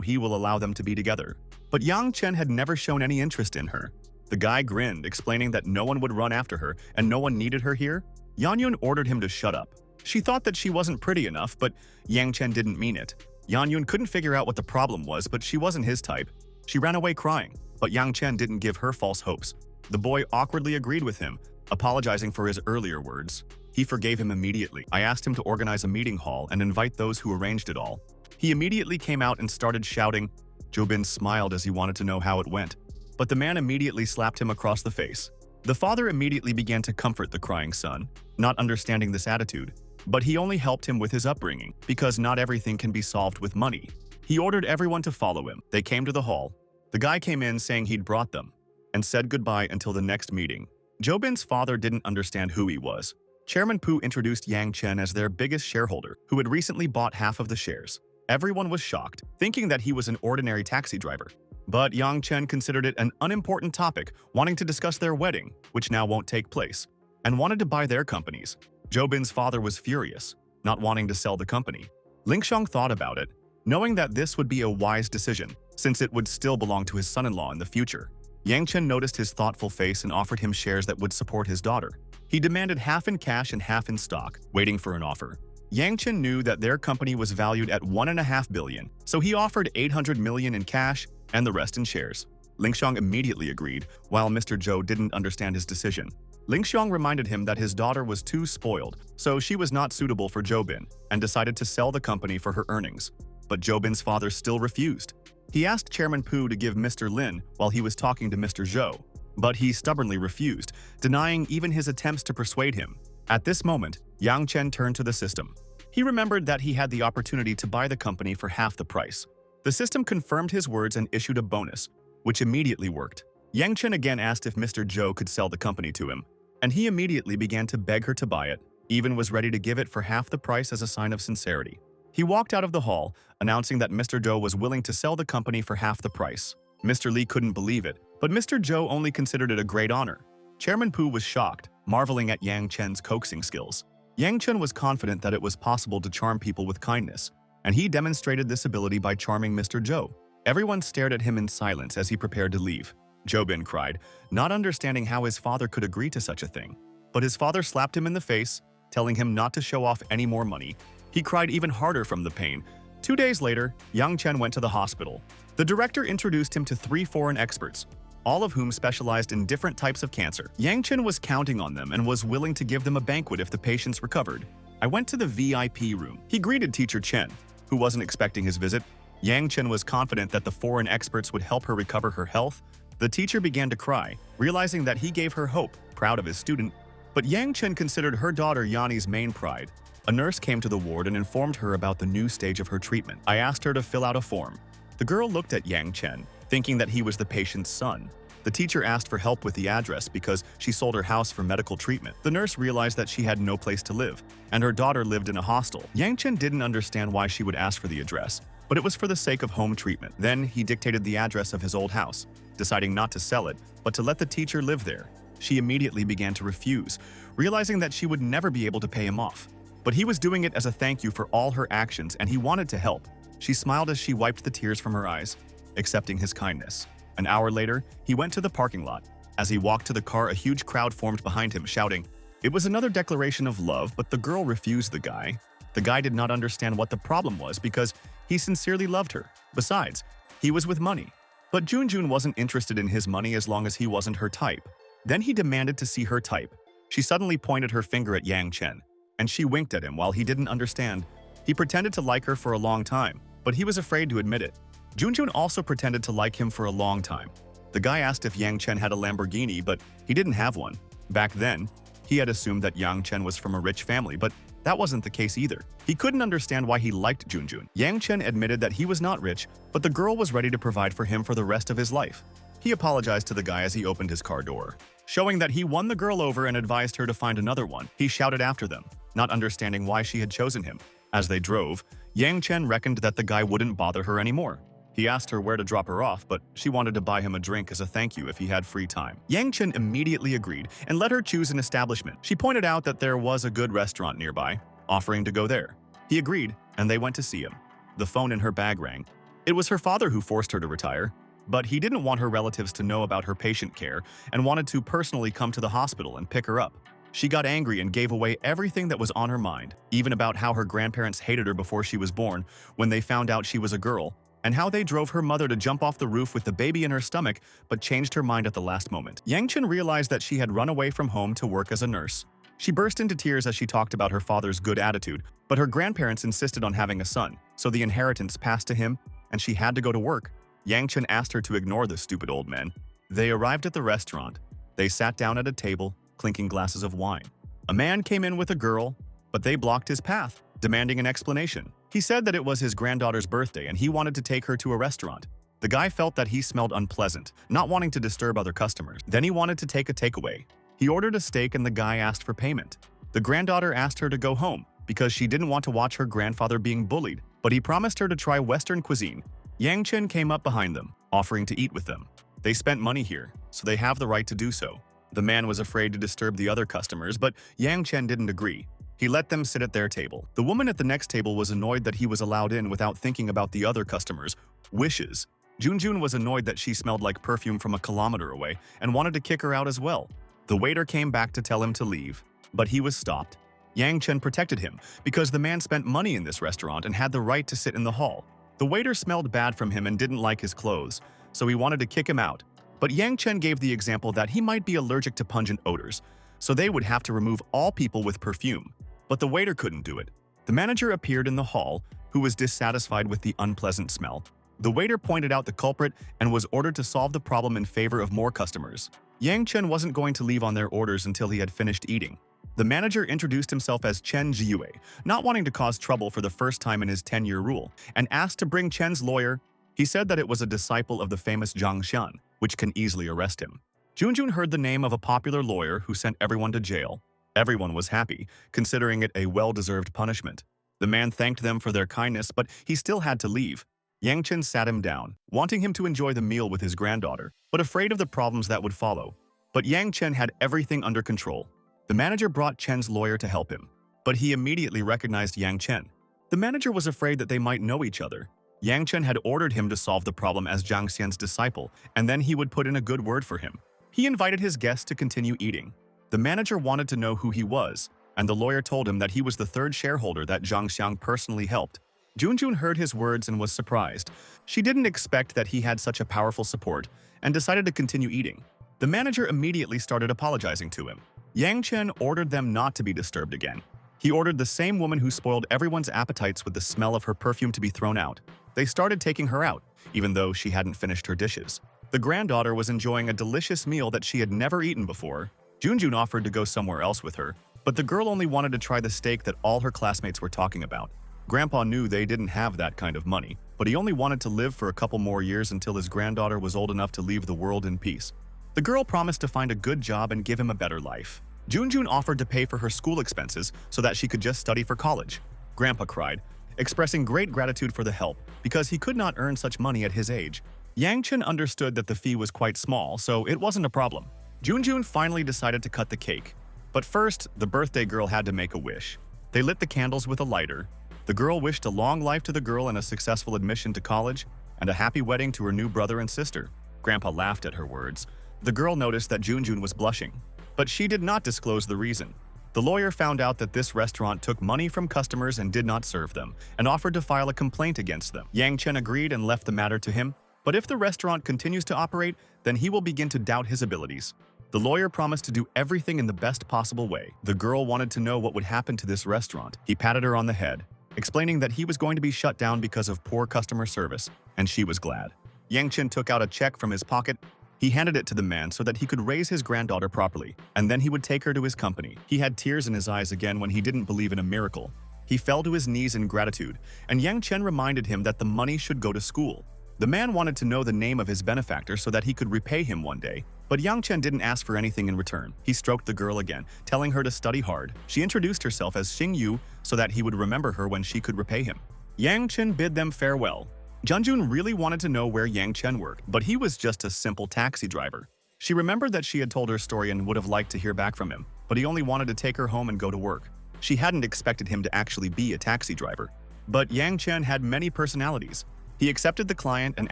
he will allow them to be together. But Yang Chen had never shown any interest in her. The guy grinned, explaining that no one would run after her and no one needed her here. Yan Yun ordered him to shut up. She thought that she wasn't pretty enough, but Yang Chen didn't mean it. Yan Yun couldn't figure out what the problem was, but she wasn't his type. She ran away crying, but Yang Chen didn't give her false hopes. The boy awkwardly agreed with him, apologizing for his earlier words. He forgave him immediately. I asked him to organize a meeting hall and invite those who arranged it all. He immediately came out and started shouting. Jobin smiled as he wanted to know how it went, but the man immediately slapped him across the face. The father immediately began to comfort the crying son, not understanding this attitude. But he only helped him with his upbringing, because not everything can be solved with money. He ordered everyone to follow him. They came to the hall. The guy came in saying he'd brought them, and said goodbye until the next meeting. Jobin's father didn't understand who he was. Chairman Pu introduced Yang Chen as their biggest shareholder, who had recently bought half of the shares. Everyone was shocked, thinking that he was an ordinary taxi driver. But Yang Chen considered it an unimportant topic, wanting to discuss their wedding, which now won't take place, and wanted to buy their companies. Jobin's father was furious, not wanting to sell the company. Ling Xiong thought about it, knowing that this would be a wise decision, since it would still belong to his son-in-law in the future. Yang Chen noticed his thoughtful face and offered him shares that would support his daughter. He demanded half in cash and half in stock, waiting for an offer. Yang Chen knew that their company was valued at $1.5 billion, so he offered $800 million in cash and the rest in shares. Ling Xiong immediately agreed, while Mr. Zhou didn't understand his decision. Ling Xiong reminded him that his daughter was too spoiled, so she was not suitable for Jobin, and decided to sell the company for her earnings. But Jobin's father still refused. He asked Chairman Pu to give Mr. Lin while he was talking to Mr. Zhou, but he stubbornly refused, denying even his attempts to persuade him. At this moment, Yang Chen turned to the system. He remembered that he had the opportunity to buy the company for half the price. The system confirmed his words and issued a bonus, which immediately worked. Yang Chen again asked if Mr. Zhou could sell the company to him, and he immediately began to beg her to buy it, even was ready to give it for half the price as a sign of sincerity. He walked out of the hall, announcing that Mr. Zhou was willing to sell the company for half the price. Mr. Li couldn't believe it, but Mr. Zhou only considered it a great honor. Chairman Pu was shocked, marveling at Yang Chen's coaxing skills. Yang Chen was confident that it was possible to charm people with kindness, and he demonstrated this ability by charming Mr. Zhou. Everyone stared at him in silence as he prepared to leave. Zhou cried, not understanding how his father could agree to such a thing. But his father slapped him in the face, telling him not to show off any more money. He cried even harder from the pain. 2 days later, Yang Chen went to the hospital. The director introduced him to 3 foreign experts, all of whom specialized in different types of cancer. Yang Chen was counting on them and was willing to give them a banquet if the patients recovered. I went to the VIP room. He greeted Teacher Chen, who wasn't expecting his visit. Yang Chen was confident that the foreign experts would help her recover her health. The teacher began to cry, realizing that he gave her hope, proud of his student. But Yang Chen considered her daughter Yanni's main pride. A nurse came to the ward and informed her about the new stage of her treatment. I asked her to fill out a form. The girl looked at Yang Chen, thinking that he was the patient's son. The teacher asked for help with the address because she sold her house for medical treatment. The nurse realized that she had no place to live, and her daughter lived in a hostel. Yang Chen didn't understand why she would ask for the address, but it was for the sake of home treatment. Then he dictated the address of his old house, deciding not to sell it, but to let the teacher live there. She immediately began to refuse, realizing that she would never be able to pay him off. But he was doing it as a thank you for all her actions, and he wanted to help. She smiled as she wiped the tears from her eyes, accepting his kindness. An hour later, he went to the parking lot. As he walked to the car, a huge crowd formed behind him, shouting. It was another declaration of love, but the girl refused the guy. The guy did not understand what the problem was because he sincerely loved her. Besides, he was with money. But Junjun wasn't interested in his money as long as he wasn't her type. Then he demanded to see her type. She suddenly pointed her finger at Yang Chen, and she winked at him while he didn't understand. He pretended to like her for a long time, but he was afraid to admit it. Junjun also pretended to like him for a long time. The guy asked if Yang Chen had a Lamborghini, but he didn't have one. Back then, he had assumed that Yang Chen was from a rich family, but that wasn't the case either. He couldn't understand why he liked Junjun. Yang Chen admitted that he was not rich, but the girl was ready to provide for him for the rest of his life. He apologized to the guy as he opened his car door. Showing that he won the girl over and advised her to find another one, he shouted after them, not understanding why she had chosen him. As they drove, Yang Chen reckoned that the guy wouldn't bother her anymore. He asked her where to drop her off, but she wanted to buy him a drink as a thank you if he had free time. Yang Chen immediately agreed and let her choose an establishment. She pointed out that there was a good restaurant nearby, offering to go there. He agreed, and they went to see him. The phone in her bag rang. It was her father who forced her to retire, but he didn't want her relatives to know about her patient care and wanted to personally come to the hospital and pick her up. She got angry and gave away everything that was on her mind, even about how her grandparents hated her before she was born when they found out she was a girl, and how they drove her mother to jump off the roof with the baby in her stomach but changed her mind at the last moment. Yang Chen realized that she had run away from home to work as a nurse. She burst into tears as she talked about her father's good attitude, but her grandparents insisted on having a son, so the inheritance passed to him, and she had to go to work. Yang Chen asked her to ignore the stupid old man. They arrived at the restaurant. They sat down at a table, clinking glasses of wine. A man came in with a girl, but they blocked his path, demanding an explanation. He said that it was his granddaughter's birthday and he wanted to take her to a restaurant. The guy felt that he smelled unpleasant, not wanting to disturb other customers. Then he wanted to take a takeaway. He ordered a steak and the guy asked for payment. The granddaughter asked her to go home because she didn't want to watch her grandfather being bullied, but he promised her to try Western cuisine. Yang Chen came up behind them, offering to eat with them. They spent money here, so they have the right to do so. The man was afraid to disturb the other customers, but Yang Chen didn't agree. He let them sit at their table. The woman at the next table was annoyed that he was allowed in without thinking about the other customers' wishes. Junjun was annoyed that she smelled like perfume from a kilometer away and wanted to kick her out as well. The waiter came back to tell him to leave, but he was stopped. Yang Chen protected him because the man spent money in this restaurant and had the right to sit in the hall. The waiter smelled bad from him and didn't like his clothes, so he wanted to kick him out. But Yang Chen gave the example that he might be allergic to pungent odors, so they would have to remove all people with perfume. But the waiter couldn't do it. The manager appeared in the hall, who was dissatisfied with the unpleasant smell. The waiter pointed out the culprit and was ordered to solve the problem in favor of more customers. Yang Chen wasn't going to leave on their orders until he had finished eating. The manager introduced himself as Chen Jiue, not wanting to cause trouble for the first time in his 10-year rule, and asked to bring Chen's lawyer. He said that it was a disciple of the famous Zhang Xian, which can easily arrest him. Junjun heard the name of a popular lawyer who sent everyone to jail. Everyone was happy, considering it a well-deserved punishment. The man thanked them for their kindness, but he still had to leave. Yang Chen sat him down, wanting him to enjoy the meal with his granddaughter, but afraid of the problems that would follow. But Yang Chen had everything under control. The manager brought Chen's lawyer to help him, but he immediately recognized Yang Chen. The manager was afraid that they might know each other. Yang Chen had ordered him to solve the problem as Zhang Xian's disciple, and then he would put in a good word for him. He invited his guests to continue eating. The manager wanted to know who he was, and the lawyer told him that he was the third shareholder that Zhang Xiang personally helped. Junjun heard his words and was surprised. She didn't expect that he had such a powerful support, and decided to continue eating. The manager immediately started apologizing to him. Yang Chen ordered them not to be disturbed again. He ordered the same woman who spoiled everyone's appetites with the smell of her perfume to be thrown out. They started taking her out, even though she hadn't finished her dishes. The granddaughter was enjoying a delicious meal that she had never eaten before. Junjun offered to go somewhere else with her, but the girl only wanted to try the steak that all her classmates were talking about. Grandpa knew they didn't have that kind of money, but he only wanted to live for a couple more years until his granddaughter was old enough to leave the world in peace. The girl promised to find a good job and give him a better life. Junjun offered to pay for her school expenses so that she could just study for college. Grandpa cried, expressing great gratitude for the help because he could not earn such money at his age. Yang Chen understood that the fee was quite small, so it wasn't a problem. Junjun finally decided to cut the cake. But first, the birthday girl had to make a wish. They lit the candles with a lighter. The girl wished a long life to the girl and a successful admission to college, and a happy wedding to her new brother and sister. Grandpa laughed at her words. The girl noticed that Junjun was blushing, but she did not disclose the reason. The lawyer found out that this restaurant took money from customers and did not serve them, and offered to file a complaint against them. Yang Chen agreed and left the matter to him, but if the restaurant continues to operate, then he will begin to doubt his abilities. The lawyer promised to do everything in the best possible way. The girl wanted to know what would happen to this restaurant. He patted her on the head, explaining that he was going to be shut down because of poor customer service, and she was glad. Yang Chen took out a check from his pocket. He handed it to the man so that he could raise his granddaughter properly, and then he would take her to his company. He had tears in his eyes again when he didn't believe in a miracle. He fell to his knees in gratitude, and Yang Chen reminded him that the money should go to school. The man wanted to know the name of his benefactor so that he could repay him one day, but Yang Chen didn't ask for anything in return. He stroked the girl again, telling her to study hard. She introduced herself as Xing Yu so that he would remember her when she could repay him. Yang Chen bid them farewell. Junjun really wanted to know where Yang Chen worked, but he was just a simple taxi driver. She remembered that she had told her story and would have liked to hear back from him, but he only wanted to take her home and go to work. She hadn't expected him to actually be a taxi driver. But Yang Chen had many personalities. He accepted the client and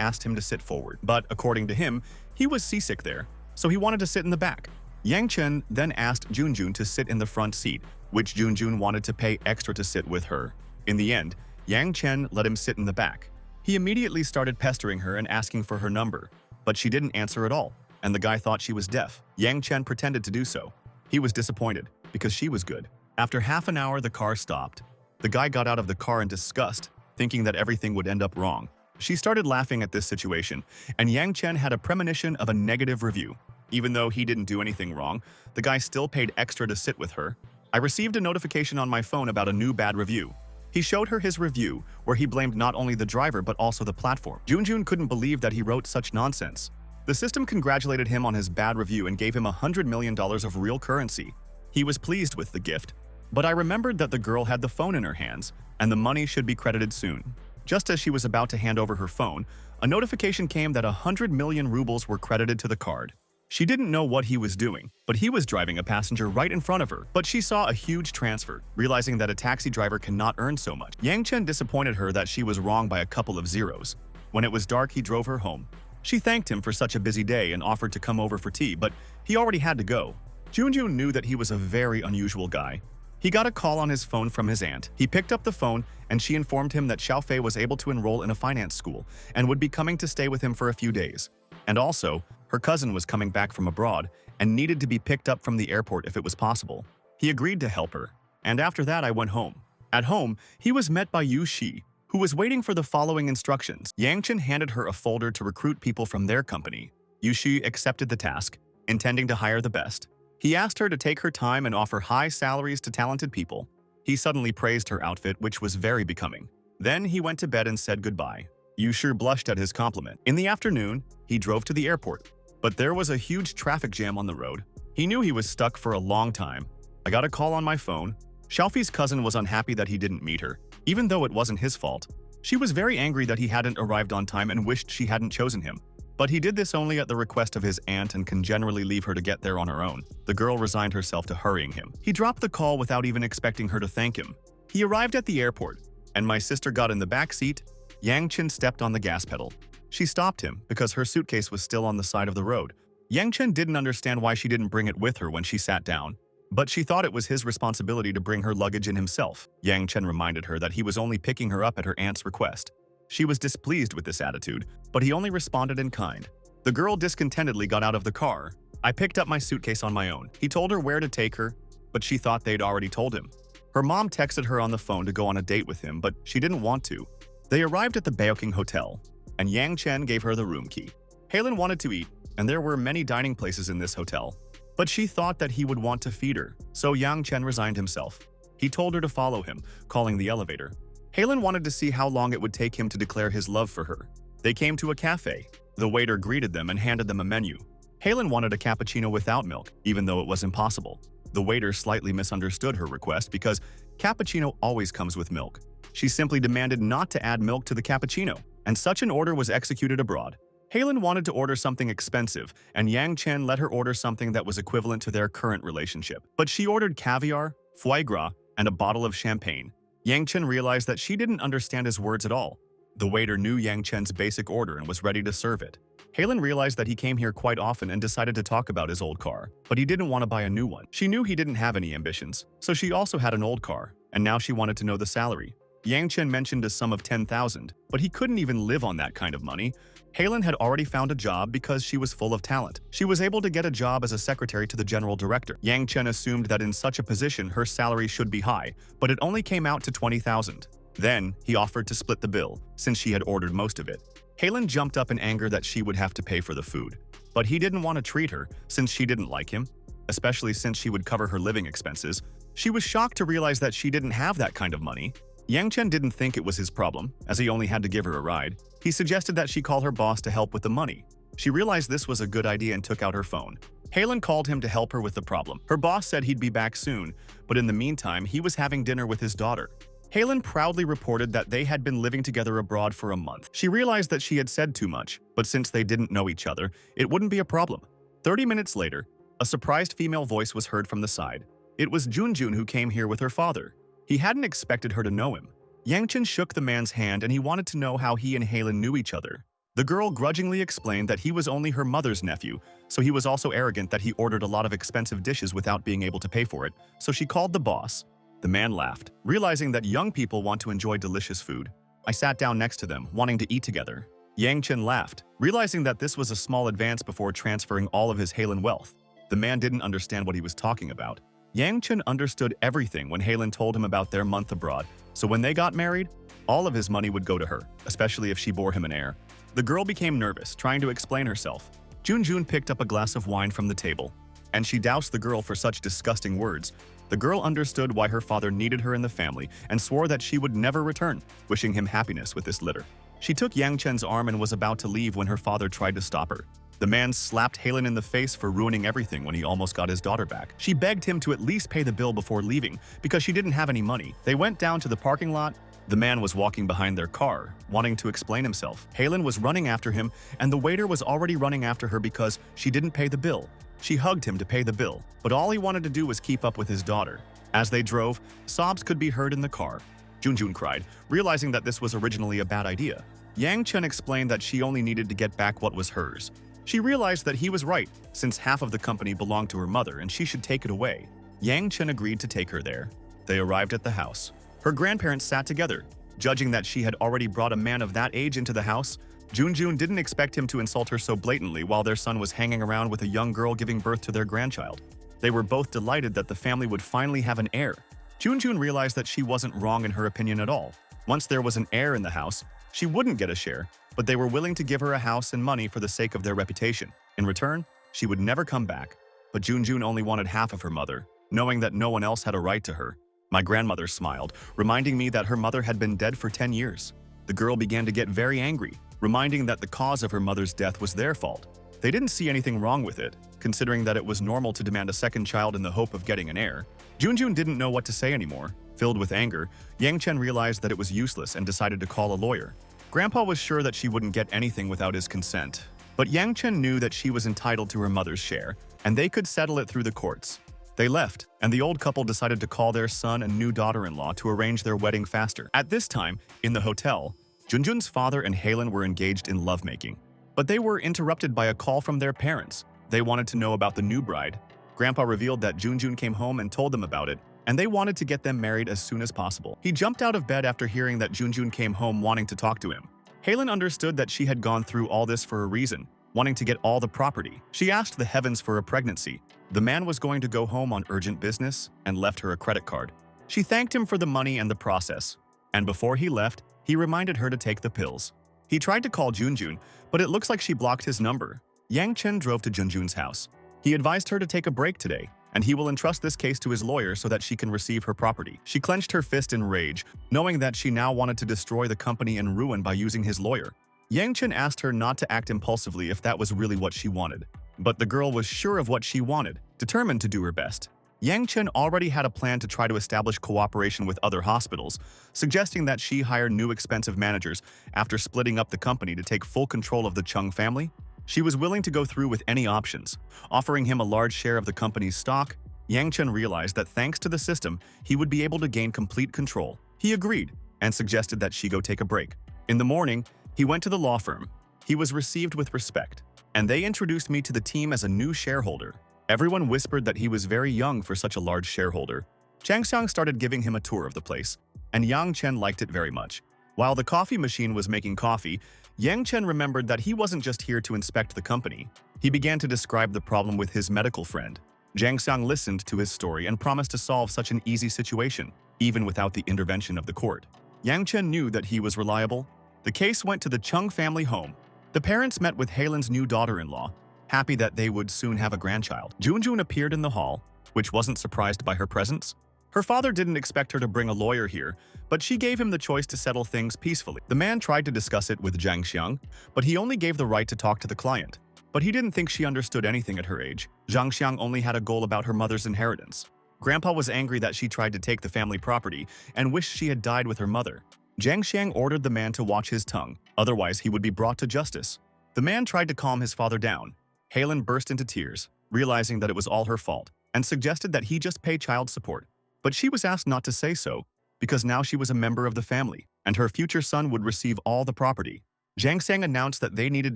asked him to sit forward, but according to him, he was seasick there, so he wanted to sit in the back. Yang Chen then asked Junjun to sit in the front seat, which Junjun wanted to pay extra to sit with her. In the end, Yang Chen let him sit in the back. He immediately started pestering her and asking for her number, but she didn't answer at all, and the guy thought she was deaf. Yang Chen pretended to do so. He was disappointed, because she was good. After half an hour, the car stopped. The guy got out of the car in disgust, thinking that everything would end up wrong. She started laughing at this situation, and Yang Chen had a premonition of a negative review. Even though he didn't do anything wrong, the guy still paid extra to sit with her. I received a notification on my phone about a new bad review. He showed her his review, where he blamed not only the driver but also the platform. Junjun couldn't believe that he wrote such nonsense. The system congratulated him on his bad review and gave him $100 million of real currency. He was pleased with the gift. But I remembered that the girl had the phone in her hands, and the money should be credited soon. Just as she was about to hand over her phone, a notification came that 100 million rubles were credited to the card. She didn't know what he was doing, but he was driving a passenger right in front of her. But she saw a huge transfer, realizing that a taxi driver cannot earn so much. Yang Chen disappointed her that she was wrong by a couple of zeros. When it was dark, he drove her home. She thanked him for such a busy day and offered to come over for tea, but he already had to go. Junjun knew that he was a very unusual guy. He got a call on his phone from his aunt. He picked up the phone, and she informed him that Xiaofei was able to enroll in a finance school and would be coming to stay with him for a few days. And also, her cousin was coming back from abroad and needed to be picked up from the airport if it was possible. He agreed to help her, and after that I went home. At home, he was met by Yu Shi, who was waiting for the following instructions. Yang Chen handed her a folder to recruit people from their company. Yu Shi accepted the task, intending to hire the best. He asked her to take her time and offer high salaries to talented people. He suddenly praised her outfit, which was very becoming. Then he went to bed and said goodbye. Yu Shi blushed at his compliment. In the afternoon, he drove to the airport. But there was a huge traffic jam on the road. He knew he was stuck for a long time. I got a call on my phone. Xiaofi's cousin was unhappy that he didn't meet her, even though it wasn't his fault. She was very angry that he hadn't arrived on time and wished she hadn't chosen him. But he did this only at the request of his aunt and can generally leave her to get there on her own. The girl resigned herself to hurrying him. He dropped the call without even expecting her to thank him. He arrived at the airport, and my sister got in the back seat. Yang Chen stepped on the gas pedal. She stopped him because her suitcase was still on the side of the road. Yang Chen didn't understand why she didn't bring it with her when she sat down, but she thought it was his responsibility to bring her luggage in himself. Yang Chen reminded her that he was only picking her up at her aunt's request. She was displeased with this attitude, but he only responded in kind. The girl discontentedly got out of the car. I picked up my suitcase on my own. He told her where to take her, but she thought they'd already told him. Her mom texted her on the phone to go on a date with him, but she didn't want to. They arrived at the Baoking Hotel, and Yang Chen gave her the room key. Halen wanted to eat, and there were many dining places in this hotel. But she thought that he would want to feed her, so Yang Chen resigned himself. He told her to follow him, calling the elevator. Halen wanted to see how long it would take him to declare his love for her. They came to a cafe. The waiter greeted them and handed them a menu. Halen wanted a cappuccino without milk, even though it was impossible. The waiter slightly misunderstood her request because cappuccino always comes with milk. She simply demanded not to add milk to the cappuccino, and such an order was executed abroad. Halen wanted to order something expensive, and Yang Chen let her order something that was equivalent to their current relationship. But she ordered caviar, foie gras, and a bottle of champagne. Yang Chen realized that she didn't understand his words at all. The waiter knew Yang Chen's basic order and was ready to serve it. Halen realized that he came here quite often and decided to talk about his old car, but he didn't want to buy a new one. She knew he didn't have any ambitions, so she also had an old car, and now she wanted to know the salary. Yang Chen mentioned a sum of 10,000, but he couldn't even live on that kind of money. Halen had already found a job because she was full of talent. She was able to get a job as a secretary to the general director. Yang Chen assumed that in such a position her salary should be high, but it only came out to 20,000. Then, he offered to split the bill, since she had ordered most of it. Halen jumped up in anger that she would have to pay for the food. But he didn't want to treat her, since she didn't like him, especially since she would cover her living expenses. She was shocked to realize that she didn't have that kind of money. Yang Chen didn't think it was his problem, as he only had to give her a ride. He suggested that she call her boss to help with the money. She realized this was a good idea and took out her phone. Halen called him to help her with the problem. Her boss said he'd be back soon, but in the meantime, he was having dinner with his daughter. Halen proudly reported that they had been living together abroad for a month. She realized that she had said too much, but since they didn't know each other, it wouldn't be a problem. 30 minutes later, a surprised female voice was heard from the side. It was Junjun who came here with her father. He hadn't expected her to know him. Yang Chen shook the man's hand and he wanted to know how he and Halen knew each other. The girl grudgingly explained that he was only her mother's nephew, so he was also arrogant that he ordered a lot of expensive dishes without being able to pay for it, so she called the boss. The man laughed, realizing that young people want to enjoy delicious food. I sat down next to them, wanting to eat together. Yang Chen laughed, realizing that this was a small advance before transferring all of his Halen wealth. The man didn't understand what he was talking about. Yang Chen understood everything when Halen told him about their month abroad, so when they got married, all of his money would go to her, especially if she bore him an heir. The girl became nervous, trying to explain herself. Junjun picked up a glass of wine from the table, and she doused the girl for such disgusting words. The girl understood why her father needed her in the family and swore that she would never return, wishing him happiness with this litter. She took Yang Chen's arm and was about to leave when her father tried to stop her. The man slapped Halen in the face for ruining everything when he almost got his daughter back. She begged him to at least pay the bill before leaving because she didn't have any money. They went down to the parking lot. The man was walking behind their car, wanting to explain himself. Halen was running after him, and the waiter was already running after her because she didn't pay the bill. She hugged him to pay the bill, but all he wanted to do was keep up with his daughter. As they drove, sobs could be heard in the car. Junjun cried, realizing that this was originally a bad idea. Yang Chen explained that she only needed to get back what was hers. She realized that he was right, since half of the company belonged to her mother and she should take it away. Yang Chen agreed to take her there. They arrived at the house. Her grandparents sat together. Judging that she had already brought a man of that age into the house, Junjun didn't expect him to insult her so blatantly while their son was hanging around with a young girl giving birth to their grandchild. They were both delighted that the family would finally have an heir. Junjun realized that she wasn't wrong in her opinion at all. Once there was an heir in the house, she wouldn't get a share, but they were willing to give her a house and money for the sake of their reputation. In return, she would never come back. but Junjun only wanted half of her mother, knowing that no one else had a right to her. My grandmother smiled, reminding me that her mother had been dead for 10 years. The girl began to get very angry, reminding that the cause of her mother's death was their fault. They didn't see anything wrong with it, considering that it was normal to demand a second child in the hope of getting an heir. Junjun didn't know what to say anymore. Filled with anger, Yang Chen realized that it was useless and decided to call a lawyer. Grandpa was sure that she wouldn't get anything without his consent, but Yang Chen knew that she was entitled to her mother's share, and they could settle it through the courts. They left, and the old couple decided to call their son and new daughter-in-law to arrange their wedding faster. At this time, in the hotel, Junjun's father and Halen were engaged in lovemaking. But they were interrupted by a call from their parents. They wanted to know about the new bride. Grandpa revealed that Junjun came home and told them about it, and they wanted to get them married as soon as possible. He jumped out of bed after hearing that Junjun came home wanting to talk to him. Halen understood that she had gone through all this for a reason, wanting to get all the property. She asked the heavens for a pregnancy. The man was going to go home on urgent business and left her a credit card. She thanked him for the money and the process, and before he left, he reminded her to take the pills. He tried to call Junjun, but it looks like she blocked his number. Yang Chen drove to Junjun's house. He advised her to take a break today, and he will entrust this case to his lawyer so that she can receive her property. She clenched her fist in rage, knowing that she now wanted to destroy the company and ruin by using his lawyer. Yang Chen asked her not to act impulsively if that was really what she wanted. But the girl was sure of what she wanted, determined to do her best. Yang Chen already had a plan to try to establish cooperation with other hospitals, suggesting that she hire new expensive managers after splitting up the company to take full control of the Chung family. She was willing to go through with any options, offering him a large share of the company's stock. Yang Chen realized that thanks to the system, he would be able to gain complete control. He agreed and suggested that she go take a break. In the morning, he went to the law firm. He was received with respect, and they introduced me to the team as a new shareholder. Everyone whispered that he was very young for such a large shareholder. Chang Xiang started giving him a tour of the place, and Yang Chen liked it very much. While the coffee machine was making coffee, Yang Chen remembered that he wasn't just here to inspect the company. He began to describe the problem with his medical friend. Zhang Xiang listened to his story and promised to solve such an easy situation, even without the intervention of the court. Yang Chen knew that he was reliable. The case went to the Chung family home. The parents met with Halen's new daughter-in-law, happy that they would soon have a grandchild. Junjun appeared in the hall, which wasn't surprised by her presence. Her father didn't expect her to bring a lawyer here, but she gave him the choice to settle things peacefully. The man tried to discuss it with Zhang Xiang, but he only gave the right to talk to the client. But he didn't think she understood anything at her age. Zhang Xiang only had a goal about her mother's inheritance. Grandpa was angry that she tried to take the family property and wished she had died with her mother. Zhang Xiang ordered the man to watch his tongue, otherwise he would be brought to justice. The man tried to calm his father down. Halen burst into tears, realizing that it was all her fault, and suggested that he just pay child support. But she was asked not to say so, because now she was a member of the family, and her future son would receive all the property. Zhang Xiang announced that they needed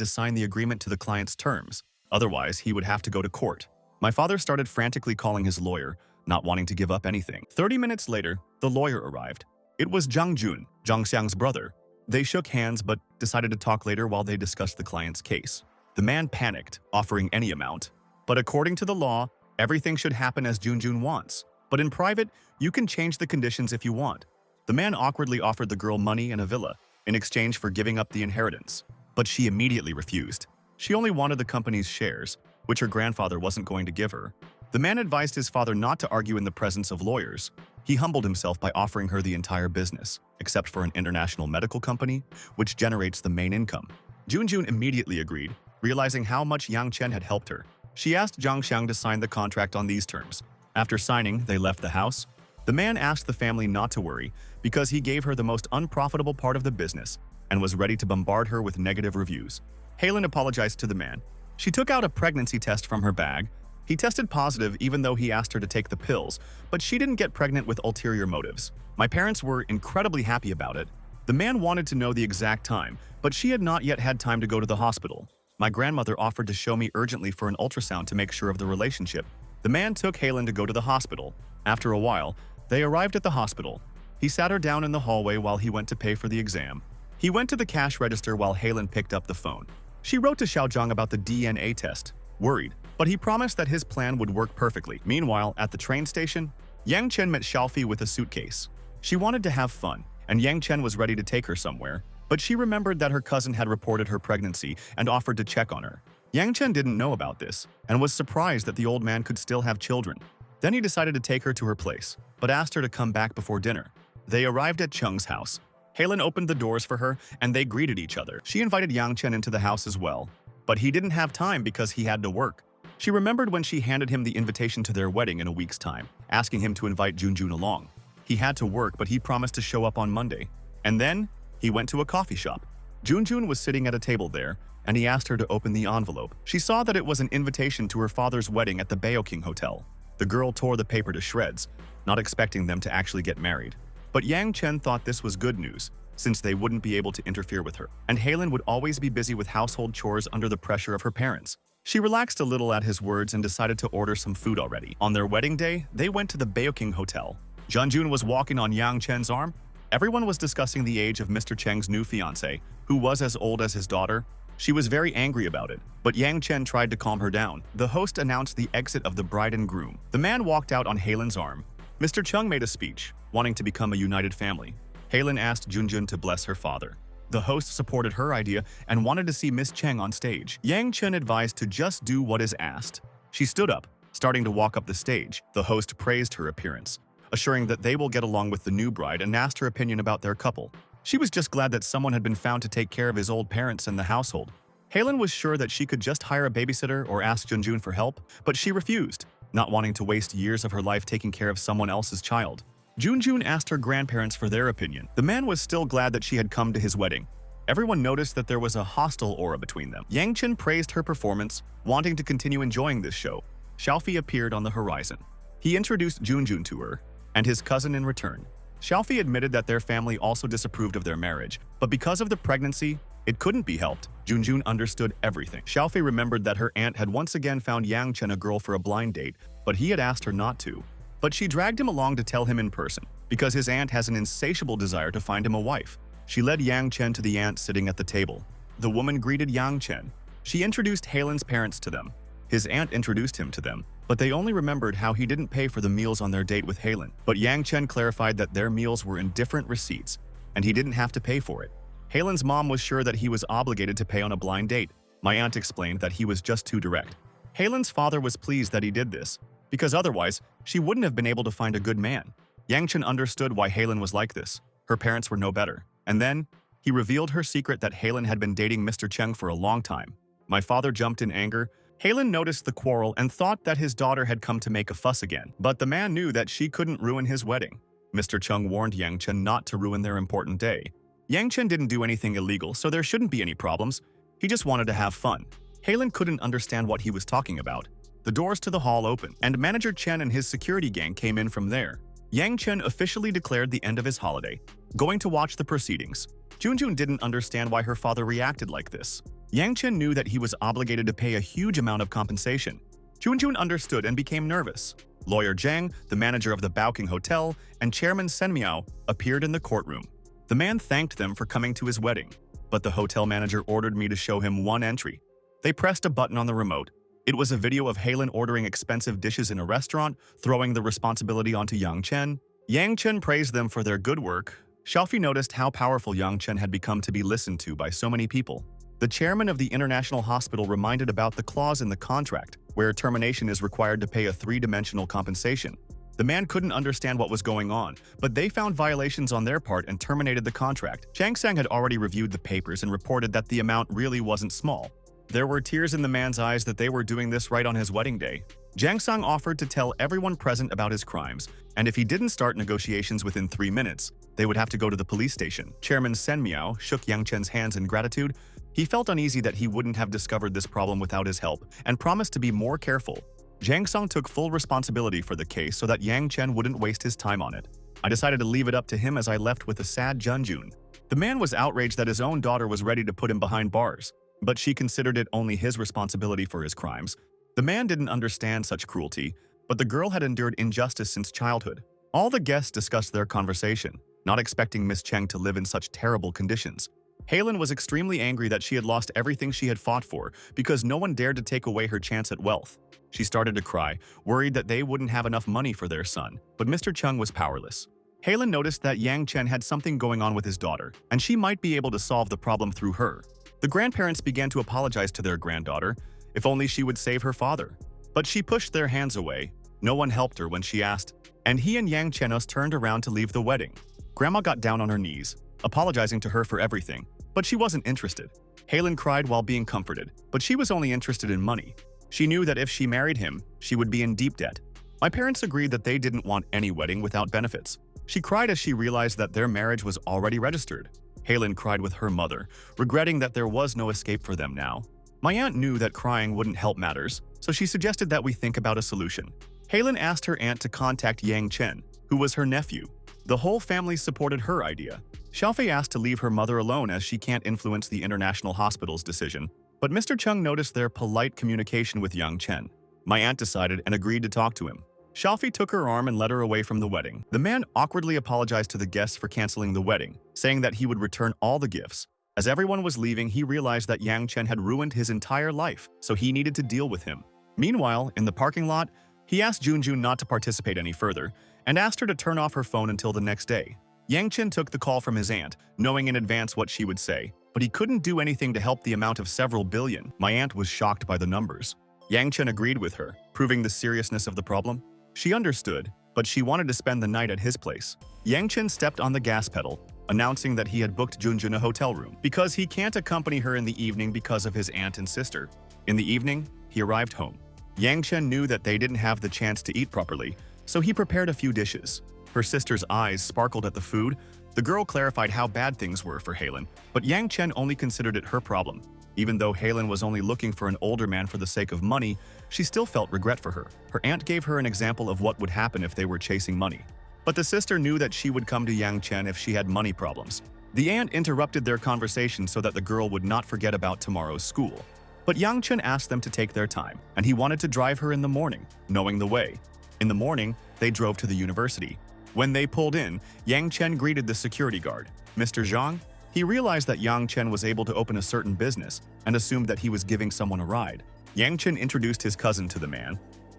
to sign the agreement to the client's terms, otherwise he would have to go to court. My father started frantically calling his lawyer, not wanting to give up anything. 30 minutes later, the lawyer arrived. It was Zhang Jun, Zhang Xiang's brother. They shook hands but decided to talk later while they discussed the client's case. The man panicked, offering any amount. But according to the law, everything should happen as Junjun wants. But in private, you can change the conditions if you want. The man awkwardly offered the girl money and a villa in exchange for giving up the inheritance. But she immediately refused. She only wanted the company's shares, which her grandfather wasn't going to give her. The man advised his father not to argue in the presence of lawyers. He humbled himself by offering her the entire business, except for an international medical company, which generates the main income. Junjun immediately agreed, realizing how much Yang Chen had helped her. She asked Zhang Xiang to sign the contract on these terms. After signing, they left the house. The man asked the family not to worry because he gave her the most unprofitable part of the business and was ready to bombard her with negative reviews. Halen apologized to the man. She took out a pregnancy test from her bag. He tested positive even though he asked her to take the pills, but she didn't get pregnant with ulterior motives. My parents were incredibly happy about it. The man wanted to know the exact time, but she had not yet had time to go to the hospital. My grandmother offered to show me urgently for an ultrasound to make sure of the relationship. The man took Halen to go to the hospital. After a while, they arrived at the hospital. He sat her down in the hallway while he went to pay for the exam. He went to the cash register while Halen picked up the phone. She wrote to Xiaozhang about the DNA test, worried, but he promised that his plan would work perfectly. Meanwhile, at the train station, Yang Chen met Xiaofi with a suitcase. She wanted to have fun, and Yang Chen was ready to take her somewhere, but she remembered that her cousin had reported her pregnancy and offered to check on her. Yang Chen didn't know about this and was surprised that the old man could still have children. Then he decided to take her to her place, but asked her to come back before dinner. They arrived at Cheng's house. Halen opened the doors for her and they greeted each other. She invited Yang Chen into the house as well, but he didn't have time because he had to work. She remembered when she handed him the invitation to their wedding in a week's time, asking him to invite Junjun along. He had to work, but he promised to show up on Monday. And then, he went to a coffee shop. Junjun was sitting at a table there, and he asked her to open the envelope. She saw that it was an invitation to her father's wedding at the BILLIONAIRE Hotel. The girl tore the paper to shreds, not expecting them to actually get married. But Yang Chen thought this was good news, since they wouldn't be able to interfere with her, and Halen would always be busy with household chores under the pressure of her parents. She relaxed a little at his words and decided to order some food already. On their wedding day, they went to the BILLIONAIRE Hotel. Junjun was walking on Yang Chen's arm. Everyone was discussing the age of Mr. Cheng's new fiancée, who was as old as his daughter. She was very angry about it, but Yang Chen tried to calm her down. The host announced the exit of the bride and groom. The man walked out on Halen's arm. Mr. Cheng made a speech, wanting to become a united family. Halen asked Junjun to bless her father. The host supported her idea and wanted to see Miss Cheng on stage. Yang Chen advised to just do what is asked. She stood up, starting to walk up the stage. The host praised her appearance, assuring that they will get along with the new bride, and asked her opinion about their couple. She was just glad that someone had been found to take care of his old parents and the household. Halen was sure that she could just hire a babysitter or ask Junjun for help, but she refused, not wanting to waste years of her life taking care of someone else's child. Junjun asked her grandparents for their opinion. The man was still glad that she had come to his wedding. Everyone noticed that there was a hostile aura between them. Yang Chen praised her performance, wanting to continue enjoying this show. Xiaofi appeared on the horizon. He introduced Junjun to her, and his cousin in return. Xiaofi admitted that their family also disapproved of their marriage, but because of the pregnancy, it couldn't be helped. Junjun understood everything. Xiaofi remembered that her aunt had once again found Yang Chen a girl for a blind date, but he had asked her not to. But she dragged him along to tell him in person, because his aunt has an insatiable desire to find him a wife. She led Yang Chen to the aunt sitting at the table. The woman greeted Yang Chen. She introduced Halen's parents to them. His aunt introduced him to them, but they only remembered how he didn't pay for the meals on their date with Halen. But Yang Chen clarified that their meals were in different receipts, and he didn't have to pay for it. Halen's mom was sure that he was obligated to pay on a blind date. My aunt explained that he was just too direct. Halen's father was pleased that he did this, because otherwise, she wouldn't have been able to find a good man. Yang Chen understood why Halen was like this. Her parents were no better. And then, he revealed her secret that Halen had been dating Mr. Cheng for a long time. My father jumped in anger. Halen noticed the quarrel and thought that his daughter had come to make a fuss again. But the man knew that she couldn't ruin his wedding. Mr. Cheng warned Yang Chen not to ruin their important day. Yang Chen didn't do anything illegal, so there shouldn't be any problems. He just wanted to have fun. Halen couldn't understand what he was talking about. The doors to the hall opened, and Manager Chen and his security gang came in from there. Yang Chen officially declared the end of his holiday, going to watch the proceedings. Junjun didn't understand why her father reacted like this. Yang Chen knew that he was obligated to pay a huge amount of compensation. Junjun understood and became nervous. Lawyer Zhang, the manager of the BILLIONAIRE Hotel, and Chairman Sen Miao appeared in the courtroom. The man thanked them for coming to his wedding, but the hotel manager ordered me to show him one entry. They pressed a button on the remote. It was a video of Halen ordering expensive dishes in a restaurant, throwing the responsibility onto Yang Chen. Yang Chen praised them for their good work. Xiaofi noticed how powerful Yang Chen had become to be listened to by so many people. The chairman of the international hospital reminded about the clause in the contract, where termination is required to pay a three-dimensional compensation. The man couldn't understand what was going on, but they found violations on their part and terminated the contract. Chang Sang had already reviewed the papers and reported that the amount really wasn't small. There were tears in the man's eyes that they were doing this right on his wedding day. Jiang Sang offered to tell everyone present about his crimes, and if he didn't start negotiations within 3 minutes, they would have to go to the police station. Chairman Sen Miao shook Yang Chen's hands in gratitude. He felt uneasy that he wouldn't have discovered this problem without his help, and promised to be more careful. Jiang Sang took full responsibility for the case so that Yang Chen wouldn't waste his time on it. I decided to leave it up to him as I left with a sad Junjun. The man was outraged that his own daughter was ready to put him behind bars, but she considered it only his responsibility for his crimes. The man didn't understand such cruelty, but the girl had endured injustice since childhood. All the guests discussed their conversation, not expecting Miss Cheng to live in such terrible conditions. Halen was extremely angry that she had lost everything she had fought for because no one dared to take away her chance at wealth. She started to cry, worried that they wouldn't have enough money for their son, but Mr. Chung was powerless. Halen noticed that Yang Chen had something going on with his daughter, and she might be able to solve the problem through her. The grandparents began to apologize to their granddaughter. if only she would save her father. But she pushed their hands away. No one helped her when she asked, and he and Yang Chenos turned around to leave the wedding. Grandma got down on her knees, apologizing to her for everything, but she wasn't interested. Halen cried while being comforted, but she was only interested in money. She knew that if she married him, she would be in deep debt. My parents agreed that they didn't want any wedding without benefits. She cried as she realized that their marriage was already registered. Halen cried with her mother, regretting that there was no escape for them now. My aunt knew that crying wouldn't help matters, so she suggested that we think about a solution. Halen asked her aunt to contact Yang Chen, who was her nephew. The whole family supported her idea. Xiaofei asked to leave her mother alone as she can't influence the international hospital's decision, but Mr. Chung noticed their polite communication with Yang Chen. My aunt decided and agreed to talk to him. Xiaofei took her arm and led her away from the wedding. The man awkwardly apologized to the guests for canceling the wedding, saying that he would return all the gifts. As everyone was leaving, he realized that Yang Chen had ruined his entire life, so he needed to deal with him. Meanwhile, in the parking lot, he asked Junjun not to participate any further and asked her to turn off her phone until the next day. Yang Chen took the call from his aunt, knowing in advance what she would say, but he couldn't do anything to help the amount of several billion. My aunt was shocked by the numbers. Yang Chen agreed with her, proving the seriousness of the problem. She understood, but she wanted to spend the night at his place. Yang Chen stepped on the gas pedal, announcing that he had booked Junjun a hotel room because he can't accompany her in the evening because of his aunt and sister. In the evening, he arrived home. Yang Chen knew that they didn't have the chance to eat properly, so he prepared a few dishes. Her sister's eyes sparkled at the food. The girl clarified how bad things were for Halen, but Yang Chen only considered it her problem. Even though Halen was only looking for an older man for the sake of money, she still felt regret for her. Her aunt gave her an example of what would happen if they were chasing money. But the sister knew that she would come to Yang Chen if she had money problems. The aunt interrupted their conversation so that the girl would not forget about tomorrow's school. But Yang Chen asked them to take their time, and he wanted to drive her in the morning, knowing the way. In the morning, they drove to the university. When they pulled in, Yang Chen greeted the security guard, Mr. Zhang. He realized that Yang Chen was able to open a certain business and assumed that he was giving someone a ride. Yang Chen introduced his cousin to the man.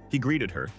He greeted her.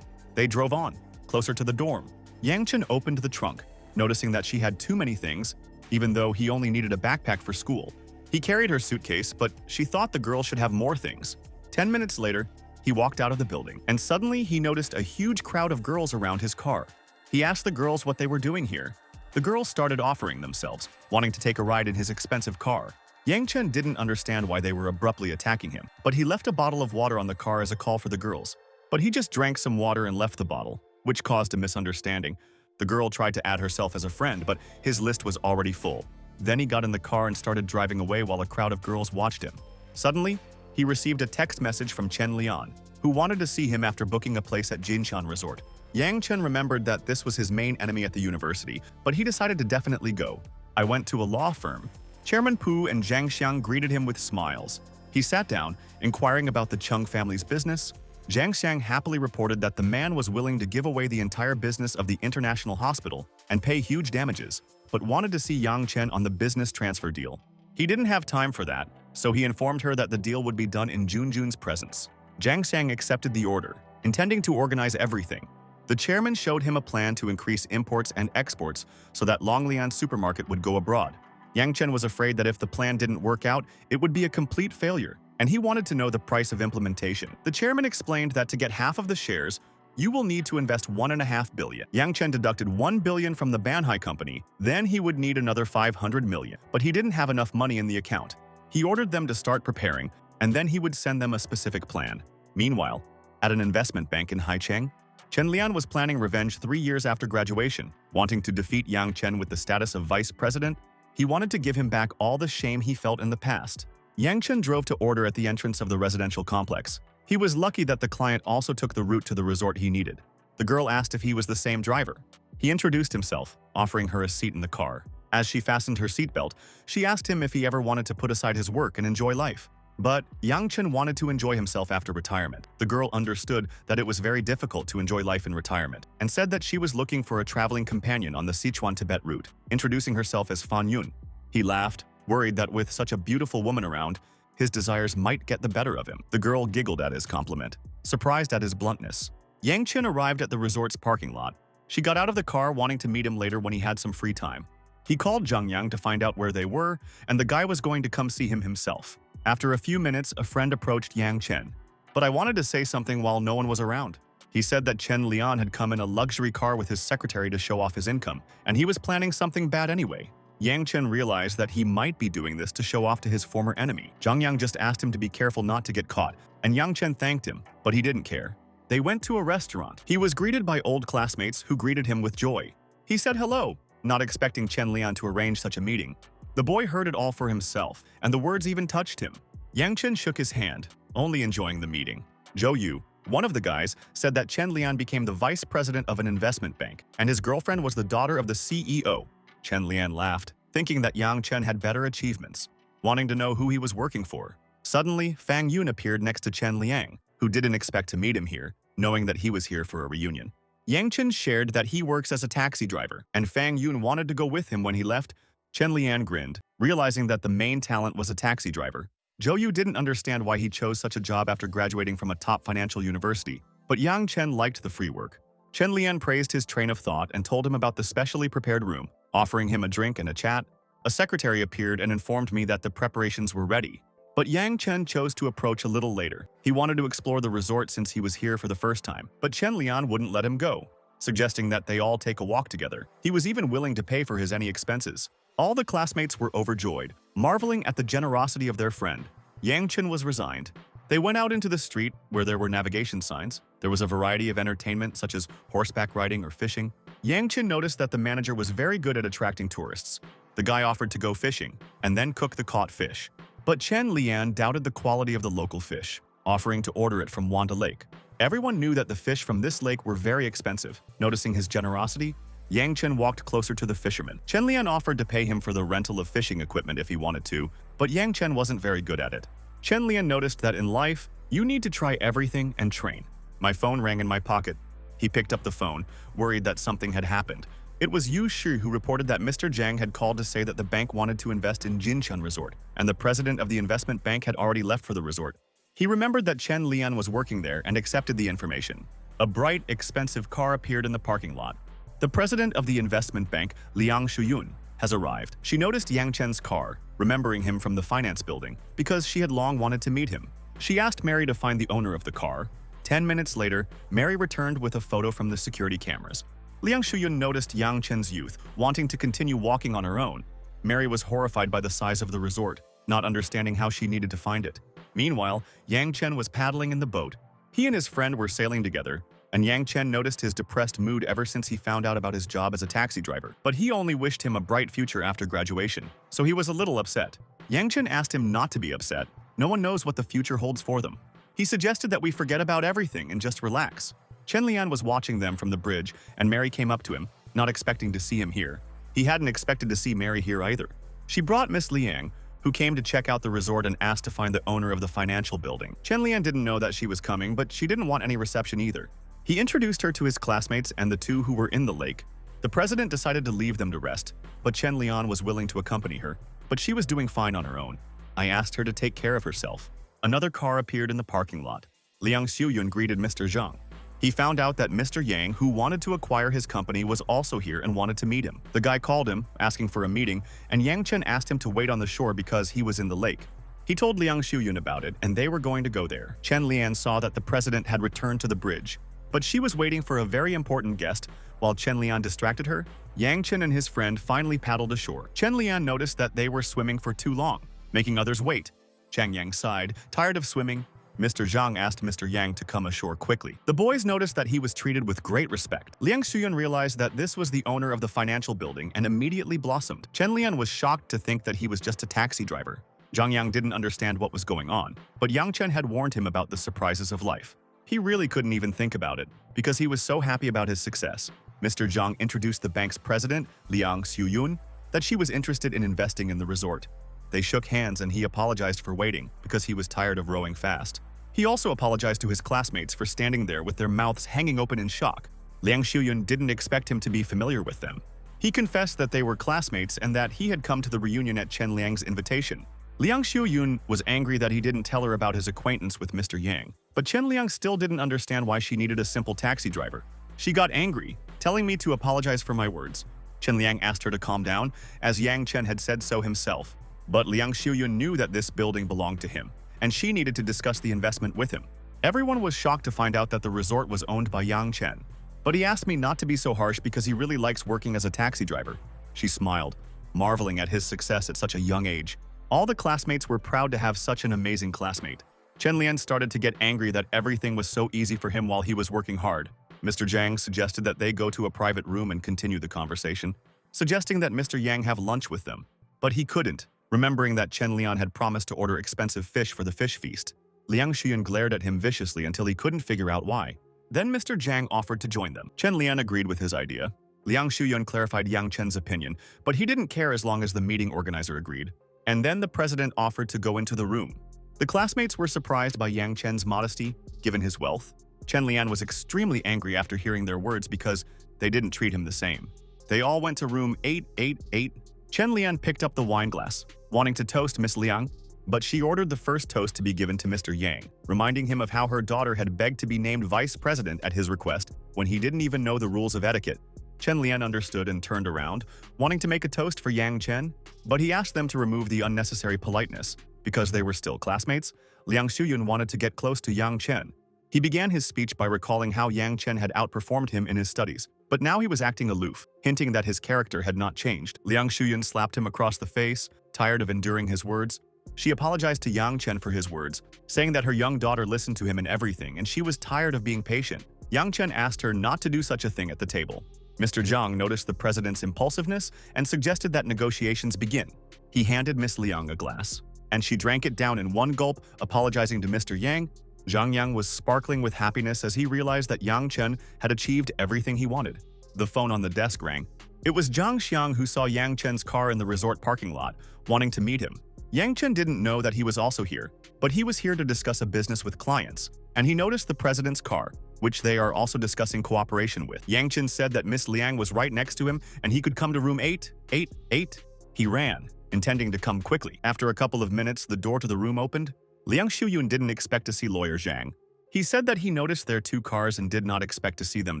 They drove on, closer to the dorm. Yang Chen opened the trunk, noticing that she had too many things, even though he only needed a backpack for school. He carried her suitcase, but she thought the girl should have more things. 10 minutes later, he walked out of the building, and suddenly he noticed a huge crowd of girls around his car. He asked the girls what they were doing here. The girls started offering themselves, wanting to take a ride in his expensive car. Yang Chen didn't understand why they were abruptly attacking him, but he left a bottle of water on the car as a call for the girls. But he just drank some water and left the bottle, which caused a misunderstanding. The girl tried to add herself as a friend, but his list was already full. Then he got in the car and started driving away while a crowd of girls watched him. Suddenly, he received a text message from Chen Lian, who wanted to see him after booking a place at Jinshan Resort. Yang Chen remembered that this was his main enemy at the university, but he decided to definitely go. I went to a law firm. Chairman Pu and Zhang Xiang greeted him with smiles. He sat down, inquiring about the Chung family's business. Zhang Xiang happily reported that the man was willing to give away the entire business of the international hospital and pay huge damages, but wanted to see Yang Chen on the business transfer deal. He didn't have time for that, so he informed her that the deal would be done in Junjun's presence. Zhang Xiang accepted the order, intending to organize everything. The chairman showed him a plan to increase imports and exports so that Longlian supermarket would go abroad. Yang Chen was afraid that if the plan didn't work out, it would be a complete failure, and he wanted to know the price of implementation. The chairman explained that to get half of the shares, you will need to invest 1.5 billion. Yang Chen deducted 1 billion from the Banhai company, then he would need another 500 million, but he didn't have enough money in the account. He ordered them to start preparing, and then he would send them a specific plan. Meanwhile, at an investment bank in Haicheng, Chen Lian was planning revenge 3 years after graduation, wanting to defeat Yang Chen with the status of vice president. He wanted to give him back all the shame he felt in the past. Yang Chen drove to order at the entrance of the residential complex. He was lucky that the client also took the route to the resort he needed. The girl asked if he was the same driver. He introduced himself, offering her a seat in the car. As she fastened her seatbelt, she asked him if he ever wanted to put aside his work and enjoy life. But Yang Chen wanted to enjoy himself after retirement. The girl understood that it was very difficult to enjoy life in retirement and said that she was looking for a traveling companion on the Sichuan-Tibet route, introducing herself as Fan Yun. He laughed, worried that with such a beautiful woman around, his desires might get the better of him. The girl giggled at his compliment, surprised at his bluntness. Yang Chen arrived at the resort's parking lot. She got out of the car wanting to meet him later when he had some free time. He called Zhang Yang to find out where they were, and the guy was going to come see him himself. After a few minutes, a friend approached Yang Chen. But I wanted to say something while no one was around. He said that Chen Lian had come in a luxury car with his secretary to show off his income, and he was planning something bad anyway. Yang Chen realized that he might be doing this to show off to his former enemy. Zhang Yang just asked him to be careful not to get caught, and Yang Chen thanked him, but he didn't care. They went to a restaurant. He was greeted by old classmates who greeted him with joy. He said hello, not expecting Chen Lian to arrange such a meeting. The boy heard it all for himself, and the words even touched him. Yang Chen shook his hand, only enjoying the meeting. Zhou Yu, one of the guys, said that Chen Lian became the vice president of an investment bank, and his girlfriend was the daughter of the CEO. Chen Lian laughed, thinking that Yang Chen had better achievements, wanting to know who he was working for. Suddenly, Fang Yun appeared next to Chen Liang, who didn't expect to meet him here, knowing that he was here for a reunion. Yang Chen shared that he works as a taxi driver, and Fang Yun wanted to go with him when he left. Chen Lian grinned, realizing that the main talent was a taxi driver. Zhou Yu didn't understand why he chose such a job after graduating from a top financial university, but Yang Chen liked the free work. Chen Lian praised his train of thought and told him about the specially prepared room, offering him a drink and a chat. A secretary appeared and informed me that the preparations were ready. But Yang Chen chose to approach a little later. He wanted to explore the resort since he was here for the first time, but Chen Lian wouldn't let him go, suggesting that they all take a walk together. He was even willing to pay for his any expenses. All the classmates were overjoyed, marveling at the generosity of their friend. Yang Chen was resigned. They went out into the street where there were navigation signs. There was a variety of entertainment such as horseback riding or fishing. Yang Chen noticed that the manager was very good at attracting tourists. The guy offered to go fishing and then cook the caught fish. But Chen Lian doubted the quality of the local fish, offering to order it from Wanda Lake. Everyone knew that the fish from this lake were very expensive. Noticing his generosity, Yang Chen walked closer to the fisherman. Chen Lian offered to pay him for the rental of fishing equipment if he wanted to, but Yang Chen wasn't very good at it. Chen Lian noticed that in life, you need to try everything and train. My phone rang in my pocket. He picked up the phone, worried that something had happened. It was Yu Shi who reported that Mr. Zhang had called to say that the bank wanted to invest in Jinchun Resort, and the president of the investment bank had already left for the resort. He remembered that Chen Lian was working there and accepted the information. A bright, expensive car appeared in the parking lot. The president of the investment bank, Liang Shuyun, has arrived. She noticed Yang Chen's car, remembering him from the finance building, because she had long wanted to meet him. She asked Mary to find the owner of the car. 10 minutes later, Mary returned with a photo from the security cameras. Liang Shuyun noticed Yang Chen's youth, wanting to continue walking on her own. Mary was horrified by the size of the resort, not understanding how she needed to find it. Meanwhile, Yang Chen was paddling in the boat. He and his friend were sailing together, and Yang Chen noticed his depressed mood ever since he found out about his job as a taxi driver. But he only wished him a bright future after graduation, so he was a little upset. Yang Chen asked him not to be upset. No one knows what the future holds for them. He suggested that we forget about everything and just relax. Chen Lian was watching them from the bridge, and Mary came up to him, not expecting to see him here. He hadn't expected to see Mary here either. She brought Miss Liang, who came to check out the resort and asked to find the owner of the financial building. Chen Lian didn't know that she was coming, but she didn't want any reception either. He introduced her to his classmates and the two who were in the lake. The president decided to leave them to rest, but Chen Lian was willing to accompany her, but she was doing fine on her own. I asked her to take care of herself. Another car appeared in the parking lot. Liang Xuyun greeted Mr. Zhang. He found out that Mr. Yang, who wanted to acquire his company, was also here and wanted to meet him. The guy called him, asking for a meeting, and Yang Chen asked him to wait on the shore because he was in the lake. He told Liang Xuyun about it, and they were going to go there. Chen Lian saw that the president had returned to the bridge, but she was waiting for a very important guest. While Chen Lian distracted her, Yang Chen and his friend finally paddled ashore. Chen Lian noticed that they were swimming for too long, making others wait. Chang Yang sighed, tired of swimming. Mr. Zhang asked Mr. Yang to come ashore quickly. The boys noticed that he was treated with great respect. Liang Xuyun realized that this was the owner of the financial building and immediately blossomed. Chen Lian was shocked to think that he was just a taxi driver. Zhang Yang didn't understand what was going on, but Yang Chen had warned him about the surprises of life. He really couldn't even think about it, because he was so happy about his success. Mr. Zhang introduced the bank's president, Liang Xuyun, that she was interested in investing in the resort. They shook hands and he apologized for waiting because he was tired of rowing fast. He also apologized to his classmates for standing there with their mouths hanging open in shock. Liang Xuyun didn't expect him to be familiar with them. He confessed that they were classmates and that he had come to the reunion at Chen Liang's invitation. Liang Xuyun was angry that he didn't tell her about his acquaintance with Mr. Yang, but Chen Liang still didn't understand why she needed a simple taxi driver. She got angry, telling me to apologize for my words. Chen Liang asked her to calm down, as Yang Chen had said so himself. But Liang Shuyun knew that this building belonged to him, and she needed to discuss the investment with him. Everyone was shocked to find out that the resort was owned by Yang Chen. But he asked me not to be so harsh because he really likes working as a taxi driver. She smiled, marveling at his success at such a young age. All the classmates were proud to have such an amazing classmate. Chen Lian started to get angry that everything was so easy for him while he was working hard. Mr. Zhang suggested that they go to a private room and continue the conversation, suggesting that Mr. Yang have lunch with them. But he couldn't, remembering that Chen Lian had promised to order expensive fish for the fish feast. Liang Shuyun glared at him viciously until he couldn't figure out why. Then Mr. Zhang offered to join them. Chen Lian agreed with his idea. Liang Shuyun clarified Yang Chen's opinion, but he didn't care as long as the meeting organizer agreed. And then the president offered to go into the room. The classmates were surprised by Yang Chen's modesty, given his wealth. Chen Lian was extremely angry after hearing their words because they didn't treat him the same. They all went to room 888. Chen Lian picked up the wine glass, wanting to toast Miss Liang, but she ordered the first toast to be given to Mr. Yang, reminding him of how her daughter had begged to be named vice president at his request when he didn't even know the rules of etiquette. Chen Lian understood and turned around, wanting to make a toast for Yang Chen, but he asked them to remove the unnecessary politeness. Because they were still classmates, Liang Shuyun wanted to get close to Yang Chen. He began his speech by recalling how Yang Chen had outperformed him in his studies, but now he was acting aloof, hinting that his character had not changed. Liang Shuyun slapped him across the face, tired of enduring his words. She apologized to Yang Chen for his words, saying that her young daughter listened to him in everything and she was tired of being patient. Yang Chen asked her not to do such a thing at the table. Mr. Zhang noticed the president's impulsiveness and suggested that negotiations begin. He handed Miss Liang a glass, and she drank it down in one gulp, apologizing to Mr. Yang. Zhang Yang was sparkling with happiness as he realized that Yang Chen had achieved everything he wanted. The phone on the desk rang. It was Zhang Xiang who saw Yang Chen's car in the resort parking lot, wanting to meet him. Yang Chen didn't know that he was also here, but he was here to discuss a business with clients, and he noticed the president's car, which they are also discussing cooperation with. Yang Chen said that Miss Liang was right next to him and he could come to room 888. He ran, intending to come quickly. After a couple of minutes, the door to the room opened. Liang Shuyun didn't expect to see Lawyer Zhang. He said that he noticed their two cars and did not expect to see them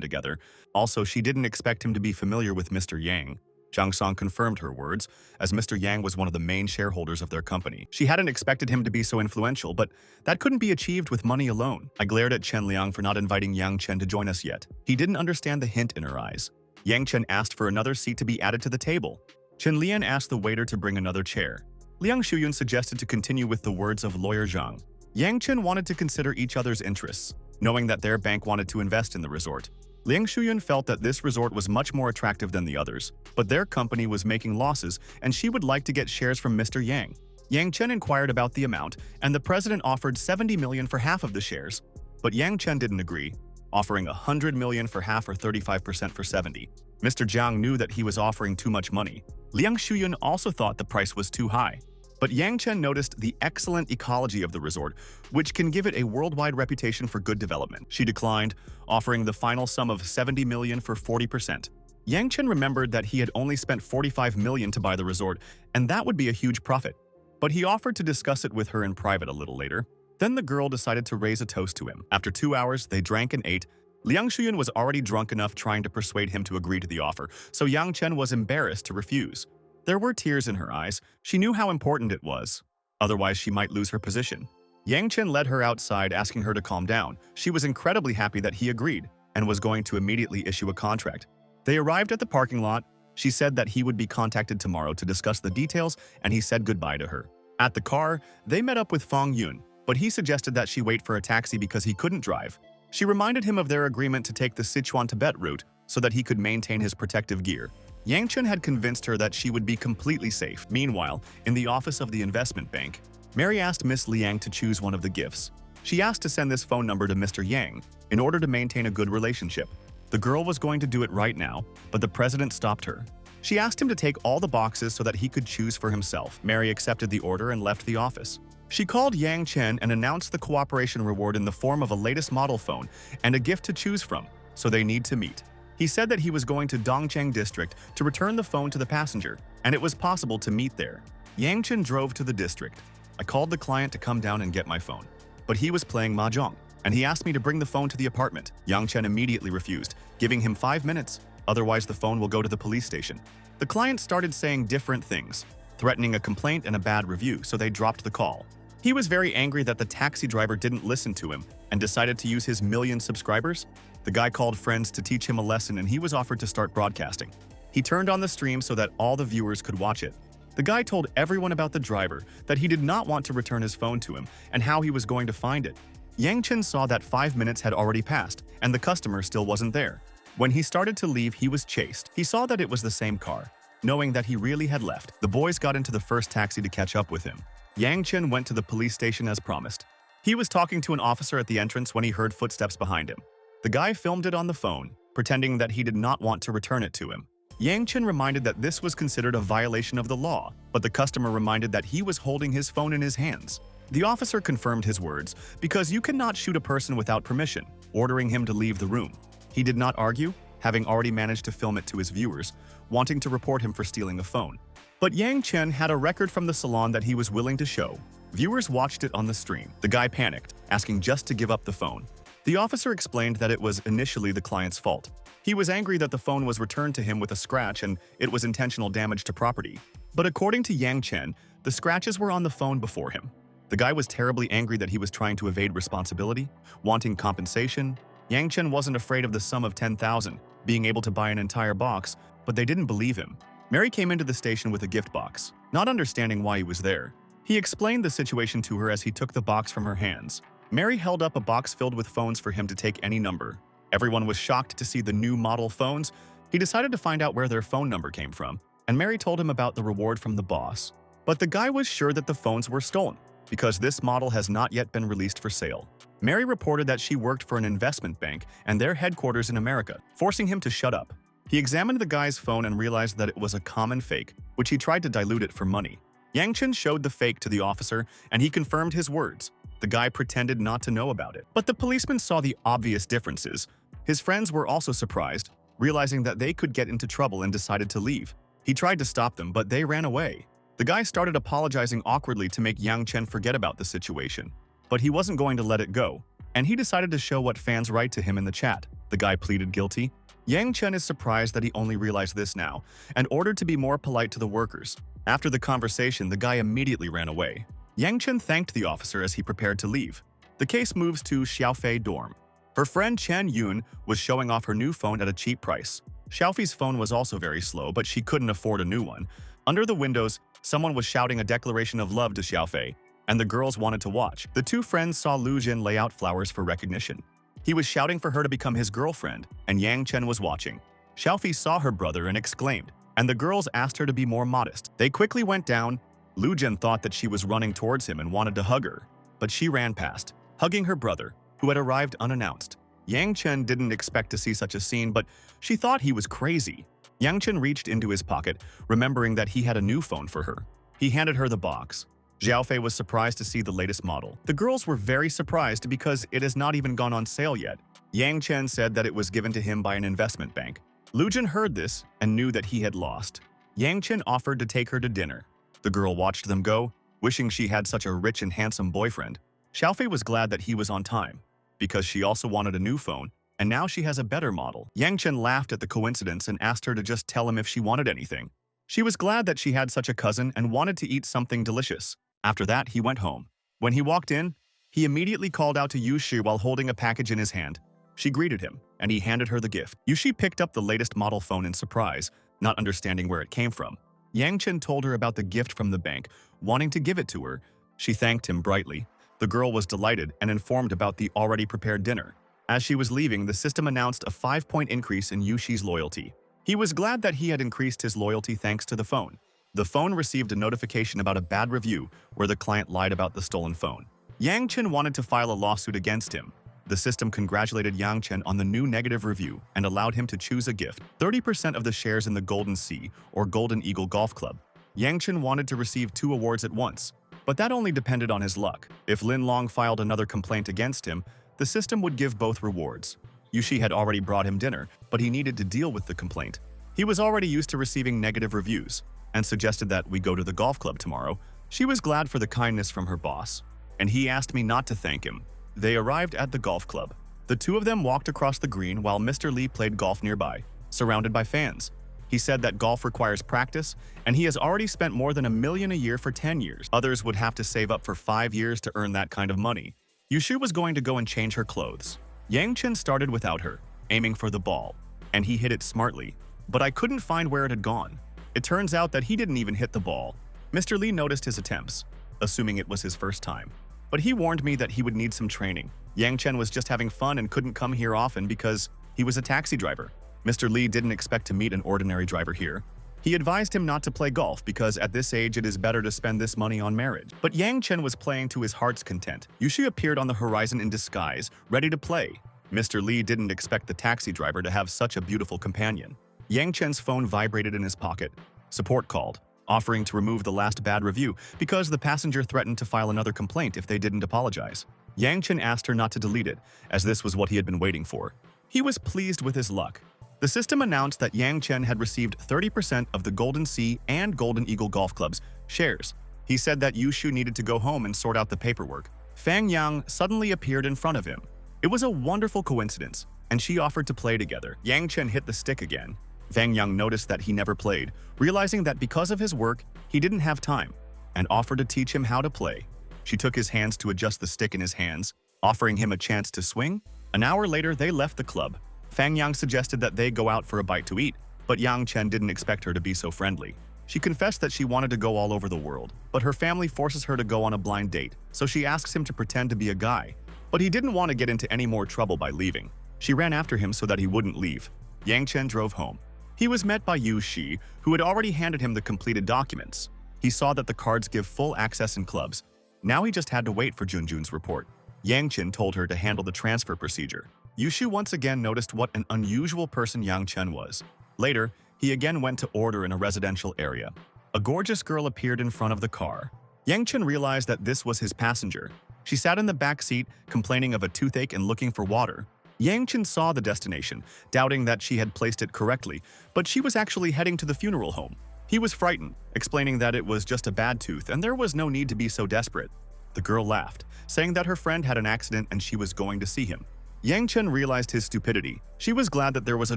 together. Also, she didn't expect him to be familiar with Mr. Yang. Zhang Song confirmed her words, as Mr. Yang was one of the main shareholders of their company. She hadn't expected him to be so influential, but that couldn't be achieved with money alone. I glared at Chen Liang for not inviting Yang Chen to join us yet. He didn't understand the hint in her eyes. Yang Chen asked for another seat to be added to the table. Chen Lian asked the waiter to bring another chair. Liang Shuyun suggested to continue with the words of Lawyer Zhang. Yang Chen wanted to consider each other's interests, knowing that their bank wanted to invest in the resort. Liang Shuyun felt that this resort was much more attractive than the others, but their company was making losses and she would like to get shares from Mr. Yang. Yang Chen inquired about the amount, and the president offered 70 million for half of the shares. But Yang Chen didn't agree, offering 100 million for half or 35% for 70. Mr. Zhang knew that he was offering too much money. Liang Shuyun also thought the price was too high. But Yang Chen noticed the excellent ecology of the resort, which can give it a worldwide reputation for good development. She declined, offering the final sum of 70 million for 40%. Yang Chen remembered that he had only spent 45 million to buy the resort, and that would be a huge profit. But he offered to discuss it with her in private a little later. Then the girl decided to raise a toast to him. After 2 hours, they drank and ate. Liang Shuyun was already drunk enough trying to persuade him to agree to the offer, so Yang Chen was embarrassed to refuse. There were tears in her eyes. She knew how important it was. Otherwise, she might lose her position. Yang Chen led her outside, asking her to calm down. She was incredibly happy that he agreed and was going to immediately issue a contract. They arrived at the parking lot. She said that he would be contacted tomorrow to discuss the details, and he said goodbye to her. At the car, they met up with Fong Yun, but he suggested that she wait for a taxi because he couldn't drive. She reminded him of their agreement to take the Sichuan-Tibet route so that he could maintain his protective gear. Yang Chen had convinced her that she would be completely safe. Meanwhile, in the office of the investment bank, Mary asked Miss Liang to choose one of the gifts. She asked to send this phone number to Mr. Yang in order to maintain a good relationship. The girl was going to do it right now, but the president stopped her. She asked him to take all the boxes so that he could choose for himself. Mary accepted the order and left the office. She called Yang Chen and announced the cooperation reward in the form of a latest model phone and a gift to choose from, so they need to meet. He said that he was going to Dongcheng district to return the phone to the passenger, and it was possible to meet there. Yang Chen drove to the district. I called the client to come down and get my phone, but he was playing mahjong, and he asked me to bring the phone to the apartment. Yang Chen immediately refused, giving him 5 minutes, otherwise the phone will go to the police station. The client started saying different things. threatening a complaint and a bad review, so they dropped the call. He was very angry that the taxi driver didn't listen to him and decided to use his million subscribers. The guy called friends to teach him a lesson, and he was offered to start broadcasting. He turned on the stream so that all the viewers could watch it. The guy told everyone about the driver, that he did not want to return his phone to him, and how he was going to find it. Yang Chen saw that 5 minutes had already passed, and the customer still wasn't there. When he started to leave, he was chased. He saw that it was the same car. Knowing that he really had left, the boys got into the first taxi to catch up with him. Yang Chen went to the police station as promised. He was talking to an officer at the entrance when he heard footsteps behind him. The guy filmed it on the phone, pretending that he did not want to return it to him. Yang Chen reminded that this was considered a violation of the law, but the customer reminded that he was holding his phone in his hands. The officer confirmed his words, because you cannot shoot a person without permission, ordering him to leave the room. He did not argue, having already managed to film it to his viewers, wanting to report him for stealing a phone. But Yang Chen had a record from the salon that he was willing to show. Viewers watched it on the stream. The guy panicked, asking just to give up the phone. The officer explained that it was initially the client's fault. He was angry that the phone was returned to him with a scratch and it was intentional damage to property. But according to Yang Chen, the scratches were on the phone before him. The guy was terribly angry that he was trying to evade responsibility, wanting compensation. Yang Chen wasn't afraid of the sum of 10,000, being able to buy an entire box, but they didn't believe him. Mary came into the station with a gift box, not understanding why he was there. He explained the situation to her as he took the box from her hands. Mary held up a box filled with phones for him to take any number. Everyone was shocked to see the new model phones. He decided to find out where their phone number came from, and Mary told him about the reward from the boss. But the guy was sure that the phones were stolen, because this model has not yet been released for sale. Mary reported that she worked for an investment bank and their headquarters in America, forcing him to shut up. He examined the guy's phone and realized that it was a common fake, which he tried to dilute it for money. Yang Chen showed the fake to the officer, and he confirmed his words. The guy pretended not to know about it. But the policeman saw the obvious differences. His friends were also surprised, realizing that they could get into trouble, and decided to leave. He tried to stop them, but they ran away. The guy started apologizing awkwardly to make Yang Chen forget about the situation. But he wasn't going to let it go, and he decided to show what fans write to him in the chat. The guy pleaded guilty. Yang Chen is surprised that he only realized this now, and ordered to be more polite to the workers. After the conversation, the guy immediately ran away. Yang Chen thanked the officer as he prepared to leave. The case moves to Xiaofei dorm. Her friend Chen Yun was showing off her new phone at a cheap price. Xiaofei's phone was also very slow, but she couldn't afford a new one. Under the windows, someone was shouting a declaration of love to Xiaofei, and the girls wanted to watch. The two friends saw Lu Jin lay out flowers for recognition. He was shouting for her to become his girlfriend, and Yang Chen was watching. Xiaofei saw her brother and exclaimed, and the girls asked her to be more modest. They quickly went down. Lu Jin thought that she was running towards him and wanted to hug her, but she ran past, hugging her brother, who had arrived unannounced. Yang Chen didn't expect to see such a scene, but she thought he was crazy. Yang Chen reached into his pocket, remembering that he had a new phone for her. He handed her the box. Xiaofei was surprised to see the latest model. The girls were very surprised because it has not even gone on sale yet. Yang Chen said that it was given to him by an investment bank. Lu Jin heard this and knew that he had lost. Yang Chen offered to take her to dinner. The girl watched them go, wishing she had such a rich and handsome boyfriend. Xiaofei was glad that he was on time, because she also wanted a new phone, and now she has a better model. Yang Chen laughed at the coincidence and asked her to just tell him if she wanted anything. She was glad that she had such a cousin and wanted to eat something delicious. After that, he went home. When he walked in, he immediately called out to Yushi while holding a package in his hand. She greeted him, and he handed her the gift. Yushi picked up the latest model phone in surprise, not understanding where it came from. Yang Chen told her about the gift from the bank, wanting to give it to her. She thanked him brightly. The girl was delighted and informed about the already prepared dinner. As she was leaving, the system announced a 5-point increase in Yushi's loyalty. He was glad that he had increased his loyalty thanks to the phone. The phone received a notification about a bad review where the client lied about the stolen phone. Yang Chen wanted to file a lawsuit against him. The system congratulated Yang Chen on the new negative review and allowed him to choose a gift, 30% of the shares in the Golden Sea or Golden Eagle Golf Club. Yang Chen wanted to receive 2 awards at once, but that only depended on his luck. If Lin Long filed another complaint against him, the system would give both rewards. Yushi had already brought him dinner, but he needed to deal with the complaint. He was already used to receiving negative reviews and suggested that we go to the golf club tomorrow. She was glad for the kindness from her boss, and he asked me not to thank him. They arrived at the golf club. The two of them walked across the green while Mr. Lee played golf nearby, surrounded by fans. He said that golf requires practice, and he has already spent more than $1 million a year for 10 years. Others would have to save up for 5 years to earn that kind of money. Yushu was going to go and change her clothes. Yang Chen started without her, aiming for the ball, and he hit it smartly. But I couldn't find where it had gone. It turns out that he didn't even hit the ball. Mr. Lee noticed his attempts, assuming it was his first time. But he warned me that he would need some training. Yang Chen was just having fun and couldn't come here often because he was a taxi driver. Mr. Lee didn't expect to meet an ordinary driver here. He advised him not to play golf because at this age it is better to spend this money on marriage. But Yang Chen was playing to his heart's content. Yushu appeared on the horizon in disguise, ready to play. Mr. Lee didn't expect the taxi driver to have such a beautiful companion. Yang Chen's phone vibrated in his pocket. Support called, offering to remove the last bad review because the passenger threatened to file another complaint if they didn't apologize. Yang Chen asked her not to delete it, as this was what he had been waiting for. He was pleased with his luck. The system announced that Yang Chen had received 30% of the Golden Sea and Golden Eagle Golf Club's shares. He said that Yushu needed to go home and sort out the paperwork. Fang Yang suddenly appeared in front of him. It was a wonderful coincidence, and she offered to play together. Yang Chen hit the stick again. Fang Yang noticed that he never played, realizing that because of his work, he didn't have time, and offered to teach him how to play. She took his hands to adjust the stick in his hands, offering him a chance to swing. An hour later, they left the club. Fang Yang suggested that they go out for a bite to eat, but Yang Chen didn't expect her to be so friendly. She confessed that she wanted to go all over the world, but her family forces her to go on a blind date, so she asks him to pretend to be a guy. But he didn't want to get into any more trouble by leaving. She ran after him so that he wouldn't leave. Yang Chen drove home. He was met by Yu Shi, who had already handed him the completed documents. He saw that the cards give full access in clubs. Now he just had to wait for Junjun's report. Yang Chen told her to handle the transfer procedure. Yushu once again noticed what an unusual person Yang Chen was. Later, he again went to order in a residential area. A gorgeous girl appeared in front of the car. Yang Chen realized that this was his passenger. She sat in the back seat, complaining of a toothache and looking for water. Yang Chen saw the destination, doubting that she had placed it correctly, but she was actually heading to the funeral home. He was frightened, explaining that it was just a bad tooth and there was no need to be so desperate. The girl laughed, saying that her friend had an accident and she was going to see him. Yang Chen realized his stupidity. She was glad that there was a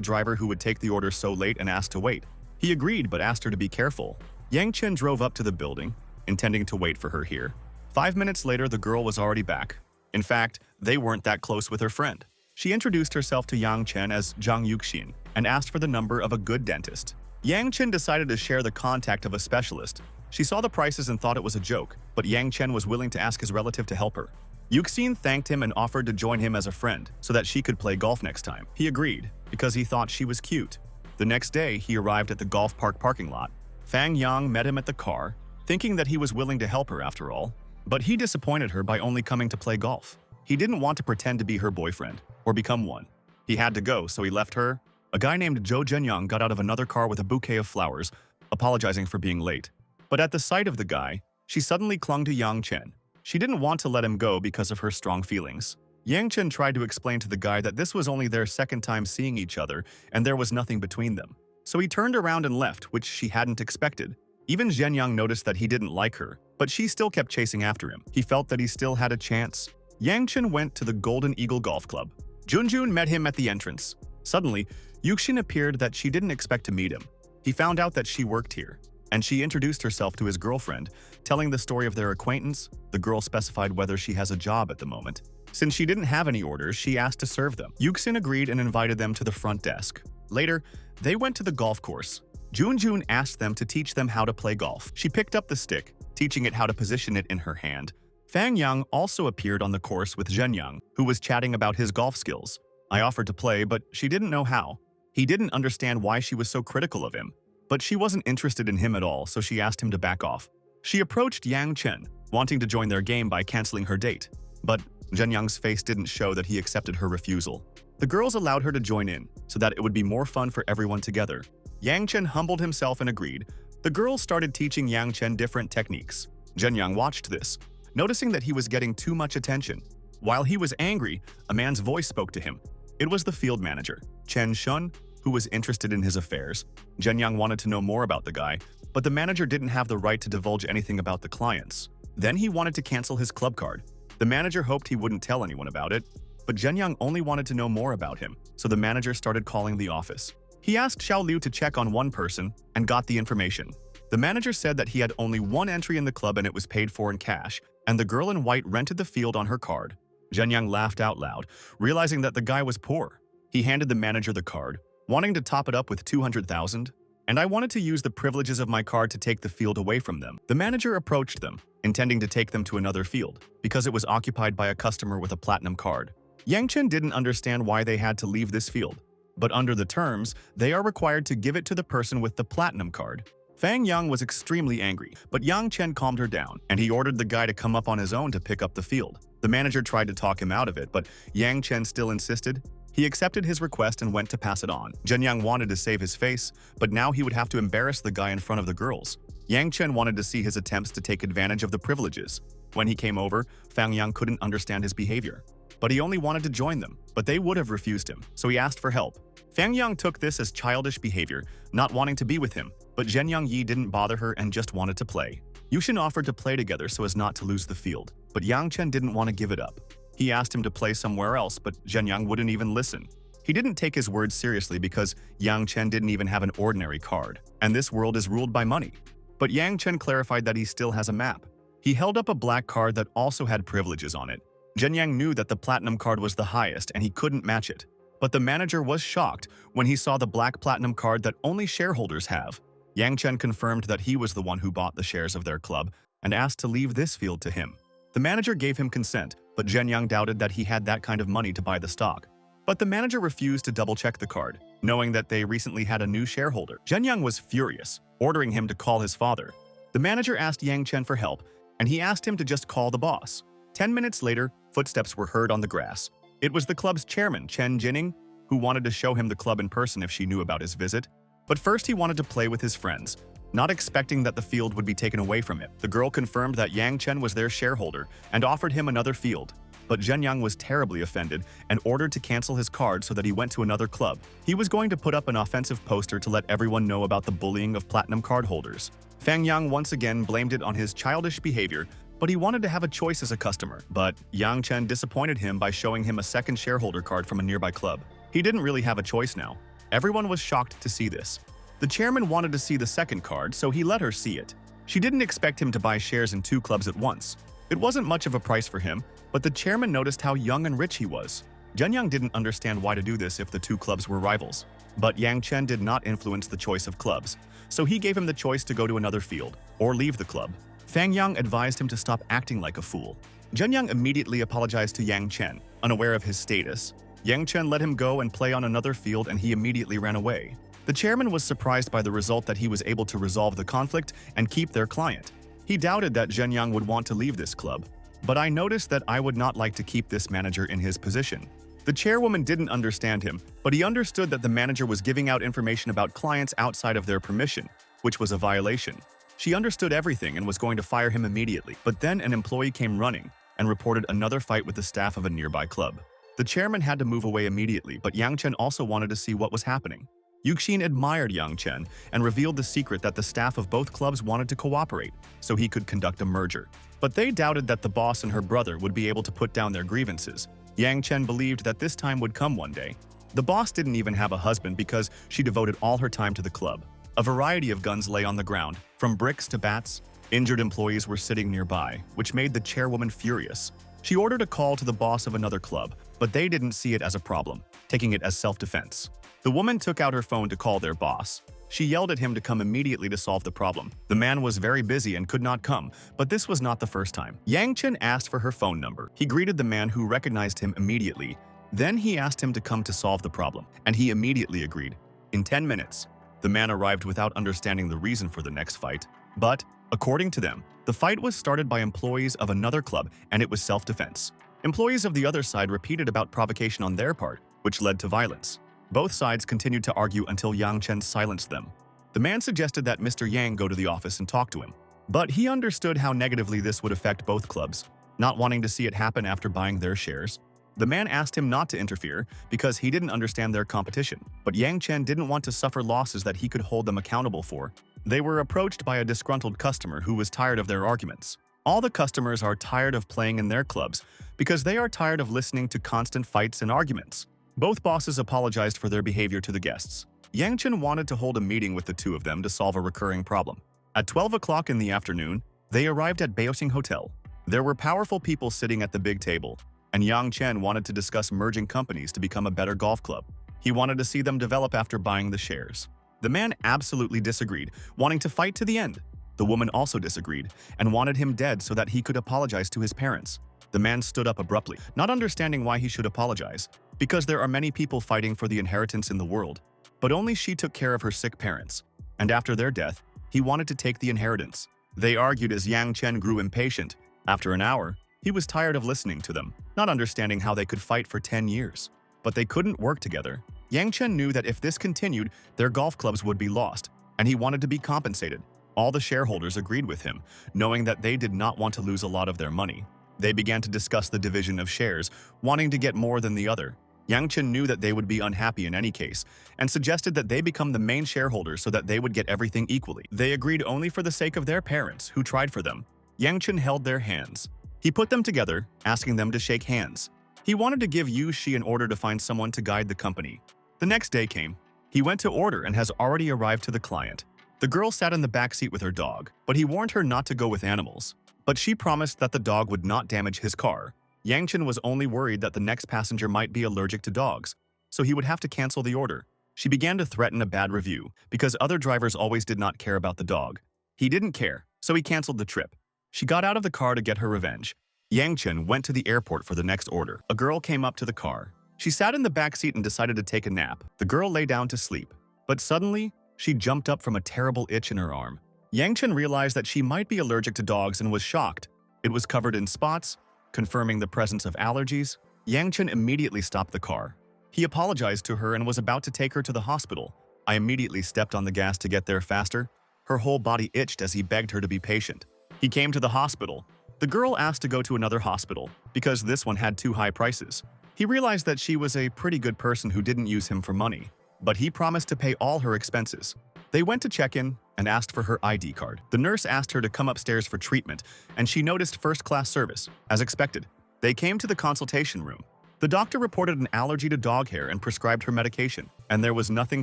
driver who would take the order so late and asked to wait. He agreed but asked her to be careful. Yang Chen drove up to the building, intending to wait for her here. 5 minutes later, the girl was already back. In fact, they weren't that close with her friend. She introduced herself to Yang Chen as Zhang Yuxin and asked for the number of a good dentist. Yang Chen decided to share the contact of a specialist. She saw the prices and thought it was a joke, but Yang Chen was willing to ask his relative to help her. Yuxin thanked him and offered to join him as a friend so that she could play golf next time. He agreed, because he thought she was cute. The next day, he arrived at the golf park parking lot. Fang Yang met him at the car, thinking that he was willing to help her after all. But he disappointed her by only coming to play golf. He didn't want to pretend to be her boyfriend, or become one. He had to go, so he left her. A guy named Zhou Zhenyang got out of another car with a bouquet of flowers, apologizing for being late. But at the sight of the guy, she suddenly clung to Yang Chen. She didn't want to let him go because of her strong feelings. Yang Chen tried to explain to the guy that this was only their second time seeing each other and there was nothing between them. So he turned around and left, which she hadn't expected. Even Zhenyang noticed that he didn't like her, but she still kept chasing after him. He felt that he still had a chance. Yang Chen went to the Golden Eagle Golf Club. Junjun met him at the entrance. Suddenly, Yuxin appeared that she didn't expect to meet him. He found out that she worked here, and she introduced herself to his girlfriend, telling the story of their acquaintance. The girl specified whether she has a job at the moment. Since she didn't have any orders, she asked to serve them. Yuxin agreed and invited them to the front desk. Later, they went to the golf course. Junjun asked them to teach them how to play golf. She picked up the stick, teaching it how to position it in her hand. Fang Yang also appeared on the course with Zhenyang, who was chatting about his golf skills. I offered to play, but she didn't know how. He didn't understand why she was so critical of him. But she wasn't interested in him at all, so she asked him to back off. She approached Yang Chen, wanting to join their game by canceling her date. But Zhenyang's face didn't show that he accepted her refusal. The girls allowed her to join in, so that it would be more fun for everyone together. Yang Chen humbled himself and agreed. The girls started teaching Yang Chen different techniques. Zhenyang watched this, noticing that he was getting too much attention. While he was angry, a man's voice spoke to him. It was the field manager, Chen Shun, who was interested in his affairs. Zhenyang wanted to know more about the guy, but the manager didn't have the right to divulge anything about the clients. Then he wanted to cancel his club card. The manager hoped he wouldn't tell anyone about it, but Zhenyang only wanted to know more about him, so the manager started calling the office. He asked Xiao Liu to check on one person and got the information. The manager said that he had only one entry in the club and it was paid for in cash, and the girl in white rented the field on her card. Zhen Yang laughed out loud, realizing that the guy was poor. He handed the manager the card, wanting to top it up with 200,000. And I wanted to use the privileges of my card to take the field away from them. The manager approached them, intending to take them to another field, because it was occupied by a customer with a platinum card. Yang Chen didn't understand why they had to leave this field, but under the terms, they are required to give it to the person with the platinum card. Fang Yang was extremely angry, but Yang Chen calmed her down, and he ordered the guy to come up on his own to pick up the field. The manager tried to talk him out of it, but Yang Chen still insisted. He accepted his request and went to pass it on. Zhen Yang wanted to save his face, but now he would have to embarrass the guy in front of the girls. Yang Chen wanted to see his attempts to take advantage of the privileges. When he came over, Fang Yang couldn't understand his behavior. But he only wanted to join them, but they would have refused him, so he asked for help. Fang Yang took this as childish behavior, not wanting to be with him, but Zhen Yang Yi didn't bother her and just wanted to play. Yushin offered to play together so as not to lose the field, but Yang Chen didn't want to give it up. He asked him to play somewhere else, but Zhen Yang wouldn't even listen. He didn't take his words seriously because Yang Chen didn't even have an ordinary card, and this world is ruled by money. But Yang Chen clarified that he still has a map. He held up a black card that also had privileges on it. Zhen Yang knew that the platinum card was the highest and he couldn't match it. But the manager was shocked when he saw the black platinum card that only shareholders have. Yang Chen confirmed that he was the one who bought the shares of their club and asked to leave this field to him. The manager gave him consent, but Zhen Yang doubted that he had that kind of money to buy the stock. But the manager refused to double-check the card, knowing that they recently had a new shareholder. Zhen Yang was furious, ordering him to call his father. The manager asked Yang Chen for help, and he asked him to just call the boss. 10 minutes later, footsteps were heard on the grass. It was the club's chairman, Chen Jining, who wanted to show him the club in person if she knew about his visit. But first he wanted to play with his friends, not expecting that the field would be taken away from him. The girl confirmed that Yang Chen was their shareholder and offered him another field. But Zhen Yang was terribly offended and ordered to cancel his card so that he went to another club. He was going to put up an offensive poster to let everyone know about the bullying of platinum card holders. Fang Yang once again blamed it on his childish behavior, but he wanted to have a choice as a customer. But Yang Chen disappointed him by showing him a second shareholder card from a nearby club. He didn't really have a choice now. Everyone was shocked to see this. The chairman wanted to see the second card, so he let her see it. She didn't expect him to buy shares in 2 clubs at once. It wasn't much of a price for him, but the chairman noticed how young and rich he was. Zhen Yang didn't understand why to do this if the 2 clubs were rivals. But Yang Chen did not influence the choice of clubs, so he gave him the choice to go to another field or leave the club. Fang Yang advised him to stop acting like a fool. Zhen Yang immediately apologized to Yang Chen, unaware of his status. Yang Chen let him go and play on another field and he immediately ran away. The chairman was surprised by the result that he was able to resolve the conflict and keep their client. He doubted that Zhen Yang would want to leave this club. But I noticed that I would not like to keep this manager in his position. The chairwoman didn't understand him, but he understood that the manager was giving out information about clients outside of their permission, which was a violation. She understood everything and was going to fire him immediately, but then an employee came running and reported another fight with the staff of a nearby club. The chairman had to move away immediately, but Yang Chen also wanted to see what was happening. Yuxin admired Yang Chen and revealed the secret that the staff of both clubs wanted to cooperate so he could conduct a merger. But they doubted that the boss and her brother would be able to put down their grievances. Yang Chen believed that this time would come one day. The boss didn't even have a husband because she devoted all her time to the club. A variety of guns lay on the ground, from bricks to bats. Injured employees were sitting nearby, which made the chairwoman furious. She ordered a call to the boss of another club, but they didn't see it as a problem, taking it as self-defense. The woman took out her phone to call their boss. She yelled at him to come immediately to solve the problem. The man was very busy and could not come, but this was not the first time. Yang Chen asked for her phone number. He greeted the man who recognized him immediately. Then he asked him to come to solve the problem, and he immediately agreed. In 10 minutes, the man arrived without understanding the reason for the next fight. But, according to them, the fight was started by employees of another club and it was self-defense. Employees of the other side repeated about provocation on their part, which led to violence. Both sides continued to argue until Yang Chen silenced them. The man suggested that Mr. Yang go to the office and talk to him. But he understood how negatively this would affect both clubs, not wanting to see it happen after buying their shares. The man asked him not to interfere because he didn't understand their competition, but Yang Chen didn't want to suffer losses that he could hold them accountable for. They were approached by a disgruntled customer who was tired of their arguments. All the customers are tired of playing in their clubs because they are tired of listening to constant fights and arguments. Both bosses apologized for their behavior to the guests. Yang Chen wanted to hold a meeting with the two of them to solve a recurring problem. At 12 o'clock in the afternoon, they arrived at Beijing Hotel. There were powerful people sitting at the big table, and Yang Chen wanted to discuss merging companies to become a better golf club. He wanted to see them develop after buying the shares. The man absolutely disagreed, wanting to fight to the end. The woman also disagreed and wanted him dead so that he could apologize to his parents. The man stood up abruptly, not understanding why he should apologize, because there are many people fighting for the inheritance in the world. But only she took care of her sick parents, and after their death, he wanted to take the inheritance. They argued as Yang Chen grew impatient. After an hour, he was tired of listening to them, not understanding how they could fight for 10 years. But they couldn't work together. Yang Chen knew that if this continued, their golf clubs would be lost, and he wanted to be compensated. All the shareholders agreed with him, knowing that they did not want to lose a lot of their money. They began to discuss the division of shares, wanting to get more than the other. Yang Chen knew that they would be unhappy in any case, and suggested that they become the main shareholders so that they would get everything equally. They agreed only for the sake of their parents, who tried for them. Yang Chen held their hands. He put them together, asking them to shake hands. He wanted to give Yu Shi an order to find someone to guide the company. The next day came. He went to order and has already arrived to the client. The girl sat in the back seat with her dog, but he warned her not to go with animals. But she promised that the dog would not damage his car. Yang Chen was only worried that the next passenger might be allergic to dogs, so he would have to cancel the order. She began to threaten a bad review, because other drivers always did not care about the dog. He didn't care, so he canceled the trip. She got out of the car to get her revenge. Yang Chen went to the airport for the next order. A girl came up to the car. She sat in the back seat and decided to take a nap. The girl lay down to sleep, but suddenly, she jumped up from a terrible itch in her arm. Yang Chen realized that she might be allergic to dogs and was shocked. It was covered in spots, confirming the presence of allergies. Yang Chen immediately stopped the car. He apologized to her and was about to take her to the hospital. I immediately stepped on the gas to get there faster. Her whole body itched as he begged her to be patient. He came to the hospital. The girl asked to go to another hospital because this one had too high prices. He realized that she was a pretty good person who didn't use him for money, but he promised to pay all her expenses. They went to check-in and asked for her ID card. The nurse asked her to come upstairs for treatment, and she noticed first-class service, as expected. They came to the consultation room. The doctor reported an allergy to dog hair and prescribed her medication, and there was nothing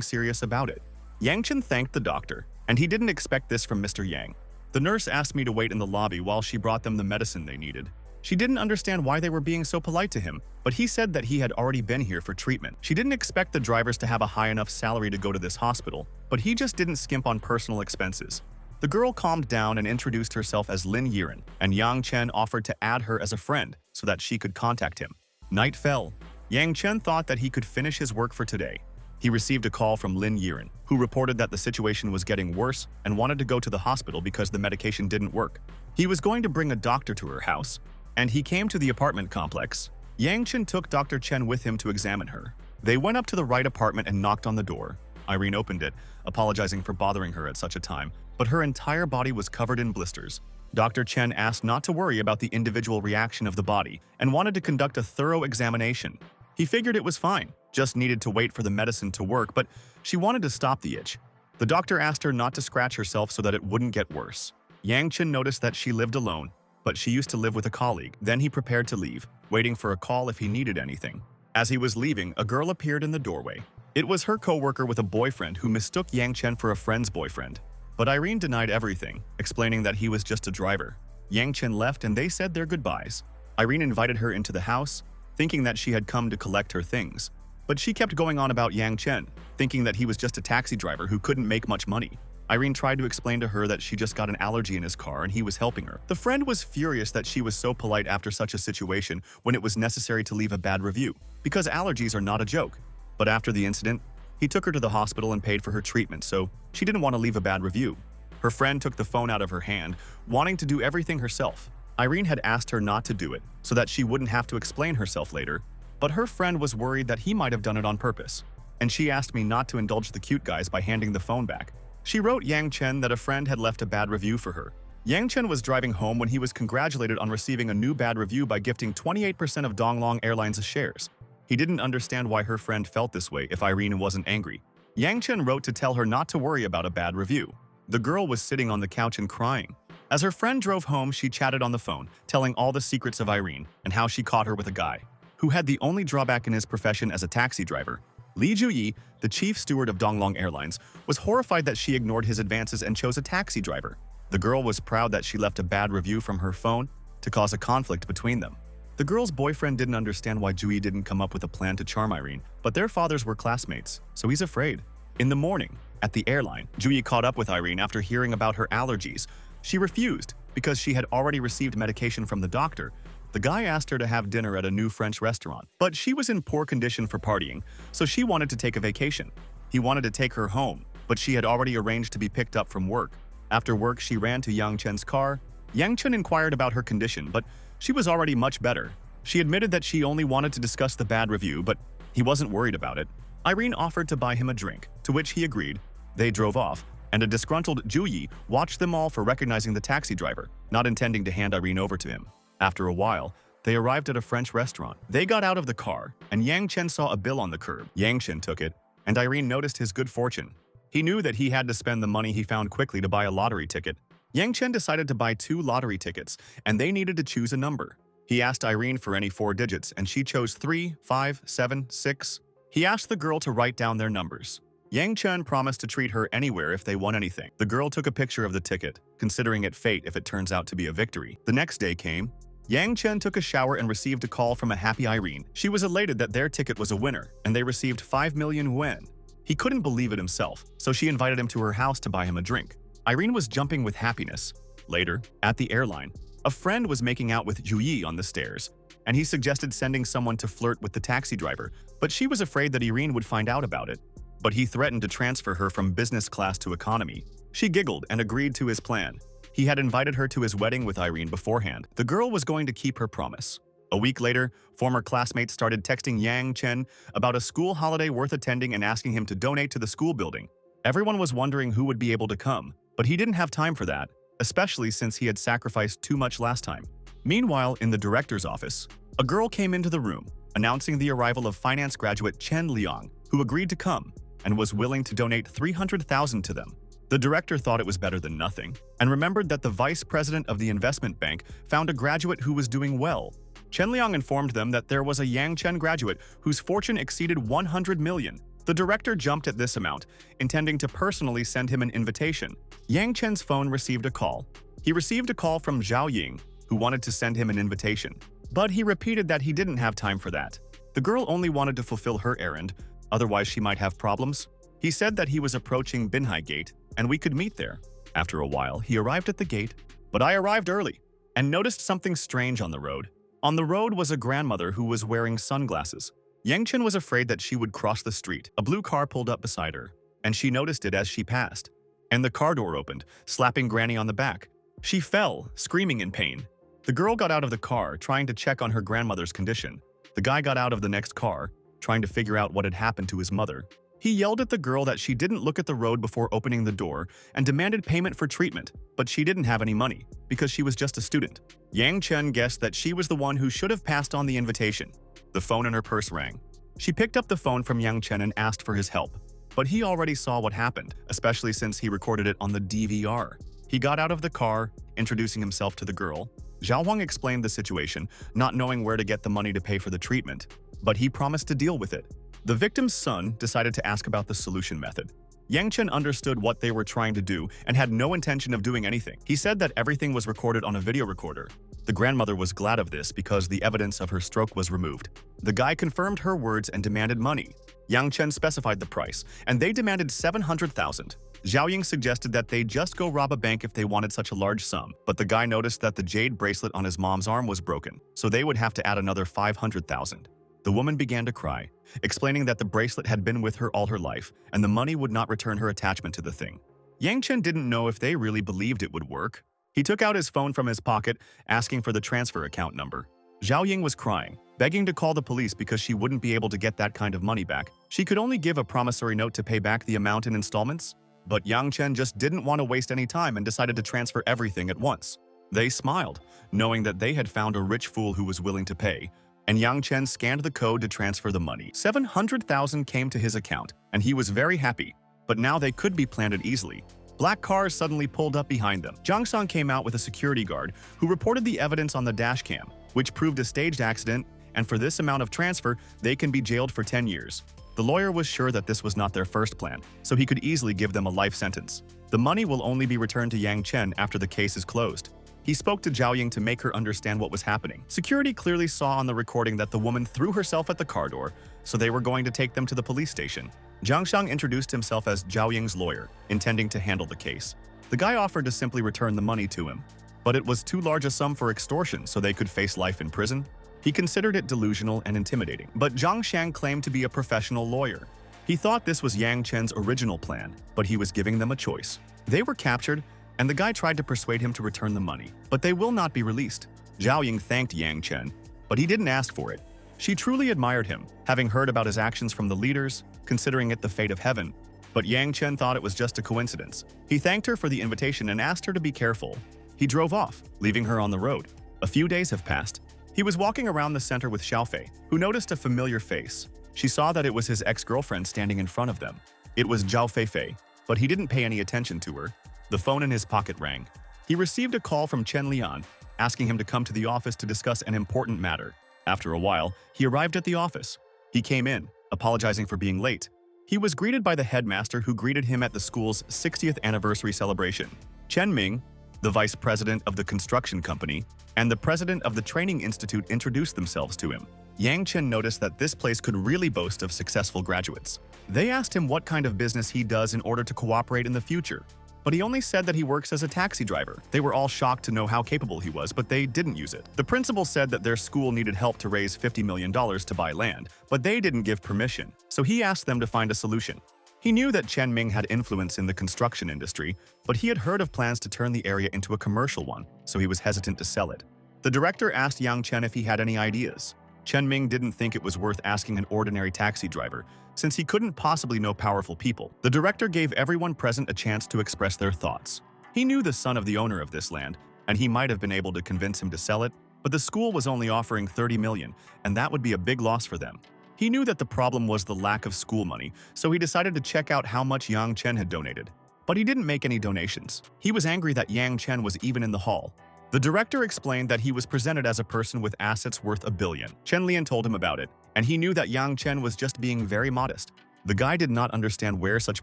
serious about it. Yang Chen thanked the doctor, and he didn't expect this from Mr. Yang. The nurse asked me to wait in the lobby while she brought them the medicine they needed. She didn't understand why they were being so polite to him, but he said that he had already been here for treatment. She didn't expect the drivers to have a high enough salary to go to this hospital, but he just didn't skimp on personal expenses. The girl calmed down and introduced herself as Lin Yiren, and Yang Chen offered to add her as a friend so that she could contact him. Night fell. Yang Chen thought that he could finish his work for today. He received a call from Lin Yiren, who reported that the situation was getting worse and wanted to go to the hospital because the medication didn't work. He was going to bring a doctor to her house, and he came to the apartment complex. Yang Chen took Dr. Chen with him to examine her. They went up to the right apartment and knocked on the door. Irene opened it, apologizing for bothering her at such a time, but her entire body was covered in blisters. Dr. Chen asked not to worry about the individual reaction of the body and wanted to conduct a thorough examination. He figured it was fine, just needed to wait for the medicine to work, but she wanted to stop the itch. The doctor asked her not to scratch herself so that it wouldn't get worse. Yang Chen noticed that she lived alone, but she used to live with a colleague. Then he prepared to leave, waiting for a call if he needed anything. As he was leaving, a girl appeared in the doorway. It was her co-worker with a boyfriend who mistook Yang Chen for a friend's boyfriend. But Irene denied everything, explaining that he was just a driver. Yang Chen left and they said their goodbyes. Irene invited her into the house, thinking that she had come to collect her things. But she kept going on about Yang Chen, thinking that he was just a taxi driver who couldn't make much money. Irene tried to explain to her that she just got an allergy in his car and he was helping her. The friend was furious that she was so polite after such a situation when it was necessary to leave a bad review, because allergies are not a joke. But after the incident, he took her to the hospital and paid for her treatment, so she didn't want to leave a bad review. Her friend took the phone out of her hand, wanting to do everything herself. Irene had asked her not to do it, so that she wouldn't have to explain herself later, but her friend was worried that he might have done it on purpose, and she asked me not to indulge the cute guys by handing the phone back. She wrote Yang Chen that a friend had left a bad review for her. Yang Chen was driving home when he was congratulated on receiving a new bad review by gifting 28% of Donglong Airlines' shares. He didn't understand why her friend felt this way if Irene wasn't angry. Yang Chen wrote to tell her not to worry about a bad review. The girl was sitting on the couch and crying. As her friend drove home, she chatted on the phone, telling all the secrets of Irene and how she caught her with a guy who had the only drawback in his profession as a taxi driver. Lee Ju-yi, the chief steward of Donglong Airlines, was horrified that she ignored his advances and chose a taxi driver. The girl was proud that she left a bad review from her phone to cause a conflict between them. The girl's boyfriend didn't understand why Ju-yi didn't come up with a plan to charm Irene, but their fathers were classmates, so he's afraid. In the morning, at the airline, Ju-yi caught up with Irene after hearing about her allergies. She refused because she had already received medication from the doctor. The guy asked her to have dinner at a new French restaurant, but she was in poor condition for partying, so she wanted to take a vacation. He wanted to take her home, but she had already arranged to be picked up from work. After work, she ran to Yang Chen's car. Yang Chen inquired about her condition, but she was already much better. She admitted that she only wanted to discuss the bad review, but he wasn't worried about it. Irene offered to buy him a drink, to which he agreed. They drove off, and a disgruntled Ju-yi watched them all for recognizing the taxi driver, not intending to hand Irene over to him. After a while, they arrived at a French restaurant. They got out of the car, and Yang Chen saw a bill on the curb. Yang Chen took it, and Irene noticed his good fortune. He knew that he had to spend the money he found quickly to buy a lottery ticket. Yang Chen decided to buy 2 lottery tickets, and they needed to choose a number. He asked Irene for any 4 digits, and she chose 3, 5, 7, 6. He asked the girl to write down their numbers. Yang Chen promised to treat her anywhere if they won anything. The girl took a picture of the ticket, considering it fate if it turns out to be a victory. The next day came. Yang Chen took a shower and received a call from a happy Irene. She was elated that their ticket was a winner, and they received 5 million yuan. He couldn't believe it himself, so she invited him to her house to buy him a drink. Irene was jumping with happiness. Later, at the airline, a friend was making out with Ju-yi on the stairs, and he suggested sending someone to flirt with the taxi driver, but she was afraid that Irene would find out about it. But he threatened to transfer her from business class to economy. She giggled and agreed to his plan. He had invited her to his wedding with Irene beforehand. The girl was going to keep her promise. A week later, former classmates started texting Yang Chen about a school holiday worth attending and asking him to donate to the school building. Everyone was wondering who would be able to come, but he didn't have time for that, especially since he had sacrificed too much last time. Meanwhile, in the director's office, a girl came into the room, announcing the arrival of finance graduate Chen Liang, who agreed to come and was willing to donate 300,000 to them. The director thought it was better than nothing, and remembered that the vice president of the investment bank found a graduate who was doing well. Chen Liang informed them that there was a Yang Chen graduate whose fortune exceeded 100 million. The director jumped at this amount, intending to personally send him an invitation. Yang Chen's phone received a call. He received a call from Zhao Ying, who wanted to send him an invitation. But he repeated that he didn't have time for that. The girl only wanted to fulfill her errand, otherwise she might have problems. He said that he was approaching Binhai Gate, and we could meet there. After a while, he arrived at the gate, but I arrived early, and noticed something strange on the road. On the road was a grandmother who was wearing sunglasses. Yang Chen was afraid that she would cross the street. A blue car pulled up beside her, and she noticed it as she passed. And the car door opened, slapping Granny on the back. She fell, screaming in pain. The girl got out of the car, trying to check on her grandmother's condition. The guy got out of the next car, trying to figure out what had happened to his mother. He yelled at the girl that she didn't look at the road before opening the door and demanded payment for treatment, but she didn't have any money because she was just a student. Yang Chen guessed that she was the one who should have passed on the invitation. The phone in her purse rang. She picked up the phone from Yang Chen and asked for his help, but he already saw what happened, especially since he recorded it on the DVR. He got out of the car, introducing himself to the girl. Zhao Huang explained the situation, not knowing where to get the money to pay for the treatment, but he promised to deal with it. The victim's son decided to ask about the solution method. Yang Chen understood what they were trying to do and had no intention of doing anything. He said that everything was recorded on a video recorder. The grandmother was glad of this because the evidence of her stroke was removed. The guy confirmed her words and demanded money. Yang Chen specified the price, and they demanded 700,000. Zhao Ying suggested that they just go rob a bank if they wanted such a large sum, but the guy noticed that the jade bracelet on his mom's arm was broken, so they would have to add another 500,000. The woman began to cry, explaining that the bracelet had been with her all her life, and the money would not return her attachment to the thing. Yang Chen didn't know if they really believed it would work. He took out his phone from his pocket, asking for the transfer account number. Zhao Ying was crying, begging to call the police because she wouldn't be able to get that kind of money back. She could only give a promissory note to pay back the amount in installments. But Yang Chen just didn't want to waste any time and decided to transfer everything at once. They smiled, knowing that they had found a rich fool who was willing to pay, and Yang Chen scanned the code to transfer the money. 700,000 came to his account, and he was very happy. But now they could be planted easily. Black cars suddenly pulled up behind them. Zhang Song came out with a security guard who reported the evidence on the dash cam, which proved a staged accident, and for this amount of transfer, they can be jailed for 10 years. The lawyer was sure that this was not their first plan, so he could easily give them a life sentence. The money will only be returned to Yang Chen after the case is closed. He spoke to Zhao Ying to make her understand what was happening. Security clearly saw on the recording that the woman threw herself at the car door, so they were going to take them to the police station. Zhang Shang introduced himself as Zhao Ying's lawyer, intending to handle the case. The guy offered to simply return the money to him, but it was too large a sum for extortion, so they could face life in prison. He considered it delusional and intimidating, but Zhang Shang claimed to be a professional lawyer. He thought this was Yang Chen's original plan, but he was giving them a choice. They were captured, and the guy tried to persuade him to return the money, but they will not be released. Zhao Ying thanked Yang Chen, but he didn't ask for it. She truly admired him, having heard about his actions from the leaders, considering it the fate of heaven. But Yang Chen thought it was just a coincidence. He thanked her for the invitation and asked her to be careful. He drove off, leaving her on the road. A few days have passed. He was walking around the center with Xiaofei, who noticed a familiar face. She saw that it was his ex-girlfriend standing in front of them. It was Zhao Feifei, but he didn't pay any attention to her. The phone in his pocket rang. He received a call from Chen Lian, asking him to come to the office to discuss an important matter. After a while, he arrived at the office. He came in, apologizing for being late. He was greeted by the headmaster, who greeted him at the school's 60th anniversary celebration. Chen Ming, the vice president of the construction company, and the president of the training institute introduced themselves to him. Yang Chen noticed that this place could really boast of successful graduates. They asked him what kind of business he does in order to cooperate in the future, but he only said that he works as a taxi driver. They were all shocked to know how capable he was, but they didn't use it. The principal said that their school needed help to raise $50 million to buy land, but they didn't give permission, so he asked them to find a solution. He knew that Chen Ming had influence in the construction industry, but he had heard of plans to turn the area into a commercial one, so he was hesitant to sell it. The director asked Yang Chen if he had any ideas. Chen Ming didn't think it was worth asking an ordinary taxi driver, since he couldn't possibly know powerful people. The director gave everyone present a chance to express their thoughts. He knew the son of the owner of this land, and he might have been able to convince him to sell it, but the school was only offering 30 million, and that would be a big loss for them. He knew that the problem was the lack of school money, so he decided to check out how much Yang Chen had donated. But he didn't make any donations. He was angry that Yang Chen was even in the hall. The director explained that he was presented as a person with assets worth $1 billion. Chen Lian told him about it, and he knew that Yang Chen was just being very modest. The guy did not understand where such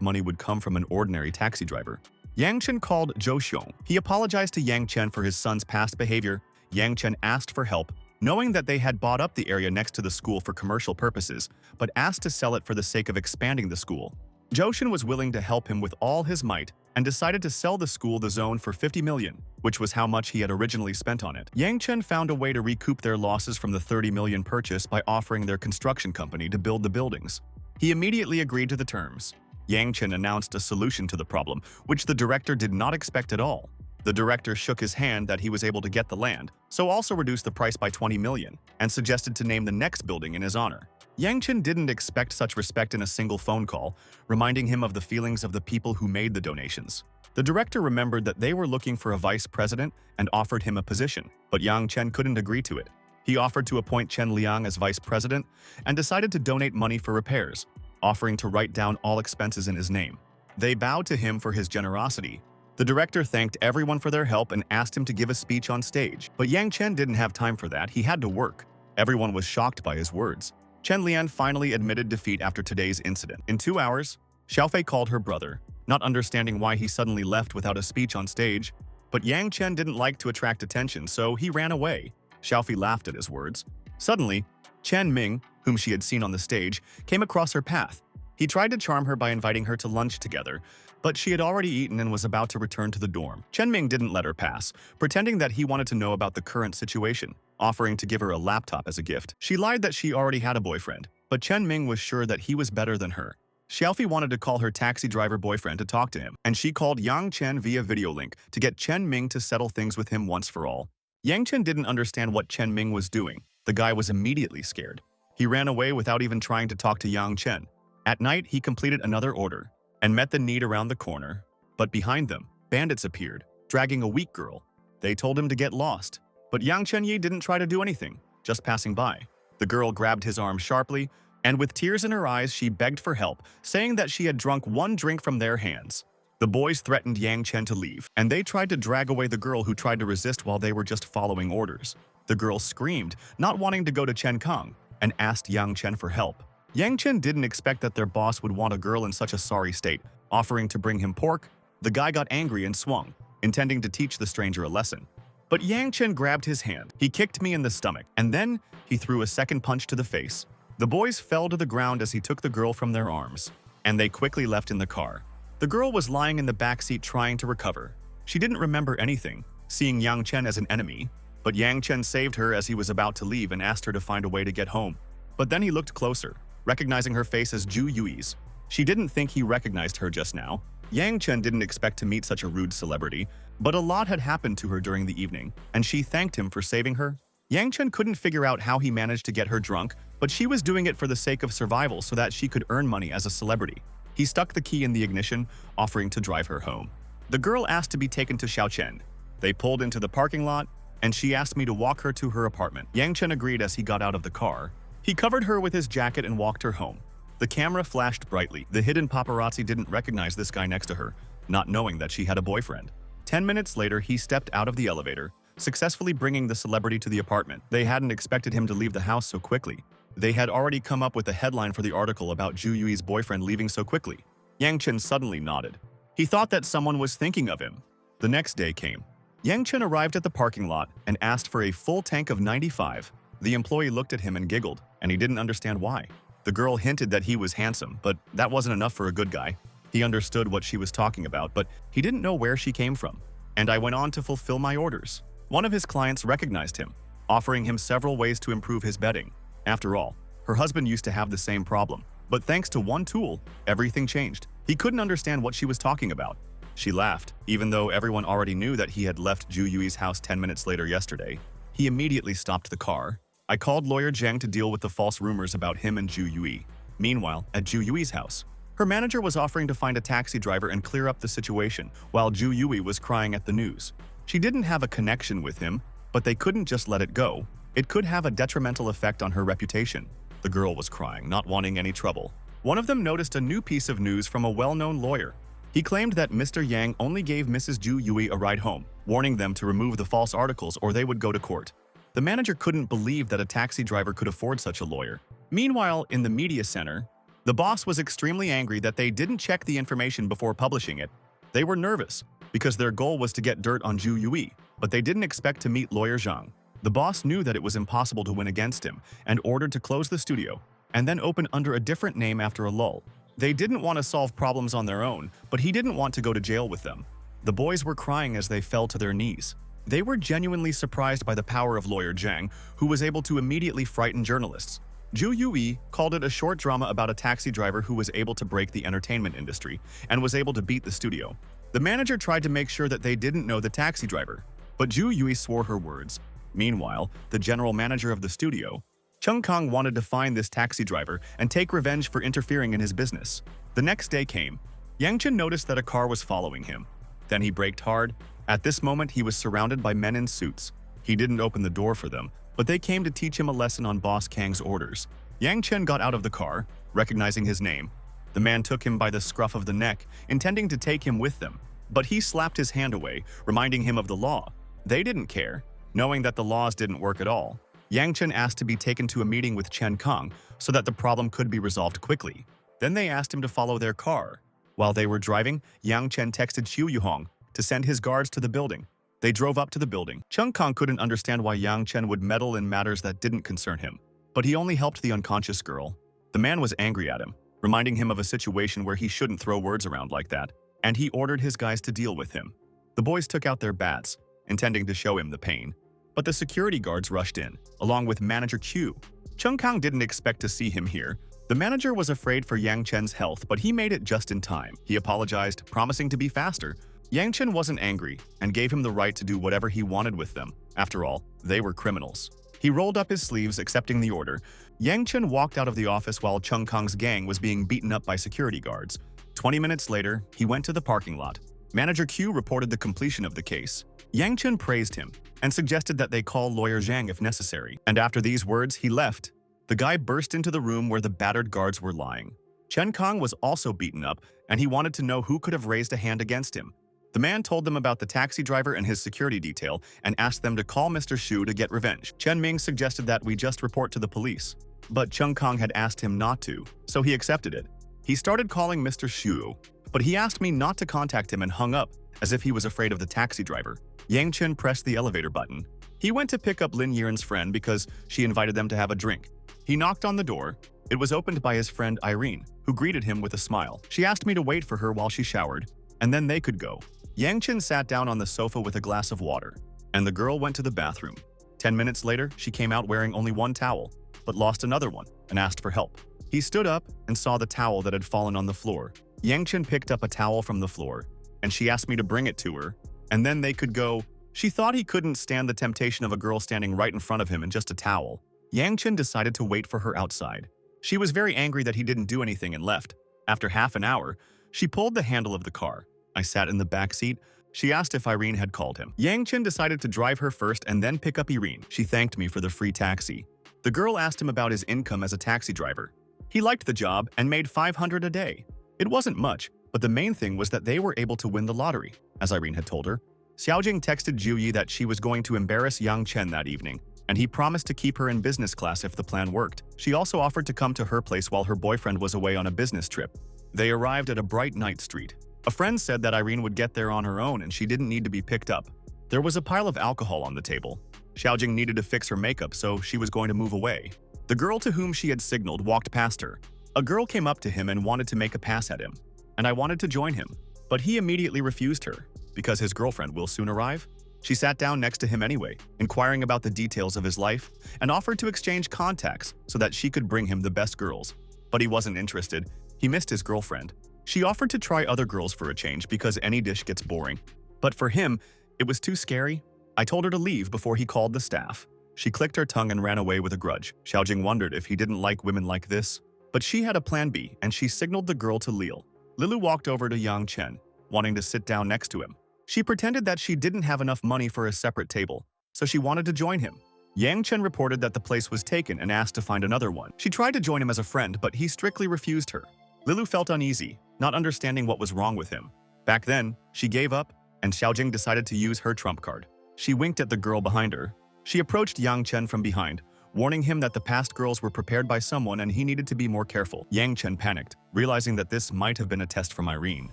money would come from an ordinary taxi driver. Yang Chen called Zhou Xiong. He apologized to Yang Chen for his son's past behavior. Yang Chen asked for help, knowing that they had bought up the area next to the school for commercial purposes, but asked to sell it for the sake of expanding the school. Zhou Xiong was willing to help him with all his might and decided to sell the school the zone for 50 million, which was how much he had originally spent on it. Yang Chen found a way to recoup their losses from the 30 million purchase by offering their construction company to build the buildings. He immediately agreed to the terms. Yang Chen announced a solution to the problem, which the director did not expect at all. The director shook his hand that he was able to get the land, so also reduced the price by 20 million, and suggested to name the next building in his honor. Yang Chen didn't expect such respect in a single phone call, reminding him of the feelings of the people who made the donations. The director remembered that they were looking for a vice president and offered him a position, but Yang Chen couldn't agree to it. He offered to appoint Chen Liang as vice president and decided to donate money for repairs, offering to write down all expenses in his name. They bowed to him for his generosity. The director thanked everyone for their help and asked him to give a speech on stage, but Yang Chen didn't have time for that. He had to work. Everyone was shocked by his words. Chen Lian finally admitted defeat after today's incident. In 2 hours, Xiaofei called her brother, not understanding why he suddenly left without a speech on stage. But Yang Chen didn't like to attract attention, so he ran away. Xiaofei laughed at his words. Suddenly, Chen Ming, whom she had seen on the stage, came across her path. He tried to charm her by inviting her to lunch together, but she had already eaten and was about to return to the dorm. Chen Ming didn't let her pass, pretending that he wanted to know about the current situation, offering to give her a laptop as a gift. She lied that she already had a boyfriend, but Chen Ming was sure that he was better than her. Xiaofei wanted to call her taxi driver boyfriend to talk to him, and she called Yang Chen via video link to get Chen Ming to settle things with him once for all. Yang Chen didn't understand what Chen Ming was doing. The guy was immediately scared. He ran away without even trying to talk to Yang Chen. At night, he completed another order and met the need around the corner. But behind them, bandits appeared, dragging a weak girl. They told him to get lost. But Yang Chenyi didn't try to do anything, just passing by. The girl grabbed his arm sharply, and with tears in her eyes, she begged for help, saying that she had drunk one drink from their hands. The boys threatened Yang Chen to leave, and they tried to drag away the girl who tried to resist while they were just following orders. The girl screamed, not wanting to go to Chen Kong, and asked Yang Chen for help. Yang Chen didn't expect that their boss would want a girl in such a sorry state. Offering to bring him pork, the guy got angry and swung, intending to teach the stranger a lesson. But Yang Chen grabbed his hand. He kicked me in the stomach, and then he threw a second punch to the face. The boys fell to the ground as he took the girl from their arms, and they quickly left in the car. The girl was lying in the backseat trying to recover. She didn't remember anything, seeing Yang Chen as an enemy, but Yang Chen saved her as he was about to leave and asked her to find a way to get home. But then he looked closer, recognizing her face as Zhu Yui's. She didn't think he recognized her just now. Yang Chen didn't expect to meet such a rude celebrity, but a lot had happened to her during the evening, and she thanked him for saving her. Yang Chen couldn't figure out how he managed to get her drunk, but she was doing it for the sake of survival so that she could earn money as a celebrity. He stuck the key in the ignition, offering to drive her home. The girl asked to be taken to Shaochen. They pulled into the parking lot, and she asked me to walk her to her apartment. Yang Chen agreed as he got out of the car. He covered her with his jacket and walked her home. The camera flashed brightly. The hidden paparazzi didn't recognize this guy next to her, not knowing that she had a boyfriend. 10 minutes later, he stepped out of the elevator, successfully bringing the celebrity to the apartment. They hadn't expected him to leave the house so quickly. They had already come up with a headline for the article about Zhu Yui's boyfriend leaving so quickly. Yang Chen suddenly nodded. He thought that someone was thinking of him. The next day came. Yang Chen arrived at the parking lot and asked for a full tank of 95. The employee looked at him and giggled, and he didn't understand why. The girl hinted that he was handsome, but that wasn't enough for a good guy. He understood what she was talking about, but he didn't know where she came from. And I went on to fulfill my orders. One of his clients recognized him, offering him several ways to improve his betting. After all, her husband used to have the same problem. But thanks to one tool, everything changed. He couldn't understand what she was talking about. She laughed, even though everyone already knew that he had left Zhu Yui's house 10 minutes later yesterday. He immediately stopped the car. I called lawyer Zhang to deal with the false rumors about him and Zhu Yui. Meanwhile, at Zhu Yui's house, her manager was offering to find a taxi driver and clear up the situation, while Zhu Yui was crying at the news. She didn't have a connection with him, but they couldn't just let it go. It could have a detrimental effect on her reputation. The girl was crying, not wanting any trouble. One of them noticed a new piece of news from a well-known lawyer. He claimed that Mr. Yang only gave Mrs. Zhu Yui a ride home, warning them to remove the false articles or they would go to court. The manager couldn't believe that a taxi driver could afford such a lawyer. Meanwhile, in the media center, the boss was extremely angry that they didn't check the information before publishing it. They were nervous, because their goal was to get dirt on Zhu Yui, but they didn't expect to meet lawyer Zhang. The boss knew that it was impossible to win against him and ordered to close the studio and then open under a different name after a lull. They didn't want to solve problems on their own, but he didn't want to go to jail with them. The boys were crying as they fell to their knees. They were genuinely surprised by the power of lawyer Zhang, who was able to immediately frighten journalists. Zhu Yui called it a short drama about a taxi driver who was able to break the entertainment industry and was able to beat the studio. The manager tried to make sure that they didn't know the taxi driver, but Zhu Yui swore her words. Meanwhile, the general manager of the studio, Chung Kong, wanted to find this taxi driver and take revenge for interfering in his business. The next day came. Yang Chen noticed that a car was following him. Then he braked hard. At this moment, he was surrounded by men in suits. He didn't open the door for them, but they came to teach him a lesson on Boss Kang's orders. Yang Chen got out of the car, recognizing his name. The man took him by the scruff of the neck, intending to take him with them, but he slapped his hand away, reminding him of the law. They didn't care, knowing that the laws didn't work at all. Yang Chen asked to be taken to a meeting with Chen Kong so that the problem could be resolved quickly. Then they asked him to follow their car. While they were driving, Yang Chen texted Xiu Yuhong to send his guards to the building. They drove up to the building. Chen Kong couldn't understand why Yang Chen would meddle in matters that didn't concern him, but he only helped the unconscious girl. The man was angry at him, reminding him of a situation where he shouldn't throw words around like that, and he ordered his guys to deal with him. The boys took out their bats, intending to show him the pain. But the security guards rushed in, along with manager Q. Chung Kong didn't expect to see him here. The manager was afraid for Yang Chen's health, but he made it just in time. He apologized, promising to be faster. Yang Chen wasn't angry and gave him the right to do whatever he wanted with them. After all, they were criminals. He rolled up his sleeves, accepting the order. Yang Chen walked out of the office while Chung Kong's gang was being beaten up by security guards. 20 minutes later, he went to the parking lot. Manager Q reported the completion of the case. Yang Chen praised him and suggested that they call lawyer Zhang if necessary. And after these words, he left. The guy burst into the room where the battered guards were lying. Chen Kong was also beaten up, and he wanted to know who could have raised a hand against him. The man told them about the taxi driver and his security detail and asked them to call Mr. Xu to get revenge. Chen Ming suggested that we just report to the police. but Chung Kong had asked him not to, so he accepted it. He started calling Mr. Shu, but he asked me not to contact him and hung up, as if he was afraid of the taxi driver. Yang Chen pressed the elevator button. He went to pick up Lin Yiren's friend because she invited them to have a drink. He knocked on the door. It was opened by his friend Irene, who greeted him with a smile. She asked me to wait for her while she showered, and then they could go. Yang Chen sat down on the sofa with a glass of water, and the girl went to the bathroom. 10 minutes later, she came out wearing only one towel, but lost another one and asked for help. He stood up and saw the towel that had fallen on the floor. Yang Chen picked up a towel from the floor, and she asked me to bring it to her, and then they could go. She thought he couldn't stand the temptation of a girl standing right in front of him in just a towel. Yang Chen decided to wait for her outside. She was very angry that he didn't do anything and left. After half an hour, she pulled the handle of the car. I sat in the back seat. She asked if Irene had called him. Yang Chen decided to drive her first and then pick up Irene. She thanked me for the free taxi. The girl asked him about his income as a taxi driver. He liked the job and made 500 a day. It wasn't much, but the main thing was that they were able to win the lottery, as Irene had told her. Xiaojing texted Ju Yi that she was going to embarrass Yang Chen that evening, and he promised to keep her in business class if the plan worked. She also offered to come to her place while her boyfriend was away on a business trip. They arrived at a bright night street. A friend said that Irene would get there on her own and she didn't need to be picked up. There was a pile of alcohol on the table. Xiaojing needed to fix her makeup, so she was going to move away. The girl to whom she had signaled walked past her. A girl came up to him and wanted to make a pass at him, and I wanted to join him, but he immediately refused her, because his girlfriend will soon arrive. She sat down next to him anyway, inquiring about the details of his life, and offered to exchange contacts so that she could bring him the best girls. But he wasn't interested. He missed his girlfriend. She offered to try other girls for a change because any dish gets boring. But for him, it was too scary. I told her to leave before he called the staff. She clicked her tongue and ran away with a grudge. Xiaojing wondered if he didn't like women like this. But she had a plan B, and she signaled the girl to Lil. Lilu walked over to Yang Chen, wanting to sit down next to him. She pretended that she didn't have enough money for a separate table, so she wanted to join him. Yang Chen reported that the place was taken and asked to find another one. She tried to join him as a friend, but he strictly refused her. Lilu felt uneasy, not understanding what was wrong with him. Back then, she gave up, and Xiaojing decided to use her trump card. She winked at the girl behind her. She approached Yang Chen from behind, warning him that the past girls were prepared by someone and he needed to be more careful. Yang Chen panicked, realizing that this might have been a test from Irene.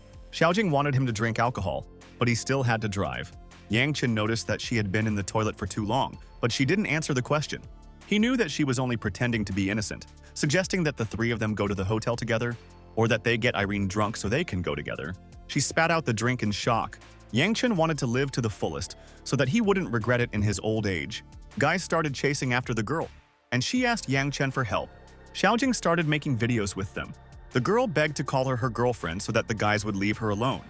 Xiaojing wanted him to drink alcohol, but he still had to drive. Yang Chen noticed that she had been in the toilet for too long, but she didn't answer the question. He knew that she was only pretending to be innocent, suggesting that the three of them go to the hotel together, or that they get Irene drunk so they can go together. She spat out the drink in shock. Yang Chen wanted to live to the fullest so that he wouldn't regret it in his old age. Guys started chasing after the girl, and she asked Yang Chen for help. Xiaojing started making videos with them. The girl begged to call her girlfriend so that the guys would leave her alone.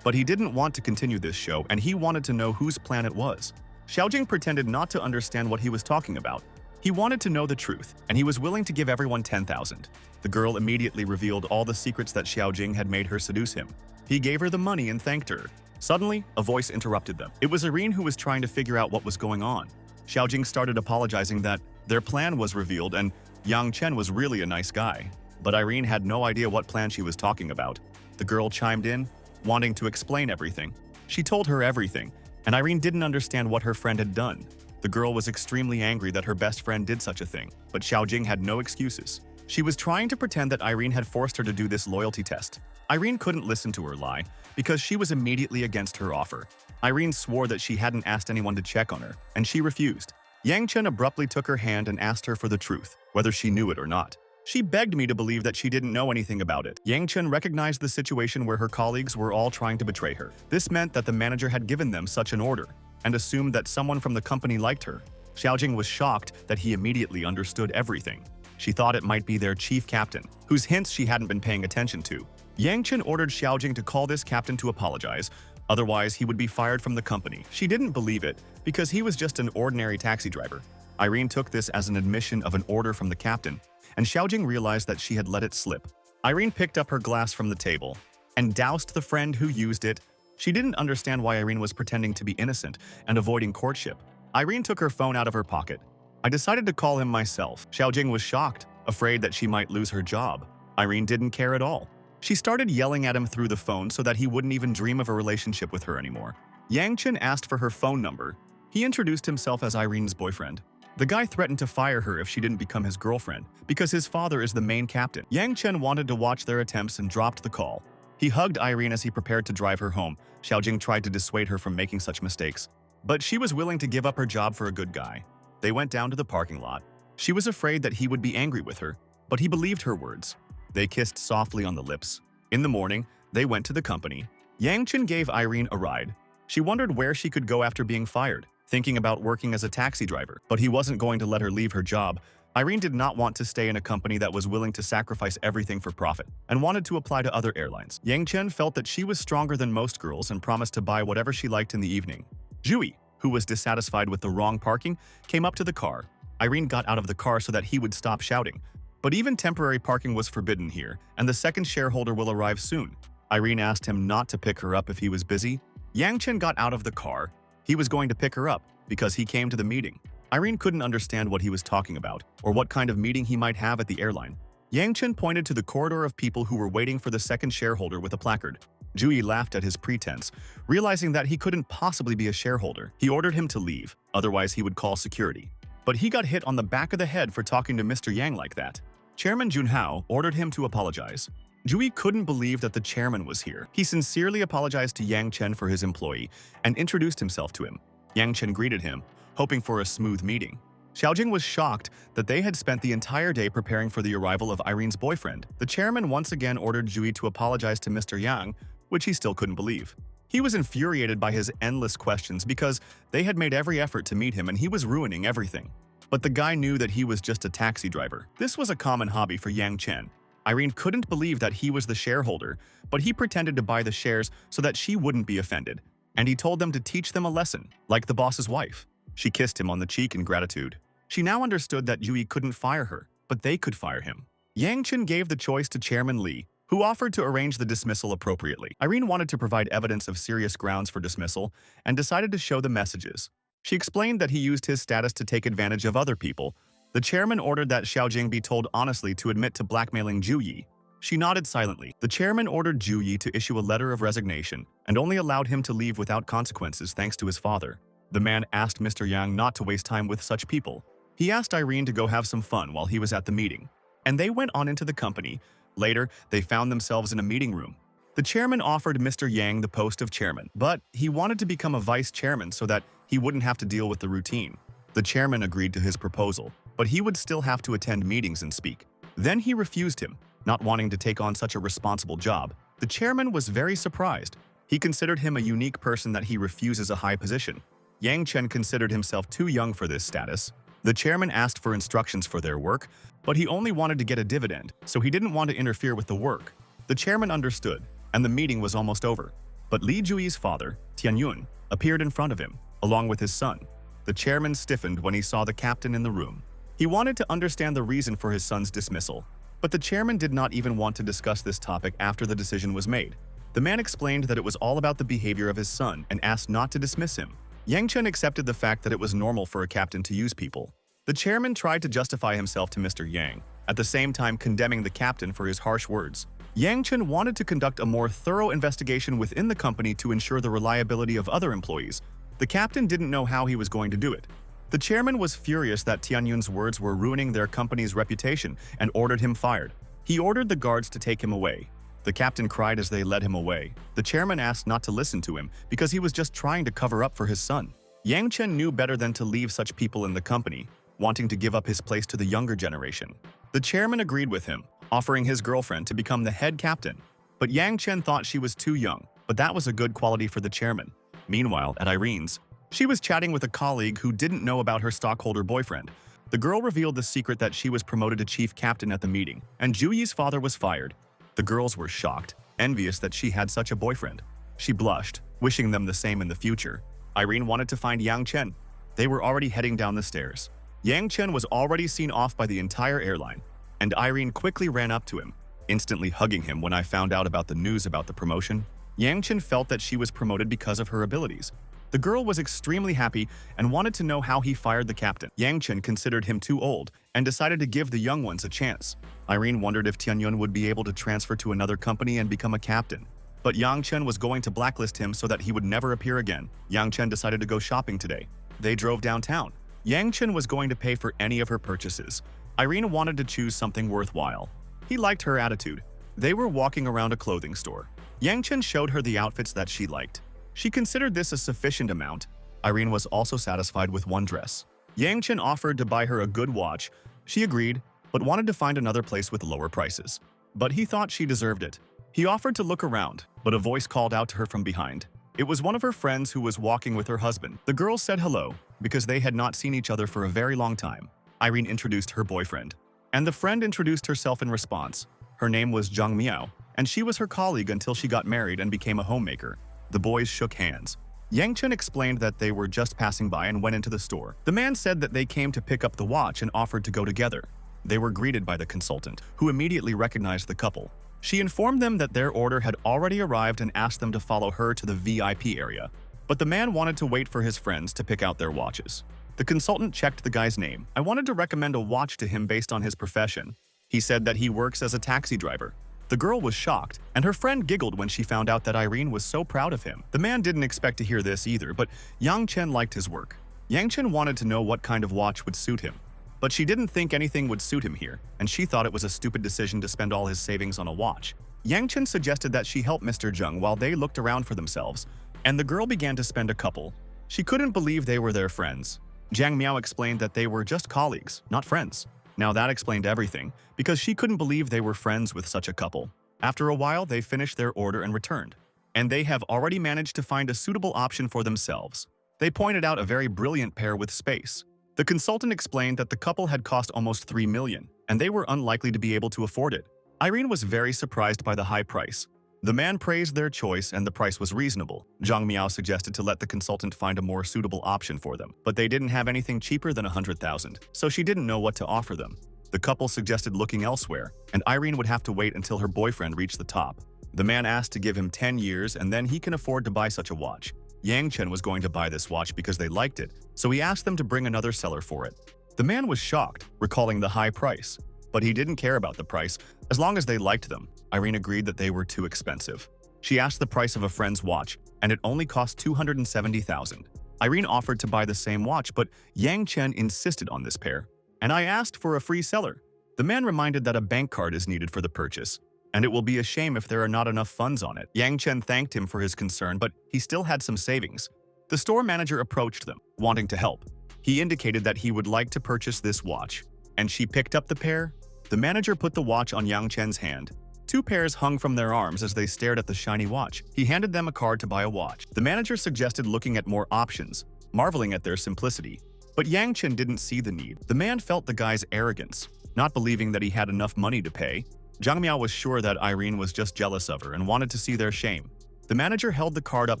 But he didn't want to continue this show, and he wanted to know whose plan it was. Xiaojing pretended not to understand what he was talking about. He wanted to know the truth, and he was willing to give everyone 10,000. The girl immediately revealed all the secrets that Xiaojing had made her seduce him. He gave her the money and thanked her. Suddenly, a voice interrupted them. It was Irene who was trying to figure out what was going on. Xiaojing started apologizing that their plan was revealed and Yang Chen was really a nice guy. But Irene had no idea what plan she was talking about. The girl chimed in, wanting to explain everything. She told her everything, and Irene didn't understand what her friend had done. The girl was extremely angry that her best friend did such a thing, but Xiaojing had no excuses. She was trying to pretend that Irene had forced her to do this loyalty test. Irene couldn't listen to her lie, because she was immediately against her offer. Irene swore that she hadn't asked anyone to check on her, and she refused. Yang Chen abruptly took her hand and asked her for the truth, whether she knew it or not. She begged me to believe that she didn't know anything about it. Yang Chen recognized the situation where her colleagues were all trying to betray her. This meant that the manager had given them such an order, and assumed that someone from the company liked her. Xiaojing was shocked that he immediately understood everything. She thought it might be their chief captain, whose hints she hadn't been paying attention to. Yang Chen ordered Xiaojing to call this captain to apologize, otherwise he would be fired from the company. She didn't believe it, because he was just an ordinary taxi driver. Irene took this as an admission of an order from the captain, and Xiaojing realized that she had let it slip. Irene picked up her glass from the table and doused the friend who used it. She didn't understand why Irene was pretending to be innocent and avoiding courtship. Irene took her phone out of her pocket. I decided to call him myself. Xiaojing was shocked, afraid that she might lose her job. Irene didn't care at all. She started yelling at him through the phone so that he wouldn't even dream of a relationship with her anymore. Yang Chen asked for her phone number. He introduced himself as Irene's boyfriend. The guy threatened to fire her if she didn't become his girlfriend, because his father is the main captain. Yang Chen wanted to watch their attempts and dropped the call. He hugged Irene as he prepared to drive her home. Xiaojing tried to dissuade her from making such mistakes, but she was willing to give up her job for a good guy. They went down to the parking lot. She was afraid that he would be angry with her, but he believed her words. They kissed softly on the lips. In the morning, they went to the company. Yang Chen gave Irene a ride. She wondered where she could go after being fired, thinking about working as a taxi driver, but he wasn't going to let her leave her job. Irene did not want to stay in a company that was willing to sacrifice everything for profit and wanted to apply to other airlines. Yang Chen felt that she was stronger than most girls and promised to buy whatever she liked in the evening. Jui, who was dissatisfied with the wrong parking, came up to the car. Irene got out of the car so that he would stop shouting. But even temporary parking was forbidden here, and the second shareholder will arrive soon. Irene asked him not to pick her up if he was busy. Yang Chen got out of the car. He was going to pick her up because he came to the meeting. Irene couldn't understand what he was talking about or what kind of meeting he might have at the airline. Yang Chen pointed to the corridor of people who were waiting for the second shareholder with a placard. Jui laughed at his pretense, realizing that he couldn't possibly be a shareholder. He ordered him to leave, otherwise he would call security. But he got hit on the back of the head for talking to Mr. Yang like that. Chairman Junhao ordered him to apologize. Jui couldn't believe that the chairman was here. He sincerely apologized to Yang Chen for his employee and introduced himself to him. Yang Chen greeted him, hoping for a smooth meeting. Xiaojing was shocked that they had spent the entire day preparing for the arrival of Irene's boyfriend. The chairman once again ordered Jui to apologize to Mr. Yang, which he still couldn't believe. He was infuriated by his endless questions because they had made every effort to meet him and he was ruining everything. But the guy knew that he was just a taxi driver. This was a common hobby for Yang Chen. Irene couldn't believe that he was the shareholder, but he pretended to buy the shares so that she wouldn't be offended. And he told them to teach them a lesson, like the boss's wife. She kissed him on the cheek in gratitude. She now understood that Jui couldn't fire her, but they could fire him. Yang Chen gave the choice to Chairman Li, who offered to arrange the dismissal appropriately. Irene wanted to provide evidence of serious grounds for dismissal and decided to show the messages. She explained that he used his status to take advantage of other people. The chairman ordered that Xiaojing be told honestly to admit to blackmailing Ju Yi. She nodded silently. The chairman ordered Ju Yi to issue a letter of resignation and only allowed him to leave without consequences thanks to his father. The man asked Mr. Yang not to waste time with such people. He asked Irene to go have some fun while he was at the meeting, and they went on into the company. Later, they found themselves in a meeting room. The chairman offered Mr. Yang the post of chairman, but he wanted to become a vice chairman so that he wouldn't have to deal with the routine. The chairman agreed to his proposal, but he would still have to attend meetings and speak. Then he refused him, not wanting to take on such a responsible job. The chairman was very surprised. He considered him a unique person that he refuses a high position. Yang Chen considered himself too young for this status. The chairman asked for instructions for their work, but he only wanted to get a dividend, so he didn't want to interfere with the work. The chairman understood, and the meeting was almost over. But Li Jui's father, Tianyun, appeared in front of him, along with his son. The chairman stiffened when he saw the captain in the room. He wanted to understand the reason for his son's dismissal, but the chairman did not even want to discuss this topic after the decision was made. The man explained that it was all about the behavior of his son and asked not to dismiss him. Yang Chen accepted the fact that it was normal for a captain to use people. The chairman tried to justify himself to Mr. Yang, at the same time condemning the captain for his harsh words. Yang Chen wanted to conduct a more thorough investigation within the company to ensure the reliability of other employees. The captain didn't know how he was going to do it. The chairman was furious that Tianyun's words were ruining their company's reputation and ordered him fired. He ordered the guards to take him away. The captain cried as they led him away. The chairman asked not to listen to him because he was just trying to cover up for his son. Yang Chen knew better than to leave such people in the company, wanting to give up his place to the younger generation. The chairman agreed with him, offering his girlfriend to become the head captain. But Yang Chen thought she was too young, but that was a good quality for the chairman. Meanwhile, at Irene's, she was chatting with a colleague who didn't know about her stockholder boyfriend. The girl revealed the secret that she was promoted to chief captain at the meeting, and Ju Yi's father was fired. The girls were shocked, envious that she had such a boyfriend. She blushed, wishing them the same in the future. Irene wanted to find Yang Chen. They were already heading down the stairs. Yang Chen was already seen off by the entire airline, and Irene quickly ran up to him, instantly hugging him when I found out about the news about the promotion. Yang Chen felt that she was promoted because of her abilities. The girl was extremely happy and wanted to know how he fired the captain. Yang Chen considered him too old and decided to give the young ones a chance. Irene wondered if Tianyun would be able to transfer to another company and become a captain. But Yang Chen was going to blacklist him so that he would never appear again. Yang Chen decided to go shopping today. They drove downtown. Yang Chen was going to pay for any of her purchases. Irene wanted to choose something worthwhile. He liked her attitude. They were walking around a clothing store. Yang Chen showed her the outfits that she liked. She considered this a sufficient amount. Irene was also satisfied with one dress. Yang Chen offered to buy her a good watch. She agreed, but wanted to find another place with lower prices. But he thought she deserved it. He offered to look around, but a voice called out to her from behind. It was one of her friends who was walking with her husband. The girl said hello, because they had not seen each other for a very long time. Irene introduced her boyfriend, and the friend introduced herself in response. Her name was Zhang Miao, and she was her colleague until she got married and became a homemaker. The boys shook hands. Yang Chen explained that they were just passing by and went into the store. The man said that they came to pick up the watch and offered to go together. They were greeted by the consultant, who immediately recognized the couple. She informed them that their order had already arrived and asked them to follow her to the VIP area. But the man wanted to wait for his friends to pick out their watches. The consultant checked the guy's name. I wanted to recommend a watch to him based on his profession. He said that he works as a taxi driver. The girl was shocked, and her friend giggled when she found out that Irene was so proud of him. The man didn't expect to hear this either, but Yang Chen liked his work. Yang Chen wanted to know what kind of watch would suit him. But she didn't think anything would suit him here, and she thought it was a stupid decision to spend all his savings on a watch. Yang Chen suggested that she help Mr. Zheng while they looked around for themselves, and the girl began to spend a couple. She couldn't believe they were their friends. Zhang Miao explained that they were just colleagues, not friends. Now that explained everything, because she couldn't believe they were friends with such a couple. After a while, they finished their order and returned, and they have already managed to find a suitable option for themselves. They pointed out a very brilliant pair with space. The consultant explained that the couple had cost almost 3 million, and they were unlikely to be able to afford it. Irene was very surprised by the high price. The man praised their choice and the price was reasonable. Zhang Miao suggested to let the consultant find a more suitable option for them, but they didn't have anything cheaper than 100,000, so she didn't know what to offer them. The couple suggested looking elsewhere, and Irene would have to wait until her boyfriend reached the top. The man asked to give him 10 years and then he can afford to buy such a watch. Yang Chen was going to buy this watch because they liked it, so he asked them to bring another seller for it. The man was shocked, recalling the high price, but he didn't care about the price as long as they liked them. Irene agreed that they were too expensive. She asked the price of a friend's watch, and it only cost 270,000. Irene offered to buy the same watch, but Yang Chen insisted on this pair. And I asked for a free seller. The man reminded that a bank card is needed for the purchase, and it will be a shame if there are not enough funds on it. Yang Chen thanked him for his concern, but he still had some savings. The store manager approached them, wanting to help. He indicated that he would like to purchase this watch, and she picked up the pair. The manager put the watch on Yang Chen's hand. 2 pairs hung from their arms as they stared at the shiny watch. He handed them a card to buy a watch. The manager suggested looking at more options, marveling at their simplicity. But Yang Chen didn't see the need. The man felt the guy's arrogance, not believing that he had enough money to pay. Zhang Miao was sure that Irene was just jealous of her and wanted to see their shame. The manager held the card up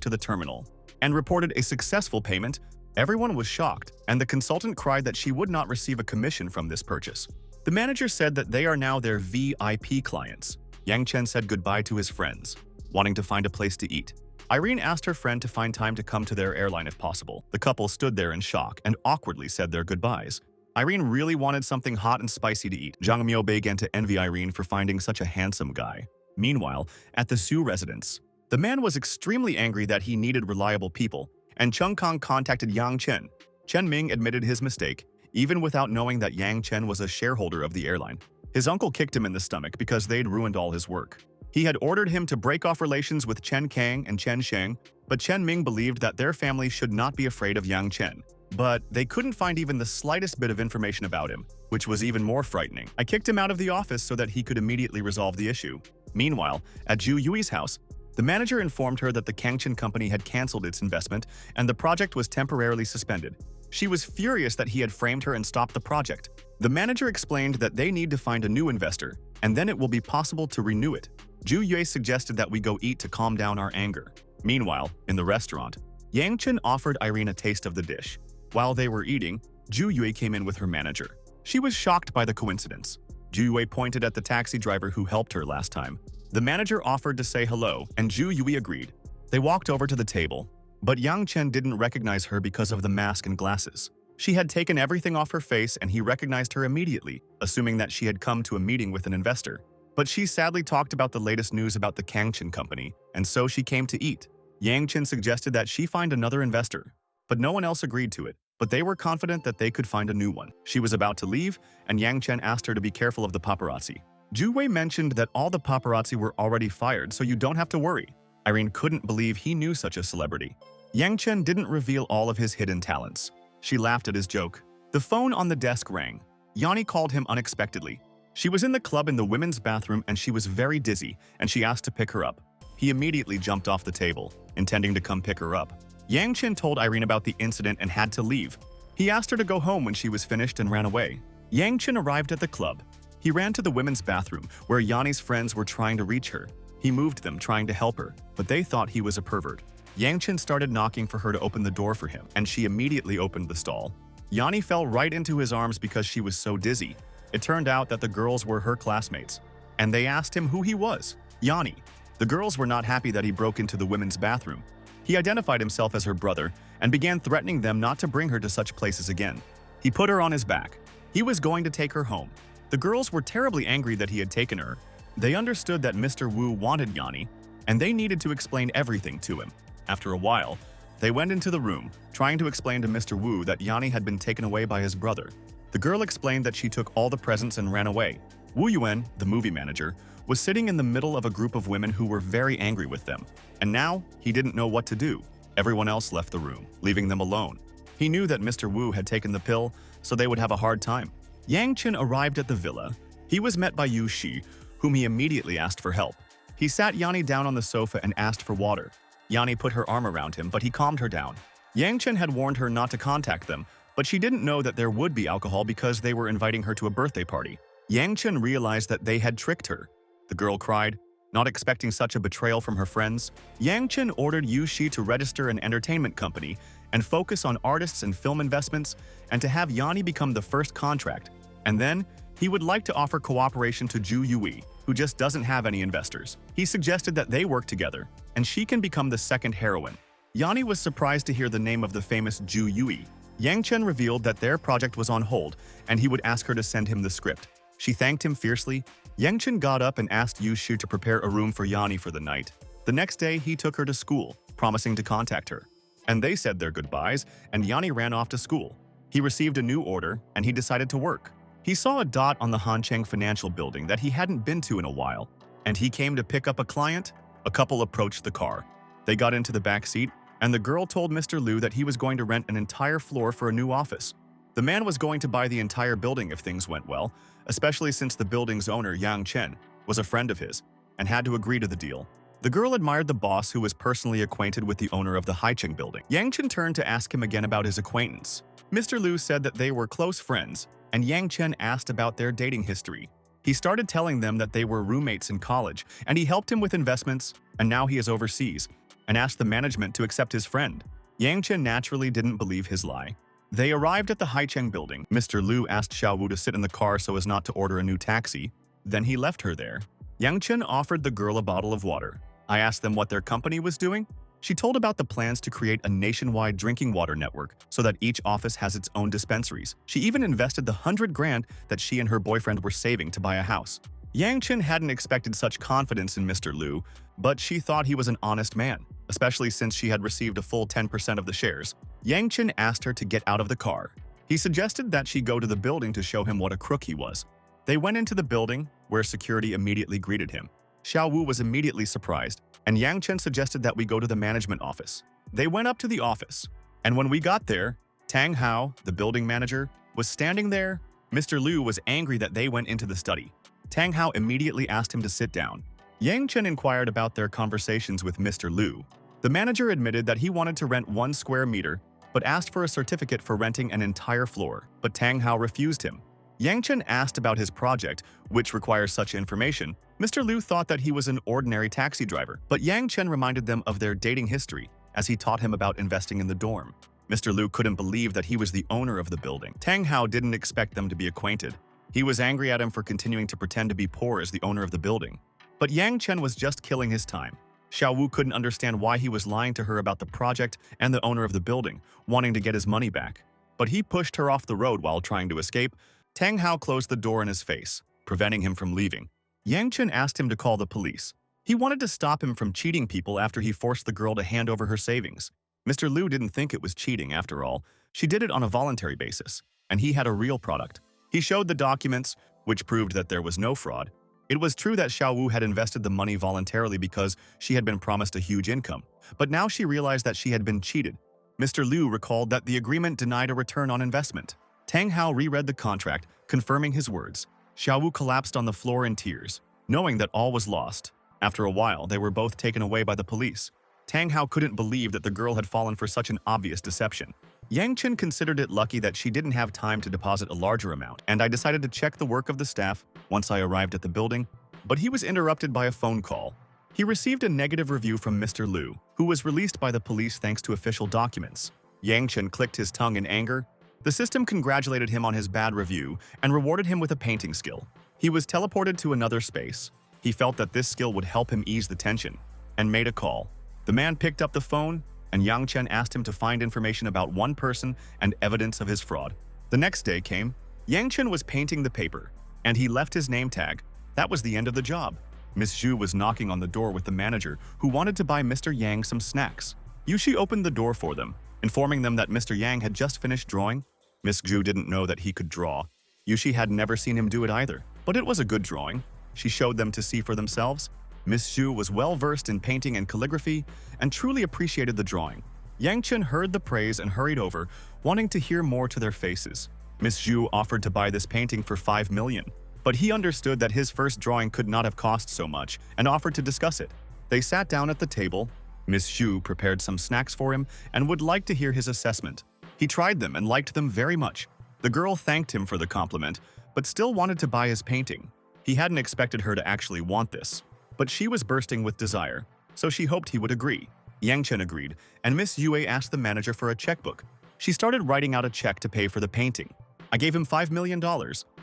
to the terminal and reported a successful payment. Everyone was shocked, and the consultant cried that she would not receive a commission from this purchase. The manager said that they are now their VIP clients. Yang Chen said goodbye to his friends, wanting to find a place to eat. Irene asked her friend to find time to come to their airline if possible. The couple stood there in shock and awkwardly said their goodbyes. Irene really wanted something hot and spicy to eat. Zhang Miao began to envy Irene for finding such a handsome guy. Meanwhile, at the Su residence, the man was extremely angry that he needed reliable people, and Cheng Kong contacted Yang Chen. Chen Ming admitted his mistake, even without knowing that Yang Chen was a shareholder of the airline. His uncle kicked him in the stomach because they'd ruined all his work. He had ordered him to break off relations with Chen Kang and Chen Sheng, but Chen Ming believed that their family should not be afraid of Yang Chen. But they couldn't find even the slightest bit of information about him, which was even more frightening. I kicked him out of the office so that he could immediately resolve the issue. Meanwhile, at Zhu Yui's house, the manager informed her that the Kangchen company had cancelled its investment and the project was temporarily suspended. She was furious that he had framed her and stopped the project. The manager explained that they need to find a new investor, and then it will be possible to renew it. Zhu Yue suggested that we go eat to calm down our anger. Meanwhile, in the restaurant, Yang Chen offered Irene a taste of the dish. While they were eating, Zhu Yue came in with her manager. She was shocked by the coincidence. Zhu Yue pointed at the taxi driver who helped her last time. The manager offered to say hello, and Zhu Yue agreed. They walked over to the table, but Yang Chen didn't recognize her because of the mask and glasses. She had taken everything off her face and he recognized her immediately, assuming that she had come to a meeting with an investor. But she sadly talked about the latest news about the Kangchen company, and so she came to eat. Yang Chen suggested that she find another investor, but no one else agreed to it. but they were confident that they could find a new one. She was about to leave, and Yang Chen asked her to be careful of the paparazzi. Ju Wei mentioned that all the paparazzi were already fired, so you don't have to worry. Irene couldn't believe he knew such a celebrity. Yang Chen didn't reveal all of his hidden talents. She laughed at his joke. The phone on the desk rang. Yanni called him unexpectedly. She was in the club in the women's bathroom and she was very dizzy, and she asked to pick her up. He immediately jumped off the table, intending to come pick her up. Yang Chen told Irene about the incident and had to leave. He asked her to go home when she was finished and ran away. Yang Chen arrived at the club. He ran to the women's bathroom, where Yanni's friends were trying to reach her. He moved them, trying to help her, but they thought he was a pervert. Yang Chen started knocking for her to open the door for him, and she immediately opened the stall. Yanni fell right into his arms because she was so dizzy. It turned out that the girls were her classmates, and they asked him who he was. Yanni. The girls were not happy that he broke into the women's bathroom. He identified himself as her brother and began threatening them not to bring her to such places again. He put her on his back. He was going to take her home. The girls were terribly angry that he had taken her. They understood that Mr. Wu wanted Yanni, and they needed to explain everything to him. After a while, they went into the room, trying to explain to Mr. Wu that Yanni had been taken away by his brother. The girl explained that she took all the presents and ran away. Wu Yuan, the movie manager, was sitting in the middle of a group of women who were very angry with them. And now, he didn't know what to do. Everyone else left the room, leaving them alone. He knew that Mr. Wu had taken the pill, so they would have a hard time. Yang Chen arrived at the villa. He was met by Yu Shi, whom he immediately asked for help. He sat Yanni down on the sofa and asked for water. Yanni put her arm around him, but he calmed her down. Yang Chen had warned her not to contact them, but she didn't know that there would be alcohol because they were inviting her to a birthday party. Yang Chen realized that they had tricked her. The girl cried, not expecting such a betrayal from her friends. Yang Chen ordered Yu Shi to register an entertainment company and focus on artists and film investments, and to have Yanni become the first contract. And then, he would like to offer cooperation to Ju Yui, who just doesn't have any investors. He suggested that they work together, and she can become the second heroine. Yanni was surprised to hear the name of the famous Ju Yui. Yang Chen revealed that their project was on hold, and he would ask her to send him the script. She thanked him fiercely. Yang Chen got up and asked Yu Shi to prepare a room for Yanni for the night. The next day, he took her to school, promising to contact her. And they said their goodbyes, and Yanni ran off to school. He received a new order, and he decided to work. He saw a dot on the Hancheng Financial Building that he hadn't been to in a while, and he came to pick up a client. A couple approached the car. They got into the back seat, and the girl told Mr. Liu that he was going to rent an entire floor for a new office. The man was going to buy the entire building if things went well, especially since the building's owner, Yang Chen, was a friend of his, and had to agree to the deal. The girl admired the boss, who was personally acquainted with the owner of the Haicheng building. Yang Chen turned to ask him again about his acquaintance. Mr. Liu said that they were close friends, and Yang Chen asked about their dating history. He started telling them that they were roommates in college, and he helped him with investments, and now he is overseas, and asked the management to accept his friend. Yang Chen naturally didn't believe his lie. They arrived at the Haicheng building. Mr. Liu asked Xiao Wu to sit in the car so as not to order a new taxi. Then he left her there. Yang Chen offered the girl a bottle of water. I asked them what their company was doing. She told about the plans to create a nationwide drinking water network so that each office has its own dispensaries. She even invested the 100 grand that she and her boyfriend were saving to buy a house. Yang Chen hadn't expected such confidence in Mr. Liu, but she thought he was an honest man, especially since she had received a full 10% of the shares. Yang Chen asked her to get out of the car. He suggested that she go to the building to show him what a crook he was. They went into the building, where security immediately greeted him. Xiao Wu was immediately surprised, and Yang Chen suggested that we go to the management office. They went up to the office, and when we got there, Tang Hao, the building manager, was standing there. Mr. Liu was angry that they went into the study. Tang Hao immediately asked him to sit down. Yang Chen inquired about their conversations with Mr. Liu. The manager admitted that he wanted to rent 1 square meter, but asked for a certificate for renting an entire floor, but Tang Hao refused him. Yang Chen asked about his project, which requires such information. Mr. Liu thought that he was an ordinary taxi driver, but Yang Chen reminded them of their dating history, as he taught him about investing in the dorm. Mr. Liu couldn't believe that he was the owner of the building. Tang Hao didn't expect them to be acquainted. He was angry at him for continuing to pretend to be poor as the owner of the building. But Yang Chen was just killing his time. Xiao Wu couldn't understand why he was lying to her about the project and the owner of the building, wanting to get his money back. But he pushed her off the road while trying to escape. Tang Hao closed the door in his face, preventing him from leaving. Yang Chen asked him to call the police. He wanted to stop him from cheating people after he forced the girl to hand over her savings. Mr. Liu didn't think it was cheating after all. She did it on a voluntary basis, and he had a real product. He showed the documents, which proved that there was no fraud. It was true that Xiao Wu had invested the money voluntarily because she had been promised a huge income, but now she realized that she had been cheated. Mr. Liu recalled that the agreement denied a return on investment. Tang Hao reread the contract, confirming his words. Xiao Wu collapsed on the floor in tears, knowing that all was lost. After a while, they were both taken away by the police. Tang Hao couldn't believe that the girl had fallen for such an obvious deception. Yang Chen considered it lucky that she didn't have time to deposit a larger amount, and I decided to check the work of the staff once I arrived at the building, but he was interrupted by a phone call. He received a negative review from Mr. Liu, who was released by the police thanks to official documents. Yang Chen clicked his tongue in anger. The system congratulated him on his bad review and rewarded him with a painting skill. He was teleported to another space. He felt that this skill would help him ease the tension, and made a call. The man picked up the phone, and Yang Chen asked him to find information about one person and evidence of his fraud. The next day came. Yang Chen was painting the paper, and he left his name tag. That was the end of the job. Miss Zhu was knocking on the door with the manager, who wanted to buy Mr. Yang some snacks. Yushi opened the door for them, informing them that Mr. Yang had just finished drawing. Miss Zhu didn't know that he could draw. Yushi had never seen him do it either, but it was a good drawing. She showed them to see for themselves. Miss Zhu was well-versed in painting and calligraphy and truly appreciated the drawing. Yang Chen heard the praise and hurried over, wanting to hear more to their faces. Miss Zhu offered to buy this painting for 5 million, but he understood that his first drawing could not have cost so much and offered to discuss it. They sat down at the table. Miss Zhu prepared some snacks for him and would like to hear his assessment. He tried them and liked them very much. The girl thanked him for the compliment, but still wanted to buy his painting. He hadn't expected her to actually want this, but she was bursting with desire, so she hoped he would agree. Yang Chen agreed, and Miss Yue asked the manager for a checkbook. She started writing out a check to pay for the painting. I gave him $5 million.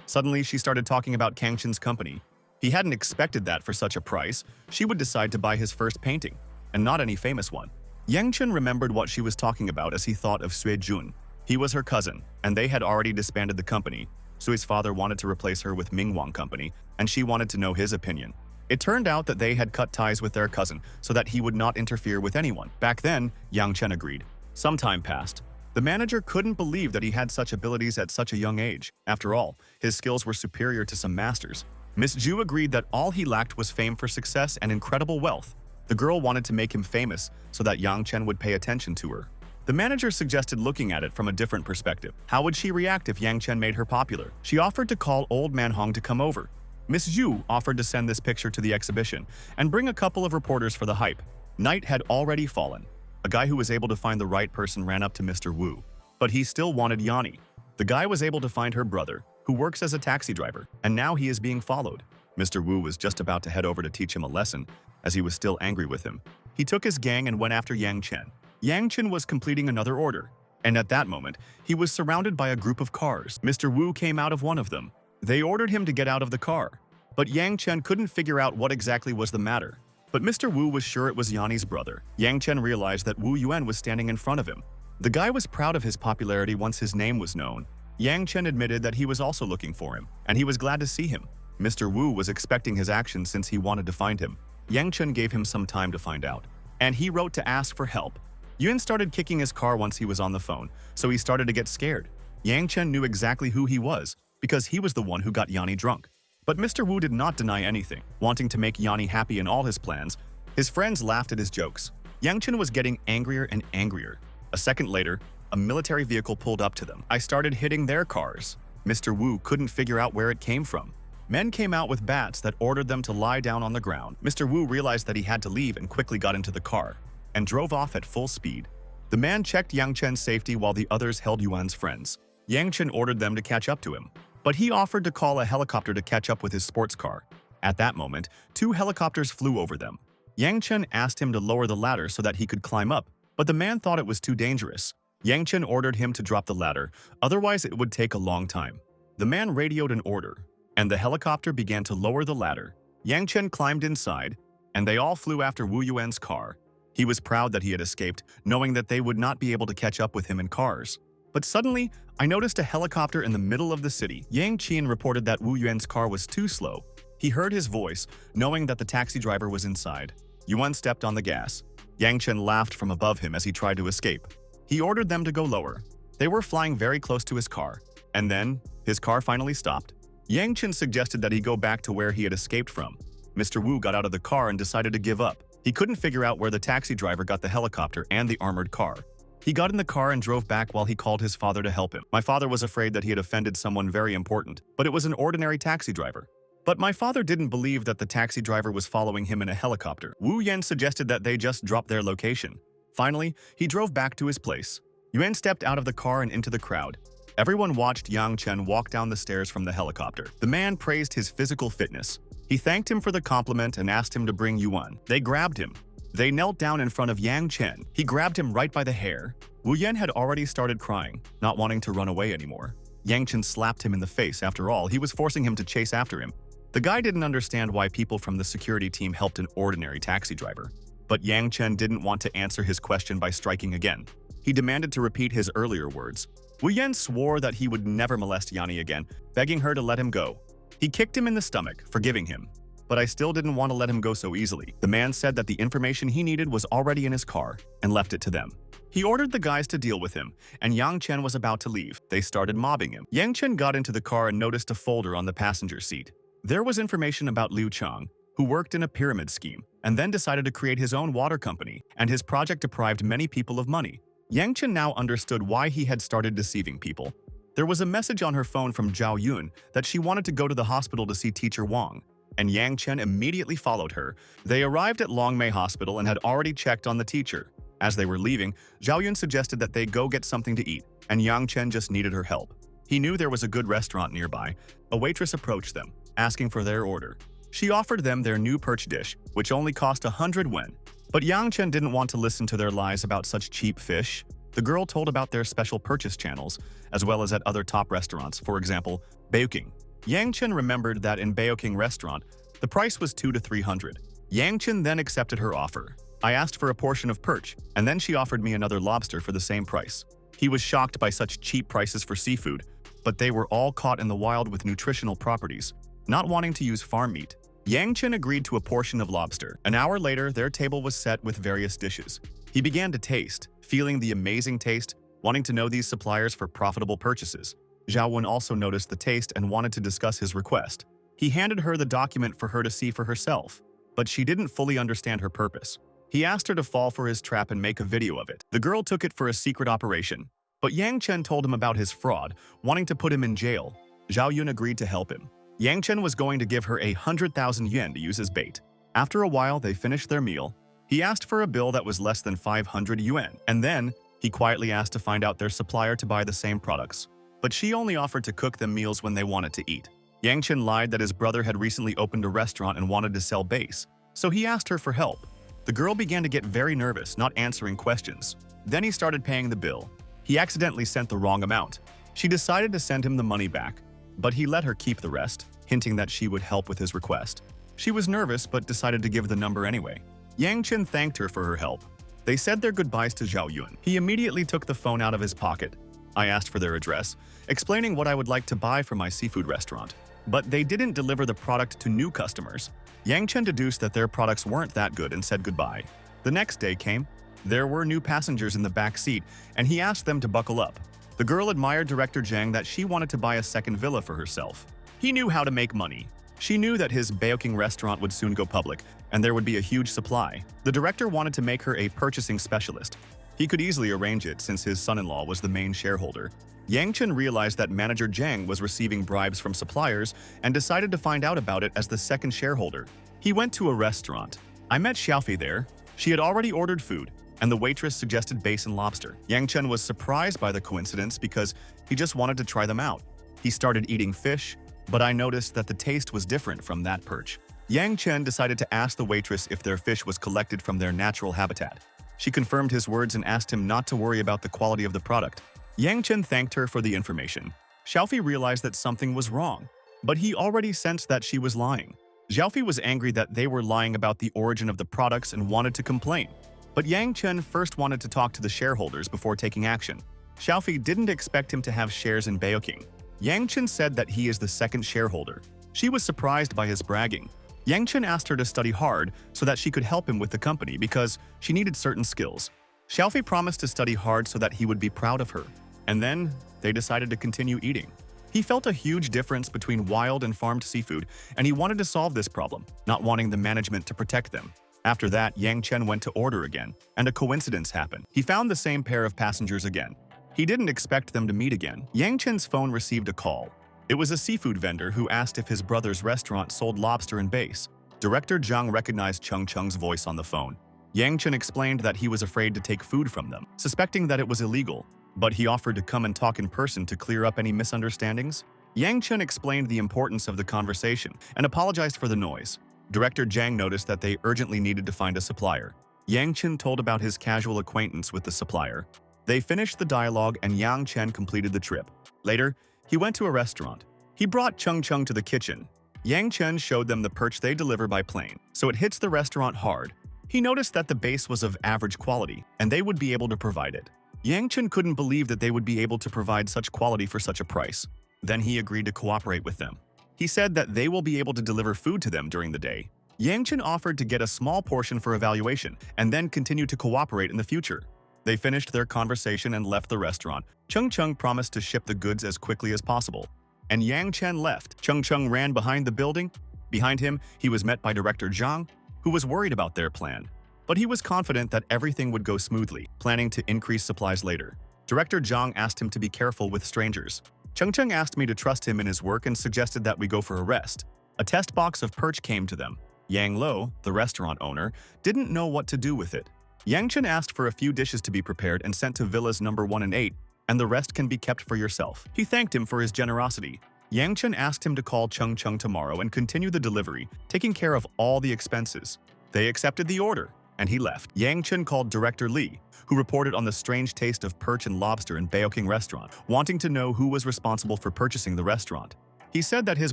Suddenly, she started talking about Kang Chen's company. He hadn't expected that for such a price. She would decide to buy his first painting, and not any famous one. Yang Chen remembered what she was talking about as he thought of Sui Jun. He was her cousin, and they had already disbanded the company. Sui's father wanted to replace her with Mingwang Company, and she wanted to know his opinion. It turned out that they had cut ties with their cousin so that he would not interfere with anyone. Back then, Yang Chen agreed. Some time passed. The manager couldn't believe that he had such abilities at such a young age. After all, his skills were superior to some masters. Miss Zhu agreed that all he lacked was fame for success and incredible wealth. The girl wanted to make him famous so that Yang Chen would pay attention to her. The manager suggested looking at it from a different perspective. How would she react if Yang Chen made her popular? She offered to call old man Hong to come over. Miss Zhu offered to send this picture to the exhibition and bring a couple of reporters for the hype. Night had already fallen. A guy who was able to find the right person ran up to Mr. Wu, but he still wanted Yanni. The guy was able to find her brother, who works as a taxi driver, and now he is being followed. Mr. Wu was just about to head over to teach him a lesson, as he was still angry with him. He took his gang and went after Yang Chen. Yang Chen was completing another order, and at that moment, he was surrounded by a group of cars. Mr. Wu came out of one of them. They ordered him to get out of the car, but Yang Chen couldn't figure out what exactly was the matter. But Mr. Wu was sure it was Yanni's brother. Yang Chen realized that Wu Yuan was standing in front of him. The guy was proud of his popularity once his name was known. Yang Chen admitted that he was also looking for him, and he was glad to see him. Mr. Wu was expecting his action since he wanted to find him. Yang Chen gave him some time to find out, and he wrote to ask for help. Yuan started kicking his car once he was on the phone, so he started to get scared. Yang Chen knew exactly who he was, because he was the one who got Yanni drunk. But Mr. Wu did not deny anything, wanting to make Yanni happy in all his plans. His friends laughed at his jokes. Yang Chen was getting angrier and angrier. A second later, a military vehicle pulled up to them. I started hitting their cars. Mr. Wu couldn't figure out where it came from. Men came out with bats that ordered them to lie down on the ground. Mr. Wu realized that he had to leave and quickly got into the car and drove off at full speed. The man checked Yang Chen's safety while the others held Yuan's friends. Yang Chen ordered them to catch up to him, but he offered to call a helicopter to catch up with his sports car. At that moment, 2 helicopters flew over them. Yang Chen asked him to lower the ladder so that he could climb up, but the man thought it was too dangerous. Yang Chen ordered him to drop the ladder, otherwise it would take a long time. The man radioed an order, and the helicopter began to lower the ladder. Yang Chen climbed inside, and they all flew after Wu Yuan's car. He was proud that he had escaped, knowing that they would not be able to catch up with him in cars. But suddenly, I noticed a helicopter in the middle of the city. Yang Qian reported that Wu Yuan's car was too slow. He heard his voice, knowing that the taxi driver was inside. Yuan stepped on the gas. Yang Chen laughed from above him as he tried to escape. He ordered them to go lower. They were flying very close to his car, and then his car finally stopped. Yang Chen suggested that he go back to where he had escaped from. Mr. Wu got out of the car and decided to give up. He couldn't figure out where the taxi driver got the helicopter and the armored car. He got in the car and drove back while he called his father to help him. My father was afraid that he had offended someone very important, but it was an ordinary taxi driver. But my father didn't believe that the taxi driver was following him in a helicopter. Wu Yan suggested that they just drop their location. Finally, he drove back to his place. Yuan stepped out of the car and into the crowd. Everyone watched Yang Chen walk down the stairs from the helicopter. The man praised his physical fitness. He thanked him for the compliment and asked him to bring Yuan. They grabbed him. They knelt down in front of Yang Chen. He grabbed him right by the hair. Wu Yan had already started crying, not wanting to run away anymore. Yang Chen slapped him in the face. After all, he was forcing him to chase after him. The guy didn't understand why people from the security team helped an ordinary taxi driver. But Yang Chen didn't want to answer his question by striking again. He demanded to repeat his earlier words. Wu Yan swore that he would never molest Yanni again, begging her to let him go. He kicked him in the stomach, forgiving him. But I still didn't want to let him go so easily. The man said that the information he needed was already in his car and left it to them. He ordered the guys to deal with him, and Yang Chen was about to leave. They started mobbing him. Yang Chen got into the car and noticed a folder on the passenger seat. There was information about Liu Chang, who worked in a pyramid scheme, and then decided to create his own water company, and his project deprived many people of money. Yang Chen now understood why he had started deceiving people. There was a message on her phone from Zhao Yun that she wanted to go to the hospital to see Teacher Wang, and Yang Chen immediately followed her. They arrived at Longmei Hospital and had already checked on the teacher. As they were leaving, Zhao Yun suggested that they go get something to eat, and Yang Chen just needed her help. He knew there was a good restaurant nearby. A waitress approached them, asking for their order. She offered them their new perch dish, which only cost 100 wen. But Yang Chen didn't want to listen to their lies about such cheap fish. The girl told about their special purchase channels, as well as at other top restaurants, for example, Baoking. Yang Chen remembered that in Baoking restaurant, the price was 200 to 300. Yang Chen then accepted her offer. I asked for a portion of perch, and then she offered me another lobster for the same price. He was shocked by such cheap prices for seafood, but they were all caught in the wild with nutritional properties, not wanting to use farm meat. Yang Chen agreed to a portion of lobster. An hour later, their table was set with various dishes. He began to taste, feeling the amazing taste, wanting to know these suppliers for profitable purchases. Zhao Wen also noticed the taste and wanted to discuss his request. He handed her the document for her to see for herself, but she didn't fully understand her purpose. He asked her to fall for his trap and make a video of it. The girl took it for a secret operation, but Yang Chen told him about his fraud, wanting to put him in jail. Zhao Yun agreed to help him. Yang Chen was going to give her 100,000 yuan to use as bait. After a while, they finished their meal. He asked for a bill that was less than 500 yuan, and then he quietly asked to find out their supplier to buy the same products. But she only offered to cook them meals when they wanted to eat. Yang Chen lied that his brother had recently opened a restaurant and wanted to sell base, so he asked her for help. The girl began to get very nervous, not answering questions. Then he started paying the bill. He accidentally sent the wrong amount. She decided to send him the money back, but he let her keep the rest, hinting that she would help with his request. She was nervous but decided to give the number anyway. Yang Chen thanked her for her help. They said their goodbyes to Zhao Yun. He immediately took the phone out of his pocket. I asked for their address, explaining what I would like to buy for my seafood restaurant. But they didn't deliver the product to new customers. Yang Chen deduced that their products weren't that good and said goodbye. The next day came. There were new passengers in the back seat, and he asked them to buckle up. The girl admired Director Zhang that she wanted to buy a second villa for herself. He knew how to make money. She knew that his Baoking restaurant would soon go public, and there would be a huge supply. The director wanted to make her a purchasing specialist. He could easily arrange it since his son-in-law was the main shareholder. Yang Chen realized that manager Zhang was receiving bribes from suppliers and decided to find out about it as the second shareholder. He went to a restaurant. I met Xiaofei there. She had already ordered food, and the waitress suggested base and lobster. Yang Chen was surprised by the coincidence because he just wanted to try them out. He started eating fish, but I noticed that the taste was different from that perch. Yang Chen decided to ask the waitress if their fish was collected from their natural habitat. She confirmed his words and asked him not to worry about the quality of the product. Yang Chen thanked her for the information. Xiaofei realized that something was wrong, but he already sensed that she was lying. Xiaofei was angry that they were lying about the origin of the products and wanted to complain. But Yang Chen first wanted to talk to the shareholders before taking action. Xiaofei didn't expect him to have shares in Baoking. Yang Chen said that he is the second shareholder. She was surprised by his bragging. Yang Chen asked her to study hard so that she could help him with the company because she needed certain skills. Xiaofei promised to study hard so that he would be proud of her. And then they decided to continue eating. He felt a huge difference between wild and farmed seafood, and he wanted to solve this problem, not wanting the management to protect them. After that, Yang Chen went to order again, and a coincidence happened. He found the same pair of passengers again. He didn't expect them to meet again. Yang Chen's phone received a call. It was a seafood vendor who asked if his brother's restaurant sold lobster and base. Director Zhang recognized Cheng Cheng's voice on the phone. Yang Chen explained that he was afraid to take food from them, suspecting that it was illegal, but he offered to come and talk in person to clear up any misunderstandings. Yang Chen explained the importance of the conversation and apologized for the noise. Director Zhang noticed that they urgently needed to find a supplier. Yang Chen told about his casual acquaintance with the supplier. They finished the dialogue and Yang Chen completed the trip. Later, he went to a restaurant. He brought Cheng Cheng to the kitchen. Yang Chen showed them the perch they deliver by plane, so it hits the restaurant hard. He noticed that the base was of average quality, and they would be able to provide it. Yang Chen couldn't believe that they would be able to provide such quality for such a price. Then he agreed to cooperate with them. He said that they will be able to deliver food to them during the day. Yang Chen offered to get a small portion for evaluation and then continue to cooperate in the future. They finished their conversation and left the restaurant. Cheng Cheng promised to ship the goods as quickly as possible. And Yang Chen left. Cheng Cheng ran behind the building. Behind him, he was met by Director Zhang, who was worried about their plan. But he was confident that everything would go smoothly, planning to increase supplies later. Director Zhang asked him to be careful with strangers. Cheng Cheng asked me to trust him in his work and suggested that we go for a rest. A test box of perch came to them. Yang Lo, the restaurant owner, didn't know what to do with it. Yang Chen asked for a few dishes to be prepared and sent to villas number 1 and 8, and the rest can be kept for yourself. He thanked him for his generosity. Yang Chen asked him to call Cheng Cheng tomorrow and continue the delivery, taking care of all the expenses. They accepted the order, and he left. Yang Chen called Director Li, who reported on the strange taste of perch and lobster in Baoking restaurant, wanting to know who was responsible for purchasing the restaurant. He said that his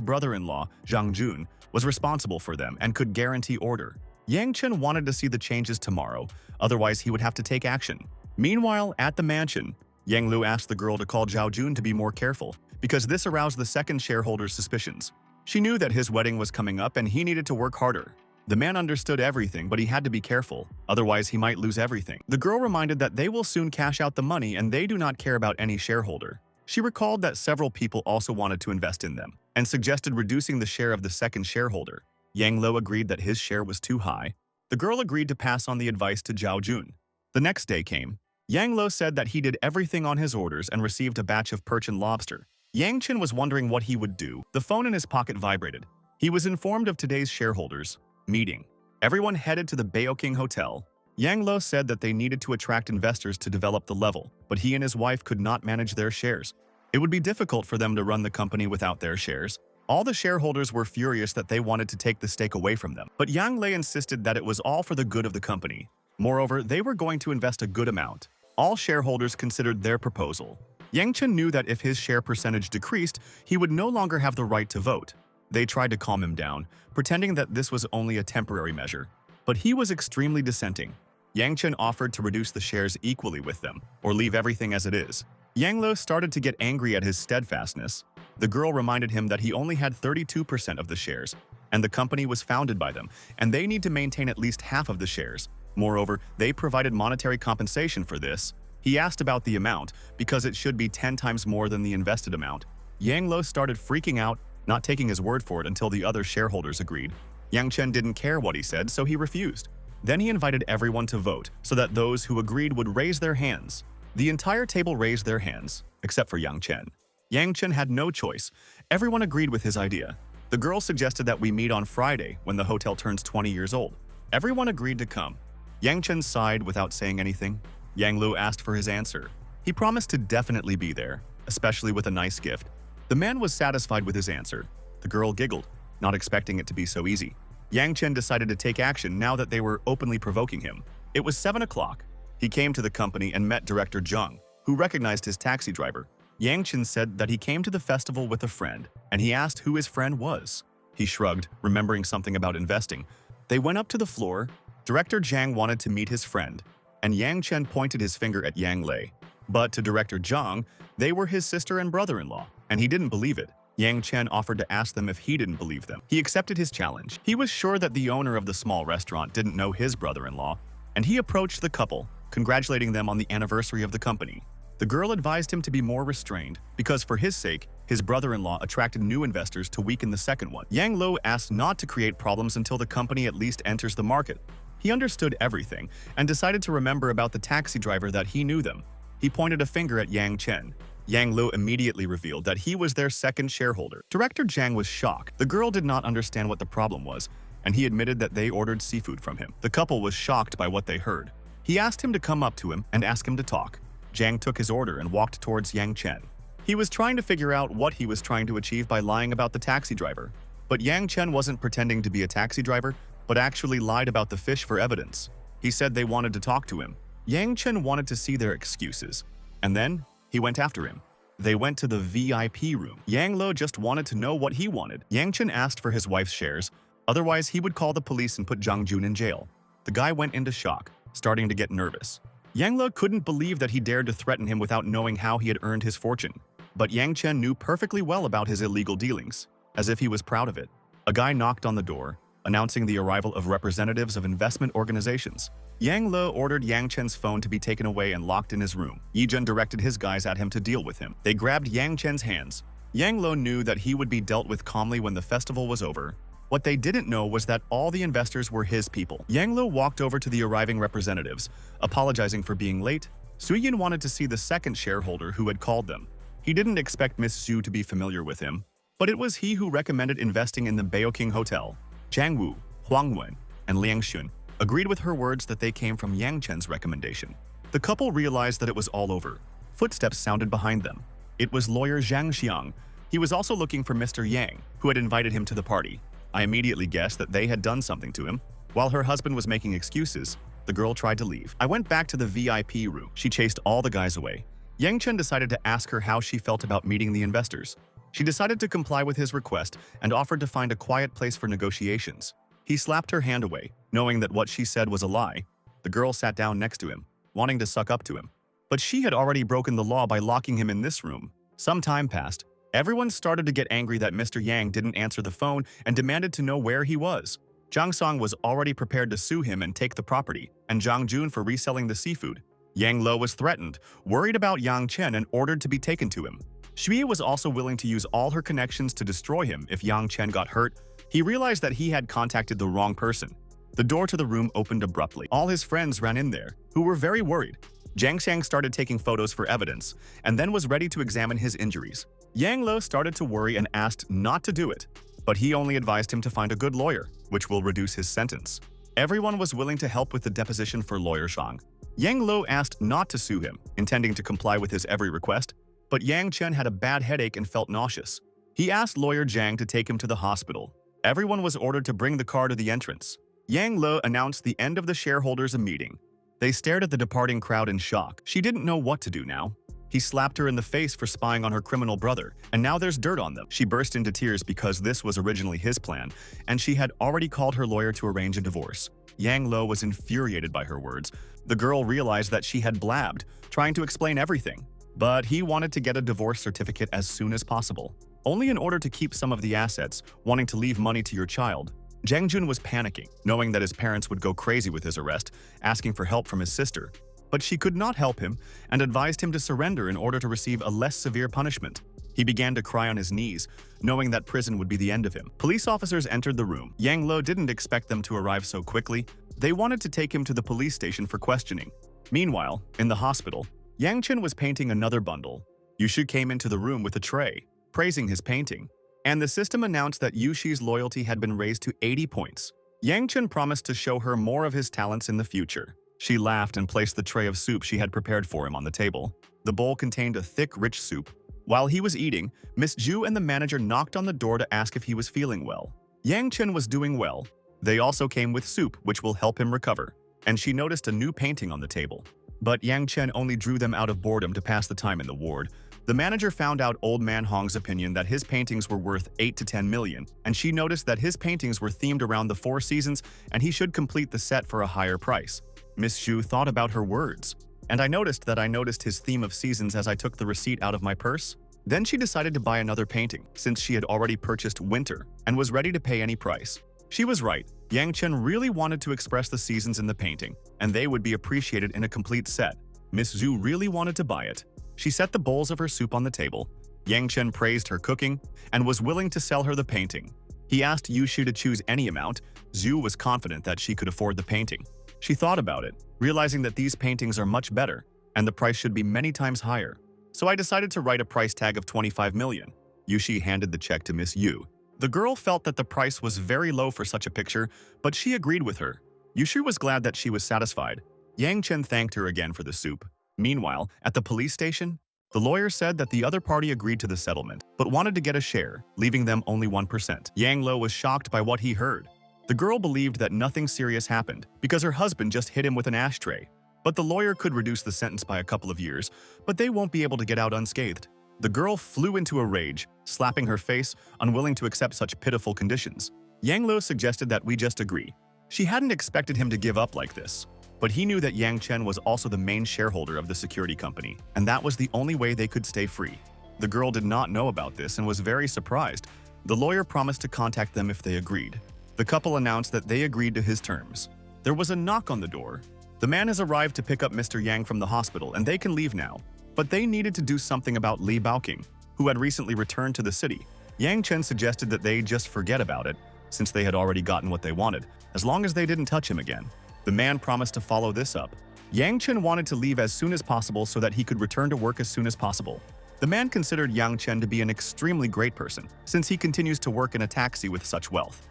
brother-in-law, Zhang Jun, was responsible for them and could guarantee order. Yang Chen wanted to see the changes tomorrow, otherwise he would have to take action. Meanwhile, at the mansion, Yang Lu asked the girl to call Zhao Jun to be more careful, because this aroused the second shareholder's suspicions. She knew that his wedding was coming up and he needed to work harder. The man understood everything, but he had to be careful, otherwise he might lose everything. The girl reminded that they will soon cash out the money and they do not care about any shareholder. She recalled that several people also wanted to invest in them, and suggested reducing the share of the second shareholder. Yang Lo agreed that his share was too high. The girl agreed to pass on the advice to Zhao Jun. The next day came. Yang Lo said that he did everything on his orders and received a batch of perch and lobster. Yang Chen was wondering what he would do. The phone in his pocket vibrated. He was informed of today's shareholders meeting. Everyone headed to the Baoking Hotel. Yang Lo said that they needed to attract investors to develop the level, but he and his wife could not manage their shares. It would be difficult for them to run the company without their shares. All the shareholders were furious that they wanted to take the stake away from them, but Yang Lei insisted that it was all for the good of the company. Moreover, they were going to invest a good amount. All shareholders considered their proposal. Yang Chen knew that if his share percentage decreased, he would no longer have the right to vote. They tried to calm him down, pretending that this was only a temporary measure. But he was extremely dissenting. Yang Chen offered to reduce the shares equally with them, or leave everything as it is. Yang Lo started to get angry at his steadfastness. The girl reminded him that he only had 32% of the shares, and the company was founded by them, and they need to maintain at least half of the shares. Moreover, they provided monetary compensation for this. He asked about the amount, because it should be 10 times more than the invested amount. Yang Lo started freaking out, not taking his word for it until the other shareholders agreed. Yang Chen didn't care what he said, so he refused. Then he invited everyone to vote, so that those who agreed would raise their hands. The entire table raised their hands, except for Yang Chen. Yang Chen had no choice. Everyone agreed with his idea. The girl suggested that we meet on Friday when the hotel turns 20 years old. Everyone agreed to come. Yang Chen sighed without saying anything. Yang Lu asked for his answer. He promised to definitely be there, especially with a nice gift. The man was satisfied with his answer. The girl giggled, not expecting it to be so easy. Yang Chen decided to take action now that they were openly provoking him. It was 7 o'clock. He came to the company and met Director Zhang, who recognized his taxi driver. Yang Chen said that he came to the festival with a friend, and he asked who his friend was. He shrugged, remembering something about investing. They went up to the floor. Director Zhang wanted to meet his friend, and Yang Chen pointed his finger at Yang Lei. But to Director Zhang, they were his sister and brother-in-law, and he didn't believe it. Yang Chen offered to ask them if he didn't believe them. He accepted his challenge. He was sure that the owner of the small restaurant didn't know his brother-in-law, and he approached the couple, congratulating them on the anniversary of the company. The girl advised him to be more restrained, because for his sake, his brother-in-law attracted new investors to weaken the second one. Yang Lo asked not to create problems until the company at least enters the market. He understood everything, and decided to remember about the taxi driver that he knew them. He pointed a finger at Yang Chen. Yang Lo immediately revealed that he was their second shareholder. Director Zhang was shocked. The girl did not understand what the problem was, and he admitted that they ordered seafood from him. The couple was shocked by what they heard. He asked him to come up to him and ask him to talk. Zhang took his order and walked towards Yang Chen. He was trying to figure out what he was trying to achieve by lying about the taxi driver. But Yang Chen wasn't pretending to be a taxi driver, but actually lied about the fish for evidence. He said they wanted to talk to him. Yang Chen wanted to see their excuses. And then, he went after him. They went to the VIP room. Yang Lo just wanted to know what he wanted. Yang Chen asked for his wife's shares, otherwise he would call the police and put Zhang Jun in jail. The guy went into shock, starting to get nervous. Yang Lo couldn't believe that he dared to threaten him without knowing how he had earned his fortune. But Yang Chen knew perfectly well about his illegal dealings, as if he was proud of it. A guy knocked on the door, announcing the arrival of representatives of investment organizations. Yang Lo ordered Yang Chen's phone to be taken away and locked in his room. Yi Jun directed his guys at him to deal with him. They grabbed Yang Chen's hands. Yang Lo knew that he would be dealt with calmly when the festival was over. What they didn't know was that all the investors were his people. Yang Lo walked over to the arriving representatives, apologizing for being late. Suyin wanted to see the second shareholder who had called them. He didn't expect Miss Zhu to be familiar with him, but it was he who recommended investing in the Baoking Hotel. Zhang Wu, Huang Wen, and Liang Xun agreed with her words that they came from Yang Chen's recommendation. The couple realized that it was all over. Footsteps sounded behind them. It was lawyer Zhang Xiang. He was also looking for Mr. Yang, who had invited him to the party. I immediately guessed that they had done something to him. While her husband was making excuses, the girl tried to leave. I went back to the VIP room. She chased all the guys away. Yang Chen decided to ask her how she felt about meeting the investors. She decided to comply with his request and offered to find a quiet place for negotiations. He slapped her hand away, knowing that what she said was a lie. The girl sat down next to him, wanting to suck up to him. But she had already broken the law by locking him in this room. Some time passed. Everyone started to get angry that Mr. Yang didn't answer the phone and demanded to know where he was. Zhang Song was already prepared to sue him and take the property, and Zhang Jun for reselling the seafood. Yang Lo was threatened, worried about Yang Chen, and ordered to be taken to him. Shui was also willing to use all her connections to destroy him if Yang Chen got hurt. He realized that he had contacted the wrong person. The door to the room opened abruptly. All his friends ran in there, who were very worried. Zhang Xiang started taking photos for evidence, and then was ready to examine his injuries. Yang Lo started to worry and asked not to do it, but he only advised him to find a good lawyer, which will reduce his sentence. Everyone was willing to help with the deposition for lawyer Zhang. Yang Lo asked not to sue him, intending to comply with his every request, but Yang Chen had a bad headache and felt nauseous. He asked lawyer Zhang to take him to the hospital. Everyone was ordered to bring the car to the entrance. Yang Lo announced the end of the shareholders' meeting. They stared at the departing crowd in shock. She didn't know what to do now. He slapped her in the face for spying on her criminal brother, and now there's dirt on them. She burst into tears because this was originally his plan, and she had already called her lawyer to arrange a divorce. Yang Lo was infuriated by her words. The girl realized that she had blabbed, trying to explain everything. But he wanted to get a divorce certificate as soon as possible, only in order to keep some of the assets, wanting to leave money to your child. Zhang Jun was panicking, knowing that his parents would go crazy with his arrest, asking for help from his sister. But she could not help him and advised him to surrender in order to receive a less severe punishment. He began to cry on his knees, knowing that prison would be the end of him. Police officers entered the room. Yang Lo didn't expect them to arrive so quickly. They wanted to take him to the police station for questioning. Meanwhile, in the hospital, Yang Chen was painting another bundle. Yushu came into the room with a tray, praising his painting, and the system announced that Yushi's loyalty had been raised to 80 points. Yang Chen promised to show her more of his talents in the future. She laughed and placed the tray of soup she had prepared for him on the table. The bowl contained a thick, rich soup. While he was eating, Miss Zhu and the manager knocked on the door to ask if he was feeling well. Yang Chen was doing well. They also came with soup, which will help him recover. And she noticed a new painting on the table. But Yang Chen only drew them out of boredom to pass the time in the ward. The manager found out Old Man Hong's opinion that his paintings were worth 8 to 10 million, and she noticed that his paintings were themed around the 4 seasons and he should complete the set for a higher price. Miss Zhu thought about her words. And I noticed his theme of seasons as I took the receipt out of my purse. Then she decided to buy another painting, since she had already purchased Winter and was ready to pay any price. She was right. Yang Chen really wanted to express the seasons in the painting, and they would be appreciated in a complete set. Miss Zhu really wanted to buy it. She set the bowls of her soup on the table. Yang Chen praised her cooking and was willing to sell her the painting. He asked Yushu to choose any amount. Zhu was confident that she could afford the painting. She thought about it, realizing that these paintings are much better, and the price should be many times higher. So I decided to write a price tag of 25 million. Yushi handed the check to Miss Yu. The girl felt that the price was very low for such a picture, but she agreed with her. Yushi was glad that she was satisfied. Yang Chen thanked her again for the soup. Meanwhile, at the police station, the lawyer said that the other party agreed to the settlement, but wanted to get a share, leaving them only 1%. Yang Lo was shocked by what he heard. The girl believed that nothing serious happened because her husband just hit him with an ashtray. But the lawyer could reduce the sentence by a couple of years, but they won't be able to get out unscathed. The girl flew into a rage, slapping her face, unwilling to accept such pitiful conditions. Yang Lo suggested that we just agree. She hadn't expected him to give up like this. But he knew that Yang Chen was also the main shareholder of the security company, and that was the only way they could stay free. The girl did not know about this and was very surprised. The lawyer promised to contact them if they agreed. The couple announced that they agreed to his terms. There was a knock on the door. The man has arrived to pick up Mr. Yang from the hospital, and they can leave now. But they needed to do something about Li Baoqing, who had recently returned to the city. Yang Chen suggested that they just forget about it, since they had already gotten what they wanted, as long as they didn't touch him again. The man promised to follow this up. Yang Chen wanted to leave as soon as possible so that he could return to work as soon as possible. The man considered Yang Chen to be an extremely great person, since he continues to work in a taxi with such wealth.